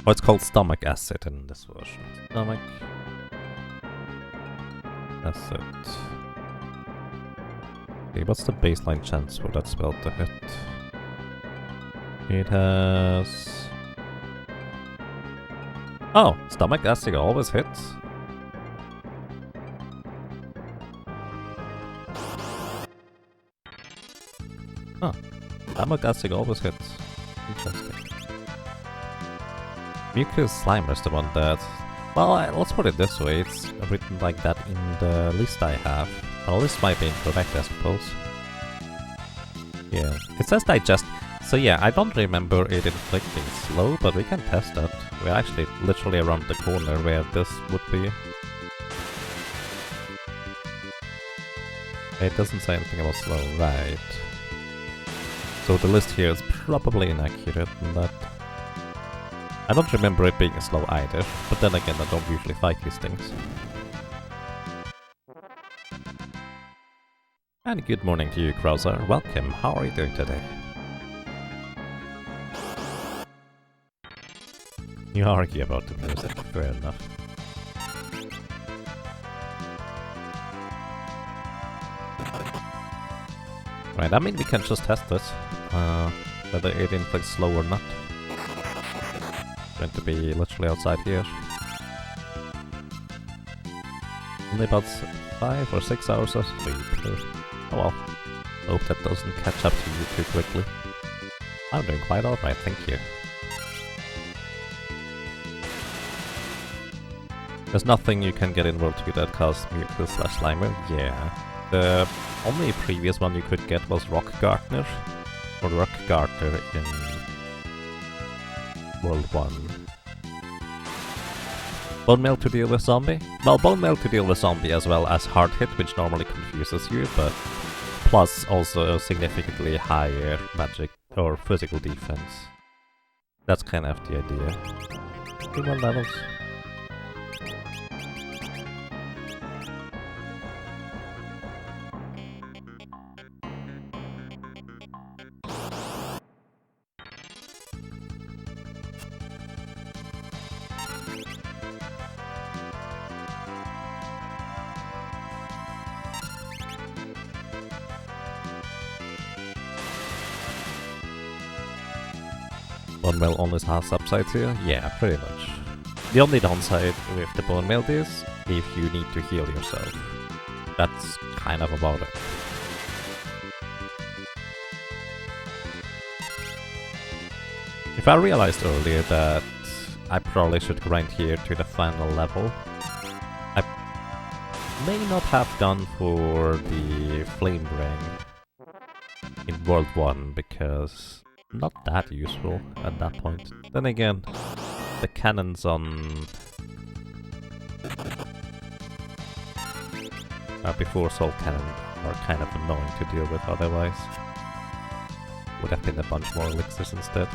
Oh, it's called Stomach Acid in this version. Stomach Acid. Okay, what's the baseline chance for that spell to hit? It has... Oh! Stomach Acid always hits? Huh. Stomach Acid always hits. Interesting. Mucus Slimer is the one that... Well, let's put it this way, it's written like that in the list I have. The list might be incorrect, I suppose. Yeah, it says digest. So yeah, I don't remember it inflicting slow, but we can test that. We're actually literally around the corner where this would be. It doesn't say anything about slow, right. So the list here is probably inaccurate in that. I don't remember it being slow either, but then again I don't usually fight these things. And good morning to you, Krauser. Welcome, how are you doing today? You argue about the music, fair enough. Right, I mean we can just test this, whether it inflicts slow or not. Going to be literally outside here. Only about 5 or 6 hours of sleep. Oh well. Hope that doesn't catch up to you too quickly. I'm doing quite alright, thank you. There's nothing you can get in World 2 that costs Mucus / Slimer? Yeah. The only previous one you could get was Rock Gardener. Or Rock Gardener in World 1. Bone Mail to deal with Zombie? Well, Bone Mail to deal with Zombie as well as Hard Hit, which normally confuses you, but plus also significantly higher magic or physical defense. That's kind of the idea. 51 levels. Bone Mail always has upsides here? Yeah, pretty much. The only downside with the Bone Mail is if you need to heal yourself. That's kind of about it. If I realized earlier that I probably should grind here to the final level, may not have gone for the Flame Ring in World 1 because not that useful at that point. Then again, the cannons on before Soul Cannon are kind of annoying to deal with otherwise. Would have been a bunch more elixirs instead.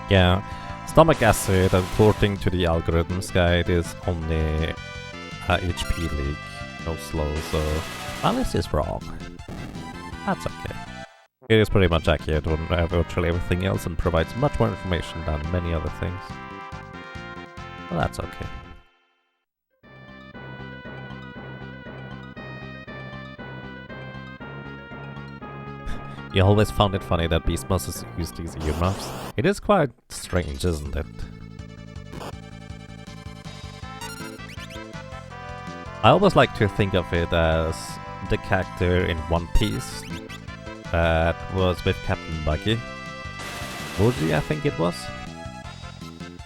Yeah, stomach acid, according to the algorithms guide, is only HP leak, no slow, so Alice is wrong. That's okay. It is pretty much accurate on virtually everything else and provides much more information than many other things. Well, that's okay. You always found it funny that Beastmasters use these earmuffs. It is quite strange, isn't it? I always like to think of it as the character in One Piece that was with Captain Buggy. Mughal, I think it was.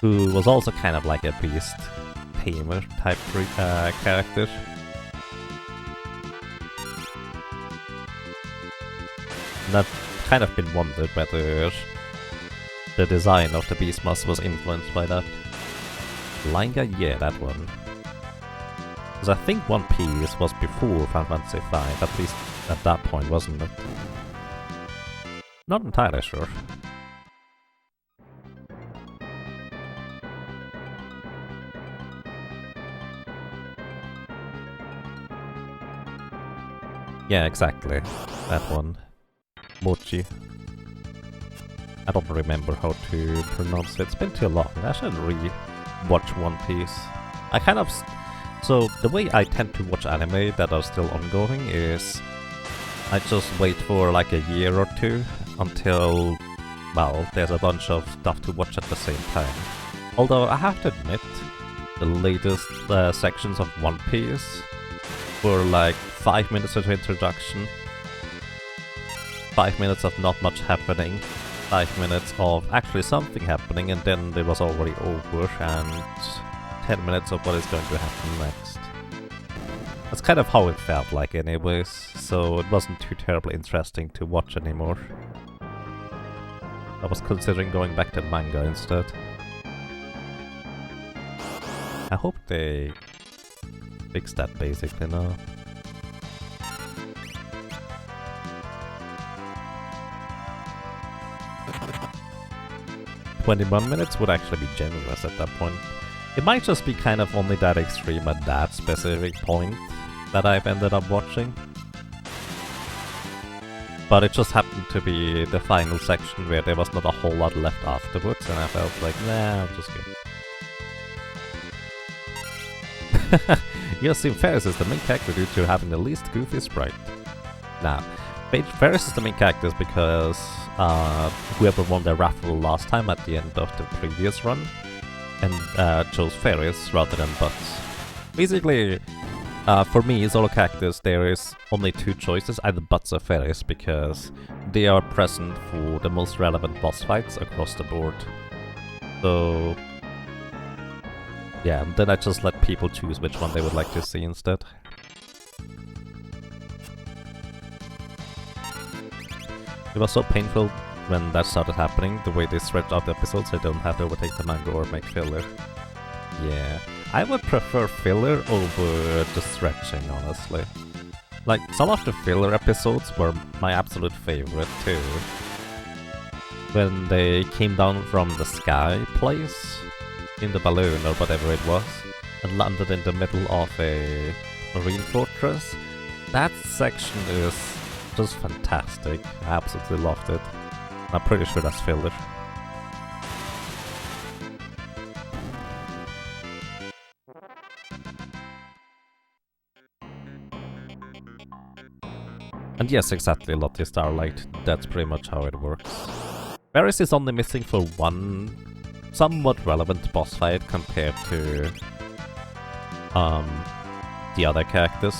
Who was also kind of like a beast tamer type character. And I've kind of been wondered whether the design of the Beastmaster was influenced by that. Langa, yeah, that one. Because I think One Piece was before Final Fantasy 5, at least at that point, wasn't it? Not entirely sure. Yeah, exactly. That one. Mochi. I don't remember how to pronounce it. It's been too long. I should re-watch One Piece. I kind of... So, the way I tend to watch anime that are still ongoing is... I just wait for like a year or two until... Well, there's a bunch of stuff to watch at the same time. Although, I have to admit, the latest sections of One Piece were like 5 minutes of introduction, 5 minutes of not much happening, 5 minutes of actually something happening, and then it was already over, and 10 minutes of what is going to happen next. That's kind of how it felt like anyways, so it wasn't too terribly interesting to watch anymore. I was considering going back to manga instead. I hope they fix that basically now. 21 minutes would actually be generous at that point. It might just be kind of only that extreme at that specific point that I've ended up watching. But it just happened to be the final section where there was not a whole lot left afterwards, and I felt like, nah, I'll just go. You assume Ferris is the main character due to having the least goofy sprite. Nah, Ferris is the main character because whoever won the raffle last time at the end of the previous run and chose Ferris rather than Butts. Basically, for me, solo characters, there is only two choices, either Butts or Ferris, because they are present for the most relevant boss fights across the board. So, yeah, and then I just let people choose which one they would like to see instead. It was so painful when that started happening, the way they stretched out the episodes so I don't have to overtake the manga or make filler. Yeah, I would prefer filler over the stretching, honestly. Like, some of the filler episodes were my absolute favorite too. When they came down from the sky place, in the balloon or whatever it was, and landed in the middle of a marine fortress. That section is just fantastic. I absolutely loved it. I'm pretty sure that's filler. And yes, exactly, Lottie Starlight. That's pretty much how it works. Varys is only missing for one somewhat relevant boss fight compared to the other characters.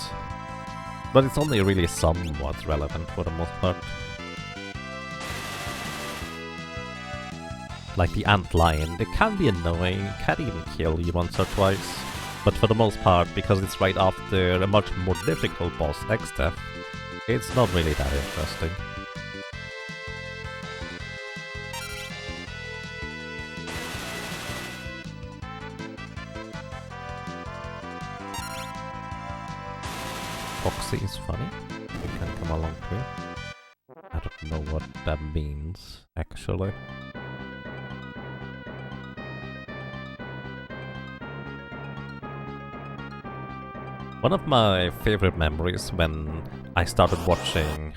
But it's only really somewhat relevant for the most part. Like the ant lion, it can be annoying, it can even kill you once or twice. But for the most part, because it's right after a much more difficult boss, X-Death, it's not really that interesting. Foxy is funny. You can come along too. I don't know what that means, actually. One of my favorite memories when I started watching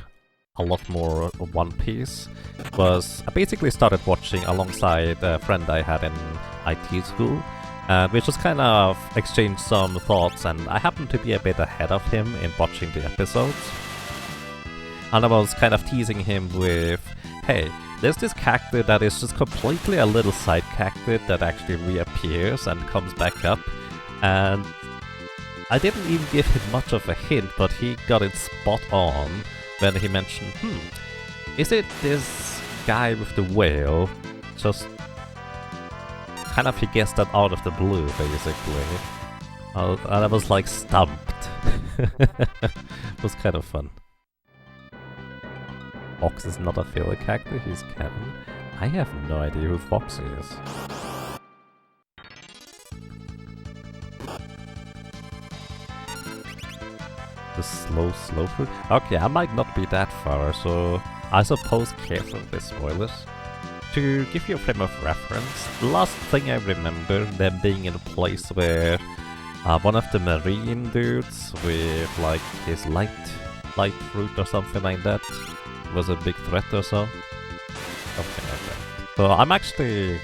a lot more One Piece was I basically started watching alongside a friend I had in IT school, and we just kind of exchanged some thoughts, and I happened to be a bit ahead of him in watching the episodes. And I was kind of teasing him with, hey, there's this character that is just completely a little side character that actually reappears and comes back up, and I didn't even give him much of a hint, but he got it spot on when he mentioned, is it this guy with the whale? Just kind of he guessed that out of the blue, basically. And I was like stumped. It was kind of fun. Fox is not a filler character, he's Kevin. I have no idea who Foxy is. The slow food? Okay, I might not be that far, so I suppose careful with spoilers. To give you a frame of reference, the last thing I remember them being in a place where one of the marine dudes with like his light fruit or something like that was a big threat or so. Something like that. So I'm actually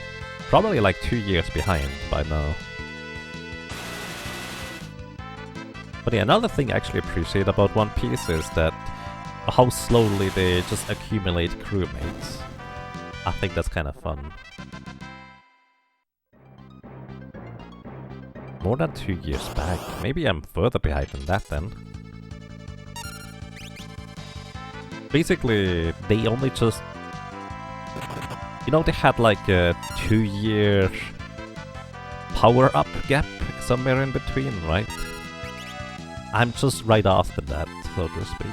probably like 2 years behind by now. But yeah, another thing I actually appreciate about One Piece is that how slowly they just accumulate crewmates. I think that's kind of fun. More than 2 years back. Maybe I'm further behind than that then. Basically, they only just... You know, they had like a 2-year power-up gap somewhere in between, right? I'm just right after that, so to speak.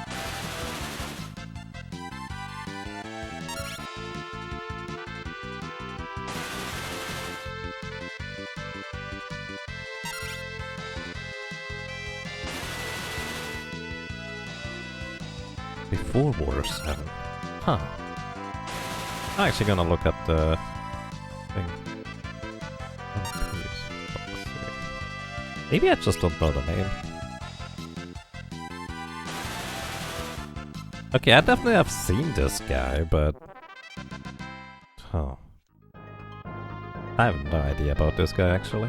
Before Water 7. Huh. I'm actually gonna look at the thing. Maybe I just don't know the name. Okay, I definitely have seen this guy, but... Huh. I have no idea about this guy, actually.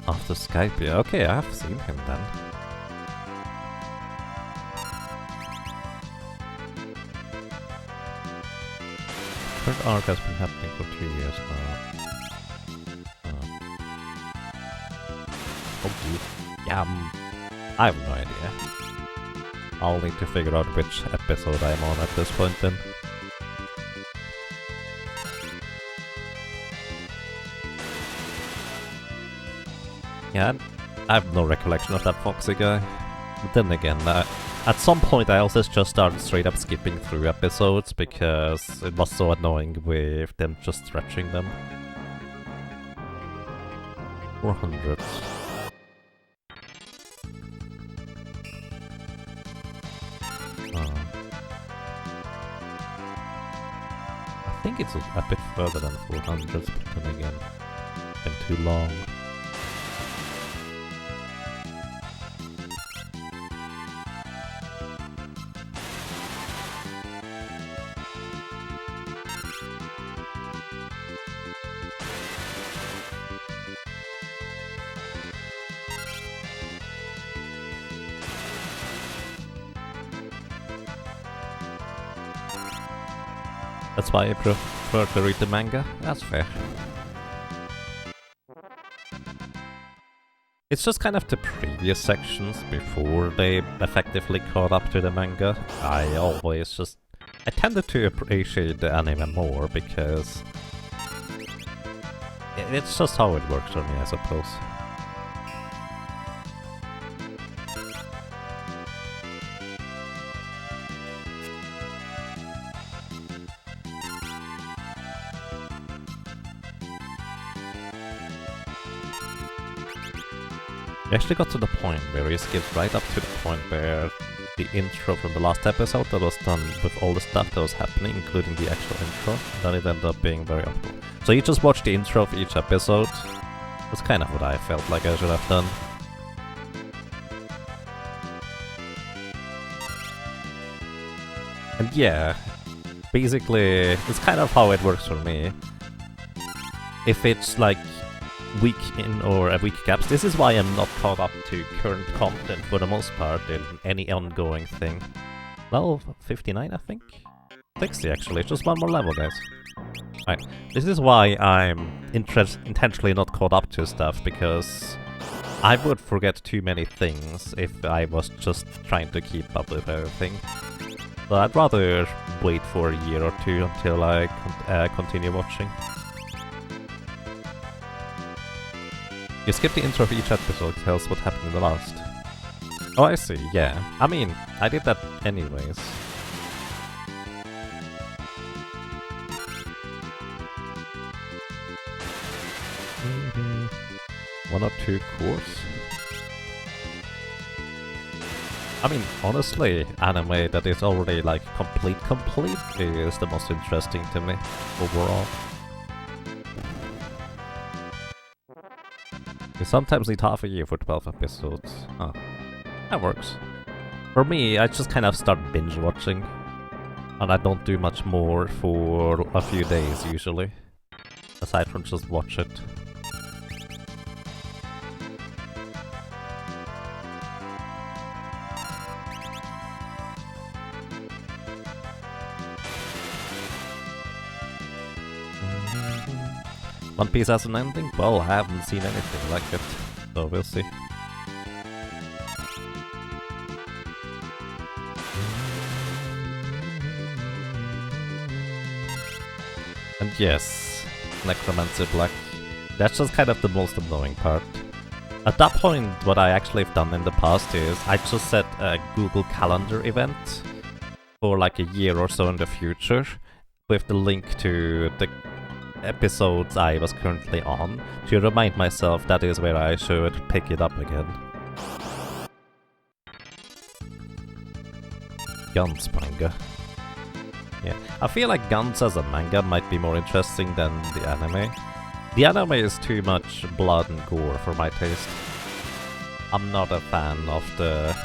After Skype, yeah. Okay, I have seen him then. Current arc has been happening for 2 years now. Yeah, I have no idea. I'll need to figure out which episode I'm on at this point then. Yeah, I have no recollection of that Foxy guy. But then again, at some point I also just started straight up skipping through episodes because it was so annoying with them just stretching them. 400. I think it's a bit further than 400, but then again, it's been too long. That's why I prefer to read the manga. That's fair. It's just kind of the previous sections before they effectively caught up to the manga. I tended to appreciate the anime more because it's just how it works for me, I suppose. We actually got to the point where he skipped right up to the point where the intro from the last episode that was done with all the stuff that was happening, including the actual intro, then it ended up being very optimal. So you just watch the intro of each episode. That's kind of what I felt like I should have done. And yeah, basically, it's kind of how it works for me. If it's like week in or a week gaps, this is why I'm not caught up to current content for the most part in any ongoing thing. Level 59, I think? 60 actually, just one more level, guys. Right, this is why I'm intentionally not caught up to stuff, because I would forget too many things if I was just trying to keep up with everything. So I'd rather wait for a year or two until I continue watching. You skip the intro of each episode, tells what happened in the last. Oh, I see, yeah. I mean, I did that anyways. One or two cores. I mean, honestly, anime that is already like complete is the most interesting to me overall. You sometimes need half a year for 12 episodes. Huh. That works. For me, I just kind of start binge watching. And I don't do much more for a few days usually. Aside from just watch it. One Piece has an ending? Well, I haven't seen anything like it, so we'll see. And yes, Necromancer Black. That's just kind of the most annoying part. At that point, what I actually have done in the past is I just set a Google Calendar event for like a year or so in the future with the link to the episodes I was currently on to remind myself that is where I should pick it up again. Guns manga. Yeah, I feel like Guns as a manga might be more interesting than the anime. The anime is too much blood and gore for my taste. I'm not a fan of the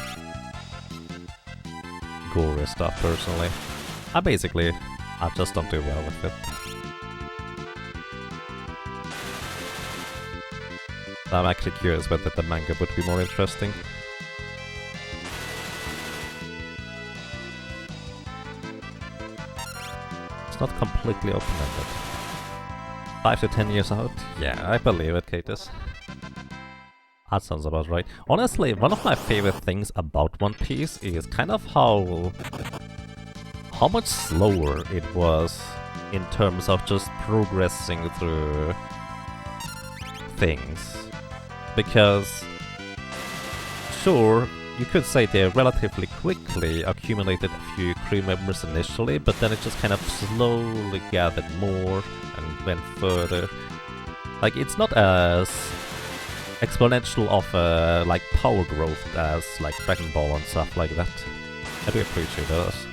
gory stuff personally. I just don't do well with it. I'm actually curious whether the manga would be more interesting. It's not completely open-ended. 5 to 10 years out? Yeah, I believe it, Katus. That sounds about right. Honestly, one of my favorite things about One Piece is kind of how much slower it was in terms of just progressing through things. Because, sure, you could say they relatively quickly accumulated a few crew members initially, but then it just kind of slowly gathered more and went further. Like, it's not as exponential of like power growth as like Dragon Ball and stuff like that. I do appreciate those.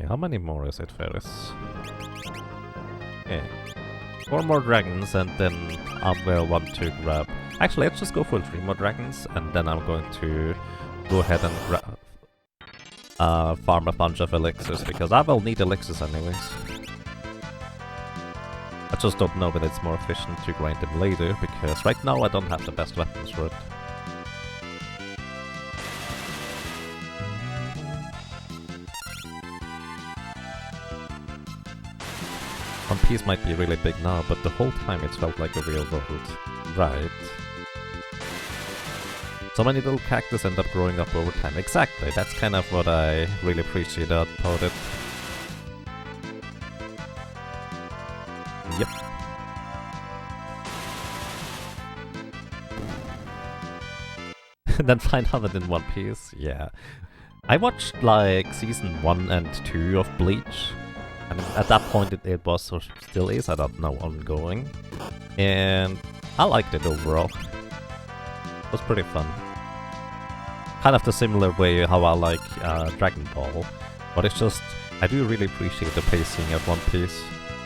How many more is it, Ferris? Okay. 4 more dragons and then I will want to grab... Actually, let's just go for 3 more dragons and then I'm going to go ahead and farm a bunch of elixirs because I will need elixirs anyways. just don't know whether it's more efficient to grind them later, because right now I don't have the best weapons for it. One Piece might be really big now, but the whole time it felt like a real world. Right. So many little cactus end up growing up over time. Exactly, that's kind of what I really appreciate about it. Yep. Then find out in One Piece, yeah. I watched like season 1 and 2 of Bleach, and at that point it was, or still is, I don't know, ongoing. And I liked it overall. It was pretty fun. Kind of the similar way how I like Dragon Ball, but it's just, I do really appreciate the pacing of One Piece.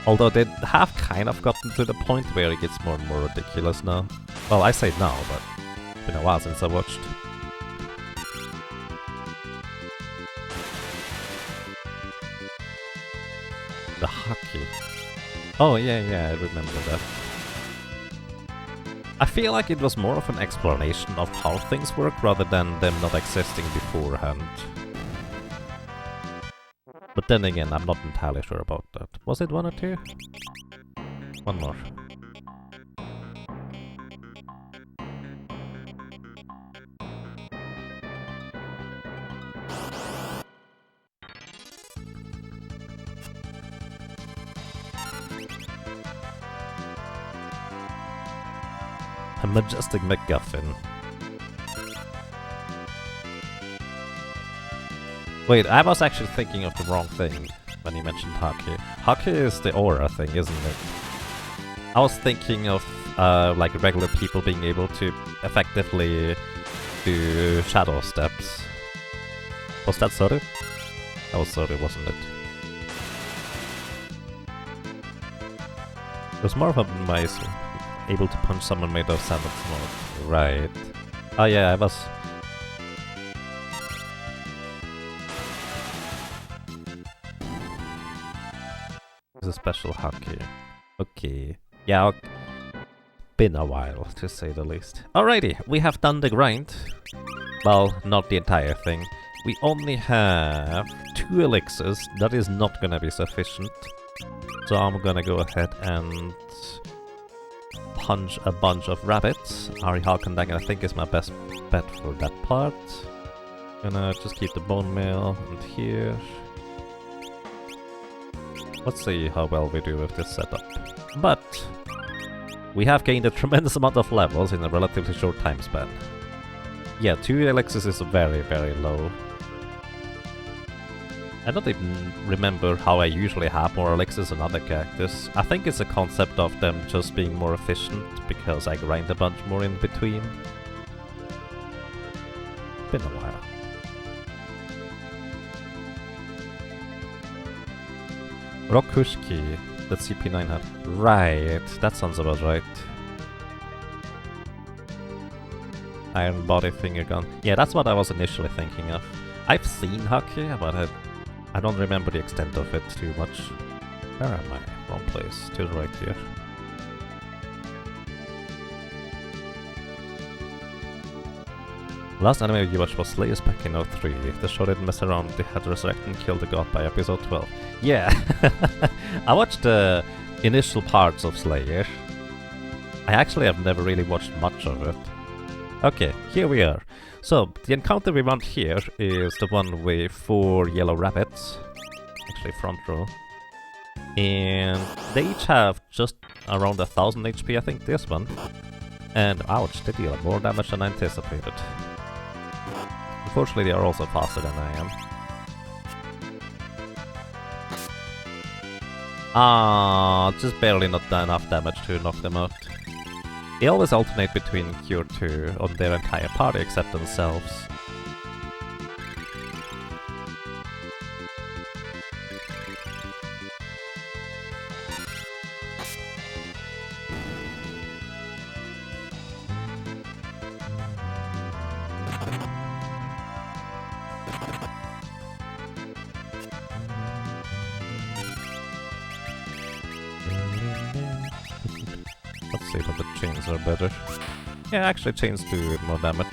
Although they have kind of gotten to the point where it gets more and more ridiculous now. Well, I say now, but it's been a while since I watched. The hockey. Oh yeah, I remember that. I feel like it was more of an explanation of how things work rather than them not existing beforehand. But then again, I'm not entirely sure about that. Was it 1 or 2? One more. A majestic MacGuffin. Wait, I was actually thinking of the wrong thing when you mentioned hockey. Hockey is the aura thing, isn't it? I was thinking of like regular people being able to effectively do shadow steps. Was that Soru? That was Soru, wasn't it? It was more of a mice able to punch someone made of sand and smoke. Right. Oh yeah, I was... It's a special hockey. Okay. Yeah, been a while, to say the least. Alrighty, we have done the grind. Well, not the entire thing. We only have 2 elixirs. That is not gonna be sufficient. So I'm gonna go ahead and punch a bunch of rabbits. Ari Halkandang, I think, is my best bet for that part. Gonna just keep the bone meal and here. Let's see how well we do with this setup. But we have gained a tremendous amount of levels in a relatively short time span. Yeah, 2 elixirs is very, very low. I don't even remember how I usually have more elixirs than other characters. I think it's a concept of them just being more efficient because I grind a bunch more in between. Been a while. Rokushki, that CP9 had. Right, that sounds about right. Iron body finger gun. Yeah, that's what I was initially thinking of. I've seen hockey, but I don't remember the extent of it too much. Where am I? Wrong place. To the right here. Last anime you watched was Slayers back in 03. The show didn't mess around, they had to resurrect and kill the god by episode 12. Yeah! I watched the initial parts of Slayer. I actually have never really watched much of it. Okay, here we are. So, the encounter we want here is the one with 4 yellow rabbits. Actually, front row. And they each have just around 1000 HP, I think, this one. And ouch, they deal more damage than I anticipated. Unfortunately, they are also faster than I am. Ah, just barely not enough damage to knock them out. They always alternate between Cure 2 on their entire party except themselves. Let's see that the chains are better. Yeah, actually chains do more damage.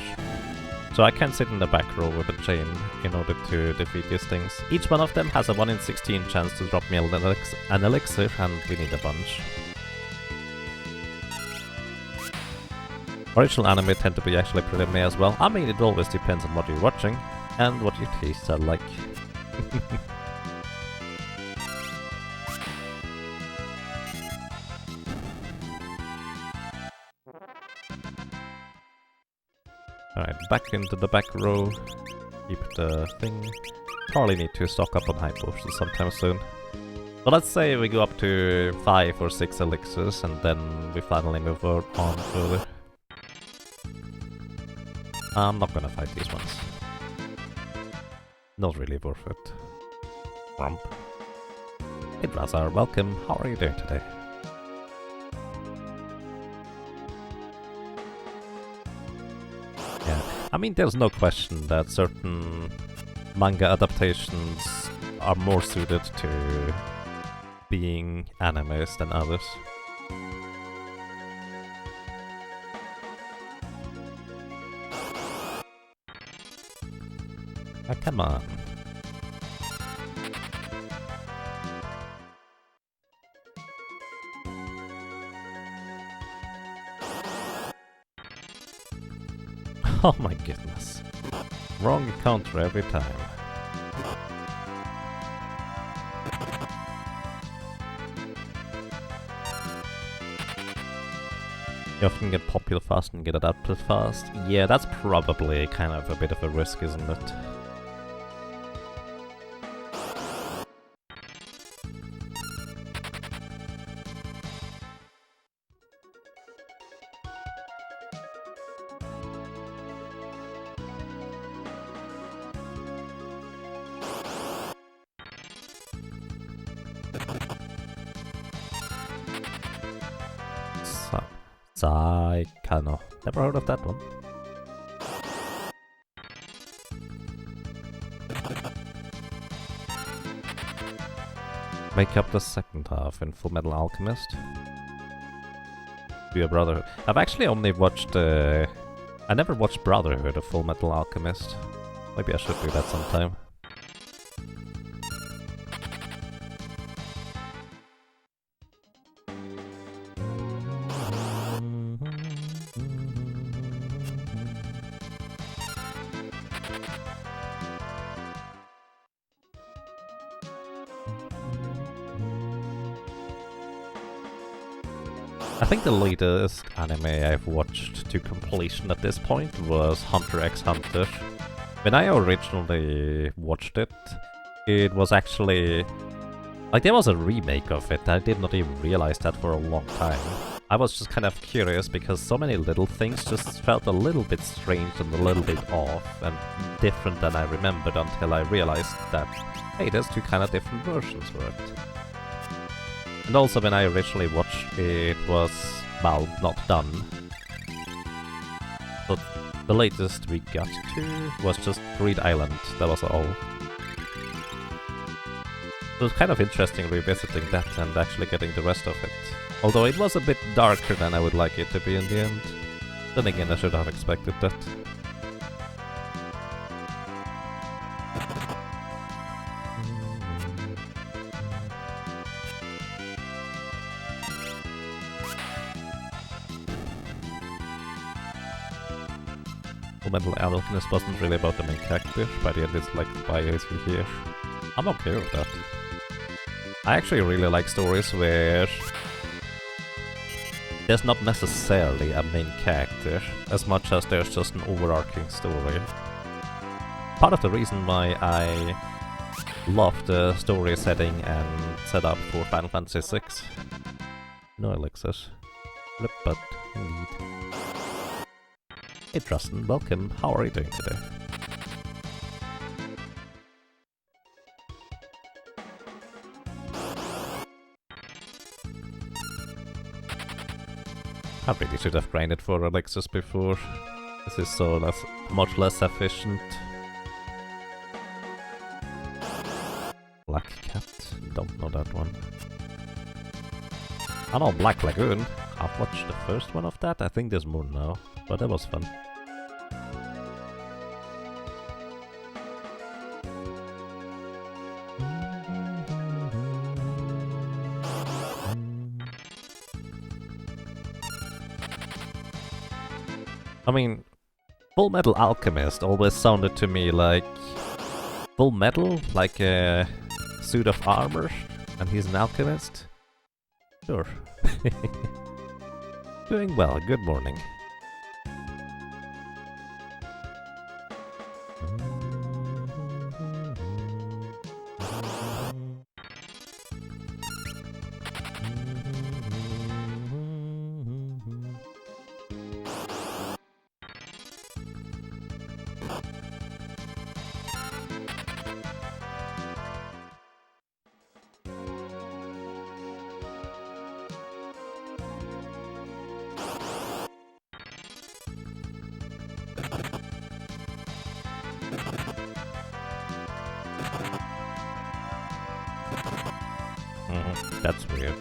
So I can sit in the back row with a chain in order to defeat these things. Each one of them has a 1 in 16 chance to drop me an elixir, and we need a bunch. Original anime tend to be actually pretty meh as well. I mean, it always depends on what you're watching and what your tastes are like. Alright, back into the back row. Keep the thing. Probably need to stock up on high potions sometime soon. So let's say we go up to 5 or 6 elixirs and then we finally move on further. I'm not gonna fight these ones. Not really worth it. Rump. Hydras are welcome. How are you doing today? Yeah, I mean, there's no question that certain manga adaptations are more suited to being animes than others. Oh, come on. Oh my goodness. Wrong counter every time. You often get popular fast and get adapted fast. Yeah, that's probably kind of a bit of a risk, isn't it? Saikano. Never heard of that one. Make up the second half in Fullmetal Alchemist. Be a Brotherhood. I've actually only watched... I never watched Brotherhood of Fullmetal Alchemist. Maybe I should do that sometime. I think the latest anime I've watched to completion at this point was Hunter x Hunter. When I originally watched it, it was actually... like, there was a remake of it. I did not even realize that for a long time. I was just kind of curious because so many little things just felt a little bit strange and a little bit off and different than I remembered until I realized that, hey, there's two kind of different versions for it. And also when I originally watched it was, well, not done. But the latest we got to was just Greed Island, that was all. It was kind of interesting revisiting that and actually getting the rest of it. Although it was a bit darker than I would like it to be in the end. Then again, I should have expected that. Fullmetal Alchemist wasn't really about the main character, by the end it's like, why is he here? I'm okay with that. I actually really like stories where there's not necessarily a main character, as much as there's just an overarching story. Part of the reason why I love the story setting and setup for Final Fantasy VI. No elixirs. Flip, but indeed. Hey Justin, welcome. How are you doing today? I really should have grinded for elixirs before. This is so much less efficient. Black Cat, don't know that one. I know Black Lagoon. half watched the first one of that. I think there's more now, but that was fun. I mean, Full Metal Alchemist always sounded to me like Full Metal, like a suit of armor, and he's an alchemist. Sure. Doing well, good morning. That's weird.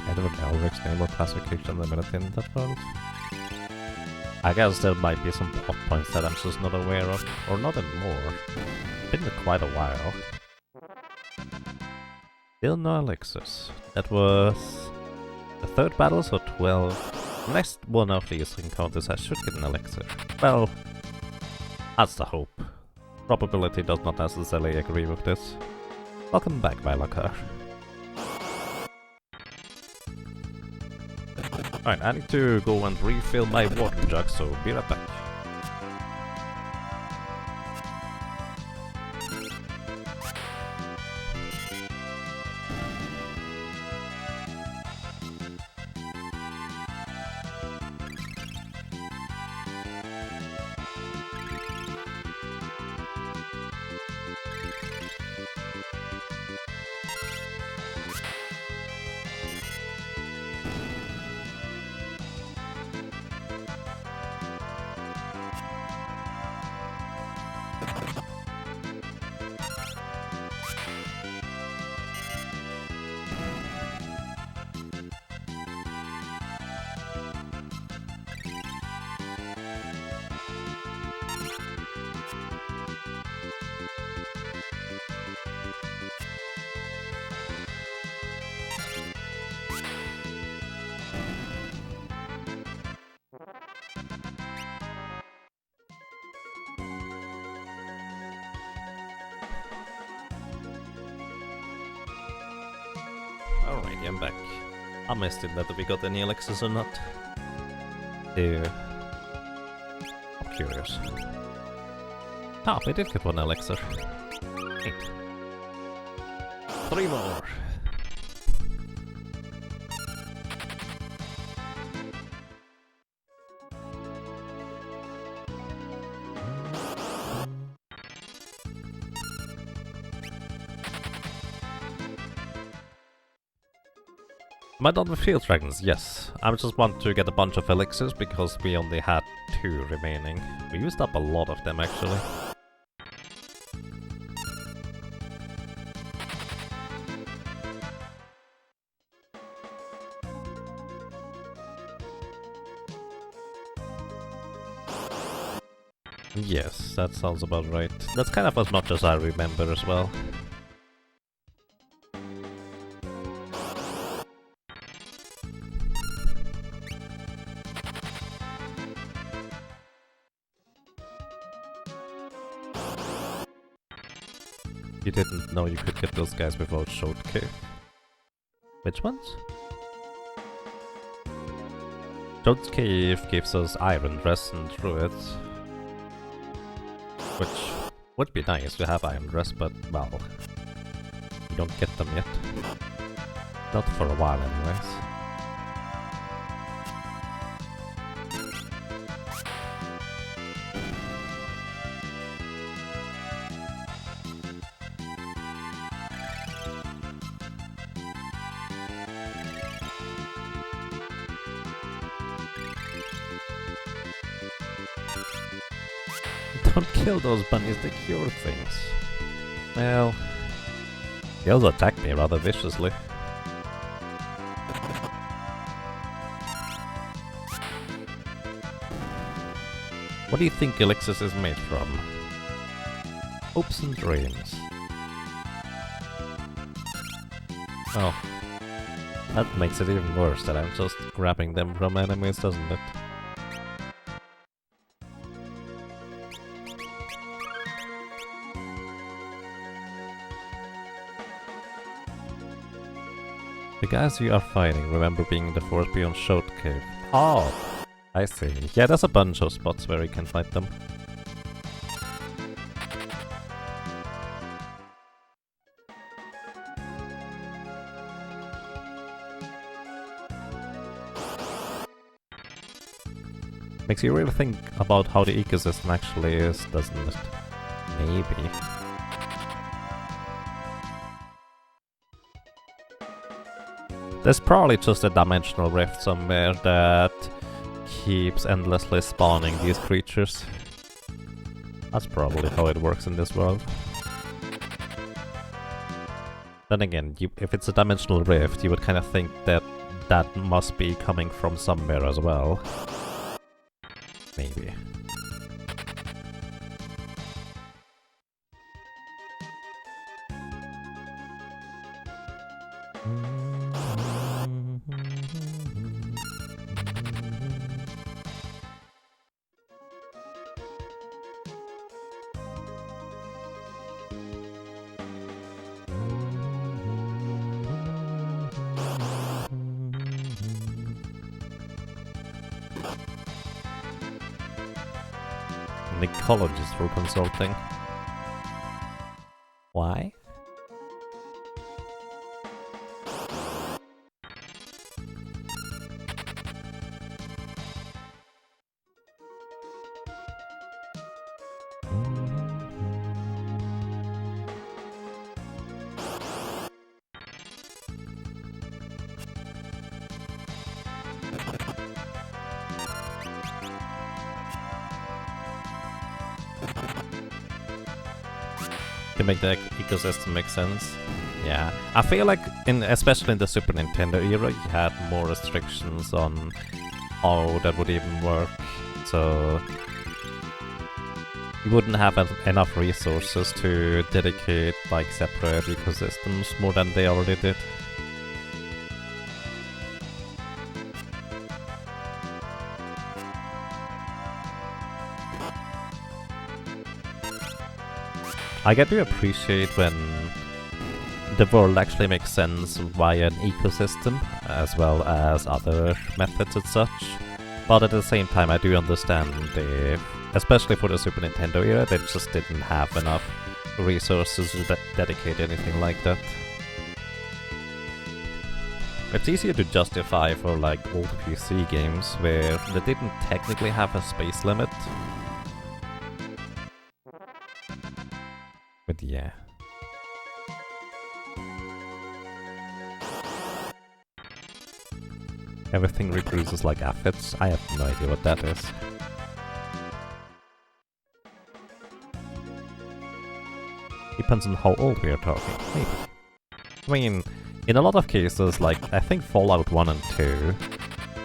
I don't know Elric's name or classification limited in that world. I guess there might be some plot points that I'm just not aware of, or not anymore. Been quite a while. Still no elixirs. That was the third battle, so 12. Next one of these encounters I should get an elixir. Well, that's the hope. Probability does not necessarily agree with this. Welcome back, Vylakar. Alright, I need to go and refill my water jug, so be right back. Alrighty, I'm back. I missed it whether we got any elixirs or not. I'm curious. Ah, we did get one elixir. 8. 3 more. Am I done with field dragons? Yes. I just want to get a bunch of elixirs because we only had 2 remaining. We used up a lot of them actually. Yes, that sounds about right. That's kind of as much as I remember as well. You didn't know you could get those guys without Short Cave. Which ones? Short Cave gives us Iron Dress and Druids. Which would be nice to have Iron Dress, but well... You don't get them yet. Not for a while anyways. Don't kill those bunnies, they cure things. Well, he also attacked me rather viciously. What do you think Elixir is made from? Hopes and dreams. Oh. That makes it even worse that I'm just grabbing them from enemies, doesn't it? The guys you are fighting remember being in the forest beyond Shot Cave. Oh! I see. Yeah, there's a bunch of spots where you can fight them. Makes you really think about how the ecosystem actually is, doesn't it? Maybe. There's probably just a dimensional rift somewhere that keeps endlessly spawning these creatures. That's probably how it works in this world. Then again, if it's a dimensional rift, you would kind of think that that must be coming from somewhere as well. Maybe. An ecologist for consulting. Why? To make the ecosystem make sense. Yeah, I feel like especially in the Super Nintendo era, you had more restrictions on how that would even work. So you wouldn't have enough resources to dedicate like separate ecosystems more than they already did. I do appreciate when the world actually makes sense via an ecosystem, as well as other methods and such. But at the same time, I do understand especially for the Super Nintendo era, they just didn't have enough resources to dedicate anything like that. It's easier to justify for like old PC games where they didn't technically have a space limit. But yeah. Everything reproduces like aphids? I have no idea what that is. Depends on how old we are talking, maybe. I mean, in a lot of cases, like, I think Fallout 1 and 2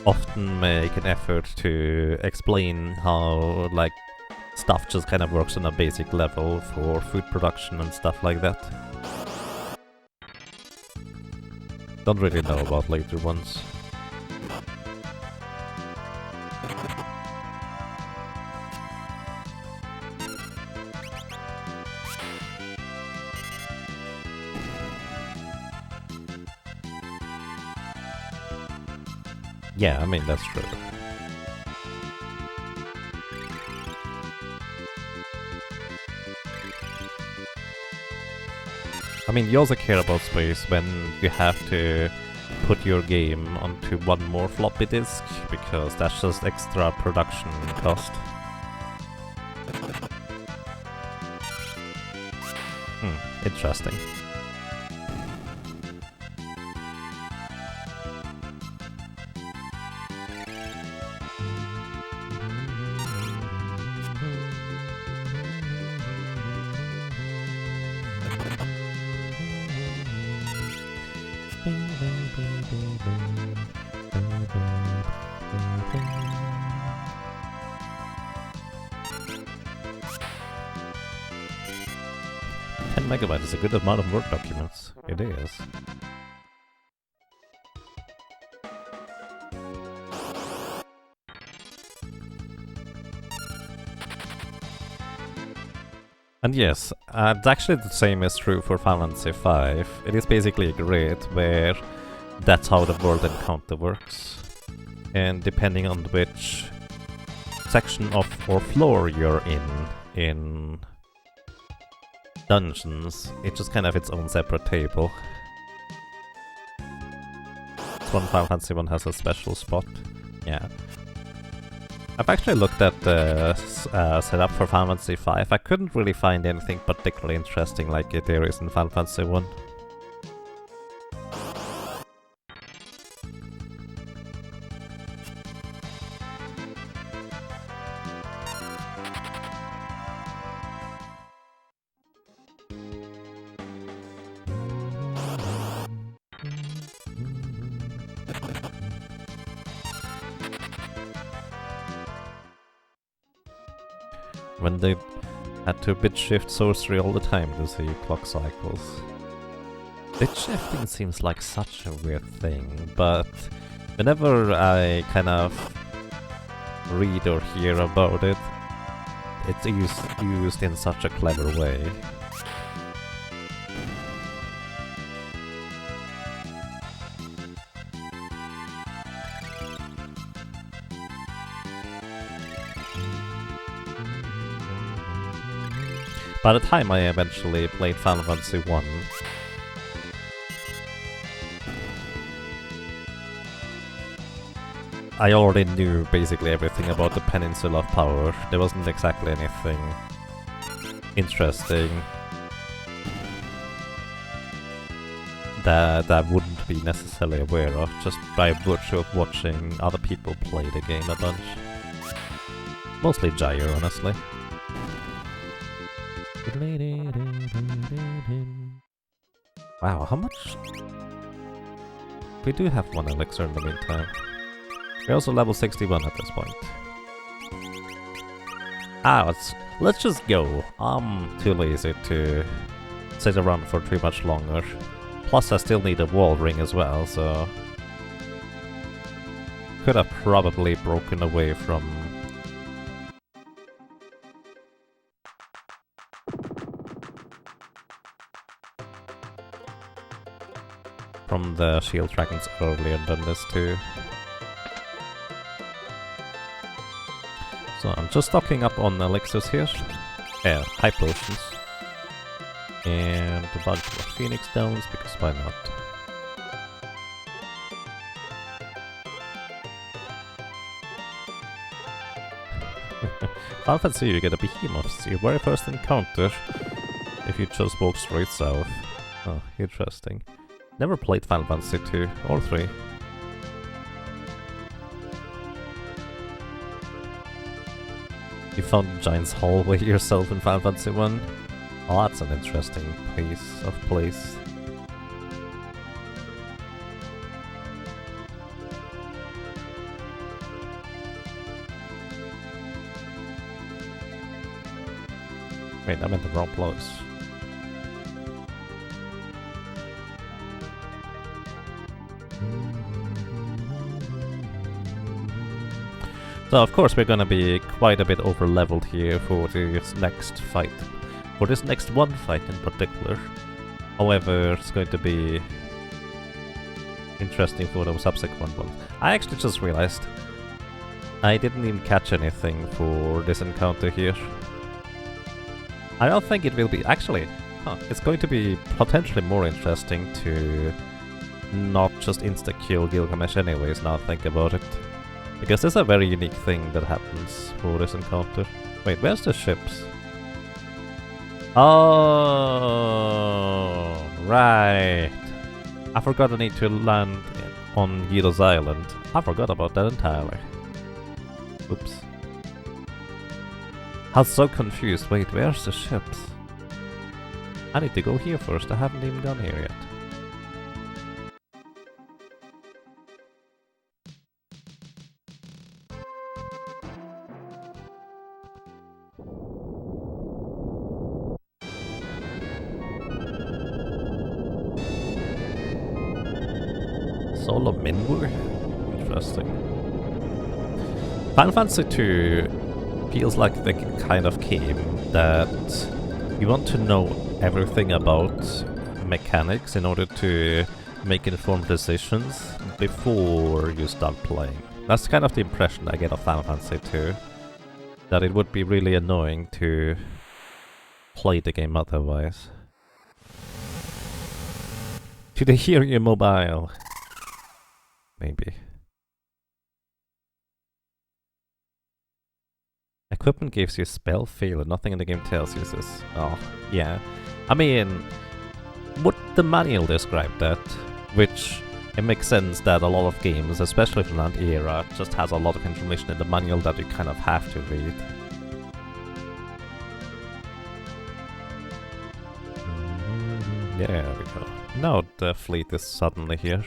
often make an effort to explain how, like, stuff just kind of works on a basic level for food production and stuff like that. Don't really know about later ones. Yeah, I mean, that's true. I mean, you also care about space when you have to put your game onto one more floppy disk, because that's just extra production cost. Interesting. Megabyte is a good amount of Word documents. It is. And yes, it's actually the same is true for Final Fantasy 5. It is basically a grid where that's how the world encounter works. And depending on which section of or floor you're in dungeons, it's just kind of its own separate table. This one Final Fantasy 1 has a special spot. Yeah. I've actually looked at the setup for Final Fantasy 5. I couldn't really find anything particularly interesting like there is in Final Fantasy 1. When they had to bit shift sorcery all the time to see clock cycles. Bit shifting seems like such a weird thing, but whenever I kind of read or hear about it, it's used in such a clever way. By the time I eventually played Final Fantasy 1, I already knew basically everything about the Peninsula of Power. There wasn't exactly anything interesting that I wouldn't be necessarily aware of, just by virtue of watching other people play the game a bunch. Mostly Gyre, honestly. Wow, how much? We do have one elixir in the meantime. We're also level 61 at this point. Let's just go. I'm too lazy to sit around for too much longer. Plus I still need a wall ring as well, so could have probably broken away from the shield dragons earlier than this too. So I'm just stocking up on elixirs here. High potions. And a bunch of phoenix stones, because why not? Final Fantasy, you get a behemoth, your very first encounter, if you just walk straight south. Oh, interesting. Never played Final Fantasy 2 or 3. You found the Giant's Hallway yourself in Final Fantasy 1? Oh, that's an interesting piece of place. Wait, I'm in the wrong place. So of course we're gonna be quite a bit over leveled here for this next fight. For this next one fight in particular. However, it's going to be interesting for those subsequent ones. I actually just realized I didn't even catch anything for this encounter here. I don't think it will be... Actually, It's going to be potentially more interesting to not just insta-kill Gilgamesh anyways, now I think about it. Because there's a very unique thing that happens for this encounter. Wait, where's the ships? Oh, right. I forgot I need to land on Guido's Island. I forgot about that entirely. Oops. I was so confused. Wait, where's the ships? I need to go here first. I haven't even gone here yet. Solo Minwoo? Interesting. Final Fantasy 2 feels like the kind of game that you want to know everything about mechanics in order to make informed decisions before you start playing. That's kind of the impression I get of Final Fantasy 2. That it would be really annoying to play the game otherwise. Do they hear your mobile? Maybe. Equipment gives you spell failure. Nothing in the game tells you this. Oh, yeah. I mean, would the manual describe that? Which, it makes sense that a lot of games, especially from that era, just has a lot of information in the manual that you kind of have to read. There we go. Now the fleet is suddenly here.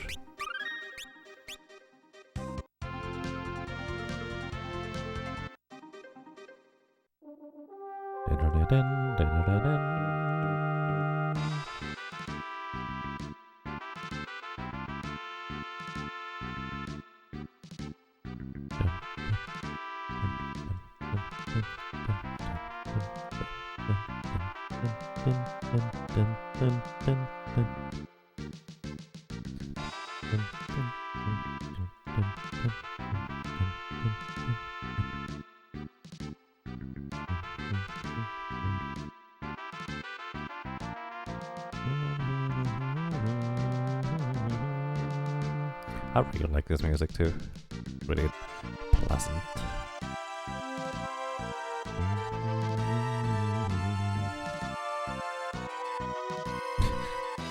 I really like this music too. Really pleasant.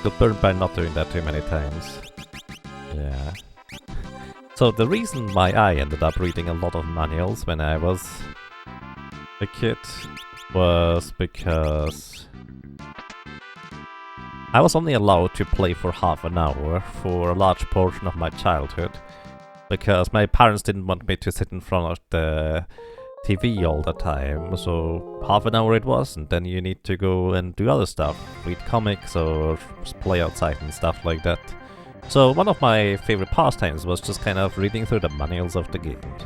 Got burned by not doing that too many times. Yeah. So the reason why I ended up reading a lot of manuals when I was a kid was because I was only allowed to play for half an hour for a large portion of my childhood because my parents didn't want me to sit in front of the TV all the time, so half an hour it was, and then you need to go and do other stuff, read comics or play outside and stuff like that. So one of my favorite pastimes was just kind of reading through the manuals of the games.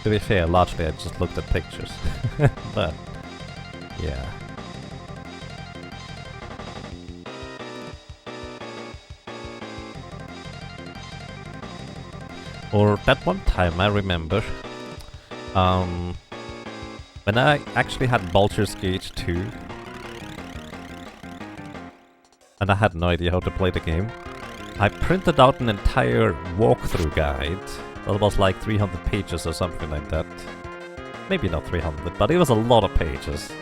To be fair, largely I just looked at pictures, but yeah. Or that one time I remember, when I actually had Baldur's Gate 2, and I had no idea how to play the game, I printed out an entire walkthrough guide that was like 300 pages or something like that. Maybe not 300, but it was a lot of pages.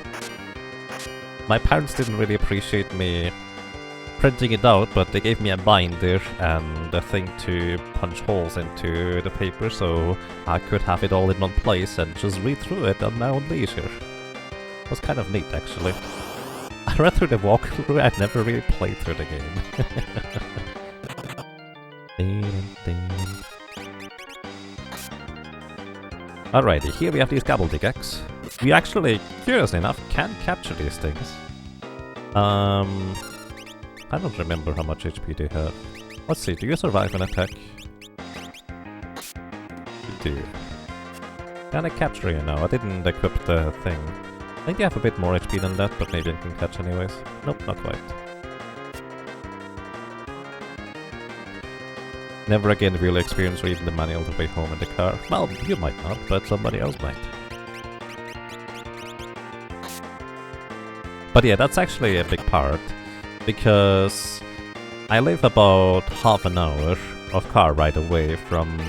My parents didn't really appreciate me printing it out, but they gave me a binder and a thing to punch holes into the paper so I could have it all in one place and just read through it on my own leisure. It was kind of neat, actually. I read through the walkthrough, I never really played through the game. Alrighty, here we have these gobbledygooks. We actually, curiously enough, can capture these things. I don't remember how much HP they have. Let's see, do you survive an attack? You do. Can I capture you now? I didn't equip the thing. I think you have a bit more HP than that, but maybe I can catch anyways. Nope, not quite. Never again will you experience reading the manual the way home in the car. Well, you might not, but somebody else might. But yeah, that's actually a big part, because I live about half an hour of car ride away from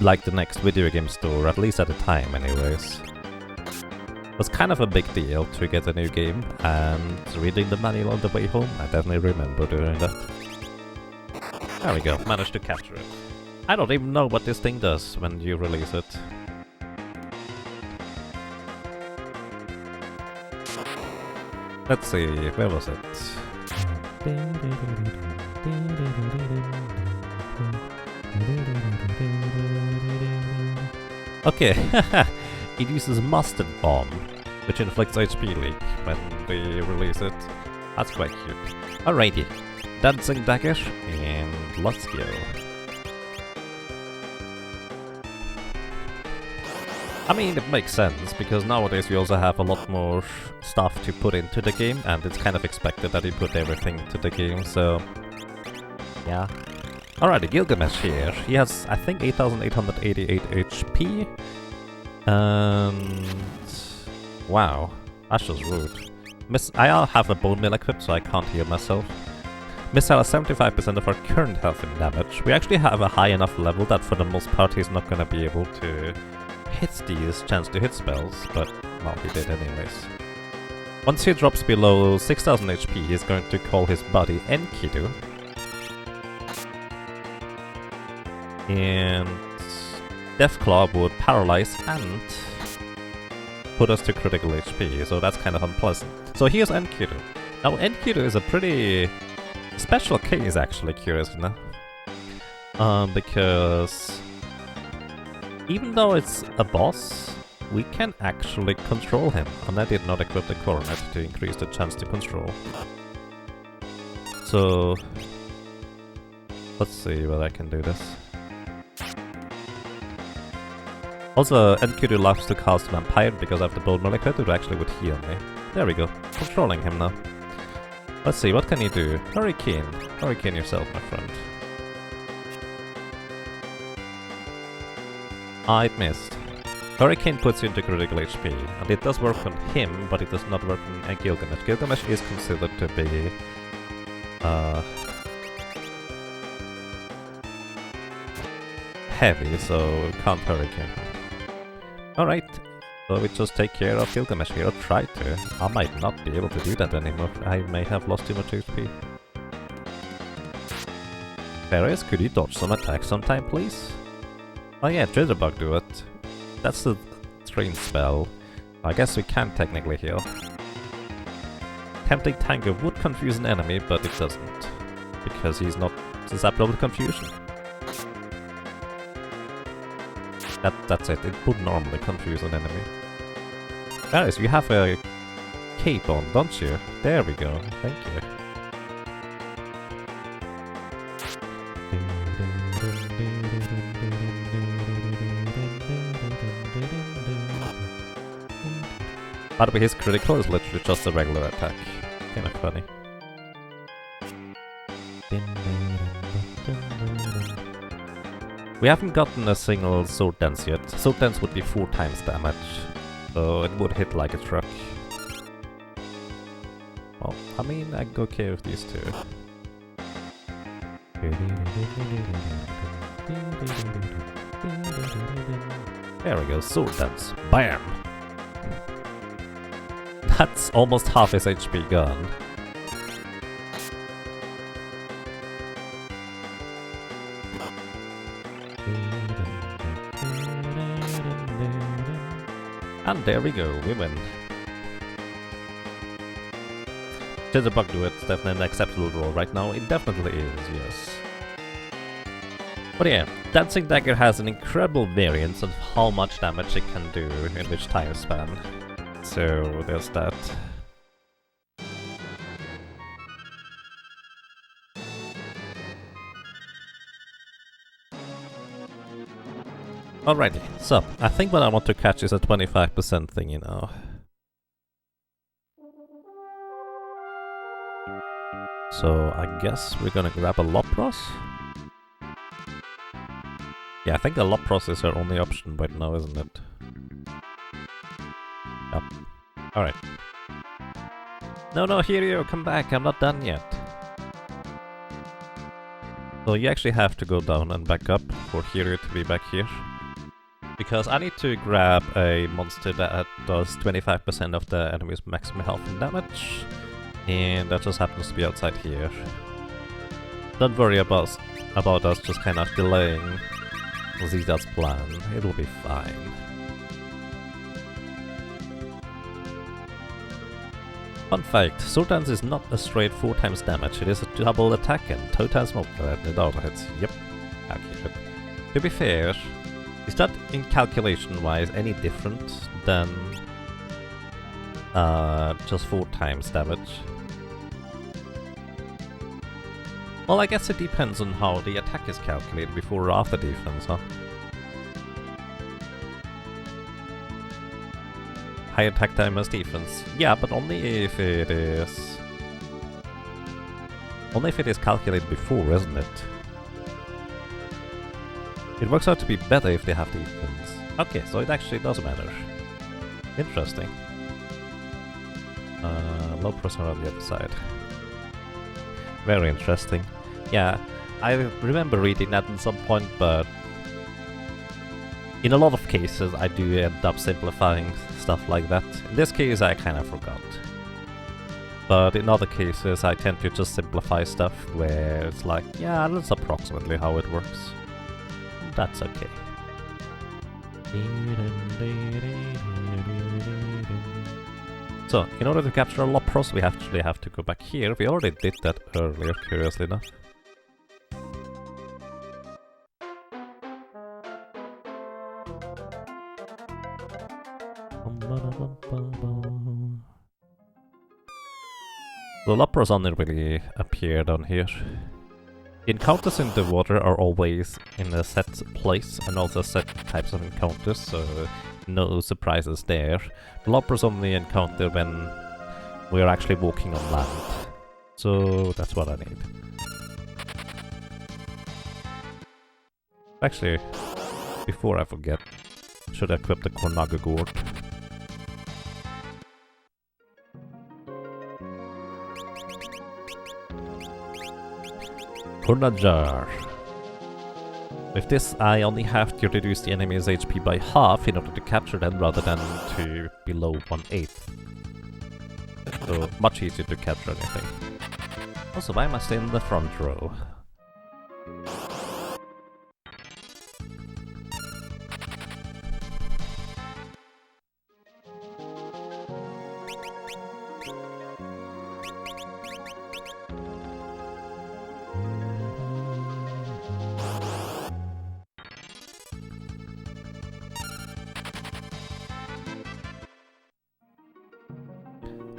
like the next video game store, at least at the time anyways. It was kind of a big deal to get a new game, and reading the manual on the way home, I definitely remember doing that. There we go, managed to capture it. I don't even know what this thing does when you release it. Let's see, where was it? Okay, it uses Mustard Bomb, which inflicts HP leak when they release it. That's quite cute. Alrighty, Dancing Dagger, and let's go. I mean, it makes sense, because nowadays we also have a lot more stuff to put into the game, and it's kind of expected that you put everything into the game, so yeah. Alrighty, Gilgamesh here. He has, I think, 8,888 HP, and wow, that's just rude. I have a bone mill equipped, so I can't heal myself. Missile has 75% of our current health and damage. We actually have a high enough level that for the most part he's not gonna be able to hit these chance to hit spells, but well, he did anyways. Once he drops below 6,000 HP, he's going to call his buddy Enkidu. And Deathclaw would paralyze and put us to critical HP, so that's kind of unpleasant. So here's Enkidu. Now Enkidu is a pretty special case actually, curiously enough. Because even though it's a boss, we can actually control him, and I did not equip the coronet to increase the chance to control. So let's see whether I can do this. Also, Enkidu loves to cast Vampire because I have the Bone Mill equipped, it actually would heal me. There we go, controlling him now. Let's see, what can you do? Hurricane. Hurricane yourself, my friend. Ah, it missed. Hurricane puts you into critical HP, and it does work on him, but it does not work on Gilgamesh. Gilgamesh is considered to be heavy, so can't Hurricane. Alright, so we just take care of Gilgamesh here, or try to. I might not be able to do that anymore, I may have lost too much HP. Farius, could you dodge some attacks sometime, please? Oh yeah, Jitterbug do it. That's the train spell. I guess we can technically heal. Tempting Tango would confuse an enemy, but it doesn't. Because he's not susceptible to confusion. That's it, it would normally confuse an enemy. Guys, you have a cape on, don't you? There we go, thank you. By the way, his critical is literally just a regular attack. Kinda funny. We haven't gotten a single Sword Dance yet. Sword Dance would be 4 times damage, so it would hit like a truck. Well, I mean, I'm okay with these two. There we go, Sword Dance. BAM! That's almost half his HP gone. And there we go, we win. Jitterbug do it's definitely an acceptable role right now. It definitely is, yes. But yeah, Dancing Dagger has an incredible variance of how much damage it can do in which time span. So there's that. Alrighty, so I think what I want to catch is a 25% thing, you know. So I guess we're gonna grab a Lapros. Yeah, I think a Lapros is our only option right now, isn't it? Alright. No, Hiryu, come back, I'm not done yet. So you actually have to go down and back up for Hiryu to be back here. Because I need to grab a monster that does 25% of the enemy's maximum health and damage. And that just happens to be outside here. Don't worry about us just kind of delaying Zeta's plan. It'll be fine. Fun fact, Sword Dance is not a straight 4 times damage, it is a double attack and 2 times more than it auto hits. Yep, accurate. To be fair, is that in calculation-wise any different than just 4 times damage? Well, I guess it depends on how the attack is calculated before or after defense, huh? High attack time as defense. Yeah, but only if it is... Only if it is calculated before, isn't it? It works out to be better if they have defense. Okay, so it actually does matter. Interesting. Lapros are on the other side. Very interesting. Yeah, I remember reading that at some point, but... in a lot of cases, I do end up simplifying stuff like that. In this case, I kind of forgot. But in other cases, I tend to just simplify stuff where it's like, yeah, that's approximately how it works. That's okay. So, in order to capture Lapros, we actually have to go back here. We already did that earlier, curiously enough. The Lapros only really appear down here. The encounters in the water are always in a set place and also set types of encounters, so no surprises there. The Lapros only encounter when we are actually walking on land, so that's what I need. Actually, before I forget, should I equip the Kornaga Gourd? Kornajar. With this, I only have to reduce the enemy's HP by half in order to capture them rather than to below 1/8. So, much easier to capture anything. Also, why am I still in the front row?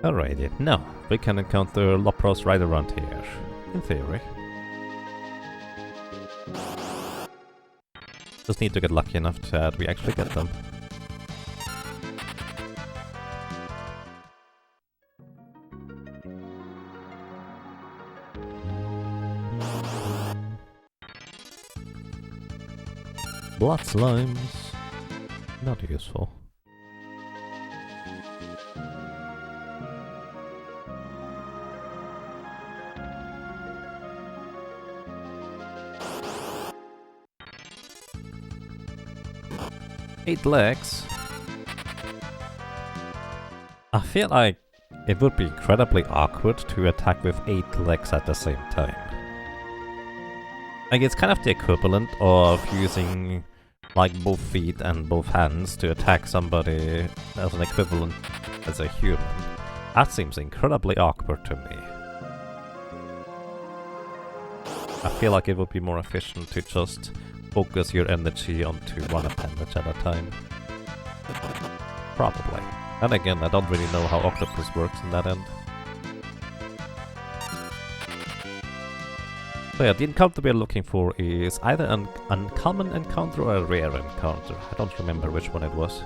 Alrighty, now we can encounter Lapros right around here, in theory. Just need to get lucky enough that we actually get them. Blood slimes, not useful. Eight legs. I feel like it would be incredibly awkward to attack with 8 legs at the same time. Like, it's kind of the equivalent of using like both feet and both hands to attack somebody as an equivalent as a human. That seems incredibly awkward to me. I feel like it would be more efficient to just focus your energy onto one appendage at a time. Probably. And again, I don't really know how octopus works in that end. So yeah, the encounter we're looking for is either an uncommon encounter or a rare encounter. I don't remember which one it was.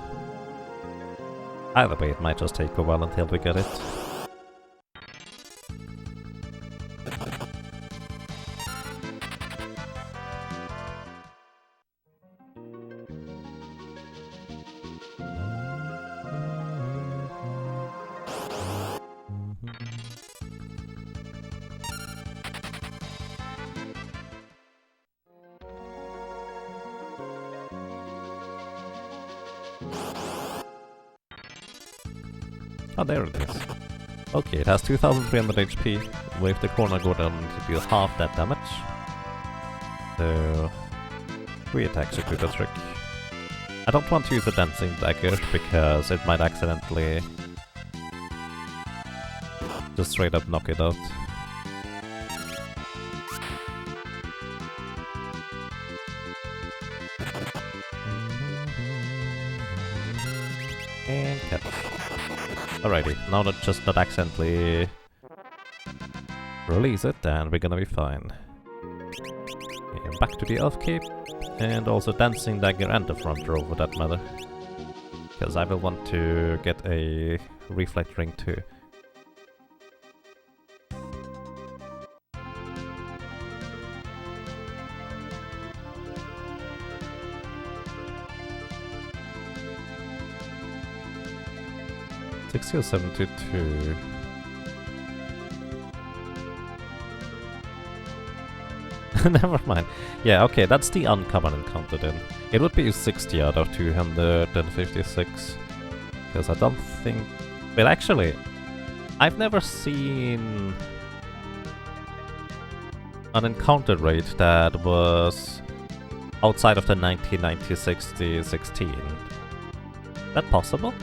Either way, it might just take a while until we get it. Oh, there it is. Okay, it has 2300 HP. With the corner go down to do half that damage. So 3 attacks should do the trick. I don't want to use a dancing dagger because it might accidentally just straight up knock it out. And catch. Alrighty, now that just not accidentally release it, and we're gonna be fine. Okay, back to the elf cape, and also dancing dagger and the front row for that matter. Because I will want to get a reflect ring too. Or 72. Never mind. Yeah, okay, that's the uncommon encounter then. It would be 60 out of 256. Because I don't think... Well, actually, I've never seen an encounter rate that was outside of the 1990-60-16. Is that possible?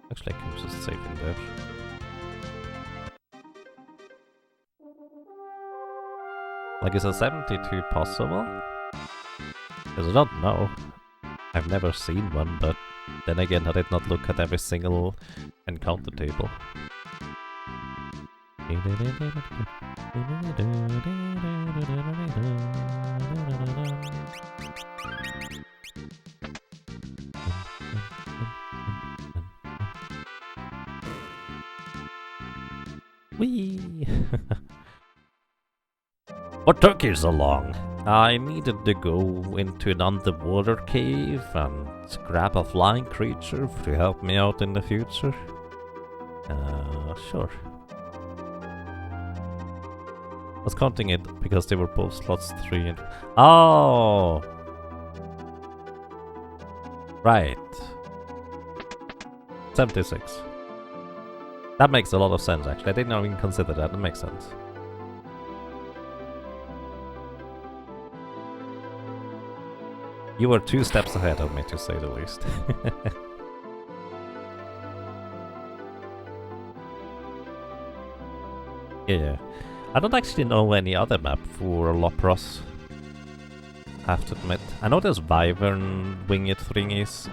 Actually, I can just save in there. Like, is a 72 possible? Because I don't know. I've never seen one, but then again, I did not look at every single encounter table. Whee! What took you so long? I needed to go into an underwater cave and grab a flying creature to help me out in the future. Sure. I was counting it because they were both slots 3 and... Oh! Right. 76. That makes a lot of sense, actually. I didn't even consider that. It makes sense. You were 2 steps ahead of me, to say the least. Yeah. I don't actually know any other map for Lapros. I have to admit. I know there's wyvern winged thingies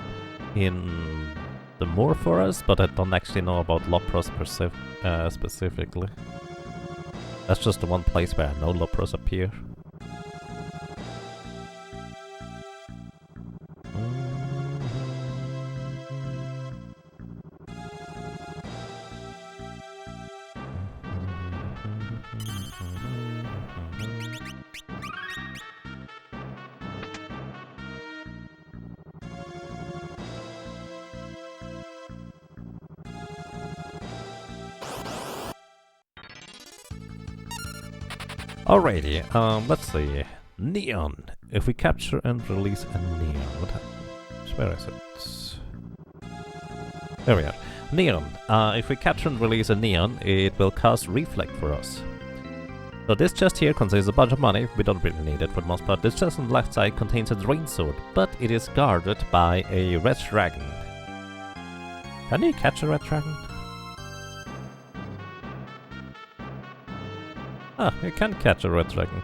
in the Moor Forest, but I don't actually know about Lapros specifically. That's just the one place where I know Lapros appear. Alrighty, let's see. Neon. If we capture and release a neon, what happens? Where is it? There we are. Neon. If we capture and release a neon, it will cast Reflect for us. So this chest here contains a bunch of money. We don't really need it for the most part. This chest on the left side contains a drain sword, but it is guarded by a red dragon. Can you catch a red dragon? Ah, you can catch a red dragon.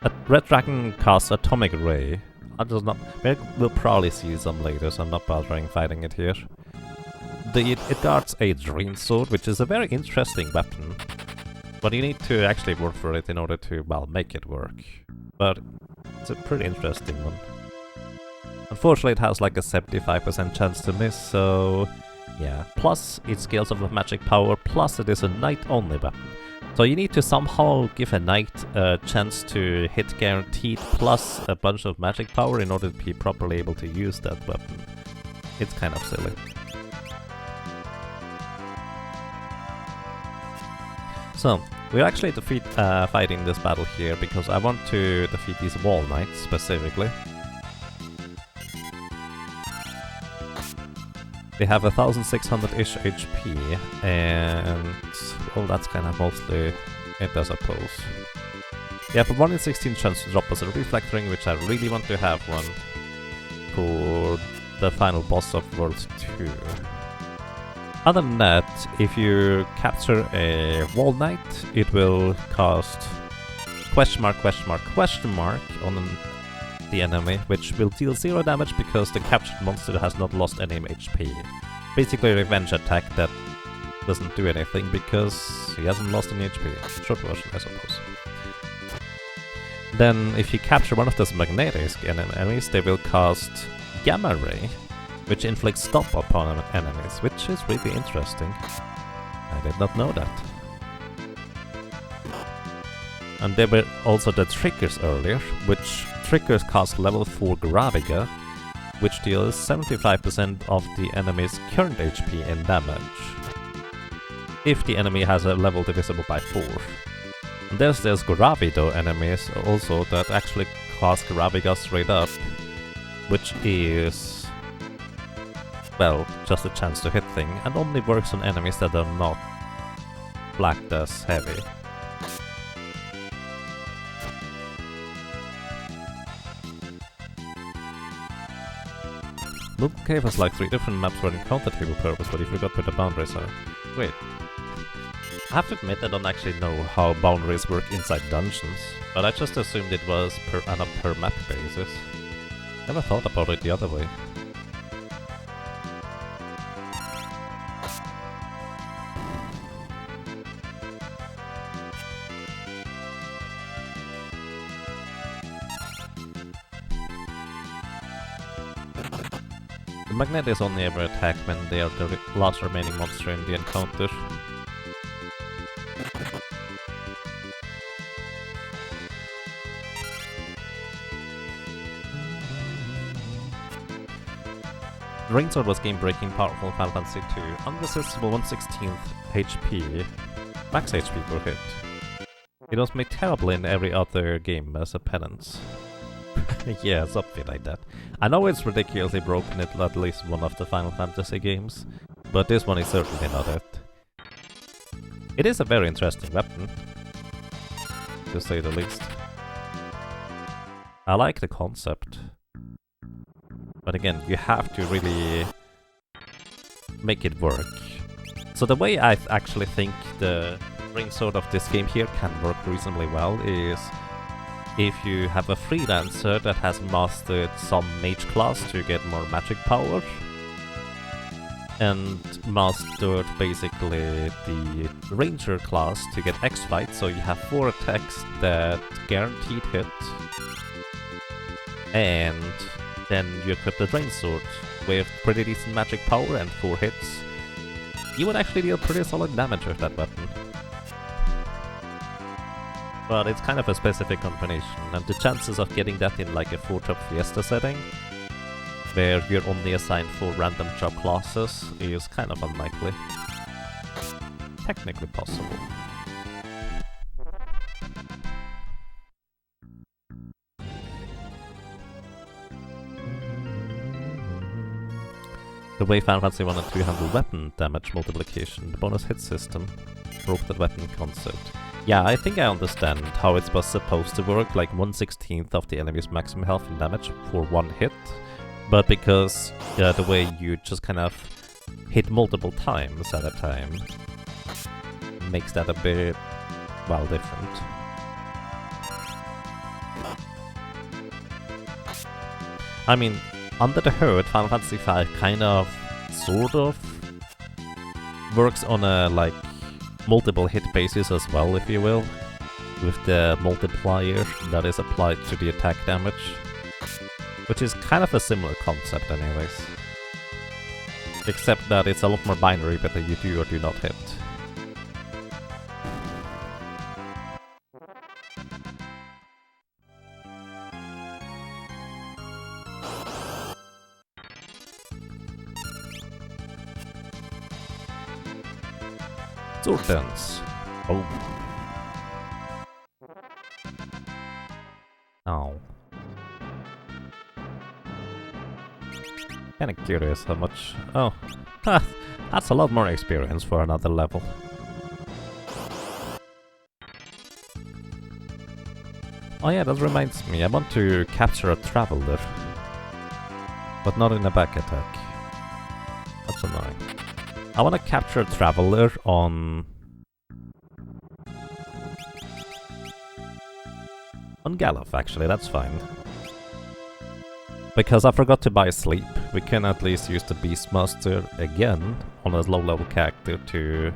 A red dragon casts Atomic Ray. We'll probably see some later, so I'm not bothering fighting it here. It guards a Drain Sword, which is a very interesting weapon. But you need to actually work for it in order to, well, make it work. But it's a pretty interesting one. Unfortunately, it has like a 75% chance to miss, so... yeah. Plus, it scales off of magic power, plus it is a knight-only weapon. So you need to somehow give a knight a chance to hit guaranteed plus a bunch of magic power in order to be properly able to use that weapon. It's kind of silly. So, we're actually fighting this battle here because I want to defeat these wall knights specifically. They have 1600-ish HP, and well, that's kind of mostly it, I suppose. They have a 1 in 16 chance to drop us a Reflect Ring, which I really want to have one for the final boss of World 2. Other than that, if you capture a Wall Knight, it will cast question mark on the enemy, which will deal 0 damage because the captured monster has not lost any HP. Basically a revenge attack that doesn't do anything because he hasn't lost any HP. Short version, I suppose. Then, if you capture one of those magnetic enemies, they will cast Gamma Ray, which inflicts stop upon enemies, which is really interesting. I did not know that. And there were also the Triggers earlier, which Triggers cast level 4 Graviga, which deals 75% of the enemy's current HP in damage, if the enemy has a level divisible by 4. And there's Gravido enemies also that actually cast Graviga straight up, which is, well, just a chance to hit thing, and only works on enemies that are not flagged as heavy. Mughal Cave has like 3 different maps for encounter table purpose, but you forgot where the boundaries are. Wait. I have to admit I don't actually know how boundaries work inside dungeons, but I just assumed it was on a per map basis. Never thought about it the other way. The magnet is only ever attacked when they are the last remaining monster in the encounter. The Rainsword was game-breaking powerful in Final Fantasy II, unresistible 1/16th HP, max HP per hit. It was made terrible in every other game as a penance. Yeah, something like that. I know it's ridiculously broken in at least one of the Final Fantasy games, but this one is certainly not it. It is a very interesting weapon, to say the least. I like the concept. But again, you have to really make it work. So the way I actually think the Rainsword of this game here can work reasonably well is if you have a freelancer that has mastered some mage class to get more magic power, and mastered basically the ranger class to get X-Fight, so you have 4 attacks that guaranteed hit, and then you equip the Rainsword with pretty decent magic power and 4 hits, you would actually deal pretty solid damage with that weapon. But it's kind of a specific combination, and the chances of getting that in like a 4-job Fiesta setting, where you're only assigned 4 random job classes, is kind of unlikely. Technically possible. The way Final Fantasy 1 and 2 handle weapon damage multiplication, the bonus hit system, broke the weapon concept. Yeah, I think I understand how it was supposed to work, like 1/16th of the enemy's maximum health and damage for 1 hit, but because the way you just kind of hit multiple times at a time makes that a bit, well, different. I mean, under the hood, Final Fantasy V kind of, sort of, works on a, like, multiple hit basis as well, if you will, with the multiplier that is applied to the attack damage, which is kind of a similar concept anyways. Except that it's a lot more binary whether you do or do not hit. Sword dance. Oh. Oh. Kinda curious how much... Oh. That's a lot more experience for another level. Oh yeah, that reminds me, I want to capture a traveler. But not in a back attack. That's annoying. I want to capture a traveler on Galuf, actually, that's fine. Because I forgot to buy sleep, we can at least use the Beastmaster again on a low-level character to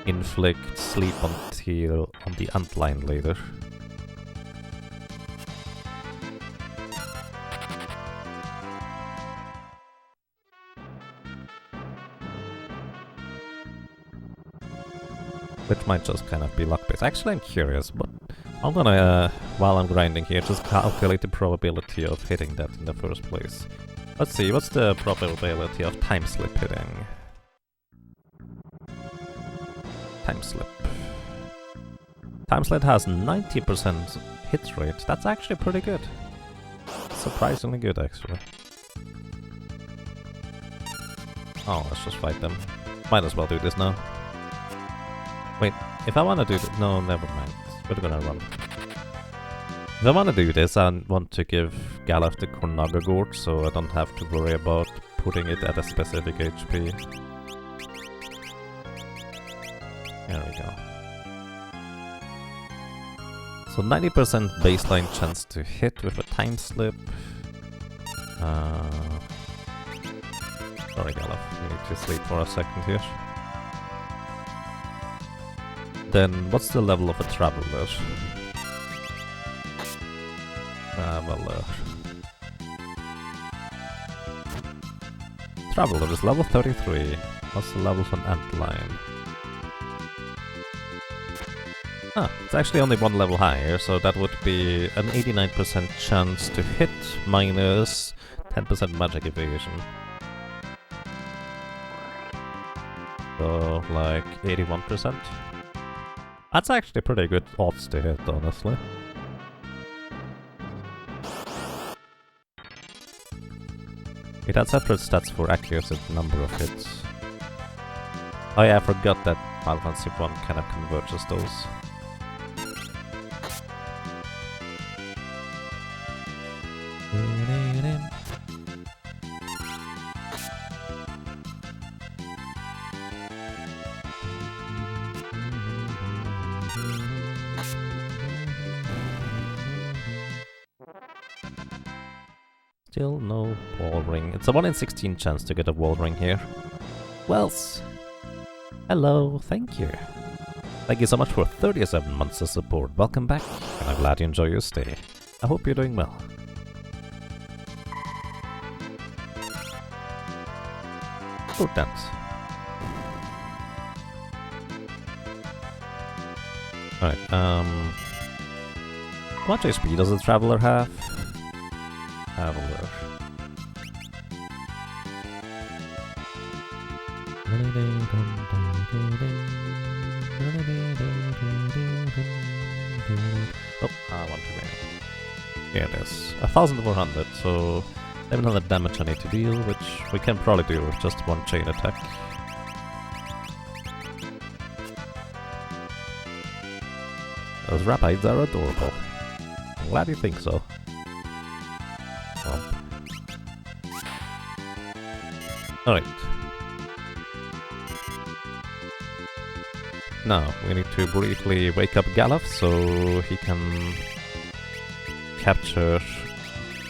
inflict sleep on the Antline later. Which might just kind of be luck-based. Actually, I'm curious, but I'm gonna, while I'm grinding here, just calculate the probability of hitting that in the first place. Let's see, what's the probability of time slip hitting? Time slip. Time slip has 90% hit rate. That's actually pretty good. Surprisingly good, actually. Oh, let's just fight them. Might as well do this now. Wait, if I want to do this... No, never mind. We're gonna run. If I want to do this, I want to give Galuf the Cornaga Gorge, so I don't have to worry about putting it at a specific HP. There we go. So 90% baseline chance to hit with a time slip. Sorry Galuf, you need to sleep for a second here. Then, what's the level of a traveler? Traveler is level 33. What's the level on Antline? Ah, it's actually only one level higher, so that would be an 89% chance to hit minus 10% magic evasion. So, like 81%. That's actually pretty good odds to hit, honestly. It had separate stats for accuracy number of hits. Oh yeah, I forgot that Final Fantasy 1 kind of converges those. Still no wall ring. It's a 1 in 16 chance to get a wall ring here. Wells! Hello, thank you. Thank you so much for 37 months of support. Welcome back, and I'm glad you enjoy your stay. I hope you're doing well. Good dance. Alright, how much HP does the Traveler have? Traveler. Oh, I want to win. Here it is. 1400, so 700 damage I need to deal, which we can probably do with just one chain attack. Those rapids are adorable. I'm glad you think so. Well. Alright. Now, we need to briefly wake up Galuf so he can capture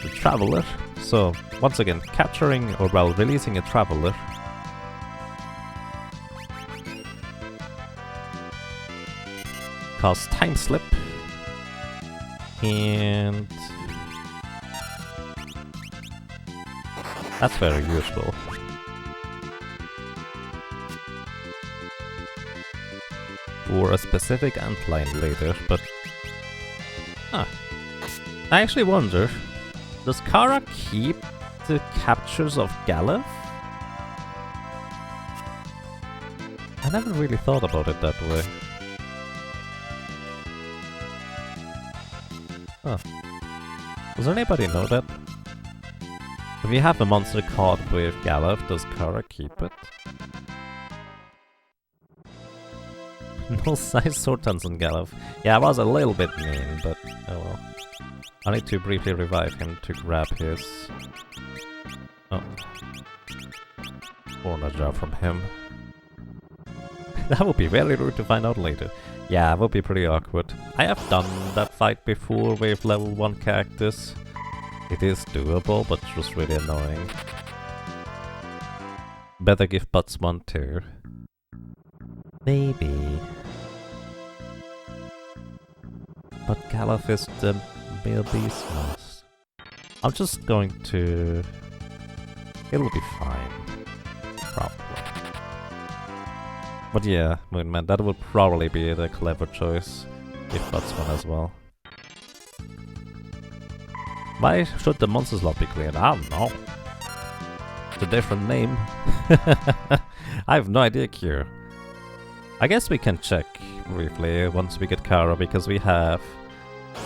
the Traveler. So, once again, capturing or well, releasing a Traveler costs time slip and that's very useful. For a specific antline later, but I actually wonder, does Kara keep the captures of Galuf? I never really thought about it that way. Huh. Does anybody know that? If you have a monster card with Galuf, does Kara keep it? No size sword dance on Galuf. Yeah, I was a little bit mean, but oh well. I need to briefly revive him to grab his... Oh. Corner jar from him. That would be very rude to find out later. Yeah, it would be pretty awkward. I have done that fight before with level 1 characters. It is doable, but it was really annoying. Better give Butts 1 too. Maybe. But Galuf is the male Beastmaster. I'm just going to... It'll be fine. Probably. But yeah, Moonman, that would probably be the clever choice. If that's one as well. Why should the monster slot be cleared? I don't know. It's a different name. I have no idea, Q. I guess we can check briefly once we get Kara, because we have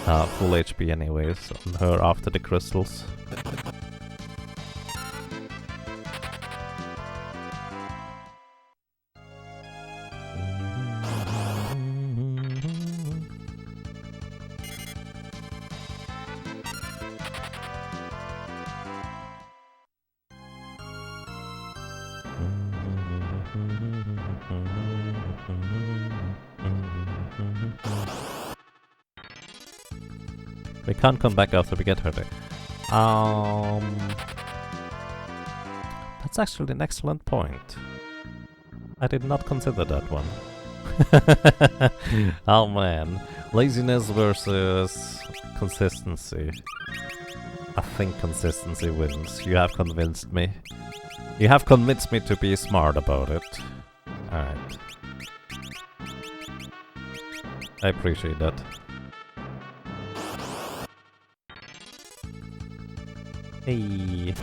full HP anyways on her after the crystals. We can't come back after we get her there. That's actually an excellent point. I did not consider that one. Oh man. Laziness versus consistency. I think consistency wins. You have convinced me. You have convinced me to be smart about it. Alright. I appreciate that. Hey.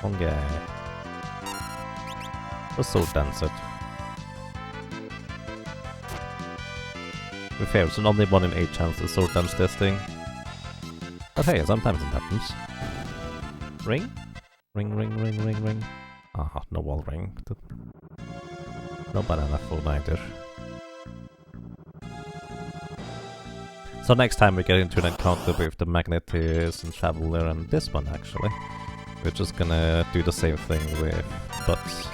One guy. Let's sword dance it. To be fair, it's an only 1 in 8 chance to sword dance this thing. But hey, sometimes it happens. Ring? Ring, ring, ring, ring, ring. Ah, no wall ring. No banana phone either. So next time we get into an encounter with the Magnetis and Traveler and this one actually, we're just gonna do the same thing with Butts.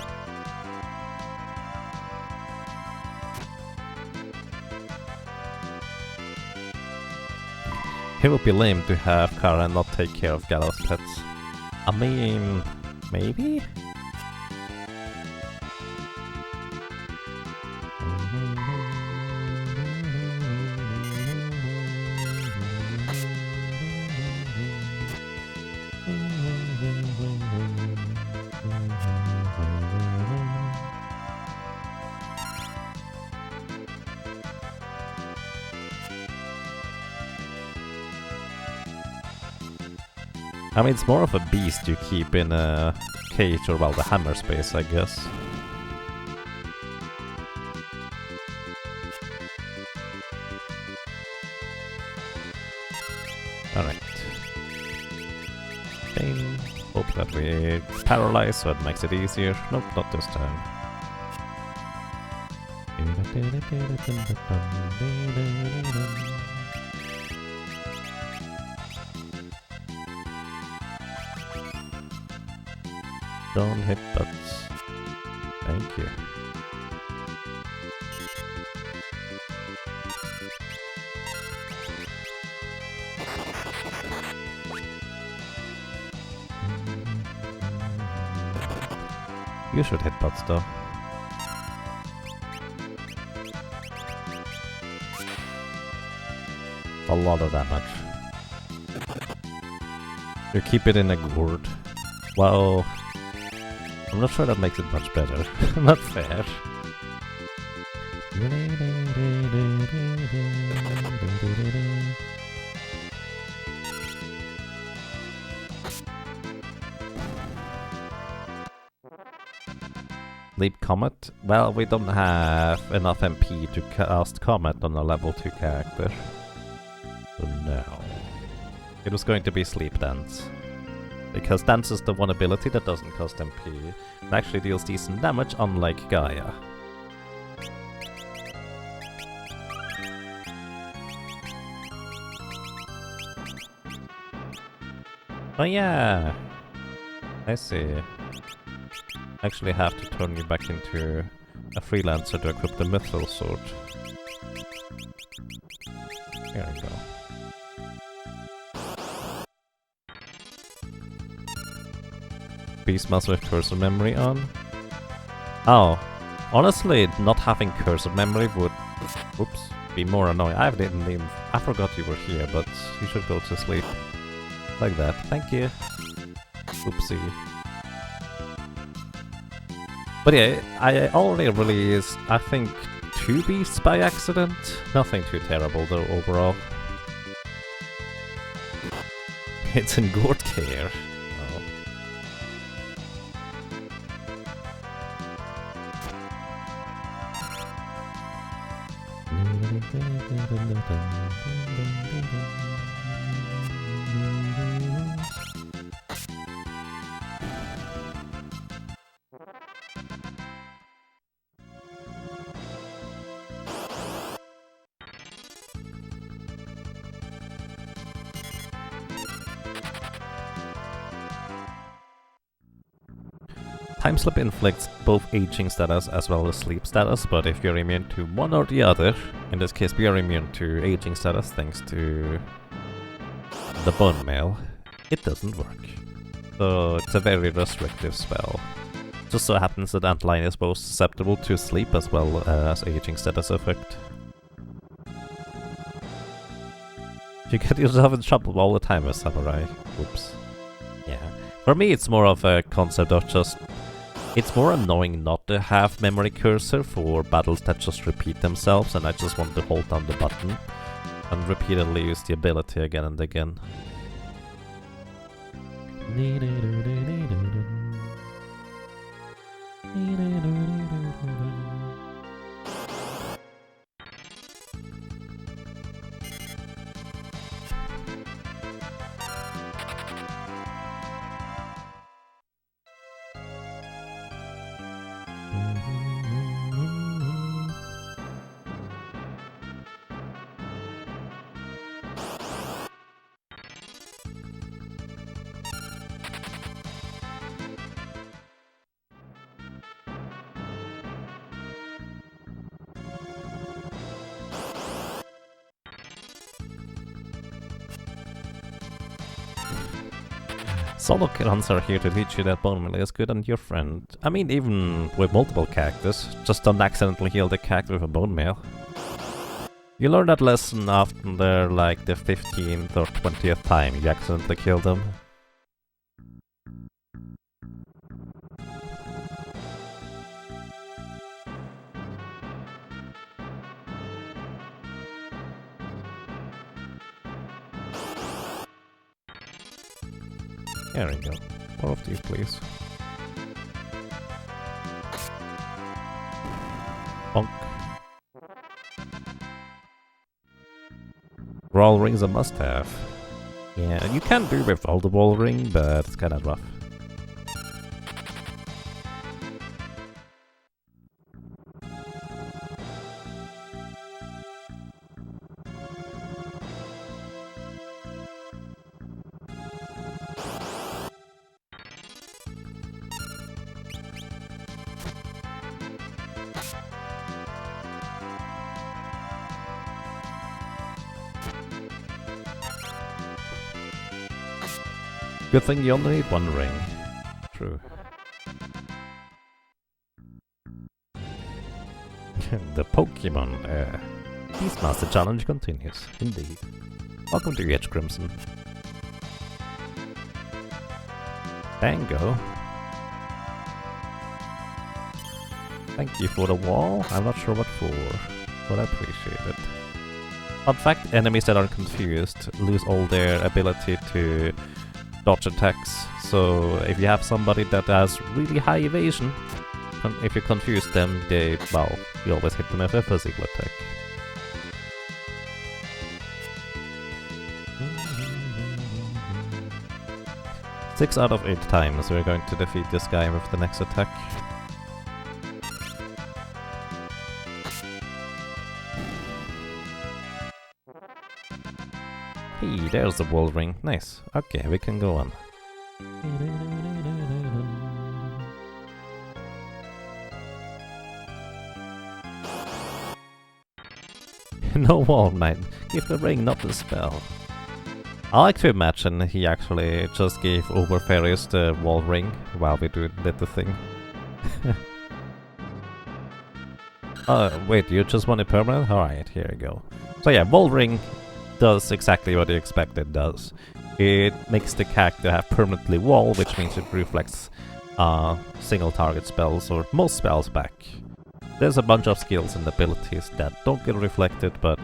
It would be lame to have Kara not take care of Galuf's pets. I mean, maybe? I mean, it's more of a beast you keep in a cage or, well, the hammer space, I guess. Alright. Pain. Hope that we paralyze so it makes it easier. Nope, not this time. Don't hit Butts. Thank you. You should hit Butts though. A lot of damage. You keep it in a gourd. Well, I'm not sure that makes it much better. Not fair. Leap Comet? Well, we don't have enough MP to cast Comet on a level 2 character. So no. It was going to be Sleep Dance. Because Dance is the one ability that doesn't cost MP. It actually deals decent damage, unlike Gaia. Oh yeah! I see. Actually have to turn you back into a freelancer to equip the mithril sword. Here we go. Beastmaster with cursor memory on. Oh, honestly, not having cursor memory would, whoops, be more annoying. I forgot you were here, but you should go to sleep. Like that. Thank you. Oopsie. But yeah, I already released, I think, 2 beasts by accident. Nothing too terrible though, overall. It's in good care. Oh. Time slip inflicts both aging status as well as sleep status, but if you're immune to one or the other, in this case we are immune to aging status thanks to the bone mail, it doesn't work. So it's a very restrictive spell. Just so happens that Antlion is both susceptible to sleep as well as aging status effect. You get yourself in trouble all the time as Samurai. Oops. Yeah. For me it's more of a concept of just... It's more annoying not to have memory cursor for battles that just repeat themselves, and I just want to hold down the button and repeatedly use the ability again and again. Solo runs are here to teach you that bone melee is good and your friend. I mean, even with multiple characters, just don't accidentally heal the character with a bone mail. You learn that lesson after like the 15th or 20th time you accidentally kill them. There we go. More of these, please. Bonk. Roll ring's a must-have. Yeah, you can do without the wall ring, but it's kinda rough. Good thing you only need one ring. True. The Pokemon Beastmaster challenge continues, indeed. Welcome to Edge Crimson. Bango. Thank you for the wall. I'm not sure what for, but I appreciate it. Fun fact, enemies that are confused lose all their ability to dodge attacks, so if you have somebody that has really high evasion, if you confuse them, well, you always hit them with a physical attack. Six out of 8 times we're going to defeat this guy with the next attack. Hey, there's the wall ring. Nice. Okay, we can go on. No wall knight. Give the ring, not the spell. I like to imagine he actually just gave Overfarius the wall ring while we did the thing. Wait, you just want it permanent? Alright, here you go. So yeah, wall ring does exactly what you expect it does. It makes the character have permanently wall, which means it reflects single target spells or most spells back. There's a bunch of skills and abilities that don't get reflected, but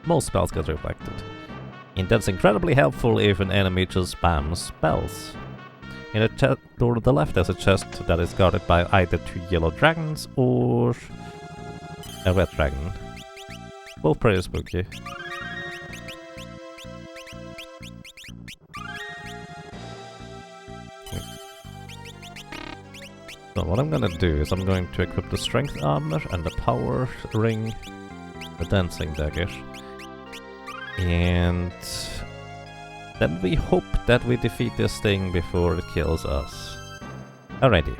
most spells get reflected. And that's incredibly helpful if an enemy just spams spells. In the chest door to the left there's a chest that is guarded by either 2 yellow dragons or a red dragon. Both pretty spooky. So what I'm gonna do is I'm going to equip the strength armor and the power ring, the dancing dagger. And then we hope that we defeat this thing before it kills us. Alrighty.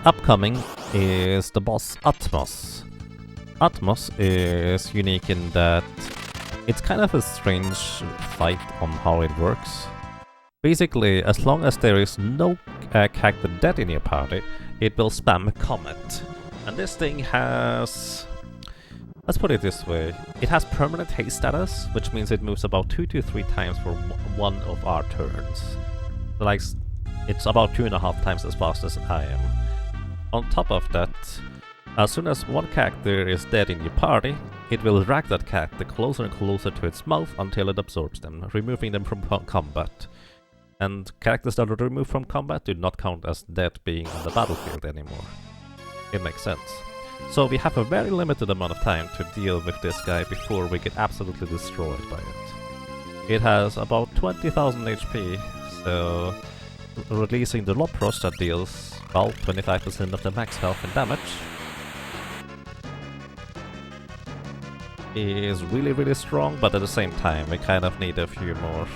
Upcoming is the boss Atmos. Atmos is unique in that it's kind of a strange fight on how it works. Basically, as long as there is no character dead in your party, it will spam Comet. And this thing has... let's put it this way. It has permanent haste status, which means it moves about 2 to 3 times for one of our turns. So like, it's about 2.5 times as fast as I am. On top of that, as soon as one character is dead in your party, it will drag that character closer and closer to its mouth until it absorbs them, removing them from combat. And characters that are removed from combat do not count as dead being on the battlefield anymore. It makes sense. So we have a very limited amount of time to deal with this guy before we get absolutely destroyed by it. It has about 20,000 HP, so releasing the Lapros that deals about 25% of the max health and damage is really strong, but at the same time we kind of need a few more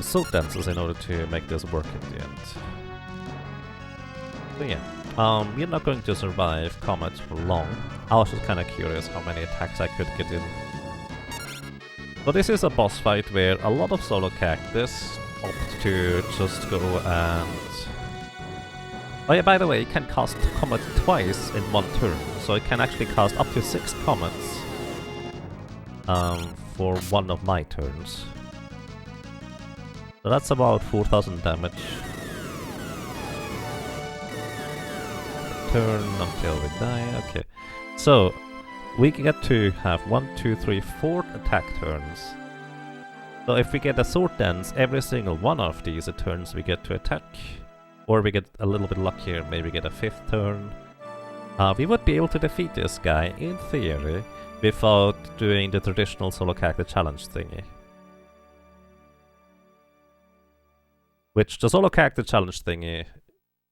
soul dances in order to make this work at the end. So yeah, we're not going to survive comets for long. I was just kind of curious how many attacks I could get in. But this is a boss fight where a lot of solo characters opt to just go and... oh yeah, by the way, you can cast Comet twice in one turn, so it can actually cast up to 6 Comets for one of my turns. So that's about 4,000 damage. Turn until we die, okay. So, we get to have 1, 2, 3, 4 attack turns. So if we get a sword dance every single one of these turns we get to attack. Or we get a little bit luckier, maybe get a 5th turn. We would be able to defeat this guy, in theory, without doing the traditional solo character challenge thingy. Which the solo character challenge thingy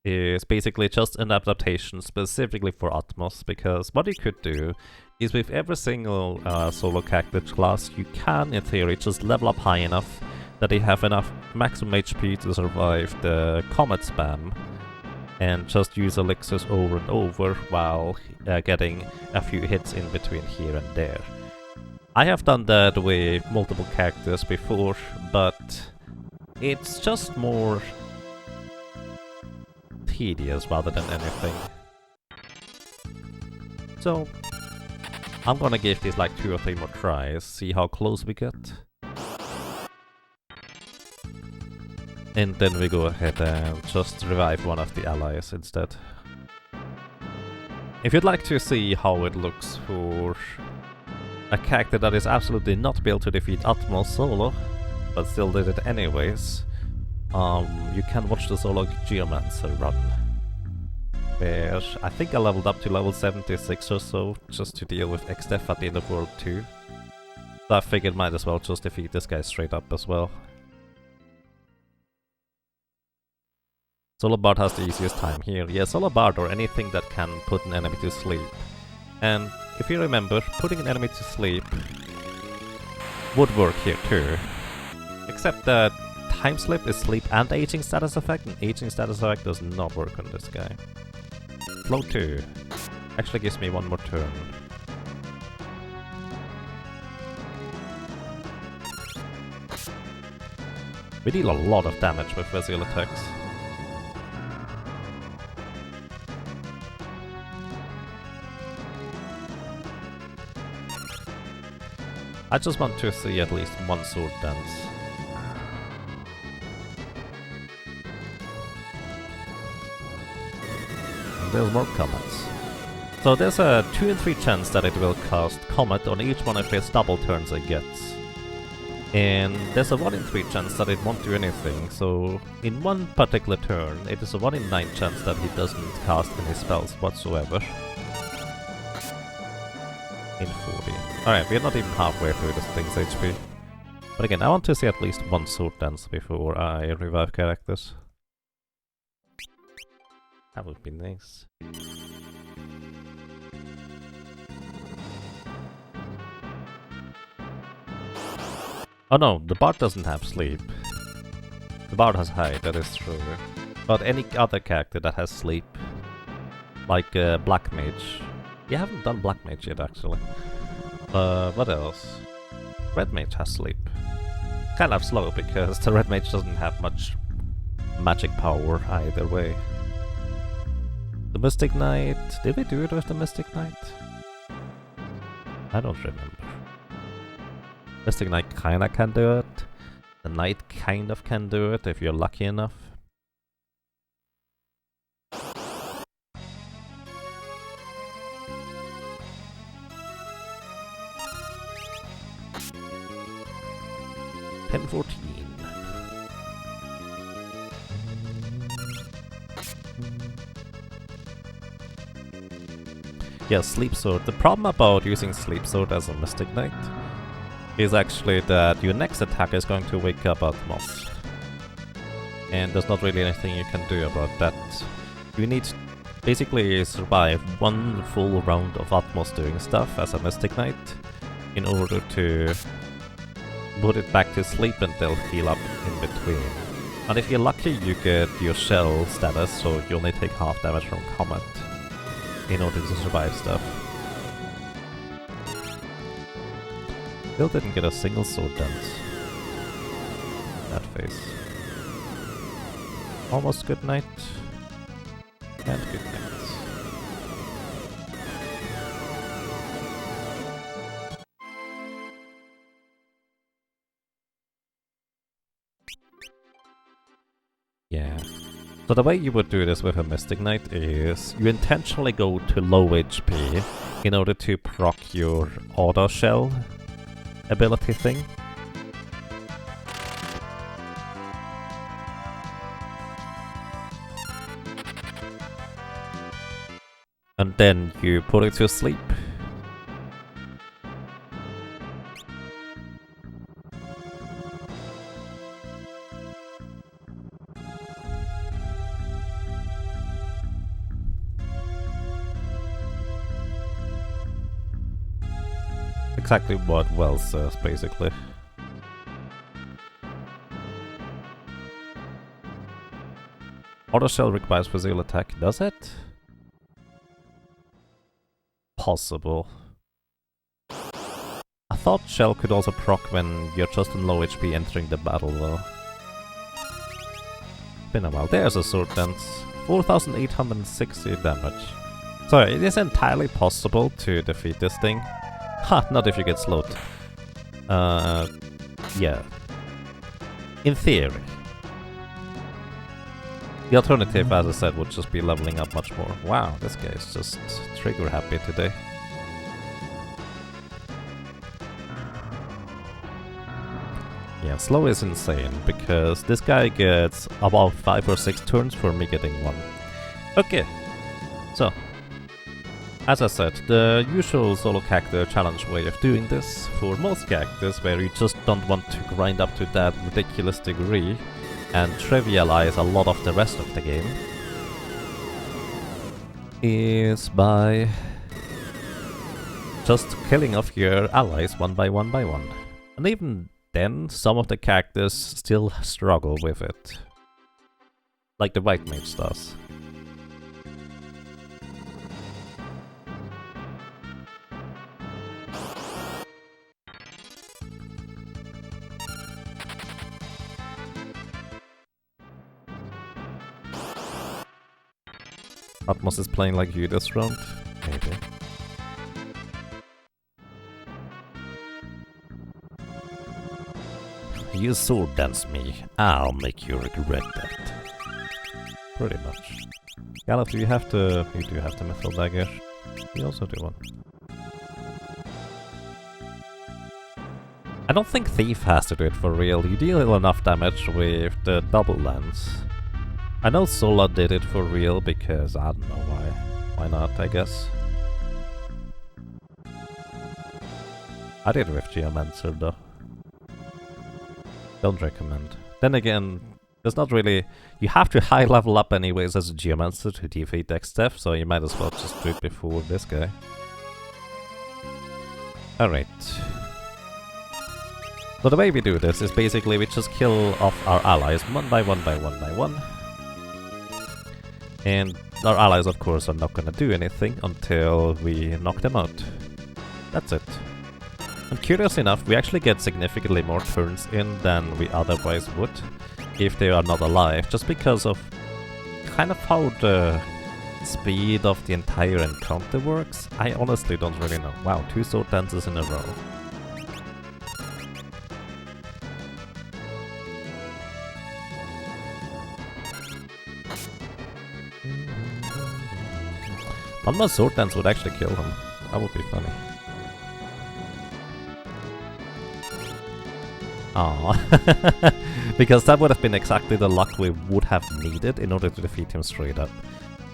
is basically just an adaptation specifically for Atmos, because what you could do is with every single solo character class you can, in theory, just level up high enough that they have enough maximum HP to survive the comet spam and just use elixirs over and over while getting a few hits in between here and there. I have done that with multiple characters before, but it's just more tedious rather than anything. So I'm gonna give this like 2 or 3 more tries, see how close we get. And then we go ahead and just revive one of the allies instead. If you'd like to see how it looks for a character that is absolutely not built to defeat Atmos solo, but still did it anyways, you can watch the solo Geomancer run, where I think I leveled up to level 76 or so, just to deal with X-Def at the end of World 2. So I figured might as well just defeat this guy straight up as well. Solo Bard has the easiest time here. Yeah, Solo Bard or anything that can put an enemy to sleep And if you remember, putting an enemy to sleep would work here too. Except that time slip is sleep and aging status effect, and aging status effect does not work on this guy. Flow 2 actually gives me one more turn. We deal a lot of damage with physical attacks. I just want to see at least one sword dance. And there's more comets. So there's a 2 in 3 chance that it will cast Comet on each one of its double turns it gets. And there's a 1 in 3 chance that it won't do anything, so in one particular turn it is a 1 in 9 chance that he doesn't cast any spells whatsoever. In 40. Alright, we're not even halfway through this thing's HP. But again, I want to see at least one sword dance before I revive characters. That would be nice. Oh no, the bard doesn't have sleep. The bard has hide, that is true. But any other character that has sleep, like Black Mage. You haven't done Black Mage yet, actually. What else? Red Mage has sleep. Kind of slow, because the Red Mage doesn't have much magic power either way. The Mystic Knight... Did we do it with the Mystic Knight? I don't remember. Mystic Knight kinda can do it. The Knight kind of can do it, if you're lucky enough. Pen 14. Yeah, Sleep Sword. The problem about using Sleep Sword as a Mystic Knight is actually that your next attack is going to wake up Atmos. And there's not really anything you can do about that. You need to basically survive one full round of Atmos doing stuff as a Mystic Knight in order to put it back to sleep and they'll heal up in between. And if you're lucky, you get your shell status, so you only take half damage from Comet in order to survive stuff. Still didn't get a single sword dance. That face. Almost good night. And good night. Yeah. So the way you would do this with a Mystic Knight is you intentionally go to low HP in order to proc your auto shell ability thing. And then you put it to sleep. Exactly what Wells says, basically. Auto shell requires physical attack, does it? Possible. I thought shell could also proc when you're just on low HP entering the battle though. Been a while. There's a sword dance. 4,860 damage. Sorry, it is entirely possible to defeat this thing. Ha, not if you get slowed. Yeah. In theory. The alternative, as I said, would just be leveling up much more. Wow, this guy is just trigger happy today. Yeah, slow is insane, because this guy gets about 5 or 6 turns for me getting 1. Okay, so as I said, the usual solo character challenge way of doing this, for most characters where you just don't want to grind up to that ridiculous degree and trivialize a lot of the rest of the game, is by just killing off your allies one by one by one. And even then, some of the characters still struggle with it. Like the White Mage does. Atmos is playing like you this round? Maybe. You sword dance me, I'll make you regret that. Pretty much. Gallup, you do have the Metal Dagger. You also do one. I don't think Thief has to do it for real. You deal enough damage with the double lance. I know Sola did it for real because I don't know why. Why not, I guess. I did with Geomancer though. Don't recommend. Then again, there's not really... You have to high level up anyways as a Geomancer to defeat Dextef, so you might as well just do it before this guy. Alright. So the way we do this is basically we just kill off our allies one by one by one by one. And our allies, of course, are not gonna do anything until we knock them out. That's it. And curious enough, we actually get significantly more turns in than we otherwise would if they are not alive, just because of kind of how the speed of the entire encounter works. I honestly don't really know. Wow, 2 sword dances in a row. One more sword dance would actually kill him. That would be funny. Aww. Because that would have been exactly the luck we would have needed in order to defeat him straight up.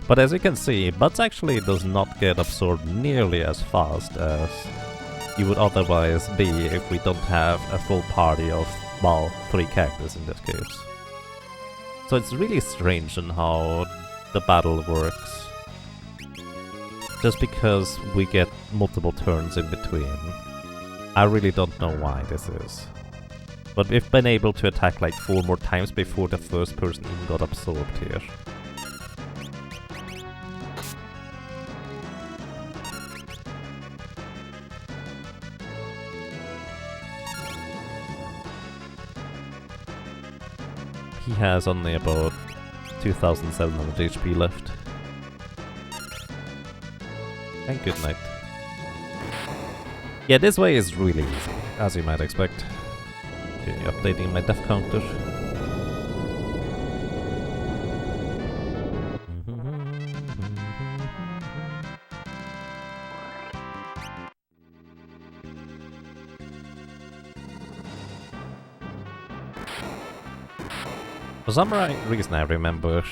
But as you can see, Butts actually does not get absorbed nearly as fast as you would otherwise be if we don't have a full party of, well, 3 characters in this case. So it's really strange in how the battle works. Just because we get multiple turns in between. I really don't know why this is. But we've been able to attack like 4 more times before the first person even got absorbed here. He has only about 2700 HP left. And good night. Yeah, this way is really easy, as you might expect. Okay, updating my death counter. For some reason I remember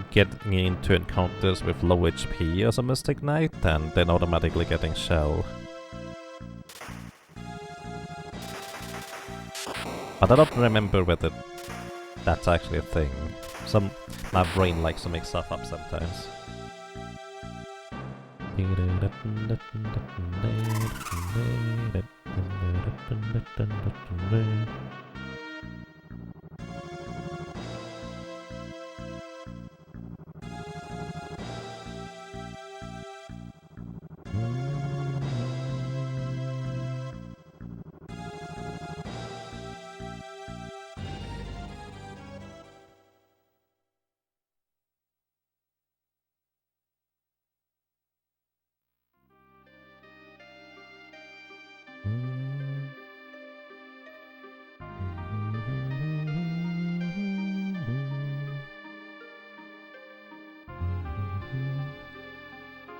getting into encounters with low HP as a Mystic Knight and then automatically getting shell. But I don't remember whether that's actually a thing. My brain likes to make stuff up sometimes.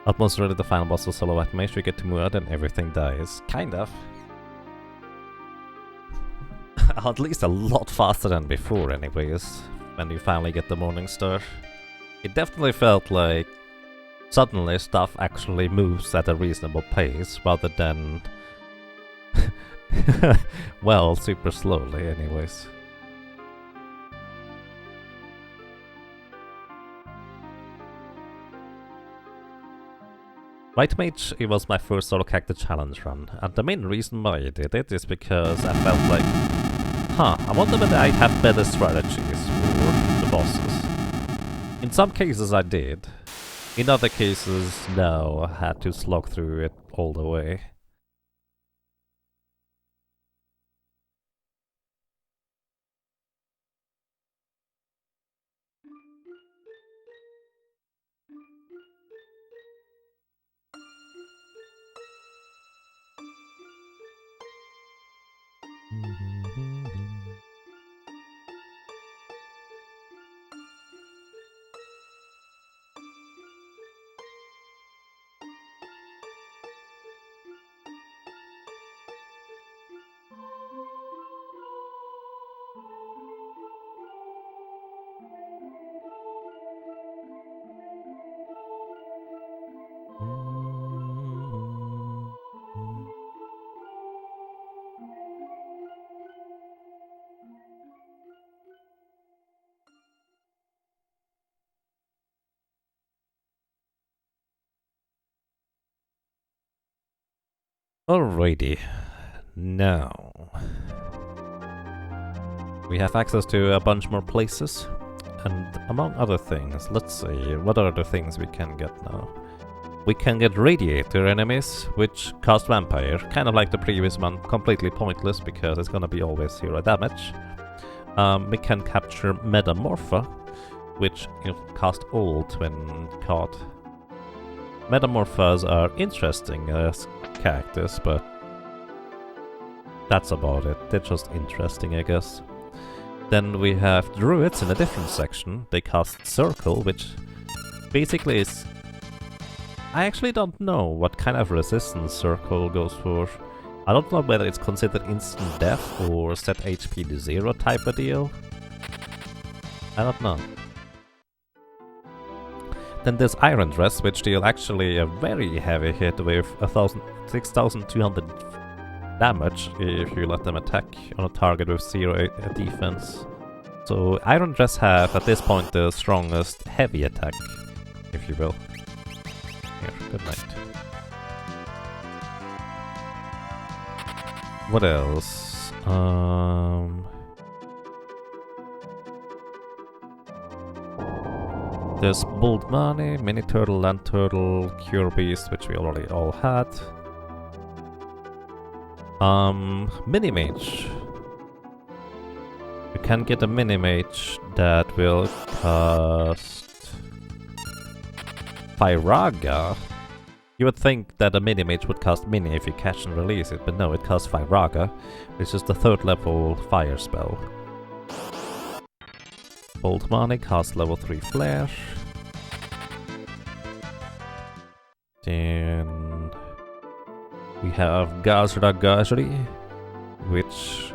Almost ready the final boss of Silhouette. Make sure you get to Muad and everything dies. Kind of. At least a lot faster than before anyways, when you finally get the Morning Star. It definitely felt like suddenly stuff actually moves at a reasonable pace, rather than... well, super slowly anyways. White Mage, it was my first solo character challenge run, and the main reason why I did it is because I felt like, I wonder whether I have better strategies for the bosses. In some cases I did, in other cases no, I had to slog through it all the way. Alrighty, now we have access to a bunch more places, and among other things, let's see, what are the things we can get now? We can get Radiator enemies, which cast Vampire, kind of like the previous one, completely pointless because it's gonna be always 0 damage. We can capture Metamorpha, which cast ult when caught. Metamorphas are interesting as characters, but that's about it. They're just interesting, I guess. Then we have Druids in a different section. They cast Circle, which basically is... I actually don't know what kind of resistance Circle goes for. I don't know whether it's considered instant death or set HP to 0 type of deal. I don't know. Then there's Iron Dress, which deal actually a very heavy hit with 6,200 damage if you let them attack on a target with 0 defense. So Iron Dress have at this point the strongest heavy attack, if you will. Here, good night. What else? There's Bold Money, Mini Turtle, Land Turtle, Cure Beast, which we already all had. Mini Mage. You can get a Mini Mage that will cast Firaga. You would think that a Mini Mage would cast Mini if you catch and release it, but no, it casts Firaga, which is the 3rd level fire spell. Bolt Money casts level 3 Flare. Then we have Gazra Gazri, which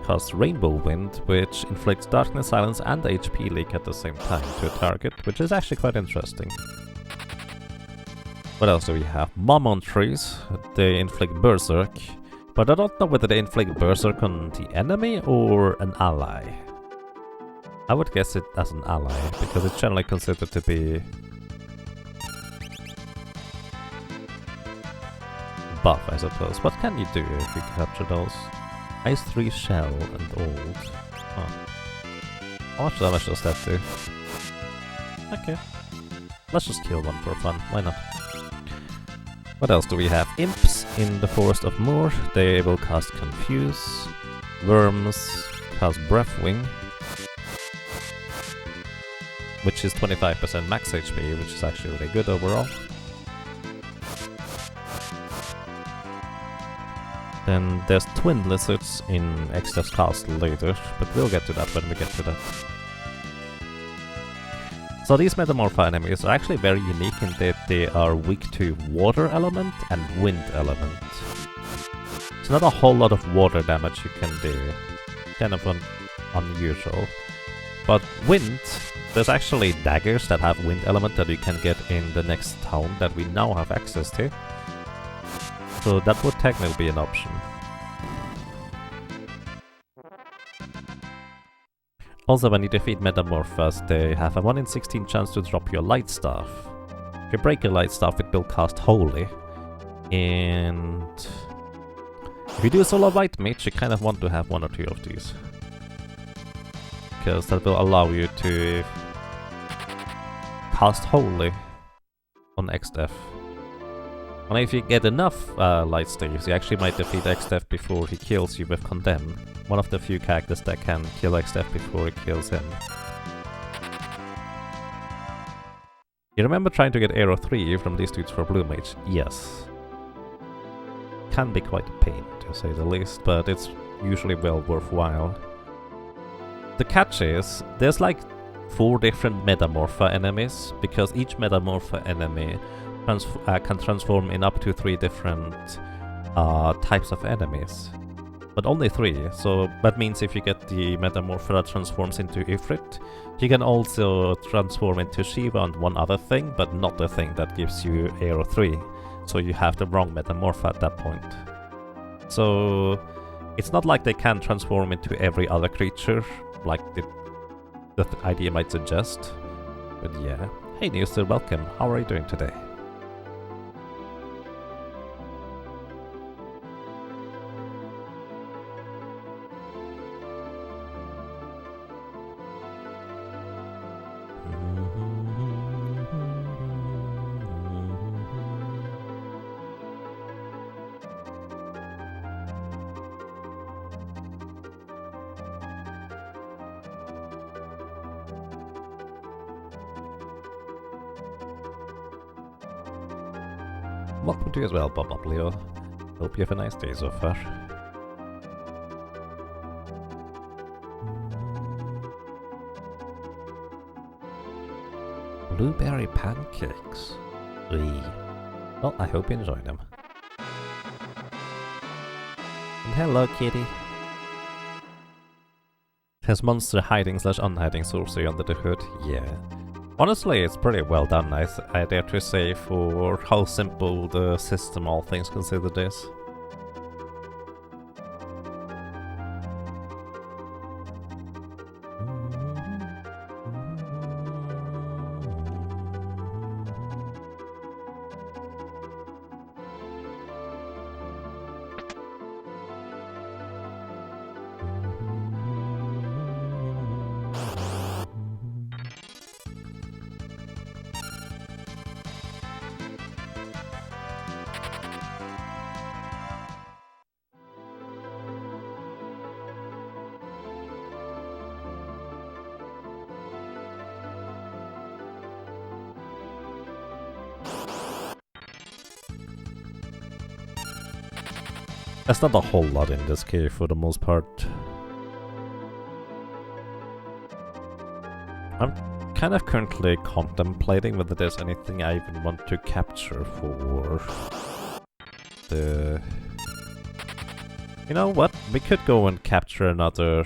casts Rainbow Wind, which inflicts Darkness, Silence and HP leak at the same time to a target, which is actually quite interesting. What else do we have? Mammon Trees, they inflict Berserk, but I don't know whether they inflict Berserk on the enemy or an ally. I would guess it as an ally, because it's generally considered to be buff, I suppose. What can you do if you capture those? Ice 3 Shell and Old. How much damage does that do? Okay. Let's just kill one for fun, why not? What else do we have? Imps in the Forest of Moor. They will cast Confuse. Worms cast Breathwing, which is 25% max HP, which is actually really good overall. Then there's Twin Lizards in Exodus Castle later, but we'll get to that when we get to that. So these Metamorpha enemies are actually very unique in that they are weak to Water Element and Wind Element. It's not a whole lot of water damage you can do, kind of unusual. But Wind, there's actually daggers that have Wind Element that you can get in the next town that we now have access to. So that would technically be an option. Also, when you defeat Metamorphas, they have a 1 in 16 chance to drop your Light Staff. If you break your light staff, it will cast Holy. And if you do solo white mage, you kind of want to have one or two of these. Because that will allow you to cast Holy on XDeath. And if you get enough light staves, you actually might defeat XDeath before he kills you with Condemn. One of the few characters that can kill XDeath before he kills him. You remember trying to get Arrow 3 from these dudes for Blue Mage? Yes. Can be quite a pain, to say the least, but it's usually well worthwhile. The catch is, there's like 4 different Metamorpha enemies, because each Metamorpha enemy can transform in up to 3 different types of enemies. But only 3, so that means if you get the Metamorpha that transforms into Ifrit, you can also transform into Shiva and one other thing, but not the thing that gives you Arrow 3. So you have the wrong Metamorpha at that point. So it's not like they can transform into every other creature, like the idea might suggest. But yeah. Hey Newster, welcome. How are you doing today? Welcome to you as well, Bob Leo. Hope you have a nice day so far. Blueberry pancakes. Eee. Well, I hope you enjoy them. And hello, kitty. Has monster hiding / unhiding sorcery under the hood? Yeah. Honestly, it's pretty well done, I dare to say, for how simple the system, all things considered, is. There's not a whole lot in this cave for the most part. I'm kind of currently contemplating whether there's anything I even want to capture for the... You know what? We could go and capture another...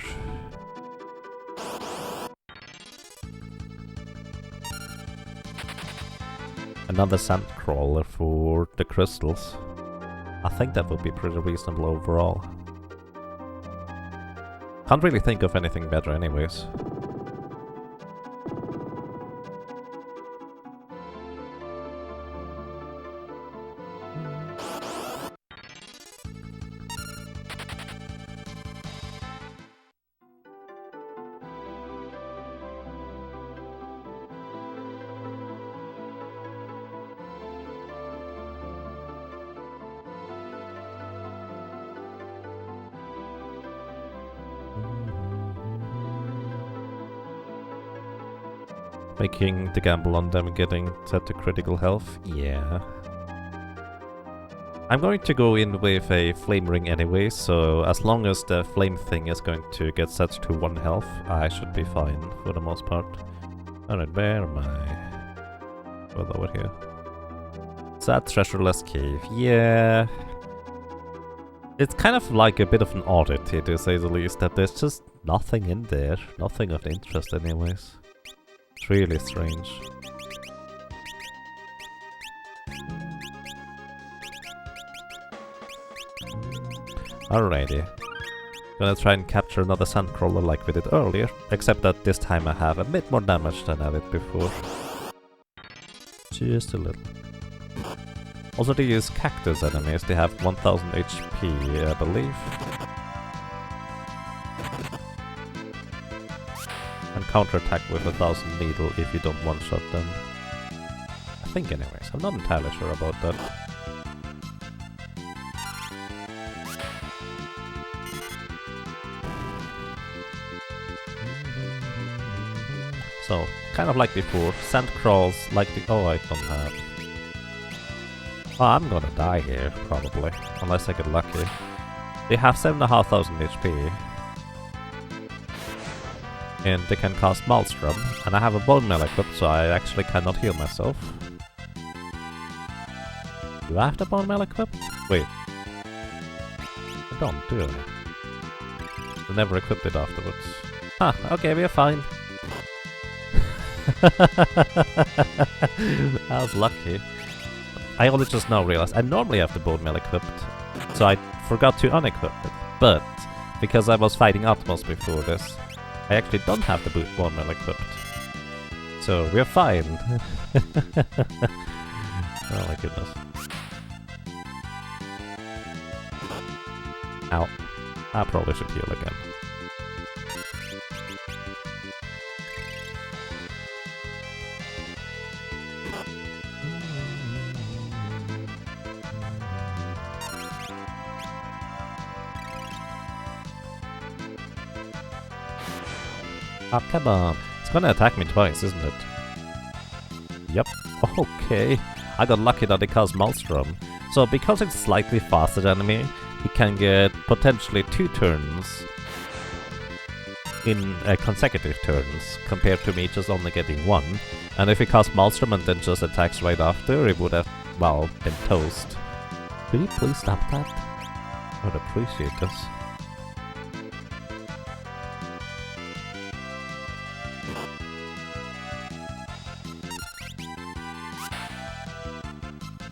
another sandcrawler for the crystals. I think that would be pretty reasonable overall. Can't really think of anything better anyways. Making the gamble on them getting set to critical health? Yeah. I'm going to go in with a flame ring anyway, so as long as the flame thing is going to get set to 1 health, I should be fine for the most part. Alright, where am I? Well, over here. Sad treasureless cave, yeah. It's kind of like a bit of an oddity, to say the least, that there's just nothing in there. Nothing of interest anyways. It's really strange. Alrighty. Gonna try and capture another sandcrawler like we did earlier, except that this time I have a bit more damage than I did before. Just a little. Also, these cactus enemies, they have 1000 HP, I believe. And counterattack with 1000 needle if you don't one-shot them. I think anyways, I'm not entirely sure about that. So, kind of like before, sand crawls like the... Oh, I don't have... Oh, I'm gonna die here, probably. Unless I get lucky. They have 7,500 HP. And they can cast Maelstrom. And I have a Bone Mail equipped, so I actually cannot heal myself. Do I have the Bone Mail equipped? Wait. I don't, do I? I never equipped it afterwards. Huh, okay, we're fine. I was lucky. I only just now realized I normally have the Bone Mail equipped, so I forgot to unequip it. But because I was fighting Atmos before this, I actually don't have the Bone Mail equipped. So we're fine. Oh my goodness. Ow. I probably should heal again. Oh, come on. It's gonna attack me twice, isn't it? Yep. Okay. I got lucky that it caused Maelstrom. So because it's slightly faster than me, he can get potentially 2 turns in consecutive turns, compared to me just only getting 1. And if he casts Maelstrom and then just attacks right after, it would have, well, been toast. Could you please stop that? I would appreciate this.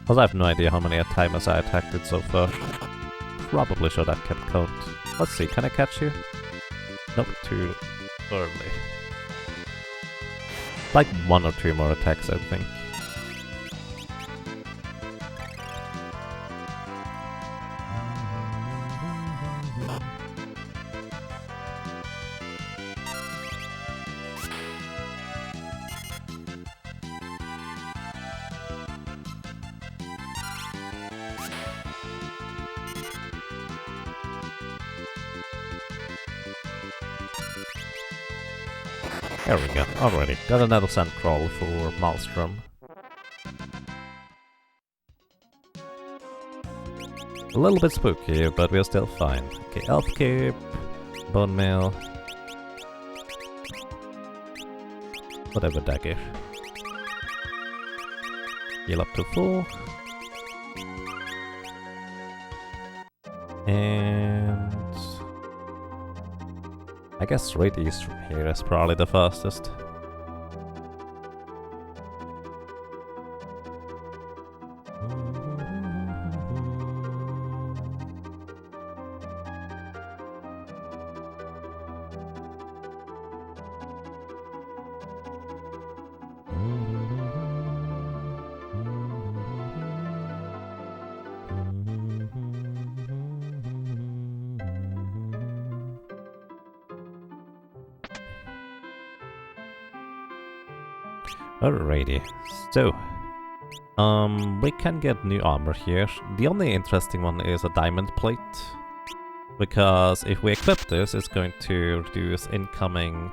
Because I have no idea how many timers I attacked it so far. Probably should have kept count. Let's see, can I catch you? Nope, too early. Like 1 or 2 more attacks, I think. There we go, already. Got another sand crawl for Maelstrom. A little bit spooky, but we're still fine. Okay, Elf Cape, Bone Mail. Whatever dagger. Heal up to full. And... I guess straight east from here is probably the fastest. Alrighty, so we can get new armor here. The only interesting one is a diamond plate, because if we equip this, it's going to reduce incoming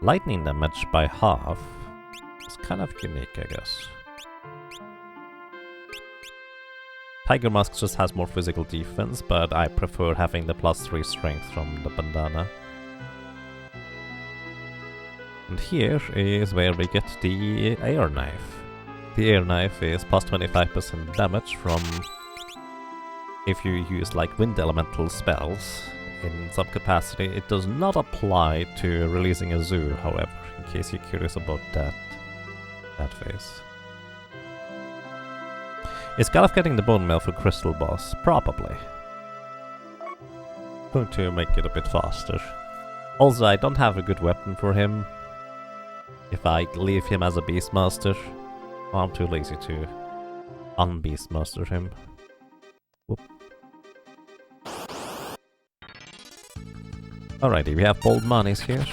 lightning damage by half. It's kind of unique, I guess. Tiger Mask just has more physical defense, but I prefer having the +3 strength from the bandana. And here is where we get the air knife. The air knife is +25% damage from if you use like wind elemental spells in some capacity. It does not apply to releasing a zoo, however, in case you're curious about that phase. Is Galuf getting the bone mail for Crystal Boss? Probably. Going to make it a bit faster. Also, I don't have a good weapon for him. If I leave him as a Beastmaster, Oh, I'm too lazy to un-Beastmaster him. Whoop. Alrighty, we have bold monies here.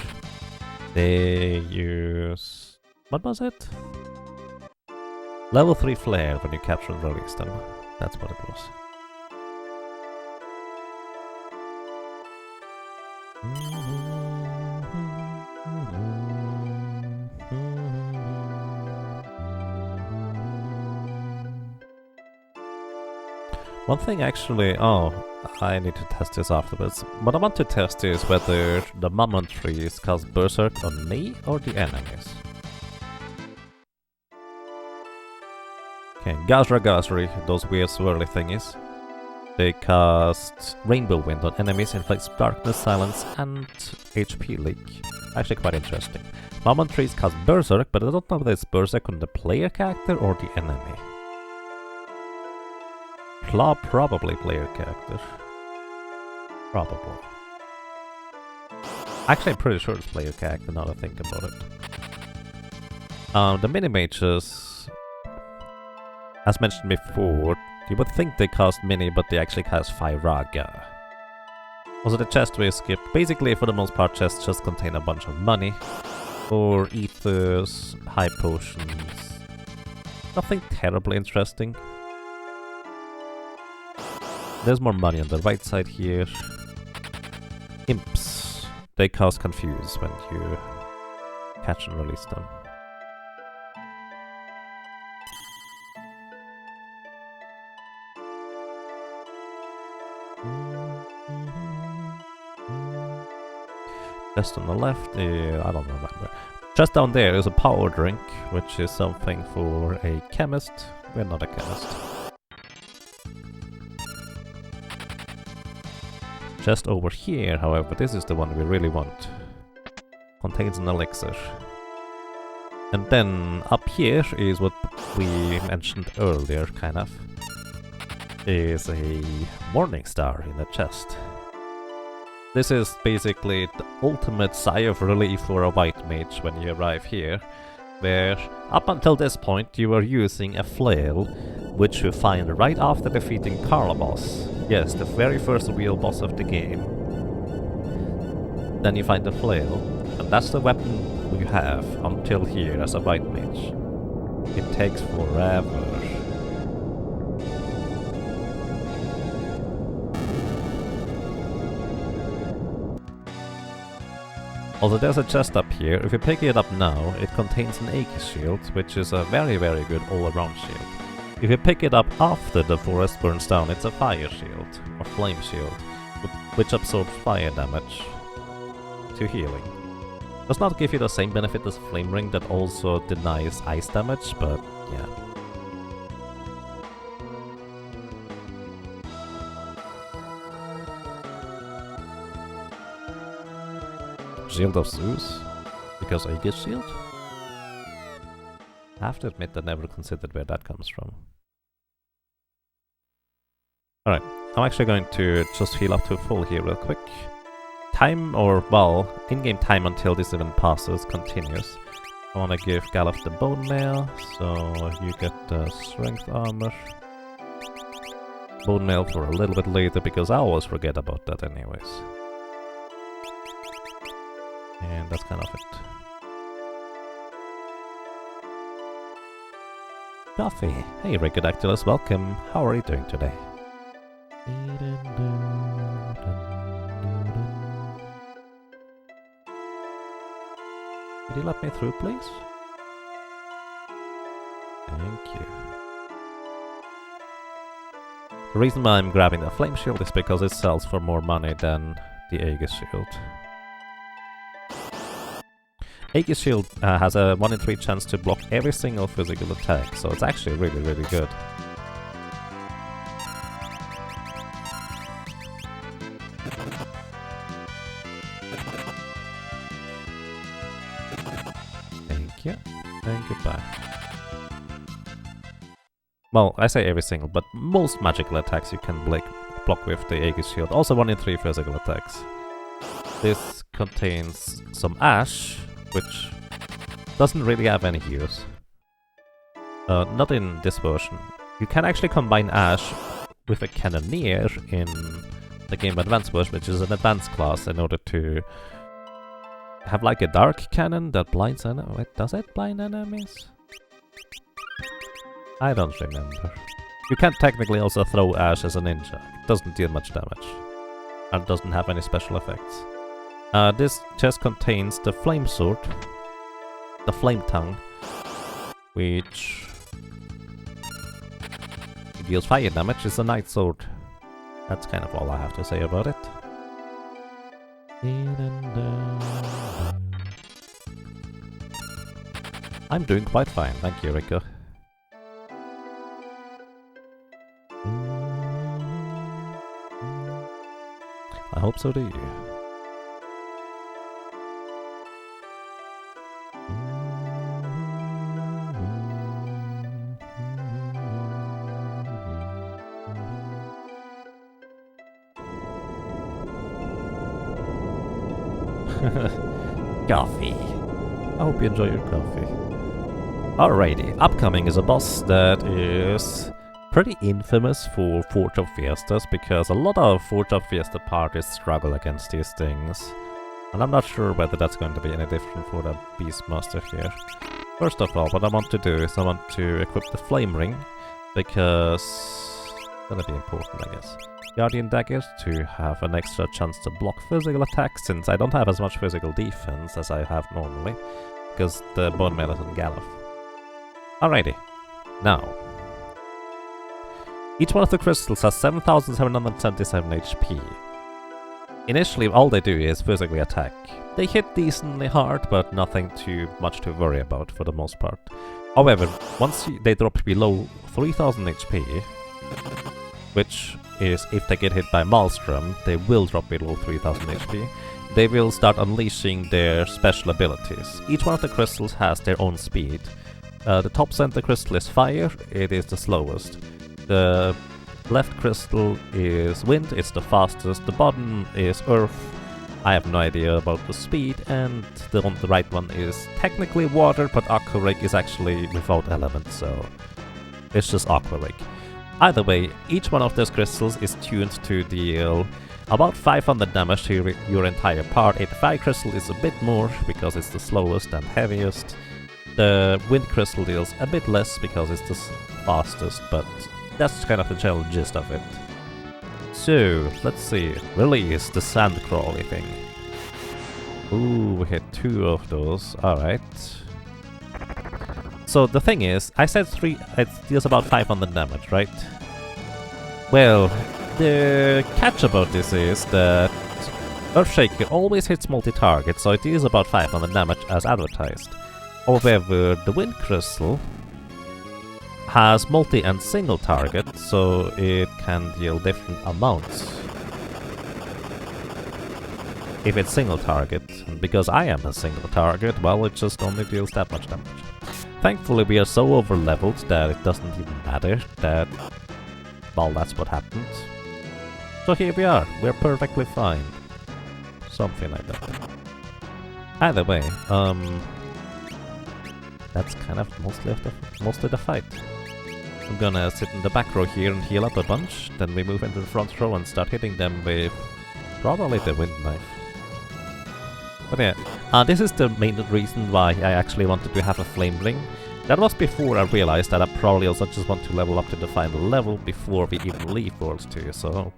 They use... what was it? Level 3 flare when you capture and release them. That's what it was. One thing actually... oh, I need to test this afterwards. What I want to test is whether the Mammon trees cast Berserk on me or the enemies. Okay, Gazra, those weird swirly thingies. They cast Rainbow Wind on enemies, inflicts darkness, silence, and HP leak. Actually quite interesting. Mammon trees cast Berserk, but I don't know whether it's Berserk on the player character or the enemy. Claw, probably player character. Probably. Actually, I'm pretty sure it's player character now that I think about it. The mini-mages, as mentioned before, you would think they cast mini, but they actually cast Firaga. Also, the chest we skipped. Basically, for the most part, chests just contain a bunch of money. Or ethers, high potions. Nothing terribly interesting. There's more money on the right side here. Imps. They cause confuse when you catch and release them. Just on the left, I don't remember. Just down there is a power drink, which is something for a chemist. We're not a chemist. Just over here, however, this is the one we really want. Contains an elixir. And then up here is what we mentioned earlier, kind of. Is a morning star in the chest. This is basically the ultimate sigh of relief for a white mage when you arrive here, where up until this point you were using a flail, which you find right after defeating Carlabos. Yes, the very first real boss of the game. Then you find the flail, and that's the weapon you have until here as a white mage. It takes forever. Also, there's a chest up here. If you pick it up now, it contains an Aegis shield, which is a very, very good all-around shield. If you pick it up after the forest burns down, it's a fire shield, or flame shield, which absorbs fire damage to healing. Does not give you the same benefit as Flame Ring that also denies ice damage, but yeah. Shield of Zeus? Because Aegis shield? I have to admit I never considered where that comes from. Alright, I'm actually going to just heal up to full here real quick. Time, or well, in-game time until this event passes continues. I want to give Galuf the bone mail, so you get the strength armor. Bone mail for a little bit later, because I always forget about that anyways. And that's kind of it. Coffee! Hey Archaeoavs, welcome! How are you doing today? Could you let me through, please? Thank you. The reason why I'm grabbing the flame shield is because it sells for more money than the Aegis shield. Aegis shield has a 1 in 3 chance to block every single physical attack, so it's actually really, really good. Thank you, and goodbye. Well, I say every single, but most magical attacks you can block with the Aegis shield. Also 1 in 3 physical attacks. This contains some ash, which doesn't really have any use. Not in this version. You can actually combine Ash with a Cannoneer in the Game Advance version, which is an advanced class, in order to have like a dark cannon that blinds enemies. Wait, does it blind enemies? I don't remember. You can technically also throw Ash as a ninja. It doesn't deal much damage. And doesn't have any special effects. This chest contains the Flame Sword, the Flame Tongue, which deals fire damage. It's a Night Sword. That's kind of all I have to say about it. I'm doing quite fine, thank you, Rico. I hope so do you. Coffee. I hope you enjoy your coffee. Alrighty, upcoming is a boss that is pretty infamous for Forge of Fiestas, because a lot of Forge of Fiesta parties struggle against these things. And I'm not sure whether that's going to be any different for the Beastmaster here. First of all, what I want to do is I want to equip the Flame Ring, because it's gonna be important, I guess. Guardian Daggers to have an extra chance to block physical attacks, since I don't have as much physical defense as I have normally, because the Bone Mail is on Gallop. Alrighty, now. Each one of the crystals has 7,777 HP. Initially, all they do is physically attack. They hit decently hard, but nothing too much to worry about for the most part. However, once they drop below 3,000 HP, which is if they get hit by Maelstrom, they will drop below 3,000 HP, they will start unleashing their special abilities. Each one of the crystals has their own speed. The top center crystal is fire, it is the slowest. The left crystal is wind, it's the fastest. The bottom is earth, I have no idea about the speed. And the right one is technically water, but Aqua Rig is actually without elements, so it's just Aqua Rig. Either way, each one of those crystals is tuned to deal about 500 damage to your entire party. The fire crystal is a bit more, because it's the slowest and heaviest. The wind crystal deals a bit less, because it's the fastest, but that's kind of the general gist of it. So, let's see. Release the sand crawly thing. Ooh, we hit 2 of those. Alright. So the thing is, I said it deals about 500 damage, right? Well, the catch about this is that Earthshaker always hits multi-target, so it deals about 500 damage as advertised. However, the Wind Crystal has multi and single target, so it can deal different amounts if it's single target. And because I am a single target, well, it just only deals that much damage. Thankfully, we are so over-leveled that it doesn't even matter that, well, that's what happened. So here we are, we're perfectly fine. Something like that. Either way, that's kind of mostly the fight. I'm gonna sit in the back row here and heal up a bunch, then we move into the front row and start hitting them with probably the Wind Knife. But yeah, this is the main reason why I actually wanted to have a Flame Ring. That was before I realized that I probably also just want to level up to the final level before we even leave Worlds 2, so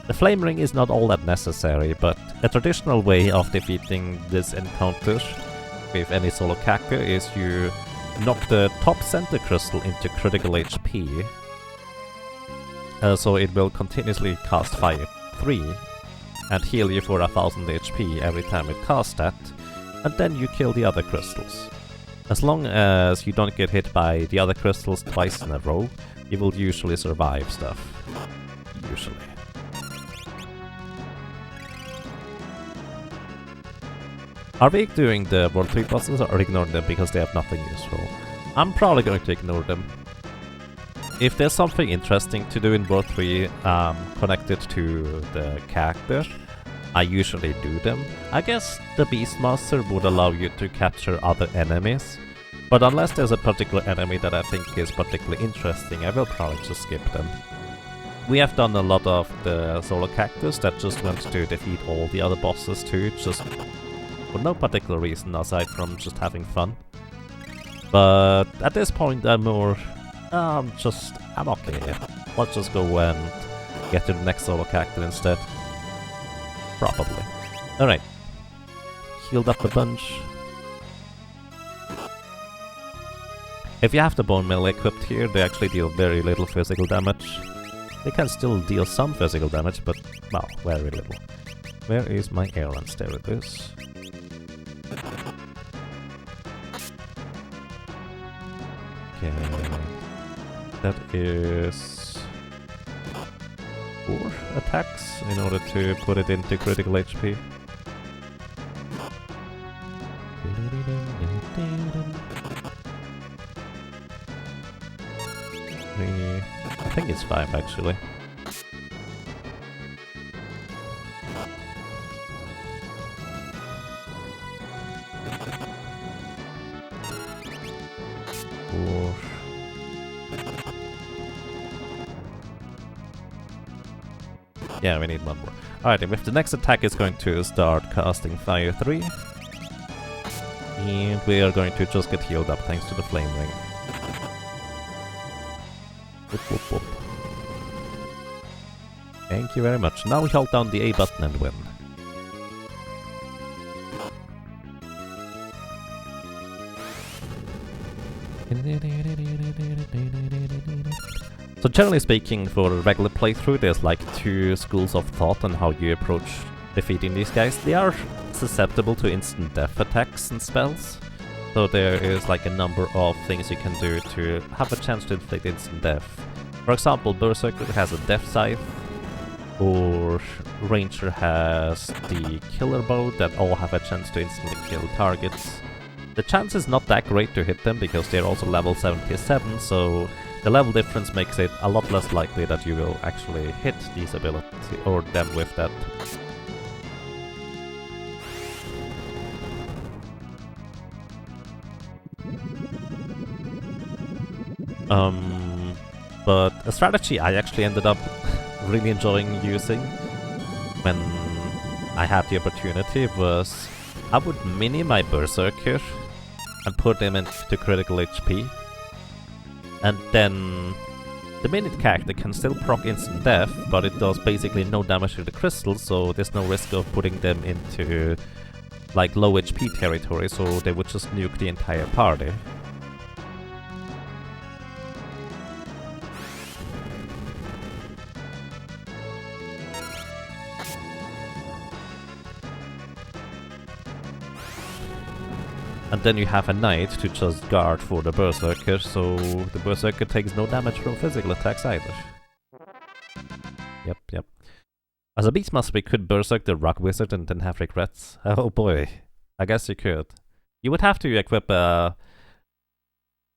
the Flame Ring is not all that necessary, but a traditional way of defeating this encounter with any solo character is you knock the top center crystal into critical HP, so it will continuously cast Fire 3 and heal you for 1000 HP every time it casts that, and then you kill the other crystals. As long as you don't get hit by the other crystals twice in a row, you will usually survive stuff. Usually. Are we doing the World 3 bosses or ignoring them because they have nothing useful? I'm probably going to ignore them. If there's something interesting to do in World 3 connected to the character, I usually do them. I guess the Beastmaster would allow you to capture other enemies, But unless there's a particular enemy that I think is particularly interesting, I will probably just skip them. We have done a lot of the solo cactus that just went to defeat all the other bosses too, just for no particular reason aside from just having fun. But at this point I'm more... I'm okay. Let's just go and get to the next solo cactus instead. Probably. Alright. Healed up a bunch. If you have the bone melee equipped here, they actually deal very little physical damage. They can still deal some physical damage, but, well, very little. Where is my errands? There it is. Okay. That is 4 attacks in order to put it into critical HP. I think it's 5 actually. Yeah, we need one more. Alright, if the next attack is going to start casting Fire 3. And we are going to just get healed up thanks to the Flame Ring. Whoop, whoop, whoop. Thank you very much. Now we hold down the A button and win. So generally speaking, for a regular playthrough, there's like 2 schools of thought on how you approach defeating these guys. They are susceptible to instant death attacks and spells. So there is like a number of things you can do to have a chance to inflict instant death. For example, Berserker has a Death Scythe, or Ranger has the Killer Bow that all have a chance to instantly kill targets. The chance is not that great to hit them because they're also level 77, so the level difference makes it a lot less likely that you will actually hit these abilities or them with that. But a strategy I actually ended up really enjoying using when I had the opportunity was I would mini my Berserker and put him into critical HP, and then the minute character can still proc instant death, but it does basically no damage to the crystals, so there's no risk of putting them into like low HP territory, so they would just nuke the entire party. And then you have a knight to just guard for the Berserker, so the Berserker takes no damage from physical attacks either. Yep. As a Beastmaster, we could Berserk the Rock Wizard and then have regrets. Oh boy, I guess you could. You would have to equip a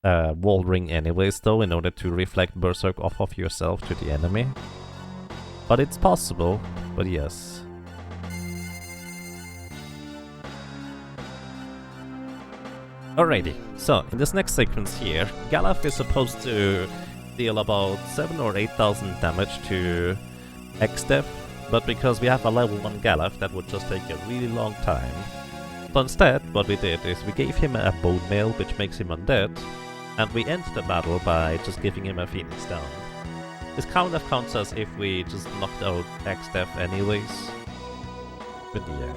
wall ring anyways though, in order to reflect Berserk off of yourself to the enemy. But it's possible, but yes. Alrighty, so in this next sequence here, Galaf is supposed to deal about 7,000 or 8,000 damage to X-Def, but because we have a level 1 Galaf, that would just take a really long time. So instead, what we did is we gave him a bone mail, which makes him undead, and we end the battle by just giving him a Phoenix down. This kind of counts as if we just knocked out X-Def anyways. But yeah.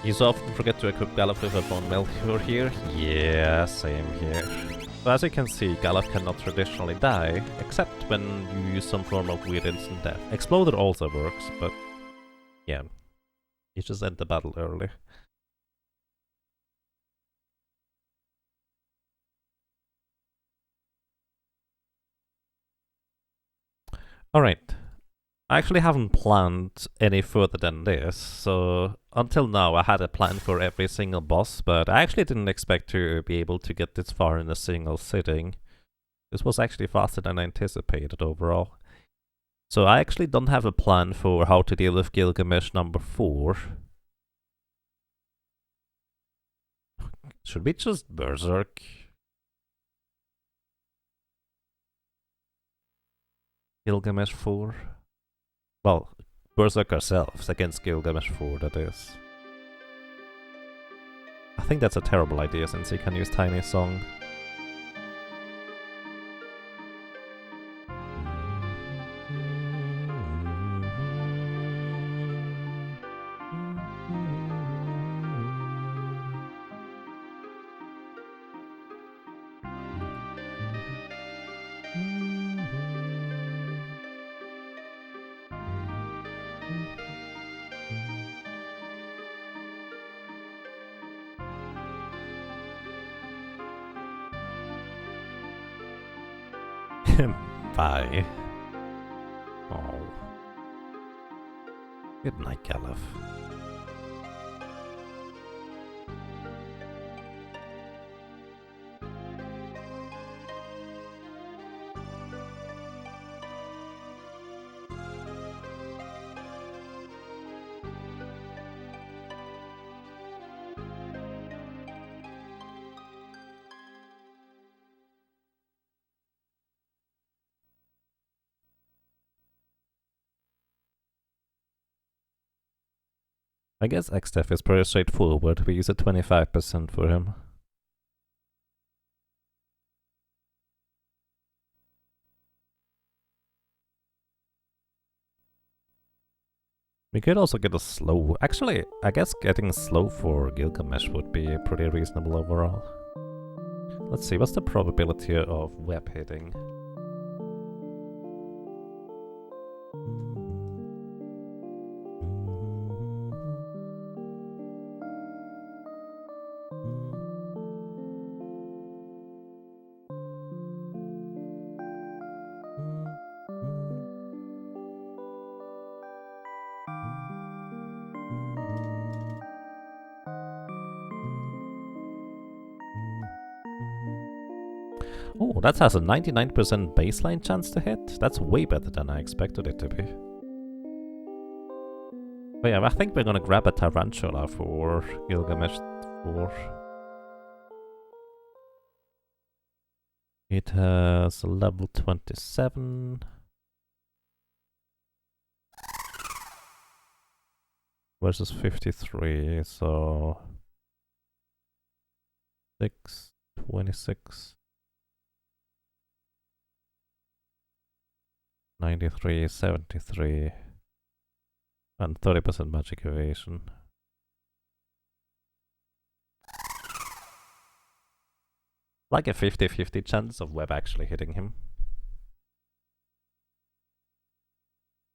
You so often forget to equip Galuf with a Bone Melchior here? Yeah, same here. So as you can see, Galuf cannot traditionally die, except when you use some form of weird instant death. Exploder also works, but yeah, you just end the battle early. Alright, I actually haven't planned any further than this, so until now I had a plan for every single boss, but I actually didn't expect to be able to get this far in a single sitting. This was actually faster than I anticipated overall. So I actually don't have a plan for how to deal with Gilgamesh number 4. Should we just Berserk? Gilgamesh 4? Well, Berserk ourselves against Gilgamesh 4, that is. I think that's a terrible idea since he can use Tiny Song. Bye. Oh. Good night, Galuf. I guess X-Def is pretty straightforward. We use a 25% for him. We could also get a slow. Actually, I guess getting slow for Gilgamesh would be pretty reasonable overall. Let's see, what's the probability of web hitting? Oh, that has a 99% baseline chance to hit. That's way better than I expected it to be. But yeah, I think we're gonna grab a Tarantula for Gilgamesh 4. It has a level 27. Versus 53, so 6, 26. 93, 73, and 30% magic evasion. Like a 50-50 chance of web actually hitting him.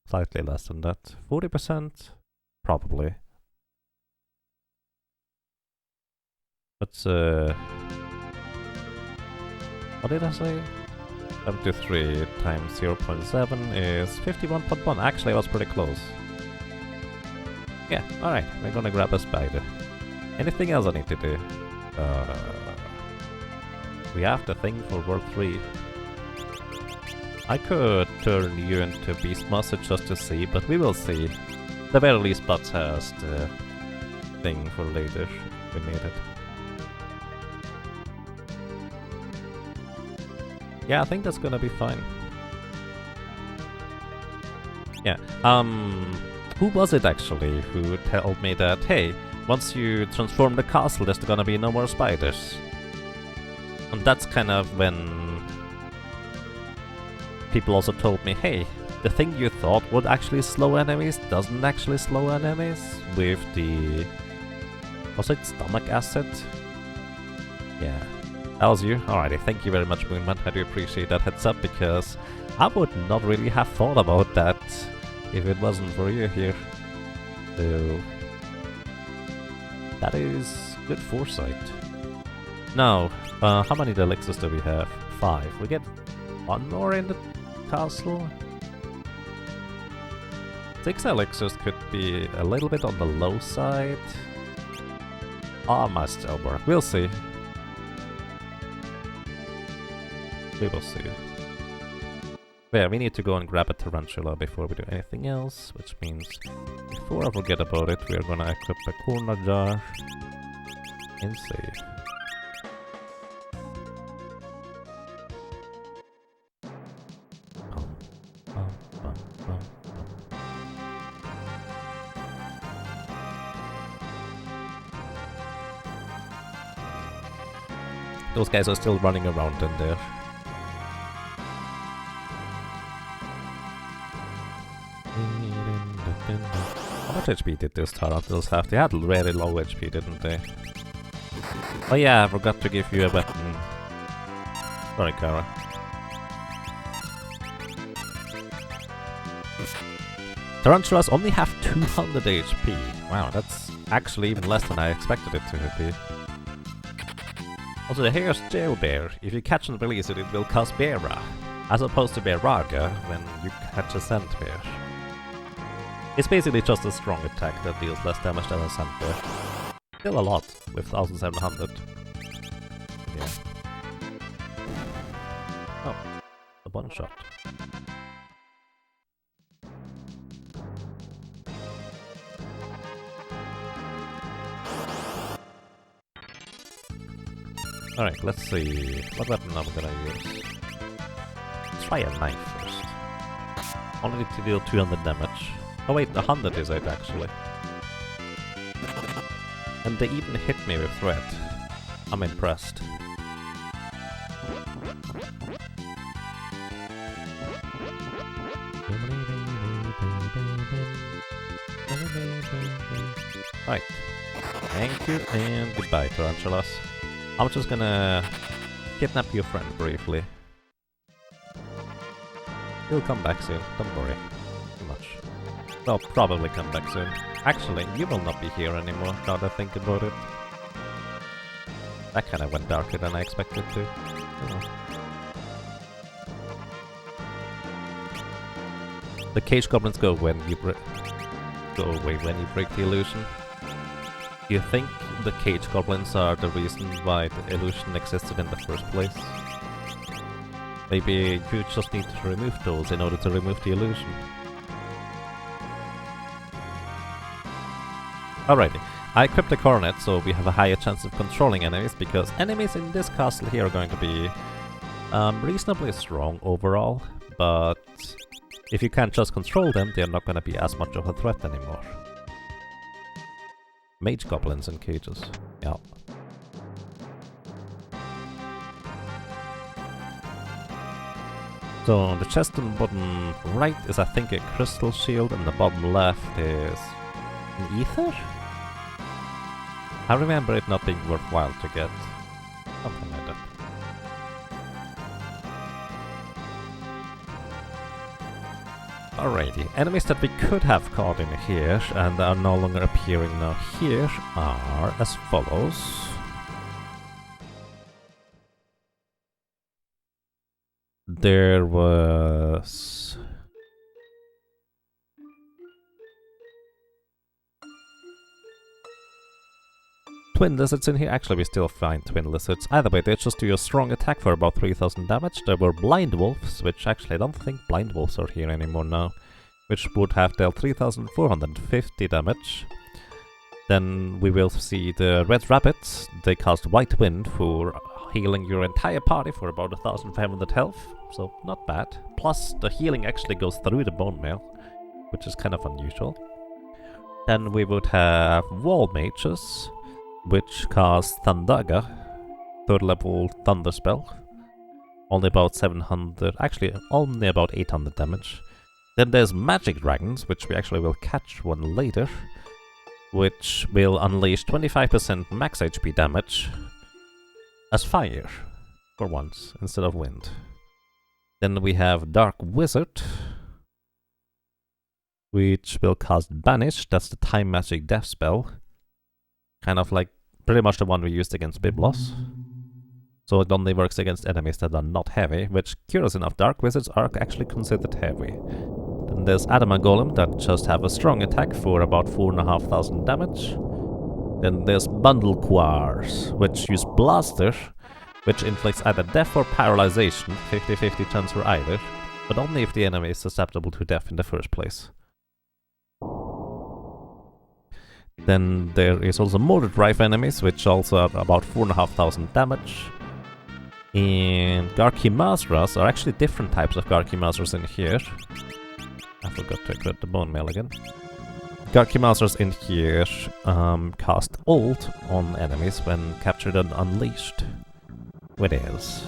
Slightly less than that. 40%? Probably. But, what did I say? 73 times 0.7 is 51.1. Actually, I was pretty close. Yeah, alright, we're gonna grab a spider. Anything else I need to do? We have the thing for World 3. I could turn you into Beastmaster just to see, but we will see. The very least Butts has the thing for later if we need it. Yeah, I think that's gonna be fine. Yeah, who was it actually who told me that, hey, once you transform the castle, there's gonna be no more spiders? And that's kind of when people also told me, hey, the thing you thought would actually slow enemies doesn't actually slow enemies with the Was it stomach acid? Yeah. That was you? Alrighty, thank you very much, Moonman. I do appreciate that heads up, because I would not really have thought about that if it wasn't for you here. So that is good foresight. Now, how many elixirs do we have? 5. We get 1 more in the castle. 6 elixirs could be a little bit on the low side. Might still work. We'll see. We will see. But yeah, we need to go and grab a Tarantula before we do anything else, which means before I forget about it, we are gonna equip a corner jar and save. Those guys are still running around in there. How much HP did those Tarantulas have? They had very low HP, didn't they? Oh yeah, I forgot to give you a weapon. Sorry, Kara. Tarantulas only have 200 HP. Wow, that's actually even less than I expected it to be. Also, here's Jail Bear. If you catch and release it, it will cause Beara, as opposed to Bearaga when you catch a Scent Bear. It's basically just a strong attack that deals less damage than a Scent Bear. Still a lot, with 1700. Yeah. Oh, a one shot. Alright, let's see. What weapon am I gonna use? Let's try a knife first. Only need to deal 200 damage. Oh wait, 100 is it actually. And they even hit me with threat. I'm impressed. Right. Thank you and goodbye, Tarantulas. I'm just gonna kidnap your friend briefly. He'll come back soon, don't worry. Too much. They'll probably come back soon. Actually, you will not be here anymore, now that I think about it. That kinda went darker than I expected to. Oh. The cage goblins go when you go away when you break the illusion. Do you think the cage goblins are the reason why the illusion existed in the first place? Maybe you just need to remove those in order to remove the illusion. Alrighty, I equipped the coronet so we have a higher chance of controlling enemies, because enemies in this castle here are going to be reasonably strong overall, but if you can't just control them, they're not going to be as much of a threat anymore. Mage goblins in cages. Yeah. So the chest on the bottom right is, I think, a crystal shield, and the bottom left is an ether? I remember it not being worthwhile to get. Something like that. Alrighty, enemies that we could have caught in here and are no longer appearing now here are as follows. There was... twin lizards in here. Actually, we still find twin lizards. Either way, they just do a strong attack for about 3000 damage. There were blind wolves, which actually I don't think blind wolves are here anymore now, which would have dealt 3450 damage. Then we will see the red rabbits. They cast white wind for healing your entire party for about 1500 health, so not bad. Plus, the healing actually goes through the bone mail, which is kind of unusual. Then we would have wall mages, which cast Thandaga, 3rd level thunder spell. Only about 700, actually only about 800 damage. Then there's magic dragons, which we actually will catch one later. which will unleash 25% max HP damage as fire for once instead of wind. Then we have Dark Wizard, which will cast Banish. That's the time magic death spell. Kind of like pretty much the one we used against Biblos. So it only works against enemies that are not heavy, which, curious enough, Dark Wizards are actually considered heavy. Then there's Adama Golem that just have a strong attack for about 4,500 damage. Then there's Bundle Quars, which use Blaster, which inflicts either death or paralyzation, 50-50 chance for either, but only if the enemy is susceptible to death in the first place. Then there is also Mortar Drive enemies, which also have about 4,500 damage. And Archaeoavs are actually different types of Archaeoavs in here. I forgot to equip the bone mail again. Archaeoavs in here cast ult on enemies when captured and unleashed. What else?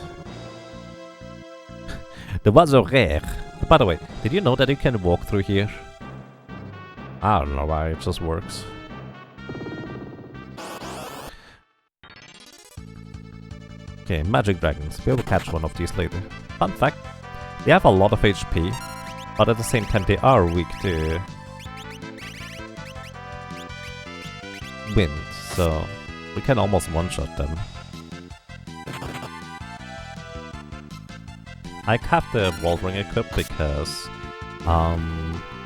The Wazo Rare. By the way, did you know that you can walk through here? I don't know why, it just works. Okay, Magic Dragons. We will catch one of these later. Fun fact, they have a lot of HP, but at the same time they are weak to wind, so we can almost one-shot them. I have the Wall Ring equipped because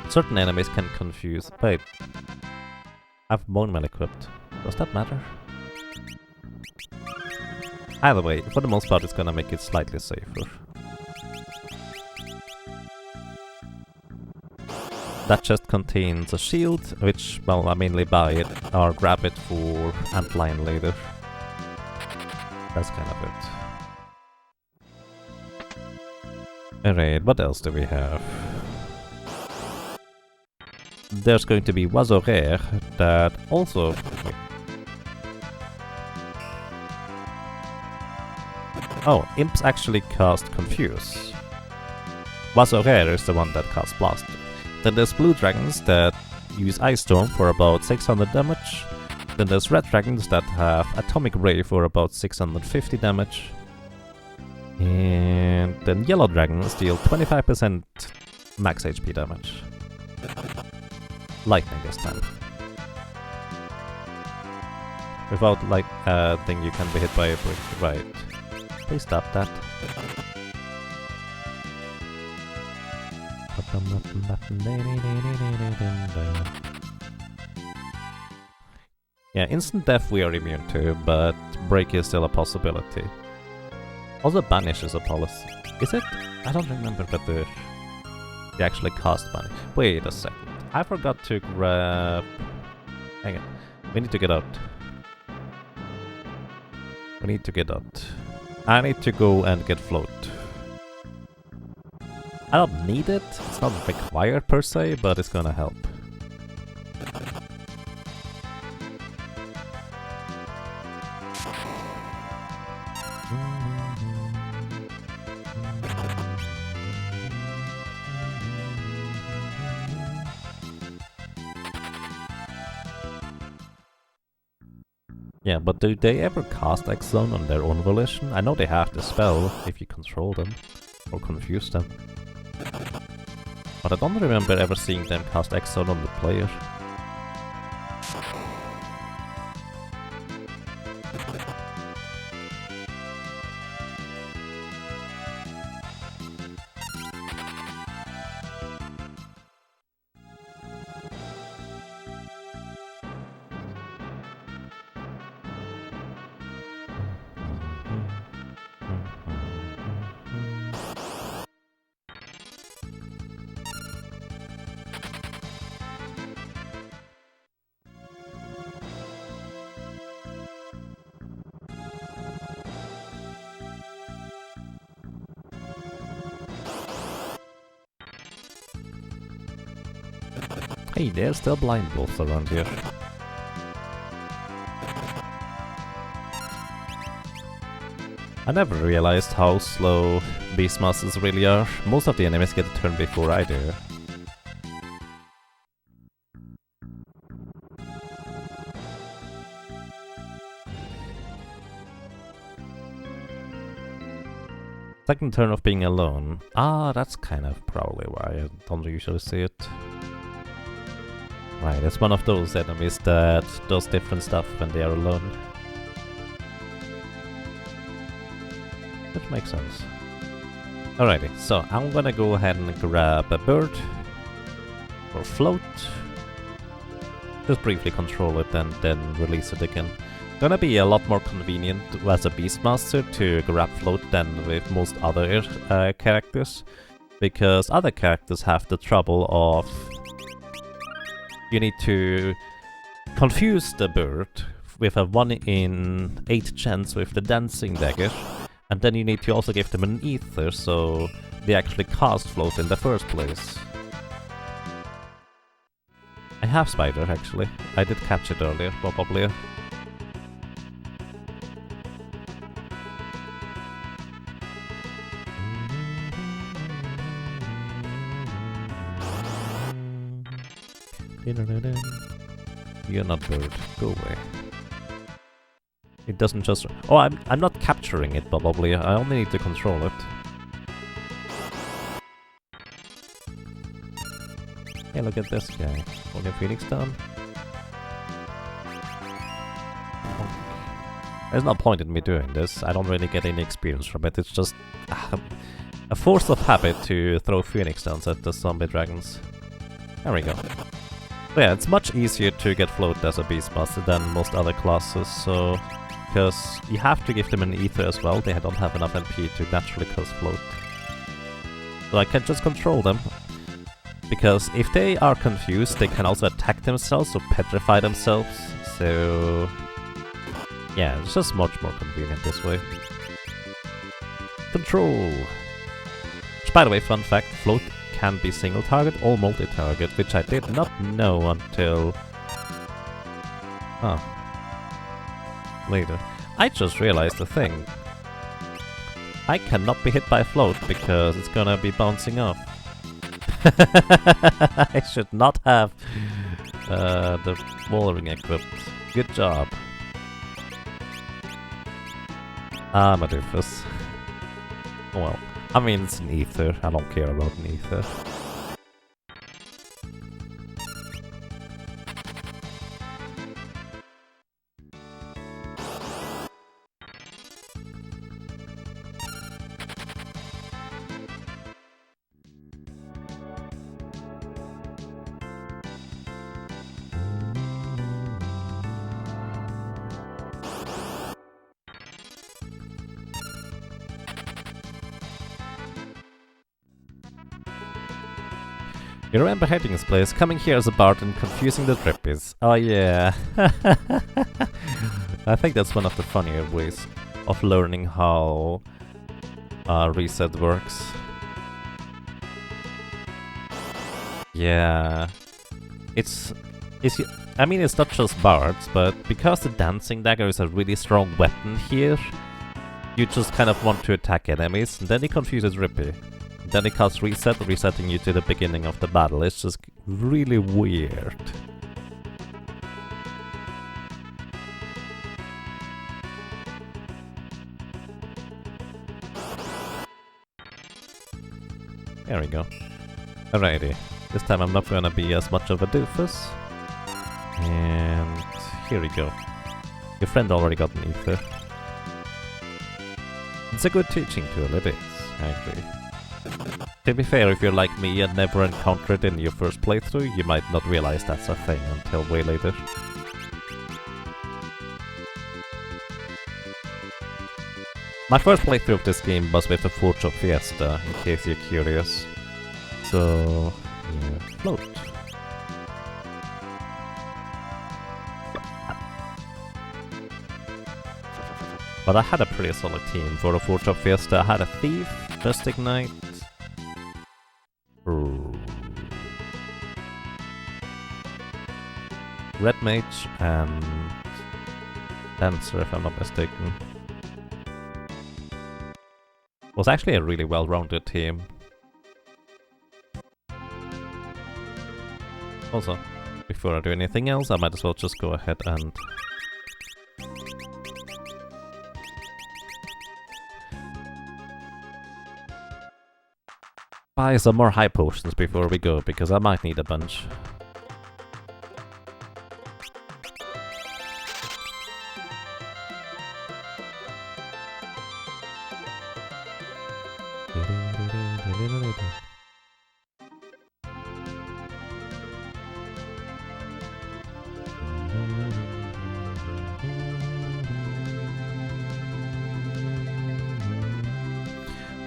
certain enemies can confuse... Wait, I have Bone Mail equipped. Does that matter? Either way, for the most part it's gonna make it slightly safer. That chest contains a shield, which, well, I mainly buy it or grab it for Antlion later. That's kind of it. Alright, what else do we have? There's going to be Wazo Rare that also... Wait. Oh, Imps actually cast Confuse. Wazo Rare is the one that casts Blaster. Then there's Blue Dragons that use Ice Storm for about 600 damage. Then there's Red Dragons that have Atomic Ray for about 650 damage. And then Yellow Dragons deal 25% max HP damage. Lightning this time. Without like thing you can be hit by a brick, right. Please stop that. Yeah, instant death we are immune to, but break is still a possibility. Also Banish is a policy. Is it? I don't remember whether they actually cast Banish. Wait a second. I forgot to grab... Hang on. We need to get out. We need to get out. I need to go and get float. I don't need it. It's not required per se, but it's gonna help. Yeah, but do they ever cast X-Zone on their own volition? I know they have the spell if you control them or confuse them. But I don't remember ever seeing them cast X-Zone on the player. Hey, there's still blind wolves around here. I never realized how slow Beastmasters really are. Most of the enemies get a turn before I do. Second turn of being alone. Ah, that's kind of probably why I don't usually see it. Right, it's one of those enemies that does different stuff when they are alone. Which makes sense. Alrighty, so I'm gonna go ahead and grab a bird or float. Just briefly control it and then release it again. Gonna be a lot more convenient as a Beastmaster to grab float than with most other characters, because other characters have the trouble of you need to confuse the bird with a 1 in 8 chance with the dancing dagger, and then you need to also give them an ether so they actually cast float in the first place. I have spider actually. I did catch it earlier, probably. You're not bird. Go away. It doesn't just... Oh, I'm not capturing it, probably. I only need to control it. Hey, look at this guy. Only Phoenix down. There's no point in me doing this. I don't really get any experience from it. It's just a force of habit to throw Phoenix downs at the zombie dragons. There we go. So yeah, it's much easier to get float as a Beastmaster than most other classes, so... Because you have to give them an ether as well, they don't have enough MP to naturally cast float. So I can just control them. Because if they are confused, they can also attack themselves or petrify themselves, so... Yeah, it's just much more convenient this way. Control! Which, by the way, fun fact, float can be single target or multi-target, which I did not know until... later. I just realized a thing. I cannot be hit by float because it's gonna be bouncing off. I should not have the wallering equipped. Good job. I'm a doofus. Well, I mean, it's an ether. I don't care about an ether. You remember heading this place, coming here as a bard and confusing the drippies. Oh yeah. I think that's one of the funnier ways of learning how reset works. Yeah. I mean, it's not just bards, but because the dancing dagger is a really strong weapon here, you just kind of want to attack enemies, and then he confuses Drippy. Then it casts reset, resetting you to the beginning of the battle. It's just really weird. There we go. Alrighty. This time I'm not gonna be as much of a doofus. And here we go. Your friend already got an ether. It's a good teaching tool, it is, actually. To be fair, if you're like me and never encountered it in your first playthrough, you might not realize that's a thing until way later. My first playthrough of this game was with the Forge of Fiesta, in case you're curious. So, yeah, float. But I had a pretty solid team for the Forge of Fiesta. I had a Thief, Just Ignite, Red Mage, and Dancer, if I'm not mistaken. It was actually a really well-rounded team. Also, before I do anything else, I might as well just go ahead and... buy some more high potions before we go, because I might need a bunch.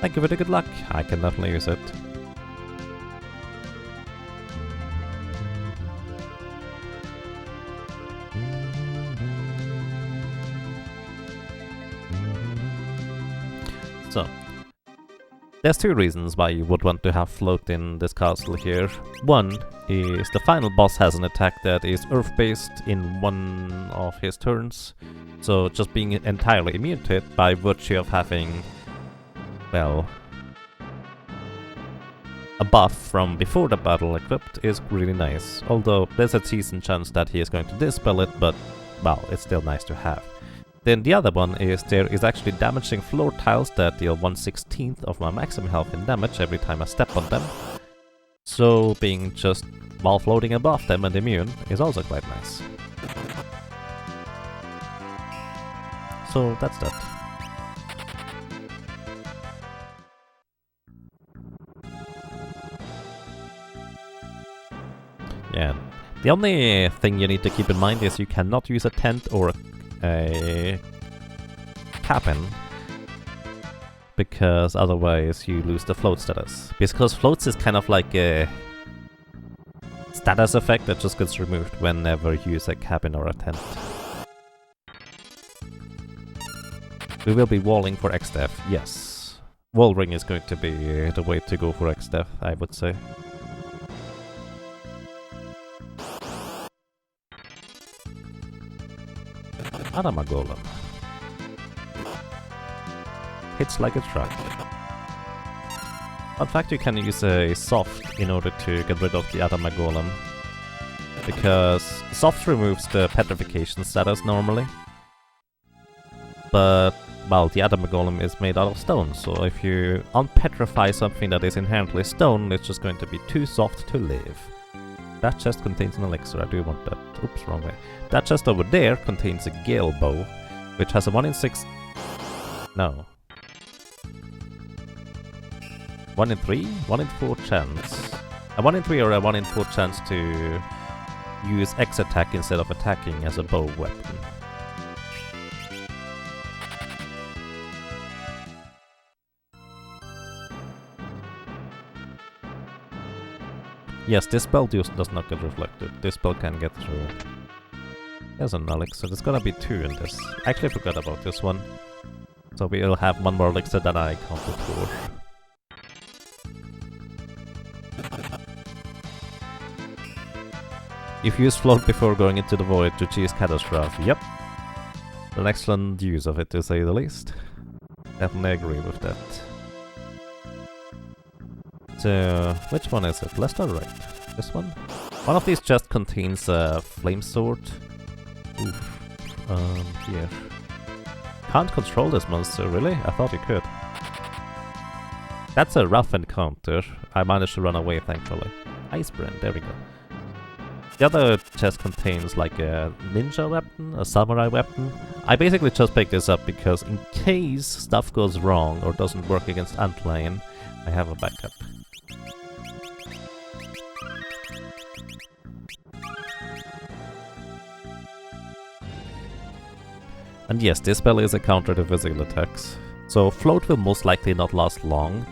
Thank you for the good luck. I can definitely use it. So, there's two reasons why you would want to have float in this castle here. One is the final boss has an attack that is earth-based in one of his turns, so just being entirely immune to it by virtue of having, well, a buff from before the battle equipped is really nice. Although there's a decent chance that he is going to dispel it, but, well, it's still nice to have. Then the other one is there is actually damaging floor tiles that deal 1/16 of my maximum health in damage every time I step on them. So being just while floating above them and immune is also quite nice. So that's that. Yeah, the only thing you need to keep in mind is you cannot use a tent or a cabin, because otherwise you lose the float status. Because floats is kind of like a status effect that just gets removed whenever you use a cabin or a tent. We will be walling for XDev, yes. Wall ring is going to be the way to go for XDev, I would say. Adama Golem. Hits like a truck. In fact, you can use a soft in order to get rid of the Adama Golem, because soft removes the petrification status normally. But, well, the Adama Golem is made out of stone, so if you unpetrify something that is inherently stone, it's just going to be too soft to live. That chest contains an elixir, I do want that. Oops, wrong way. That chest over there contains a Gale Bow, which has a 1 in 6... No. 1 in 3? 1 in 4 chance. A 1 in 3 or a 1 in 4 chance to use X attack instead of attacking as a bow weapon. Yes, this spell does not get reflected. This spell can get through. There's an elixir. There's gonna be 2 in this. Actually, I forgot about this one. So we'll have 1 more elixir than I counted for. If you use float before going into the void to cheese catastrophe, yep. An excellent use of it, to say the least. Definitely agree with that. So, which one is it? Left or right? This one? One of these just contains a flame sword. Oof. Here. Can't control this monster, really? I thought you could. That's a rough encounter. I managed to run away, thankfully. Ice brand, there we go. The other chest contains like a ninja weapon, a samurai weapon. I basically just picked this up because in case stuff goes wrong or doesn't work against Antlion, I have a backup. And yes, this spell is a counter to physical attacks. So float will most likely not last long.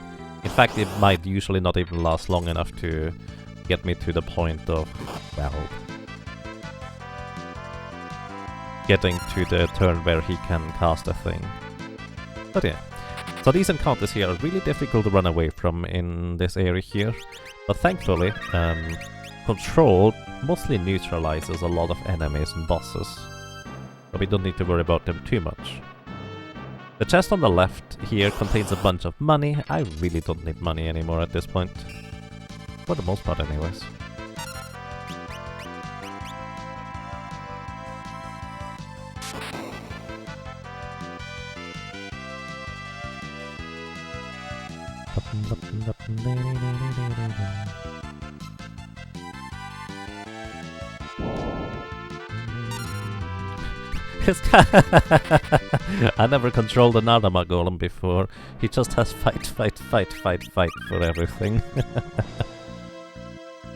In fact, it might usually not even last long enough to get me to the point of, well, getting to the turn where he can cast a thing. But yeah. So these encounters here are really difficult to run away from in this area here. But thankfully, Control mostly neutralizes a lot of enemies and bosses. So we don't need to worry about them too much. The chest on the left here contains a bunch of money. I really don't need money anymore at this point. For the most part anyways. I never controlled another Golem before. He just has fight for everything.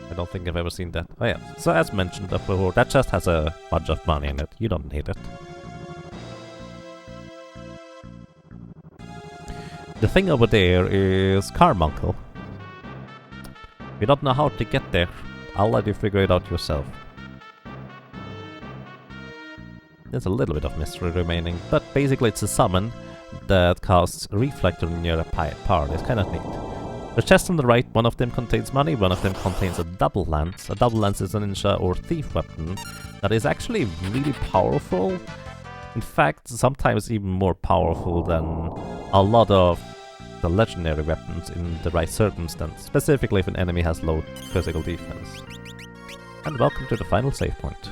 I don't think I've ever seen that. Oh yeah, so as mentioned before, that chest has a bunch of money in it. You don't need it. The thing over there is Carbuncle. If you don't know how to get there, I'll let you figure it out yourself. There's a little bit of mystery remaining, but basically it's a summon that casts Reflector near a part. It's kind of neat. The chest on the right, one of them contains money, one of them contains a double lance. A double lance is a ninja or thief weapon that is actually really powerful. In fact, sometimes even more powerful than a lot of the legendary weapons in the right circumstance, specifically if an enemy has low physical defense. And welcome to the final save point.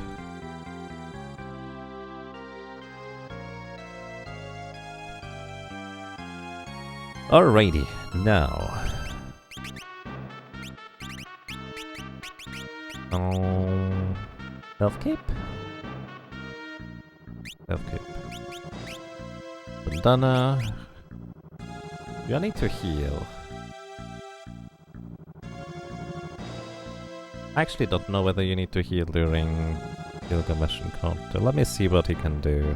Alrighty, now... Health cape? Health cape. Bandana. Do I need to heal? I actually don't know whether you need to heal during Gilgamesh encounter. Let me see what he can do.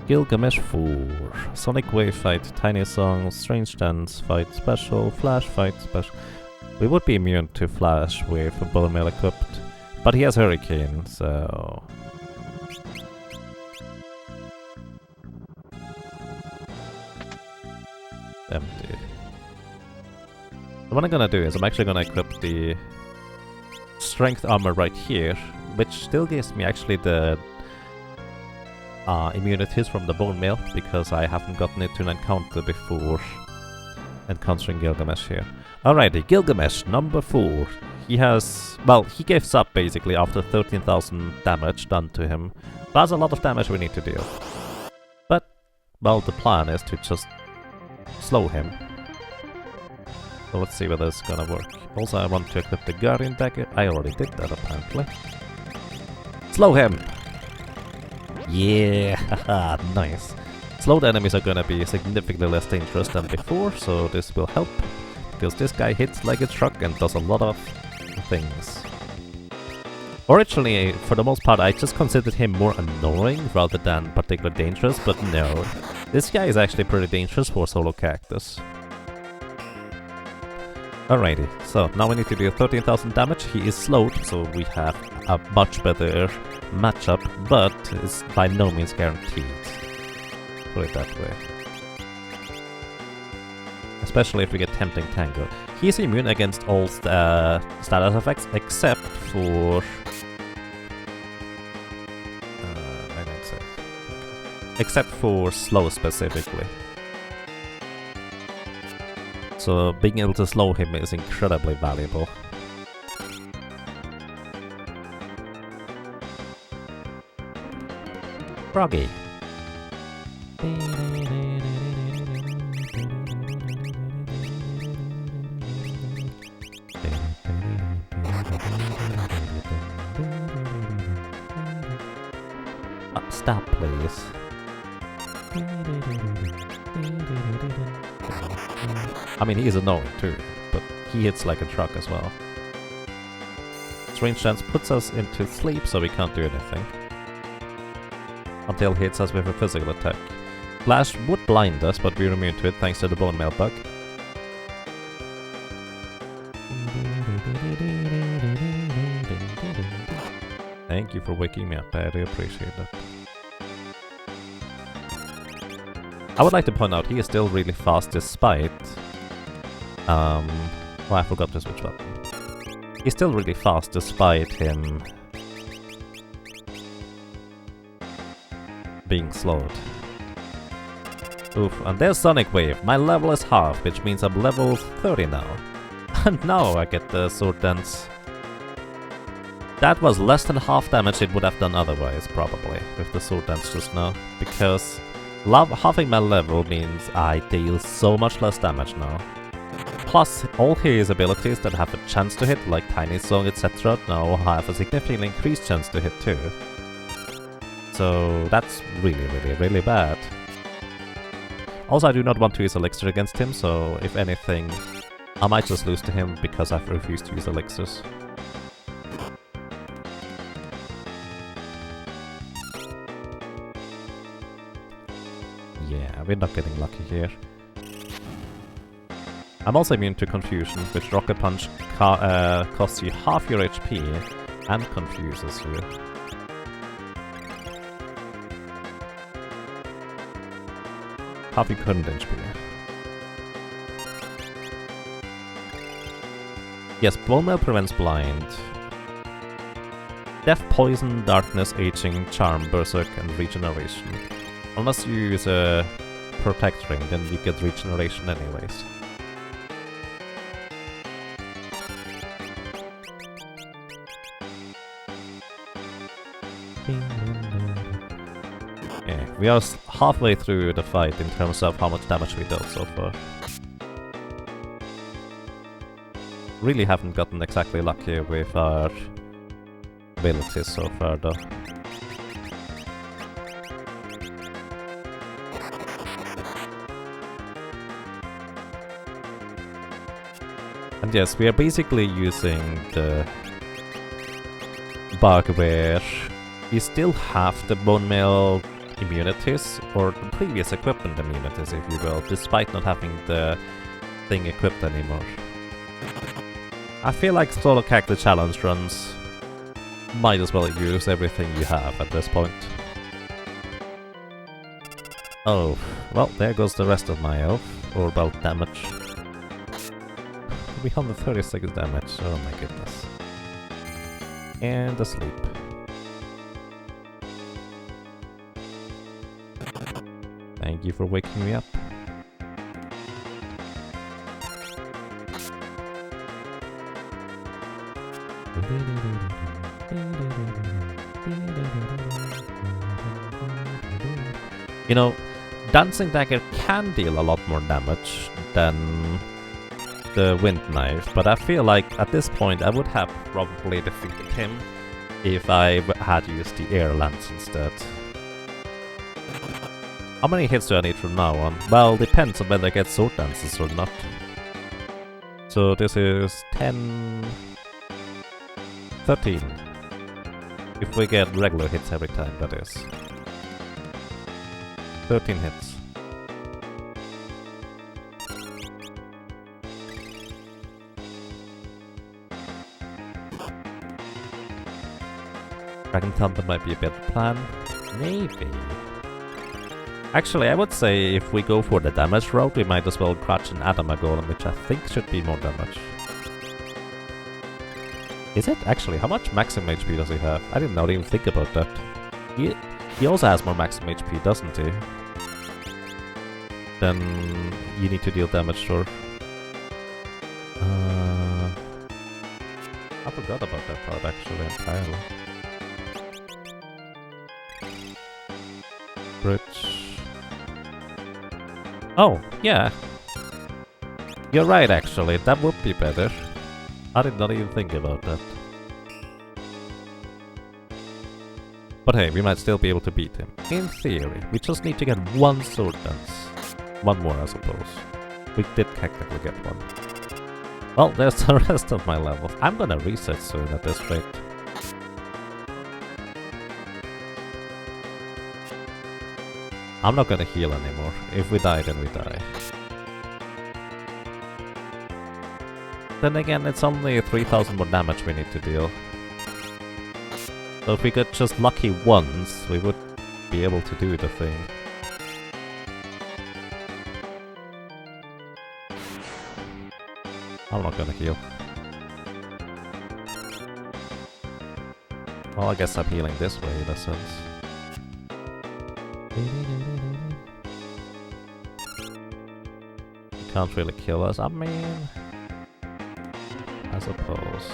Gilgamesh 4. Sonic Wave fight, Tiny Song, Strange Dance fight special, Flash fight special. We would be immune to Flash Wave for Bone Mail equipped, but he has Hurricane, so... Empty. So what I'm gonna do is I'm actually gonna equip the Strength Armor right here, which still gives me actually the immunities from the Bone Mail, because I haven't gotten it to an encounter before encountering Gilgamesh here. Alrighty, Gilgamesh, number 4. He has... well, he gives up basically after 13,000 damage done to him. That's a lot of damage we need to deal. But, well, the plan is to just slow him. So let's see whether it's gonna work. Also, I want to equip the Guardian Dagger. I already did that, apparently. Slow him! Yeah, nice. Slowed enemies are gonna be significantly less dangerous than before, so this will help. Because this guy hits like a truck and does a lot of things. Originally, for the most part, I just considered him more annoying rather than particularly dangerous, but no. This guy is actually pretty dangerous for solo cactus. Alrighty, so now we need to deal 13,000 damage. He is slowed, so we have a much better matchup, but it's by no means guaranteed. Put it that way. Especially if we get Tempting Tango. He's immune against all status effects except for... except for slow specifically. So being able to slow him is incredibly valuable. Froggy. Stop, please. I mean, he is annoying too, but he hits like a truck as well. Strange Dance puts us into sleep, so we can't do anything. Until he hits us with a physical attack. Flash would blind us, but we're immune to it thanks to the Bone Mail bug. Thank you for waking me up, I do appreciate that. I would like to point out he is still really fast despite... well, I forgot to switch weapon. He's still really fast despite him being slowed. Oof, and there's Sonic Wave. My level is half, which means I'm level 30 now. And now I get the Sword Dance. That was less than half damage it would have done otherwise, probably, with the Sword Dance just now, because halving my level means I deal so much less damage now. Plus, all his abilities that have a chance to hit, like Tiny Song, etc., now have a significantly increased chance to hit too. So that's really bad. Also, I do not want to use Elixir against him, so if anything, I might just lose to him because I've refused to use Elixirs. Yeah, we're not getting lucky here. I'm also immune to Confusion, which Rocket Punch costs you half your HP and confuses you. Half your current HP. Yes, Bone Mail prevents blind. Death, Poison, Darkness, Aging, Charm, Berserk, and Regeneration. Unless you use a Protect Ring, then you get Regeneration anyways. Yeah, we are halfway through the fight in terms of how much damage we dealt so far. Really haven't gotten exactly lucky with our abilities so far though. And yes, we are basically using the bug where we still have the Bone Mail immunities, or the previous equipment immunities if you will, despite not having the thing equipped anymore. I feel like solo character challenge runs might as well use everything you have at this point. Oh, well, there goes the rest of my health, or about damage. We 136 damage, oh my goodness. And asleep. Thank you for waking me up. You know, Dancing Dagger can deal a lot more damage than the Wind Knife, but I feel like at this point I would have probably defeated him if I had used the Air Lance instead. How many hits do I need from now on? Well, depends on whether I get Sword Dances or not. So this is 10... 13. If we get regular hits every time, that is. 13 hits. Dragon Thunder might be a better plan. Maybe. Actually, I would say if we go for the damage route, we might as well crouch an Adama Golem, which I think should be more damage. Is it? Actually, how much maximum HP does he have? I did not even think about that. He also has more maximum HP, doesn't he? Then you need to deal damage to her. I forgot about that part actually entirely. Bridge. Oh, yeah. You're right actually, that would be better. I did not even think about that. But hey, we might still be able to beat him. In theory, we just need to get one sword dance. One more, I suppose. We did technically get one. Well, there's the rest of my levels. I'm gonna reset soon at this rate. I'm not gonna heal anymore. If we die, then we die. Then again, it's only 3000 more damage we need to deal. So if we get just lucky once, we would be able to do the thing. I'm not gonna heal. Well, I guess I'm healing this way in a sense. You can't really kill us, I mean... I suppose.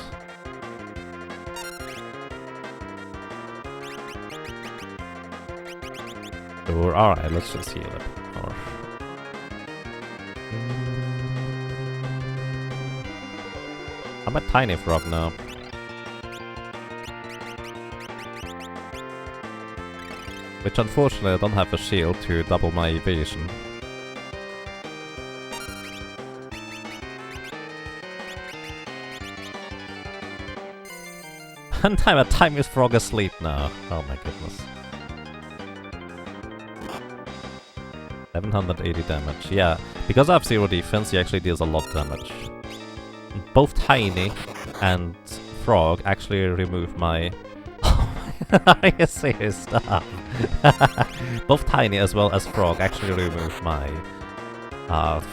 Sure, alright, let's just heal it. I'm a tiny frog now. Which unfortunately I don't have a shield to double my evasion. And I'm a tiny frog asleep now. Oh my goodness. 780 damage. Yeah, because I have 0 defense, he actually deals a lot of damage. Both Tiny and Frog actually remove my... Are you serious? Stop. Both Tiny as well as Frog actually remove my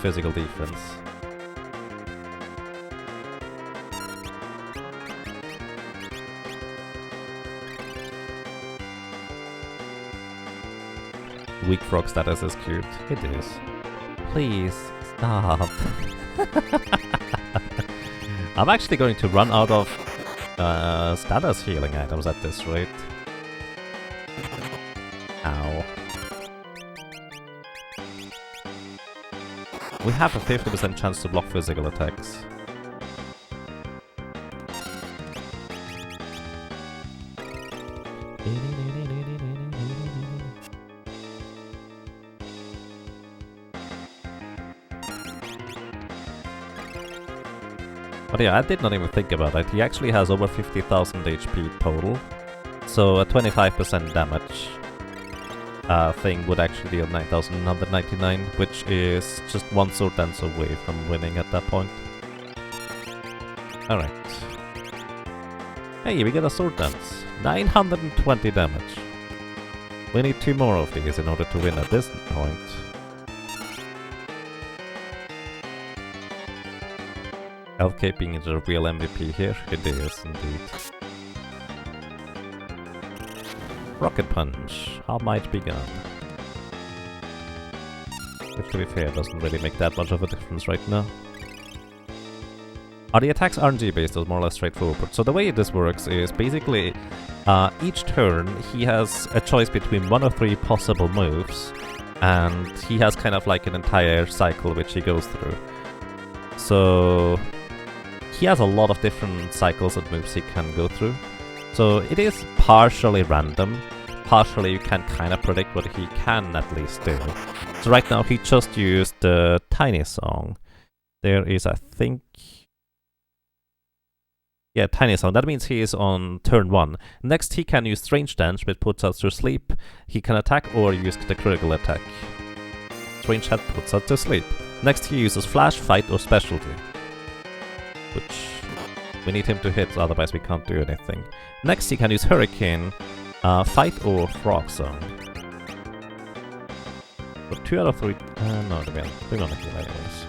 physical defense. Weak frog status is cute. It is. Please, stop. I'm actually going to run out of status healing items at this rate. Ow. We have a 50% chance to block physical attacks. But yeah, I did not even think about it. He actually has over 50,000 HP total. So a 25% damage thing would actually deal 9,199, which is just one sword dance away from winning at that point. Alright. Hey, we get a sword dance. 920 damage. We need 2 more of these in order to win at this point. LK being the real MVP here, it is indeed. Rocket Punch, how might be gone? Which to be fair doesn't really make that much of a difference right now. The attacks RNG based is more or less straightforward. So the way this works is basically each turn he has a choice between 1 of 3 possible moves, and he has kind of like an entire cycle which he goes through. So he has a lot of different cycles and moves he can go through. So it is partially random, partially you can kind of predict what he can at least do. So right now he just used the Tiny Song. There is, I think... Yeah, Tiny Song. That means he is on turn 1. Next he can use Strange Dance, which puts us to sleep. He can attack or use the critical attack. Strange Head puts us to sleep. Next he uses Flash, Fight or Specialty, which we need him to hit, otherwise we can't do anything. Next he can use Hurricane, Fight or Frog Song. But 2 out of 3... no, we're gonna heal anyways.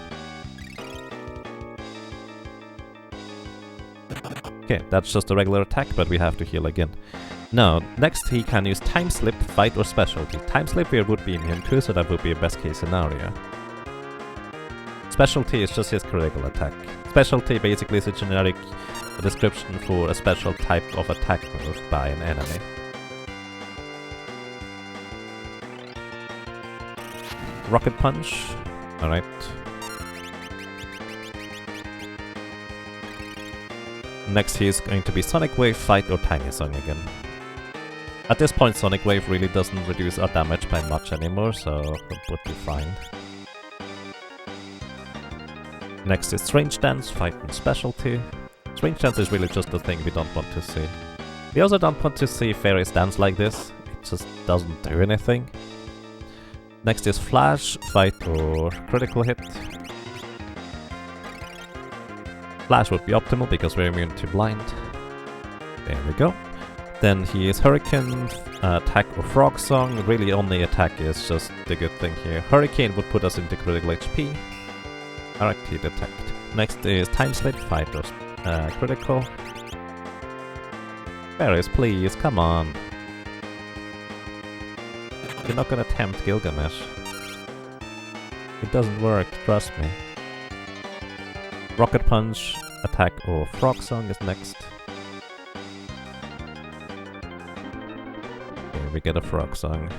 Okay, that's just a regular attack, but we have to heal again. Now, next he can use Time Slip, Fight or Specialty. Time Slip here would be immune too, so that would be a best case scenario. Specialty is just his critical attack. Specialty basically is a generic description for a special type of attack move by an enemy. Rocket Punch. Alright. Next he is going to be Sonic Wave, Fight or Tiny Song again. At this point Sonic Wave really doesn't reduce our damage by much anymore, so it would be fine. Next is Strange Dance, Fight and Specialty. Strange Dance is really just the thing we don't want to see. We also don't want to see Fairies dance like this, it just doesn't do anything. Next is Flash, Fight or Critical Hit. Flash would be optimal because we're immune to blind. There we go. Then he is Hurricane, Attack or Frog Song. Really only attack is just the good thing here. Hurricane would put us into critical HP. Alright, he detect. Next is Time Slip, Fight or Critical. Fairies, please, come on. You're not gonna tempt Gilgamesh. It doesn't work, trust me. Rocket Punch, Attack or Frog Song is next. Here we get a Frog Song.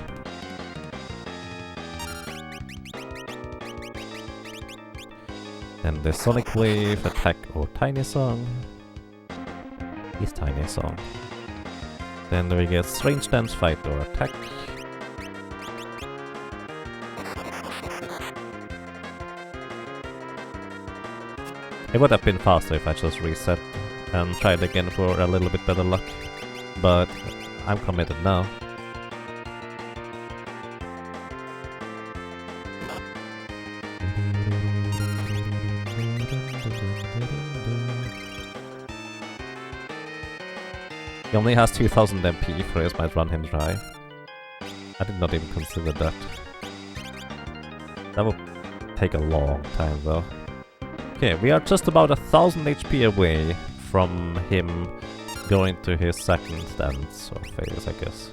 Then the Sonic Wave, Attack or Tiny Song. He's Tiny Song. Then we get Strange Dance, Fight or Attack. It would have been faster if I just reset and tried again for a little bit better luck. But I'm committed now. He only has 2000 MP, Freys might run him dry. I did not even consider that. That will take a long time though. Okay, we are just about 1000 HP away from him going to his second dance or phase, I guess.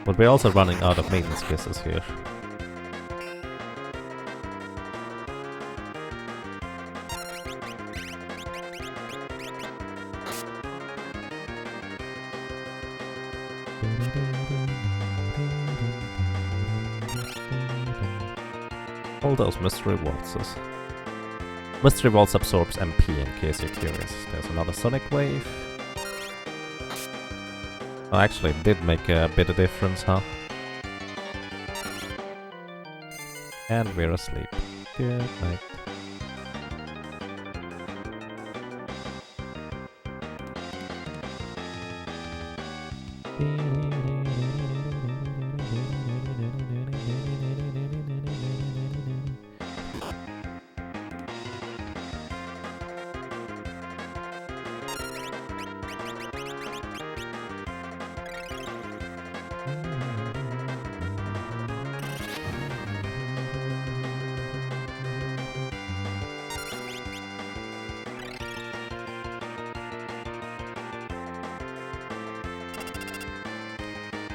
But we're also running out of maintenance kisses here. All those mystery waltzes. Mystery waltz absorbs MP in case you're curious. There's another Sonic Wave. Oh, actually, it did make a bit of difference, huh? And we're asleep. Good night.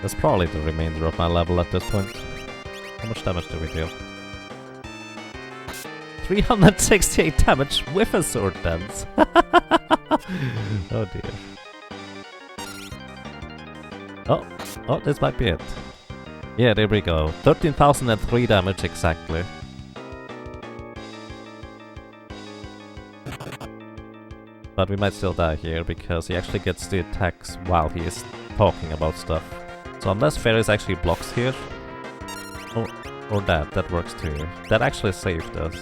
That's probably the remainder of my level at this point. How much damage do we deal? 368 damage with a sword dance! Oh dear. Oh, this might be it. Yeah, there we go. 13,003 damage exactly. But we might still die here because he actually gets the attacks while he is talking about stuff. So unless Fairies actually blocks here, or that works too. That actually saved us.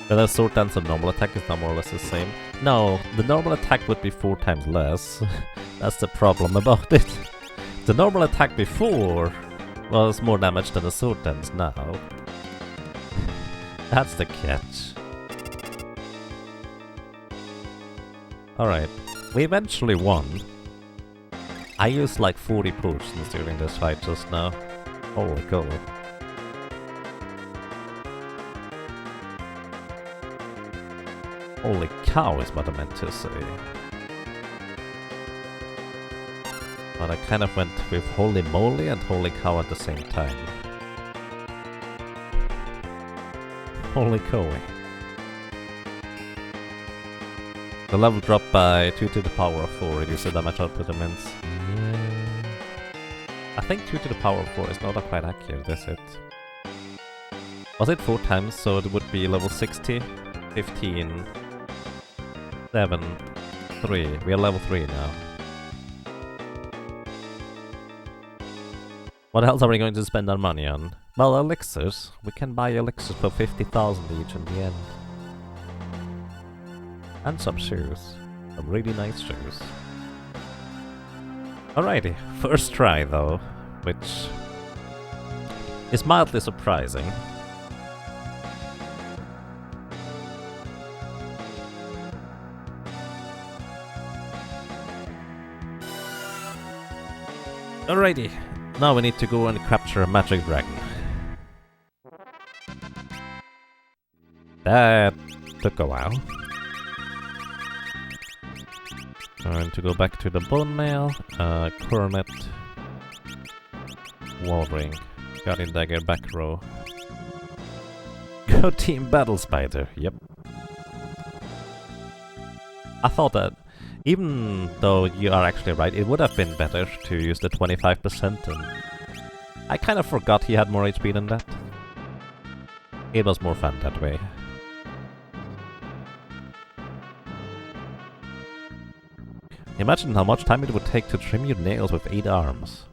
The sword dance and normal attack is now more or less the same. No, the normal attack would be 4 times less. That's the problem about it. The normal attack before was more damage than the sword dance now. That's the catch. Alright, we eventually won. I used like 40 potions during this fight just now. Holy cow. Holy cow is what I meant to say. But I kind of went with holy moly and holy cow at the same time. Holy cow. The level dropped by 2 to the power of 4, reduce the damage output immense. Yeah. I think 2 to the power of 4 is not quite accurate, is it? Was it 4 times, so it would be level 60, 15, 7, 3. We are level 3 now. What else are we going to spend our money on? Well, elixirs. We can buy elixirs for 50,000 each in the end. And some shoes. Some really nice shoes. Alrighty, first try though, which is mildly surprising. Alrighty, now we need to go and capture a magic dragon. That took a while. Going to go back to the bone mail, coronet, Wall ring. Guardian dagger, back row. Go team battle spider. Yep. I thought that, even though you are actually right, it would have been better to use the 25%, and I kind of forgot he had more HP than that. It was more fun that way. Imagine how much time it would take to trim your nails with 8 arms.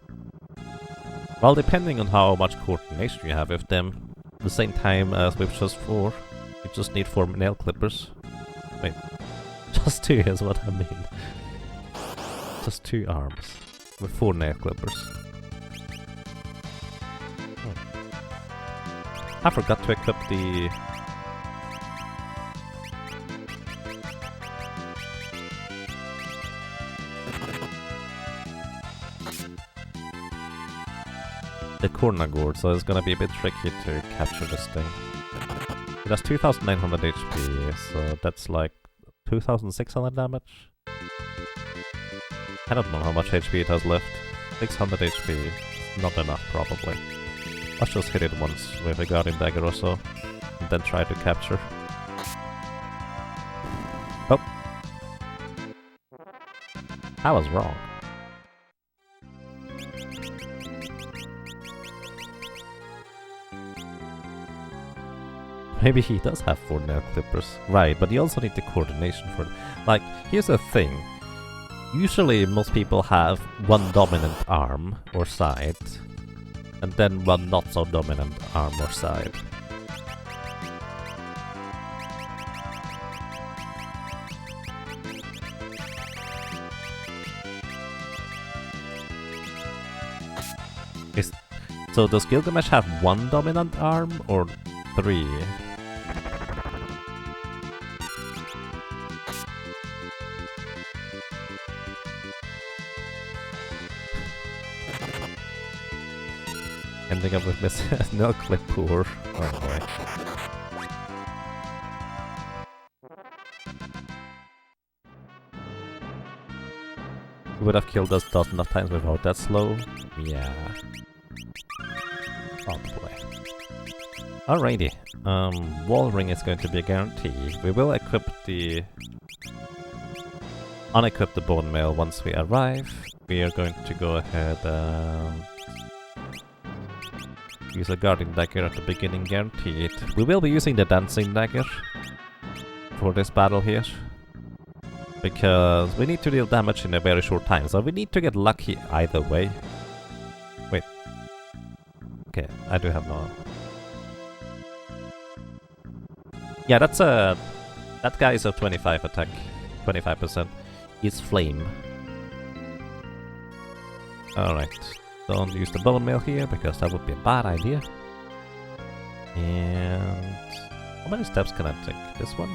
Well, depending on how much coordination you have with them, the same time as with just 4, you just need 4 nail clippers. Wait. Just 2 is what I mean. Just 2 arms with 4 nail clippers. I forgot to equip the... the corner gourd, so it's gonna be a bit tricky to capture this thing. It has 2900 HP, so that's like 2600 damage? I don't know how much HP it has left. 600 HP. Not enough, probably. Let's just hit it once with a Guardian Dagger or so, and then try to capture. Oh! I was wrong. Maybe he does have 4 nail clippers. Right, but you also need the coordination for it. Like, here's the thing. Usually most people have 1 dominant arm or side, and then 1 not so dominant arm or side. So does Gilgamesh have 1 dominant arm or 3? Ending up with Miss no clip poor. Oh boy. He would have killed us dozens of times without that slow. Yeah. Oh boy. Alrighty. Wall ring is going to be a guarantee. We will equip the... unequip the bone mail once we arrive. We are going to go ahead and... use a Guardian Dagger at the beginning, guaranteed. We will be using the Dancing Dagger for this battle here, because we need to deal damage in a very short time, so we need to get lucky either way. Wait. Okay, I do have no... Yeah, that's a... that guy is a 25 attack. 25%. He's flame. Alright. Don't use the bone mail here, because that would be a bad idea. And... how many steps can I take? This one?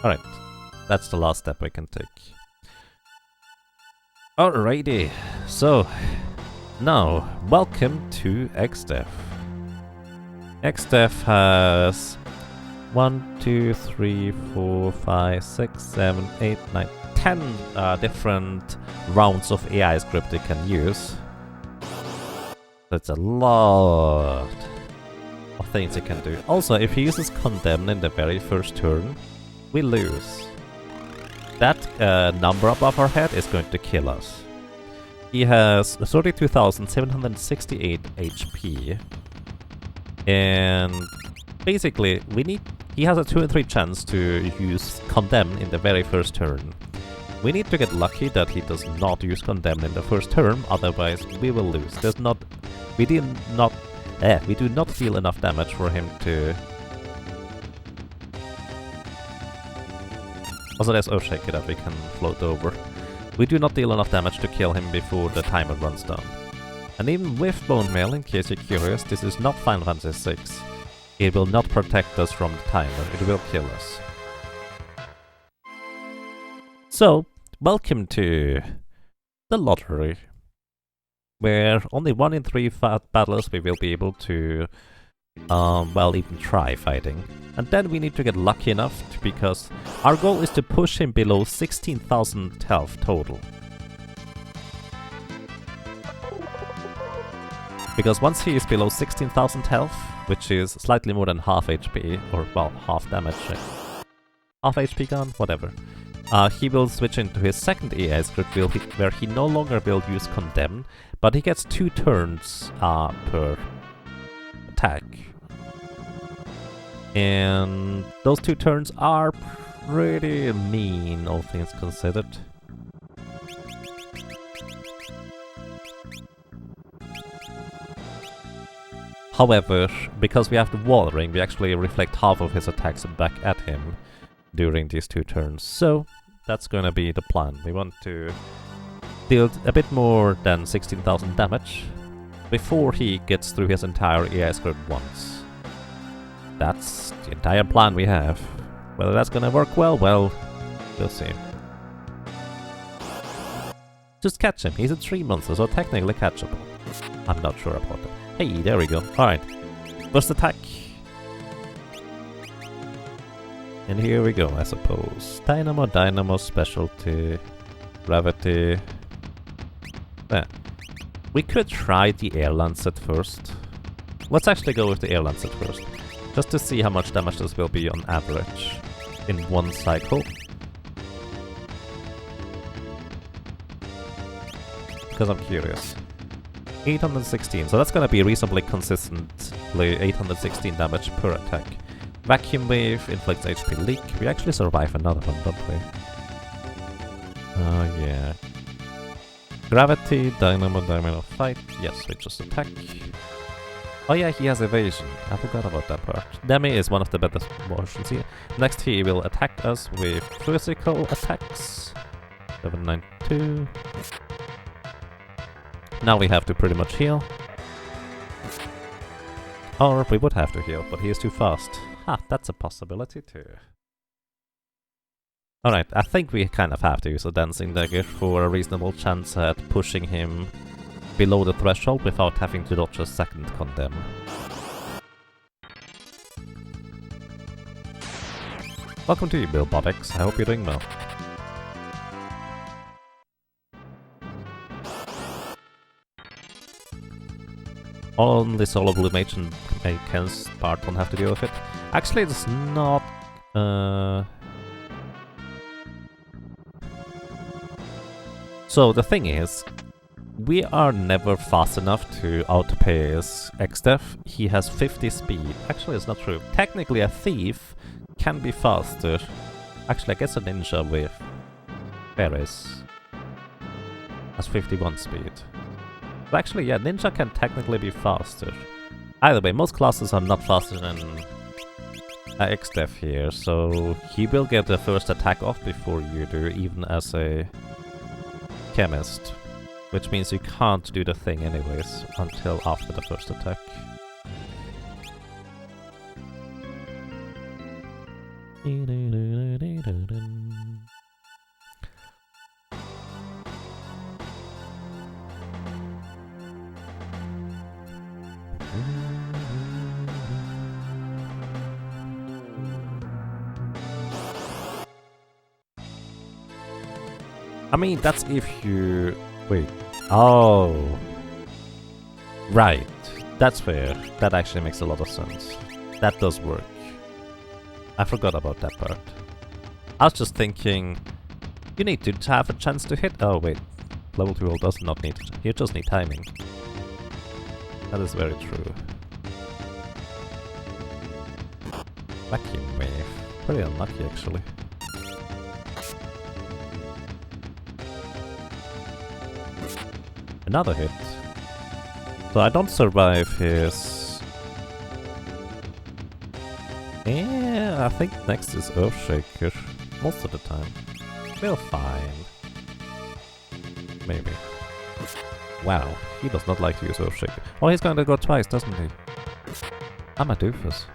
Alright. That's the last step I can take. Alrighty. So, now, welcome to XDev. XDev has 1, 2, 3, 4, 5, 6, 7, 8, 9, 10 different rounds of AI script you can use. That's a lot of things you can do. Also, if he uses Condemn in the very first turn, we lose. That number above our head is going to kill us. He has 32,768 HP. And basically, he has a 2 in 3 chance to use Condemn in the very first turn. We need to get lucky that he does not use Condemn in the first turn, otherwise we will lose. We do not deal enough damage for him to... Also, there's Earthshaker that we can float over. We do not deal enough damage to kill him before the timer runs down. And even with Bone Mail, in case you're curious, this is not Final Fantasy VI. It will not protect us from the timer, it will kill us. So, welcome to the lottery, where only 1 in 3 battles we will be able to, well, even try fighting. And then we need to get lucky enough, because our goal is to push him below 16,000 health total. Because once he is below 16,000 health, which is slightly more than half HP, or well, half damage, half HP gone, whatever, he will switch into his second AI script where he no longer will use Condemn, but he gets 2 turns per attack. And those 2 turns are pretty mean, all things considered. However, because we have the Wall Ring, we actually reflect half of his attacks back at him during these 2 turns. So, that's gonna be the plan. We want to deal a bit more than 16,000 damage before he gets through his entire AI script once. That's the entire plan we have. Whether that's gonna work well, we'll see. Just catch him. He's a 3 monster, so technically catchable. I'm not sure about that. Hey, there we go. Alright. First attack. And here we go, I suppose. Dynamo, specialty, gravity. Yeah. We could try the air lancet first. Let's actually go with the air lancet first. Just to see how much damage this will be on average in one cycle. Because I'm curious. 816, so that's gonna be reasonably consistently 816 damage per attack. Vacuum Wave inflicts HP leak. We actually survive another one, don't we? Oh yeah. Gravity, Dynamo, fight. Yes, we just attack. Oh yeah, he has evasion. I forgot about that part. Demi is one of the better versions here. Next he will attack us with physical attacks. 792. Now we have to pretty much heal. Or we would have to heal, but he is too fast. Ha, that's a possibility too. Alright, I think we kind of have to use a Dancing Dagger for a reasonable chance at pushing him below the threshold without having to dodge a second Condemn. Welcome to you, Bill Bobix. I hope you're doing well. Only Solo Blue Mage and Ken's part won't have to deal with it. Actually, it's not... So, the thing is, we are never fast enough to outpace Xdef. He has 50 speed. Actually, it's not true. Technically, a thief can be faster. Actually, I guess a ninja with Ferris has 51 speed. But actually, yeah, ninja can technically be faster. Either way, most classes are not faster than Xdef here, so he will get the first attack off before you do, even as a chemist. Which means you can't do the thing anyways, until after the first attack. I mean, that's if you... Wait. Oh. Right. That's fair. That actually makes a lot of sense. That does work. I forgot about that part. I was just thinking... You need to have a chance to hit... Oh, wait. Level 2 roll does not need... You just need timing. That is very true. Vacuum Wave. Pretty unlucky, actually. Another hit. So I don't survive his... Yeah, I think next is Earthshaker. Most of the time. We're fine. Maybe. Wow, he does not like to use Earthshaker. Oh, he's gonna go twice, doesn't he? I'm a doofus.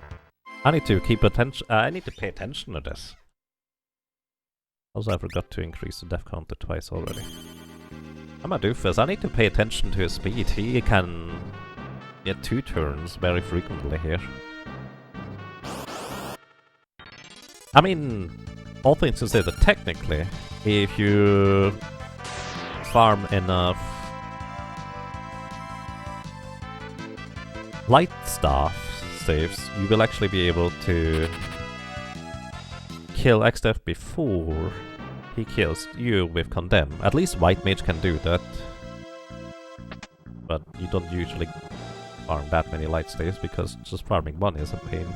I need to keep attention. I need to pay attention to this. Also, I forgot to increase the death counter twice already. I'm a doofus. I need to pay attention to his speed. He can get 2 turns very frequently here. I mean, all things considered, technically, if you farm enough light staff saves, you will actually be able to kill XDF before he kills you with Condemn. At least White Mage can do that. But you don't usually farm that many light staves because just farming one is a pain.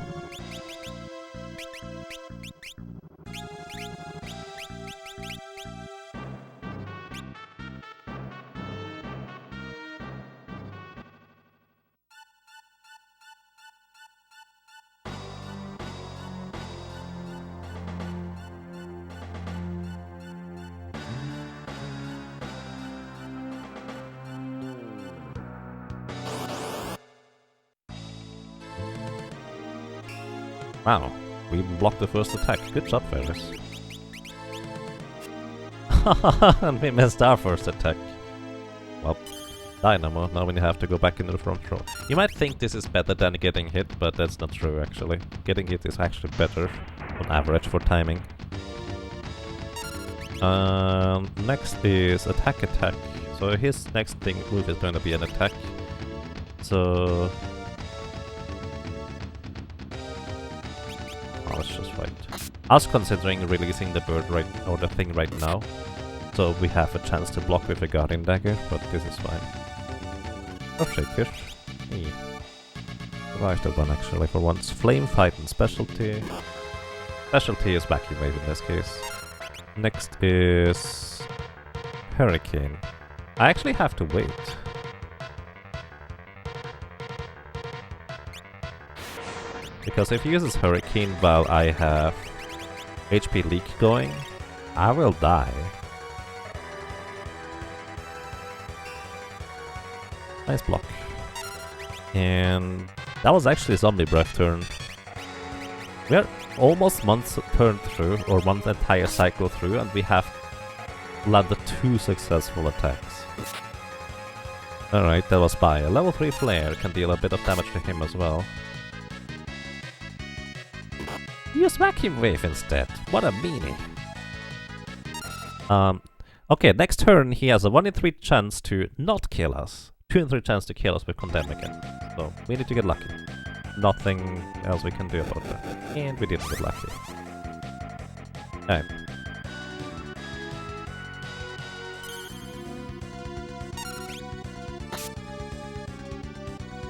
Wow, we even blocked the first attack. Good job, Ferris. And we missed our first attack. Well, Dynamo, now we have to go back into the front row. You might think this is better than getting hit, but that's not true actually. Getting hit is actually better on average for timing. Next is attack. So his next move is going to be an attack. So... let's just fight. I was considering releasing the bird or the thing right now, so we have a chance to block with a Guardian Dagger, but this is fine. Oh, Shaker. Hey. Survived that one actually for once. Flame Fight and Specialty. Specialty is Vacuum Wave in this case. Next is... Hurricane. I actually have to wait. Because if he uses Hurricane while I have HP leak going, I will die. Nice block. And that was actually Zombie Breath turn. We are almost one turn through, or one entire cycle through, and we have landed 2 successful attacks. Alright, that was by a level 3 Flare, can deal a bit of damage to him as well. Use Vacuum Wave instead. What a meanie. Okay, next turn he has a 1 in 3 chance to not kill us. 2 in 3 chance to kill us with Condemn again. So we need to get lucky. Nothing else we can do about that. And we didn't get lucky. Alright.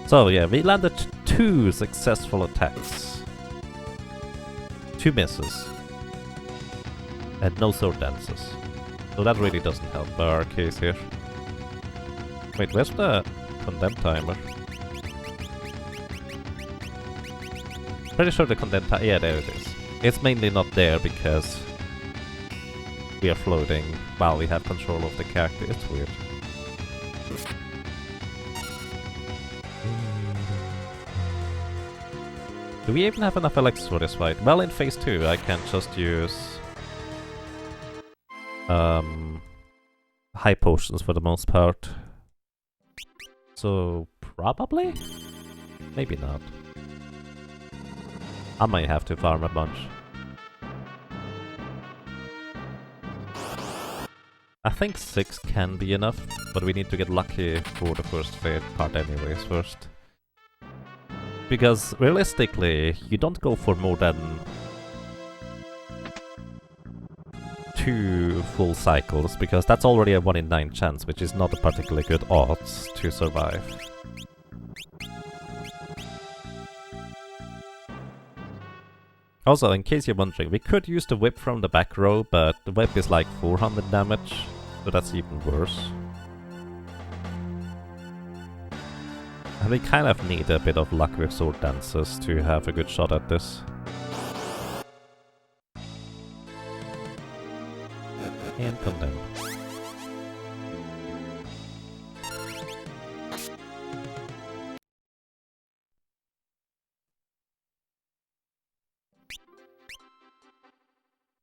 So yeah, we landed 2 successful attacks. 2 misses. And no sword dances. So that really doesn't help our case here. Wait, where's the Condemn timer? Pretty sure the Condemn timer... yeah, there it is. It's mainly not there because we are floating while we have control of the character. It's weird. Do we even have enough elixirs for this fight? Well, in phase 2 I can just use high potions for the most part. So probably? Maybe not. I might have to farm a bunch. I think 6 can be enough, but we need to get lucky for the first part anyways first. Because realistically, you don't go for more than 2 full cycles, because that's already a 1 in 9 chance, which is not a particularly good odds to survive. Also, in case you're wondering, we could use the whip from the back row, but the whip is like 400 damage, so that's even worse. And we kind of need a bit of luck with sword dances to have a good shot at this. And Condemn.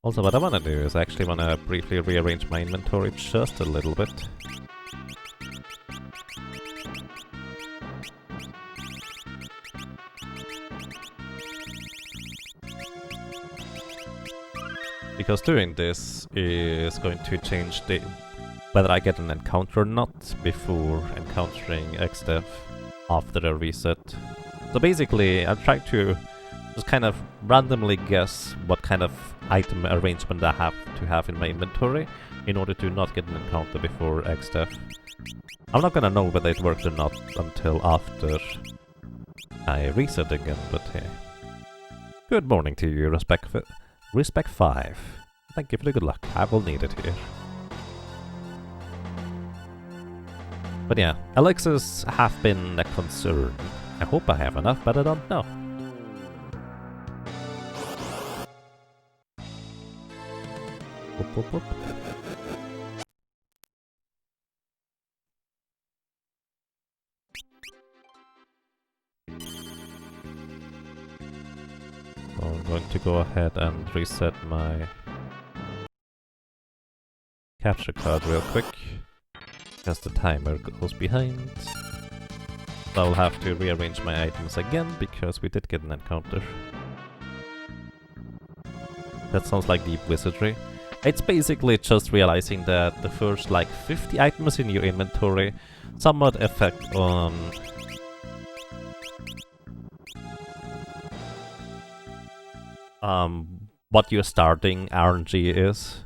Also, what I want to do is I actually want to briefly rearrange my inventory just a little bit. Because doing this is going to change whether I get an encounter or not before encountering XDev. after the reset. So basically, I'm trying to just kind of randomly guess what kind of item arrangement I have to have in my inventory in order to not get an encounter before X death. I'm not gonna know whether it worked or not until after I reset again, but hey. Good morning to you, Respect 5. Thank you for the good luck. I will need it here. But yeah, elixirs have been a concern. I hope I have enough, but I don't know. Whoop, whoop, whoop. So I'm going to go ahead and reset my capture card real quick, because the timer goes behind. So I'll have to rearrange my items again, because we did get an encounter. That sounds like deep wizardry. It's basically just realizing that the first like 50 items in your inventory somewhat affect on what your starting RNG is.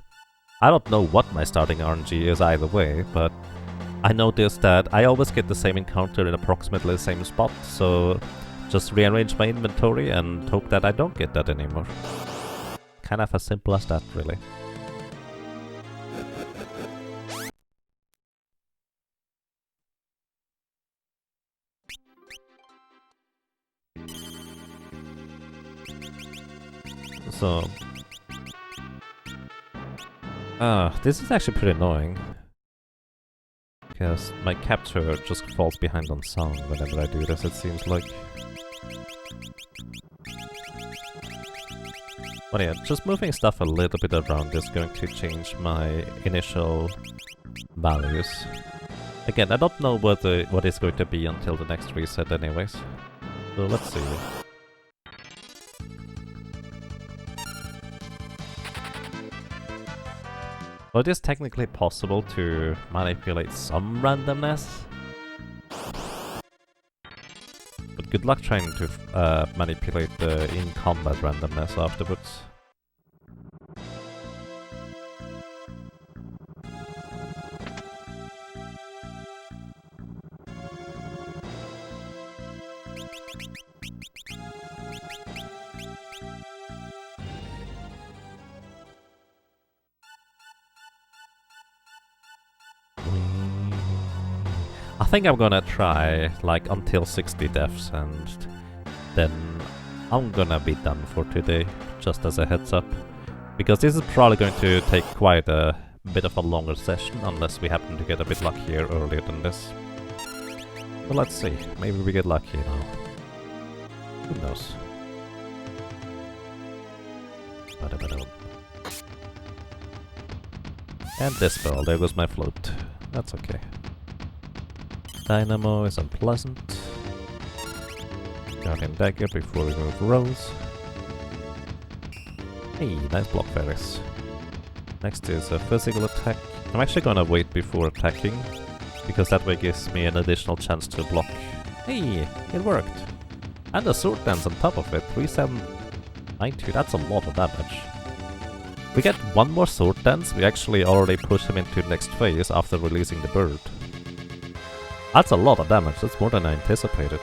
I don't know what my starting RNG is either way, but I noticed that I always get the same encounter in approximately the same spot, so just rearrange my inventory and hope that I don't get that anymore. Kind of as simple as that, really. So... this is actually pretty annoying. Because my capture just falls behind on sound whenever I do this, it seems like. But yeah, just moving stuff a little bit around is going to change my initial values. Again, I don't know what it's going to be until the next reset anyways. So let's see. Well, it is technically possible to manipulate some randomness. But good luck trying to manipulate the in-combat randomness afterwards. I think I'm gonna try like until 60 deaths and then I'm gonna be done for today, just as a heads up. Because this is probably going to take quite a bit of a longer session unless we happen to get a bit luckier earlier than this. But let's see, maybe we get lucky now. Who knows? And this fell, there goes my float. That's okay. Dynamo is unpleasant. Guardian Dagger before we move Rose. Hey, nice block fairies. Next is a physical attack. I'm actually gonna wait before attacking, because that way gives me an additional chance to block. Hey, it worked! And a sword dance on top of it, 3792, that's a lot of damage. We get one more sword dance, we actually already push him into the next phase after releasing the bird. That's a lot of damage, that's more than I anticipated.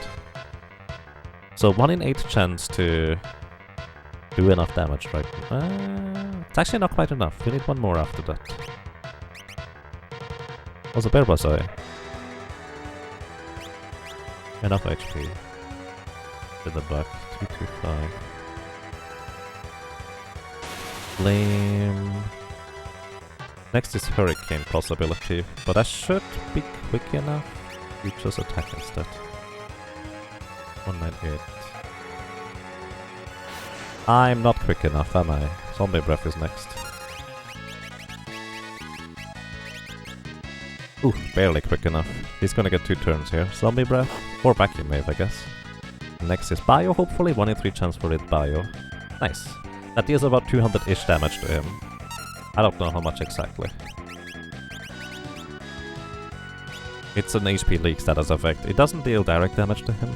So 1 in 8 chance to do enough damage, right? It's actually not quite enough, we need one more after that. Also, where was I? Enough HP. To the back, 225. Flame. Next is Hurricane possibility, but I should be quick enough. You just attack instead. 198. I'm not quick enough, am I? Zombie Breath is next. Ooh, barely quick enough. He's gonna get 2 turns here. Zombie Breath, or Vacuum Wave, I guess. Next is Bio, hopefully. 1 in 3 chance for it, Bio. Nice. That deals about 200-ish damage to him. I don't know how much exactly. It's an HP leak status effect. It doesn't deal direct damage to him.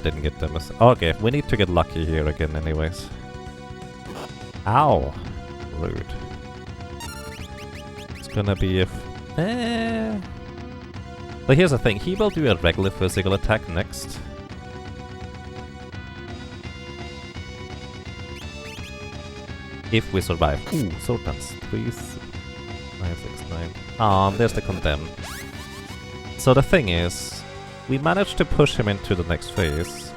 Didn't get them. Okay, we need to get lucky here again anyways. Ow! Rude. It's gonna be if... But here's the thing, he will do a regular physical attack next. If we survive. Ooh, sword dance. 3, 9, 6, 9. There's the condemn. So the thing is, we managed to push him into the next phase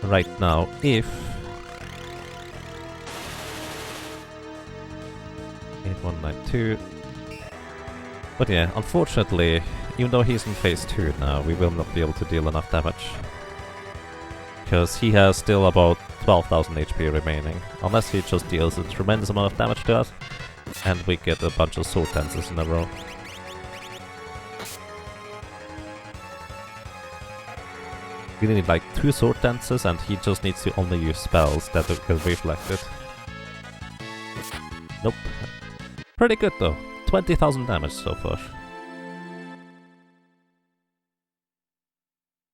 right now if 8192. But yeah, unfortunately, even though he's in phase 2 now, we will not be able to deal enough damage. Because he has still about 12,000 HP remaining, unless he just deals a tremendous amount of damage to us, and we get a bunch of sword dances in a row. We need like 2 sword dances, and he just needs to only use spells that will reflect it. Nope. Pretty good though. 20,000 damage so far.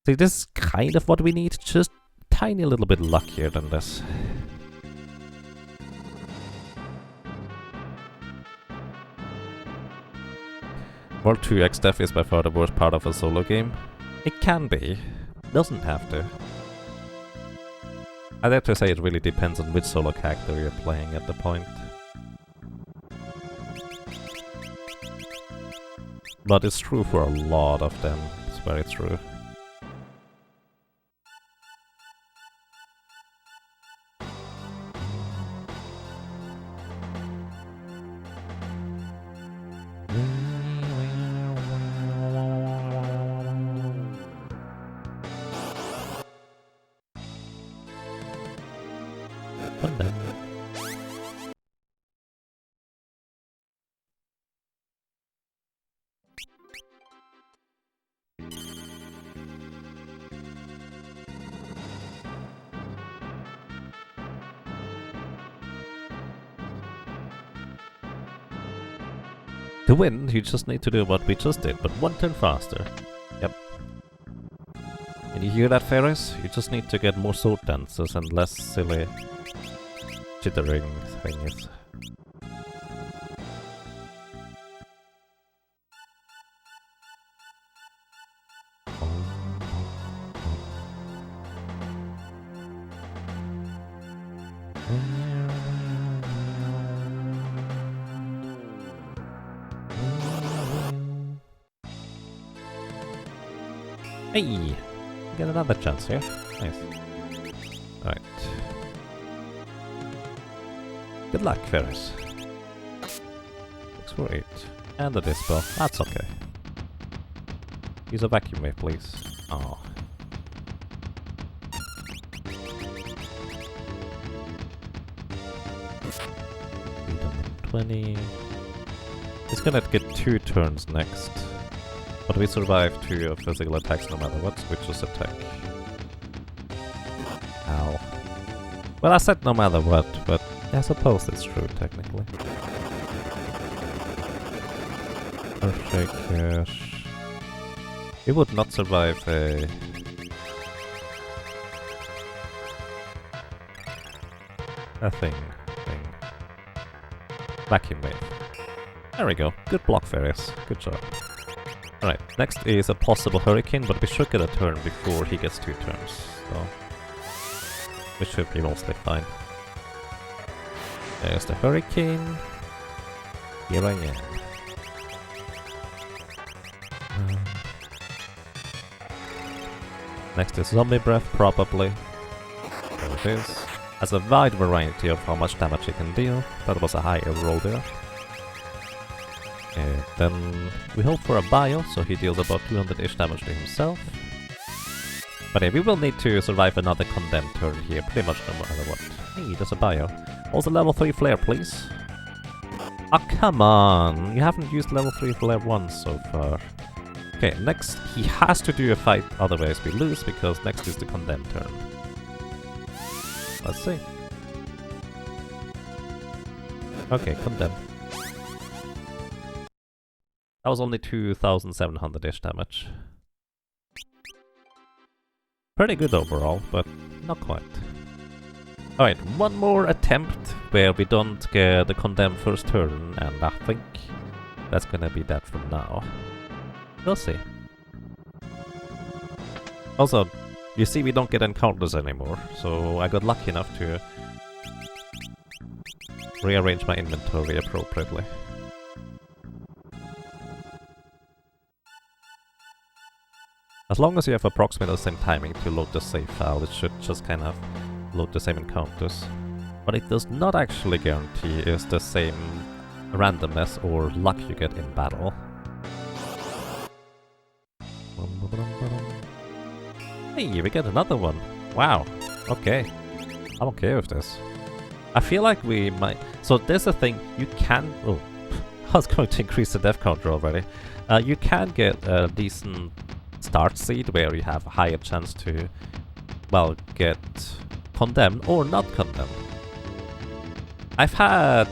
See, this is kind of what we need, just tiny little bit luckier than this. World 2X Def is by far the worst part of a solo game. It can be. Doesn't have to. I'd have to say it really depends on which solo character you're playing at the point. But it's true for a lot of them. It's very true. To win, you just need to do what we just did, but 1 turn faster. Yep. And you hear that, Ferris? You just need to get more sword dances and less silly jittering things. Hey! Get another chance here. Nice. Alright. Good luck, Ferris. 6 for 8. And a dispel. That's okay. Use a vacuum wave, please. Oh. 20. He's gonna get 2 turns next. But we survive 2 physical attacks no matter what, which is attack. Ow. Well, I said no matter what, but I suppose it's true, technically. Earthshake. He would not survive a... thing. Vacuum wave. There we go. Good block, Farius. Good job. Alright, next is a possible hurricane, but we should get a turn before he gets 2 turns, so we should be mostly fine. There's the hurricane. Here I am. Next is zombie breath, probably. There it is. Has a wide variety of how much damage he can deal. That was a higher roll there. Then we hope for a bio, so he deals about 200-ish damage to himself. But yeah, we will need to survive another condemned turn here, pretty much no matter what. Hey, there's a bio. Also level 3 flare, please. Ah, come on! You haven't used level 3 flare once so far. Okay, next he has to do a fight, otherwise we lose, because next is the condemned turn. Let's see. Okay, condemn. That was only 2,700-ish damage. Pretty good overall, but not quite. Alright, one more attempt where we don't get the condemned first turn, and I think that's gonna be that for now. We'll see. Also, you see we don't get encounters anymore, so I got lucky enough to rearrange my inventory appropriately. As long as you have approximately the same timing to load the save file, it should just kind of load the same encounters. What it does not actually guarantee is the same randomness or luck you get in battle. Hey, we get another one! Wow, okay. I'm okay with this. I feel like we might... So there's a thing, you can... Oh, I was going to increase the death counter already. You can get a decent start seed where you have a higher chance to, well, get condemned or not condemned. I've had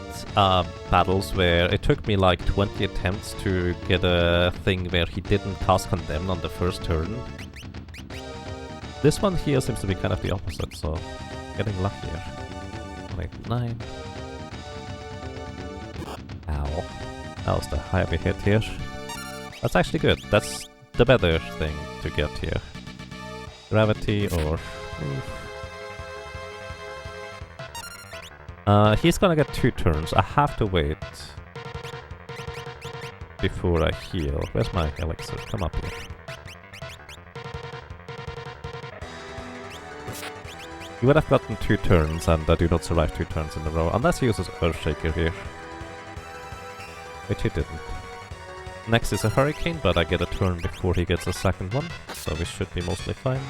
battles where it took me like 20 attempts to get a thing where he didn't cast condemn on the first turn. This one here seems to be kind of the opposite, so getting luckier. 189. Ow. That was the heavy hit here. That's actually good. That's the better thing to get here. Gravity or... he's gonna get 2 turns. I have to wait before I heal. Where's my elixir? Come up here. You would have gotten 2 turns, and I do not survive 2 turns in a row, unless he uses Earthshaker here. Which he didn't. Next is a Hurricane, but I get a turn before he gets a second one, so we should be mostly fine.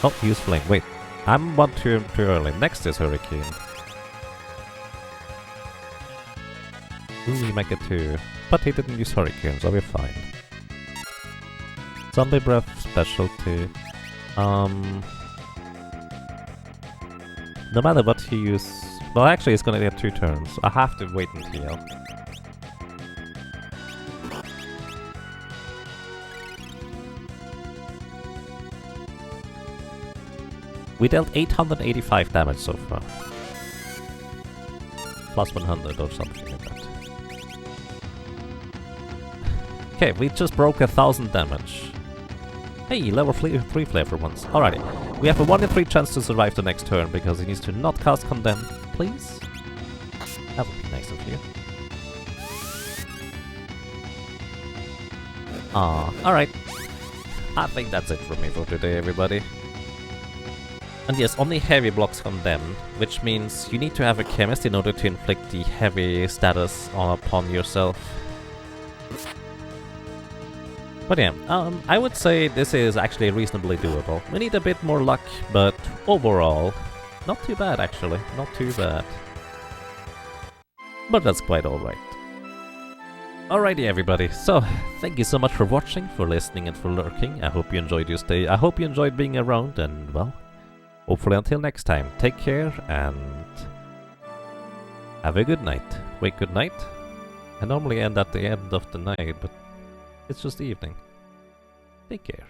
Oh, use Flame. Wait, I'm one turn too early. Next is Hurricane. Ooh, he might get 2. But he didn't use Hurricane, so we're fine. Zombie Breath specialty. No matter what he uses... Well, actually, he's gonna get 2 turns. I have to wait and heal. We dealt 885 damage so far. Plus 100 or something like that. Okay, we just broke 1,000 damage. Hey, level 3 flavor ones. Alrighty. We have a 1 in 3 chance to survive the next turn because he needs to not cast Condemn, please. That would be nice of you. Alright. I think that's it for me for today, everybody. And yes, only heavy blocks Condemn, which means you need to have a chemist in order to inflict the heavy status upon yourself. But yeah, I would say this is actually reasonably doable. We need a bit more luck, but overall, not too bad actually, not too bad. But that's quite alright. Alrighty everybody, so thank you so much for watching, for listening and for lurking. I hope you enjoyed your stay, I hope you enjoyed being around, and well, hopefully until next time, take care and have a good night. Wait, good night? I normally end at the end of the night, but it's just evening. Take care.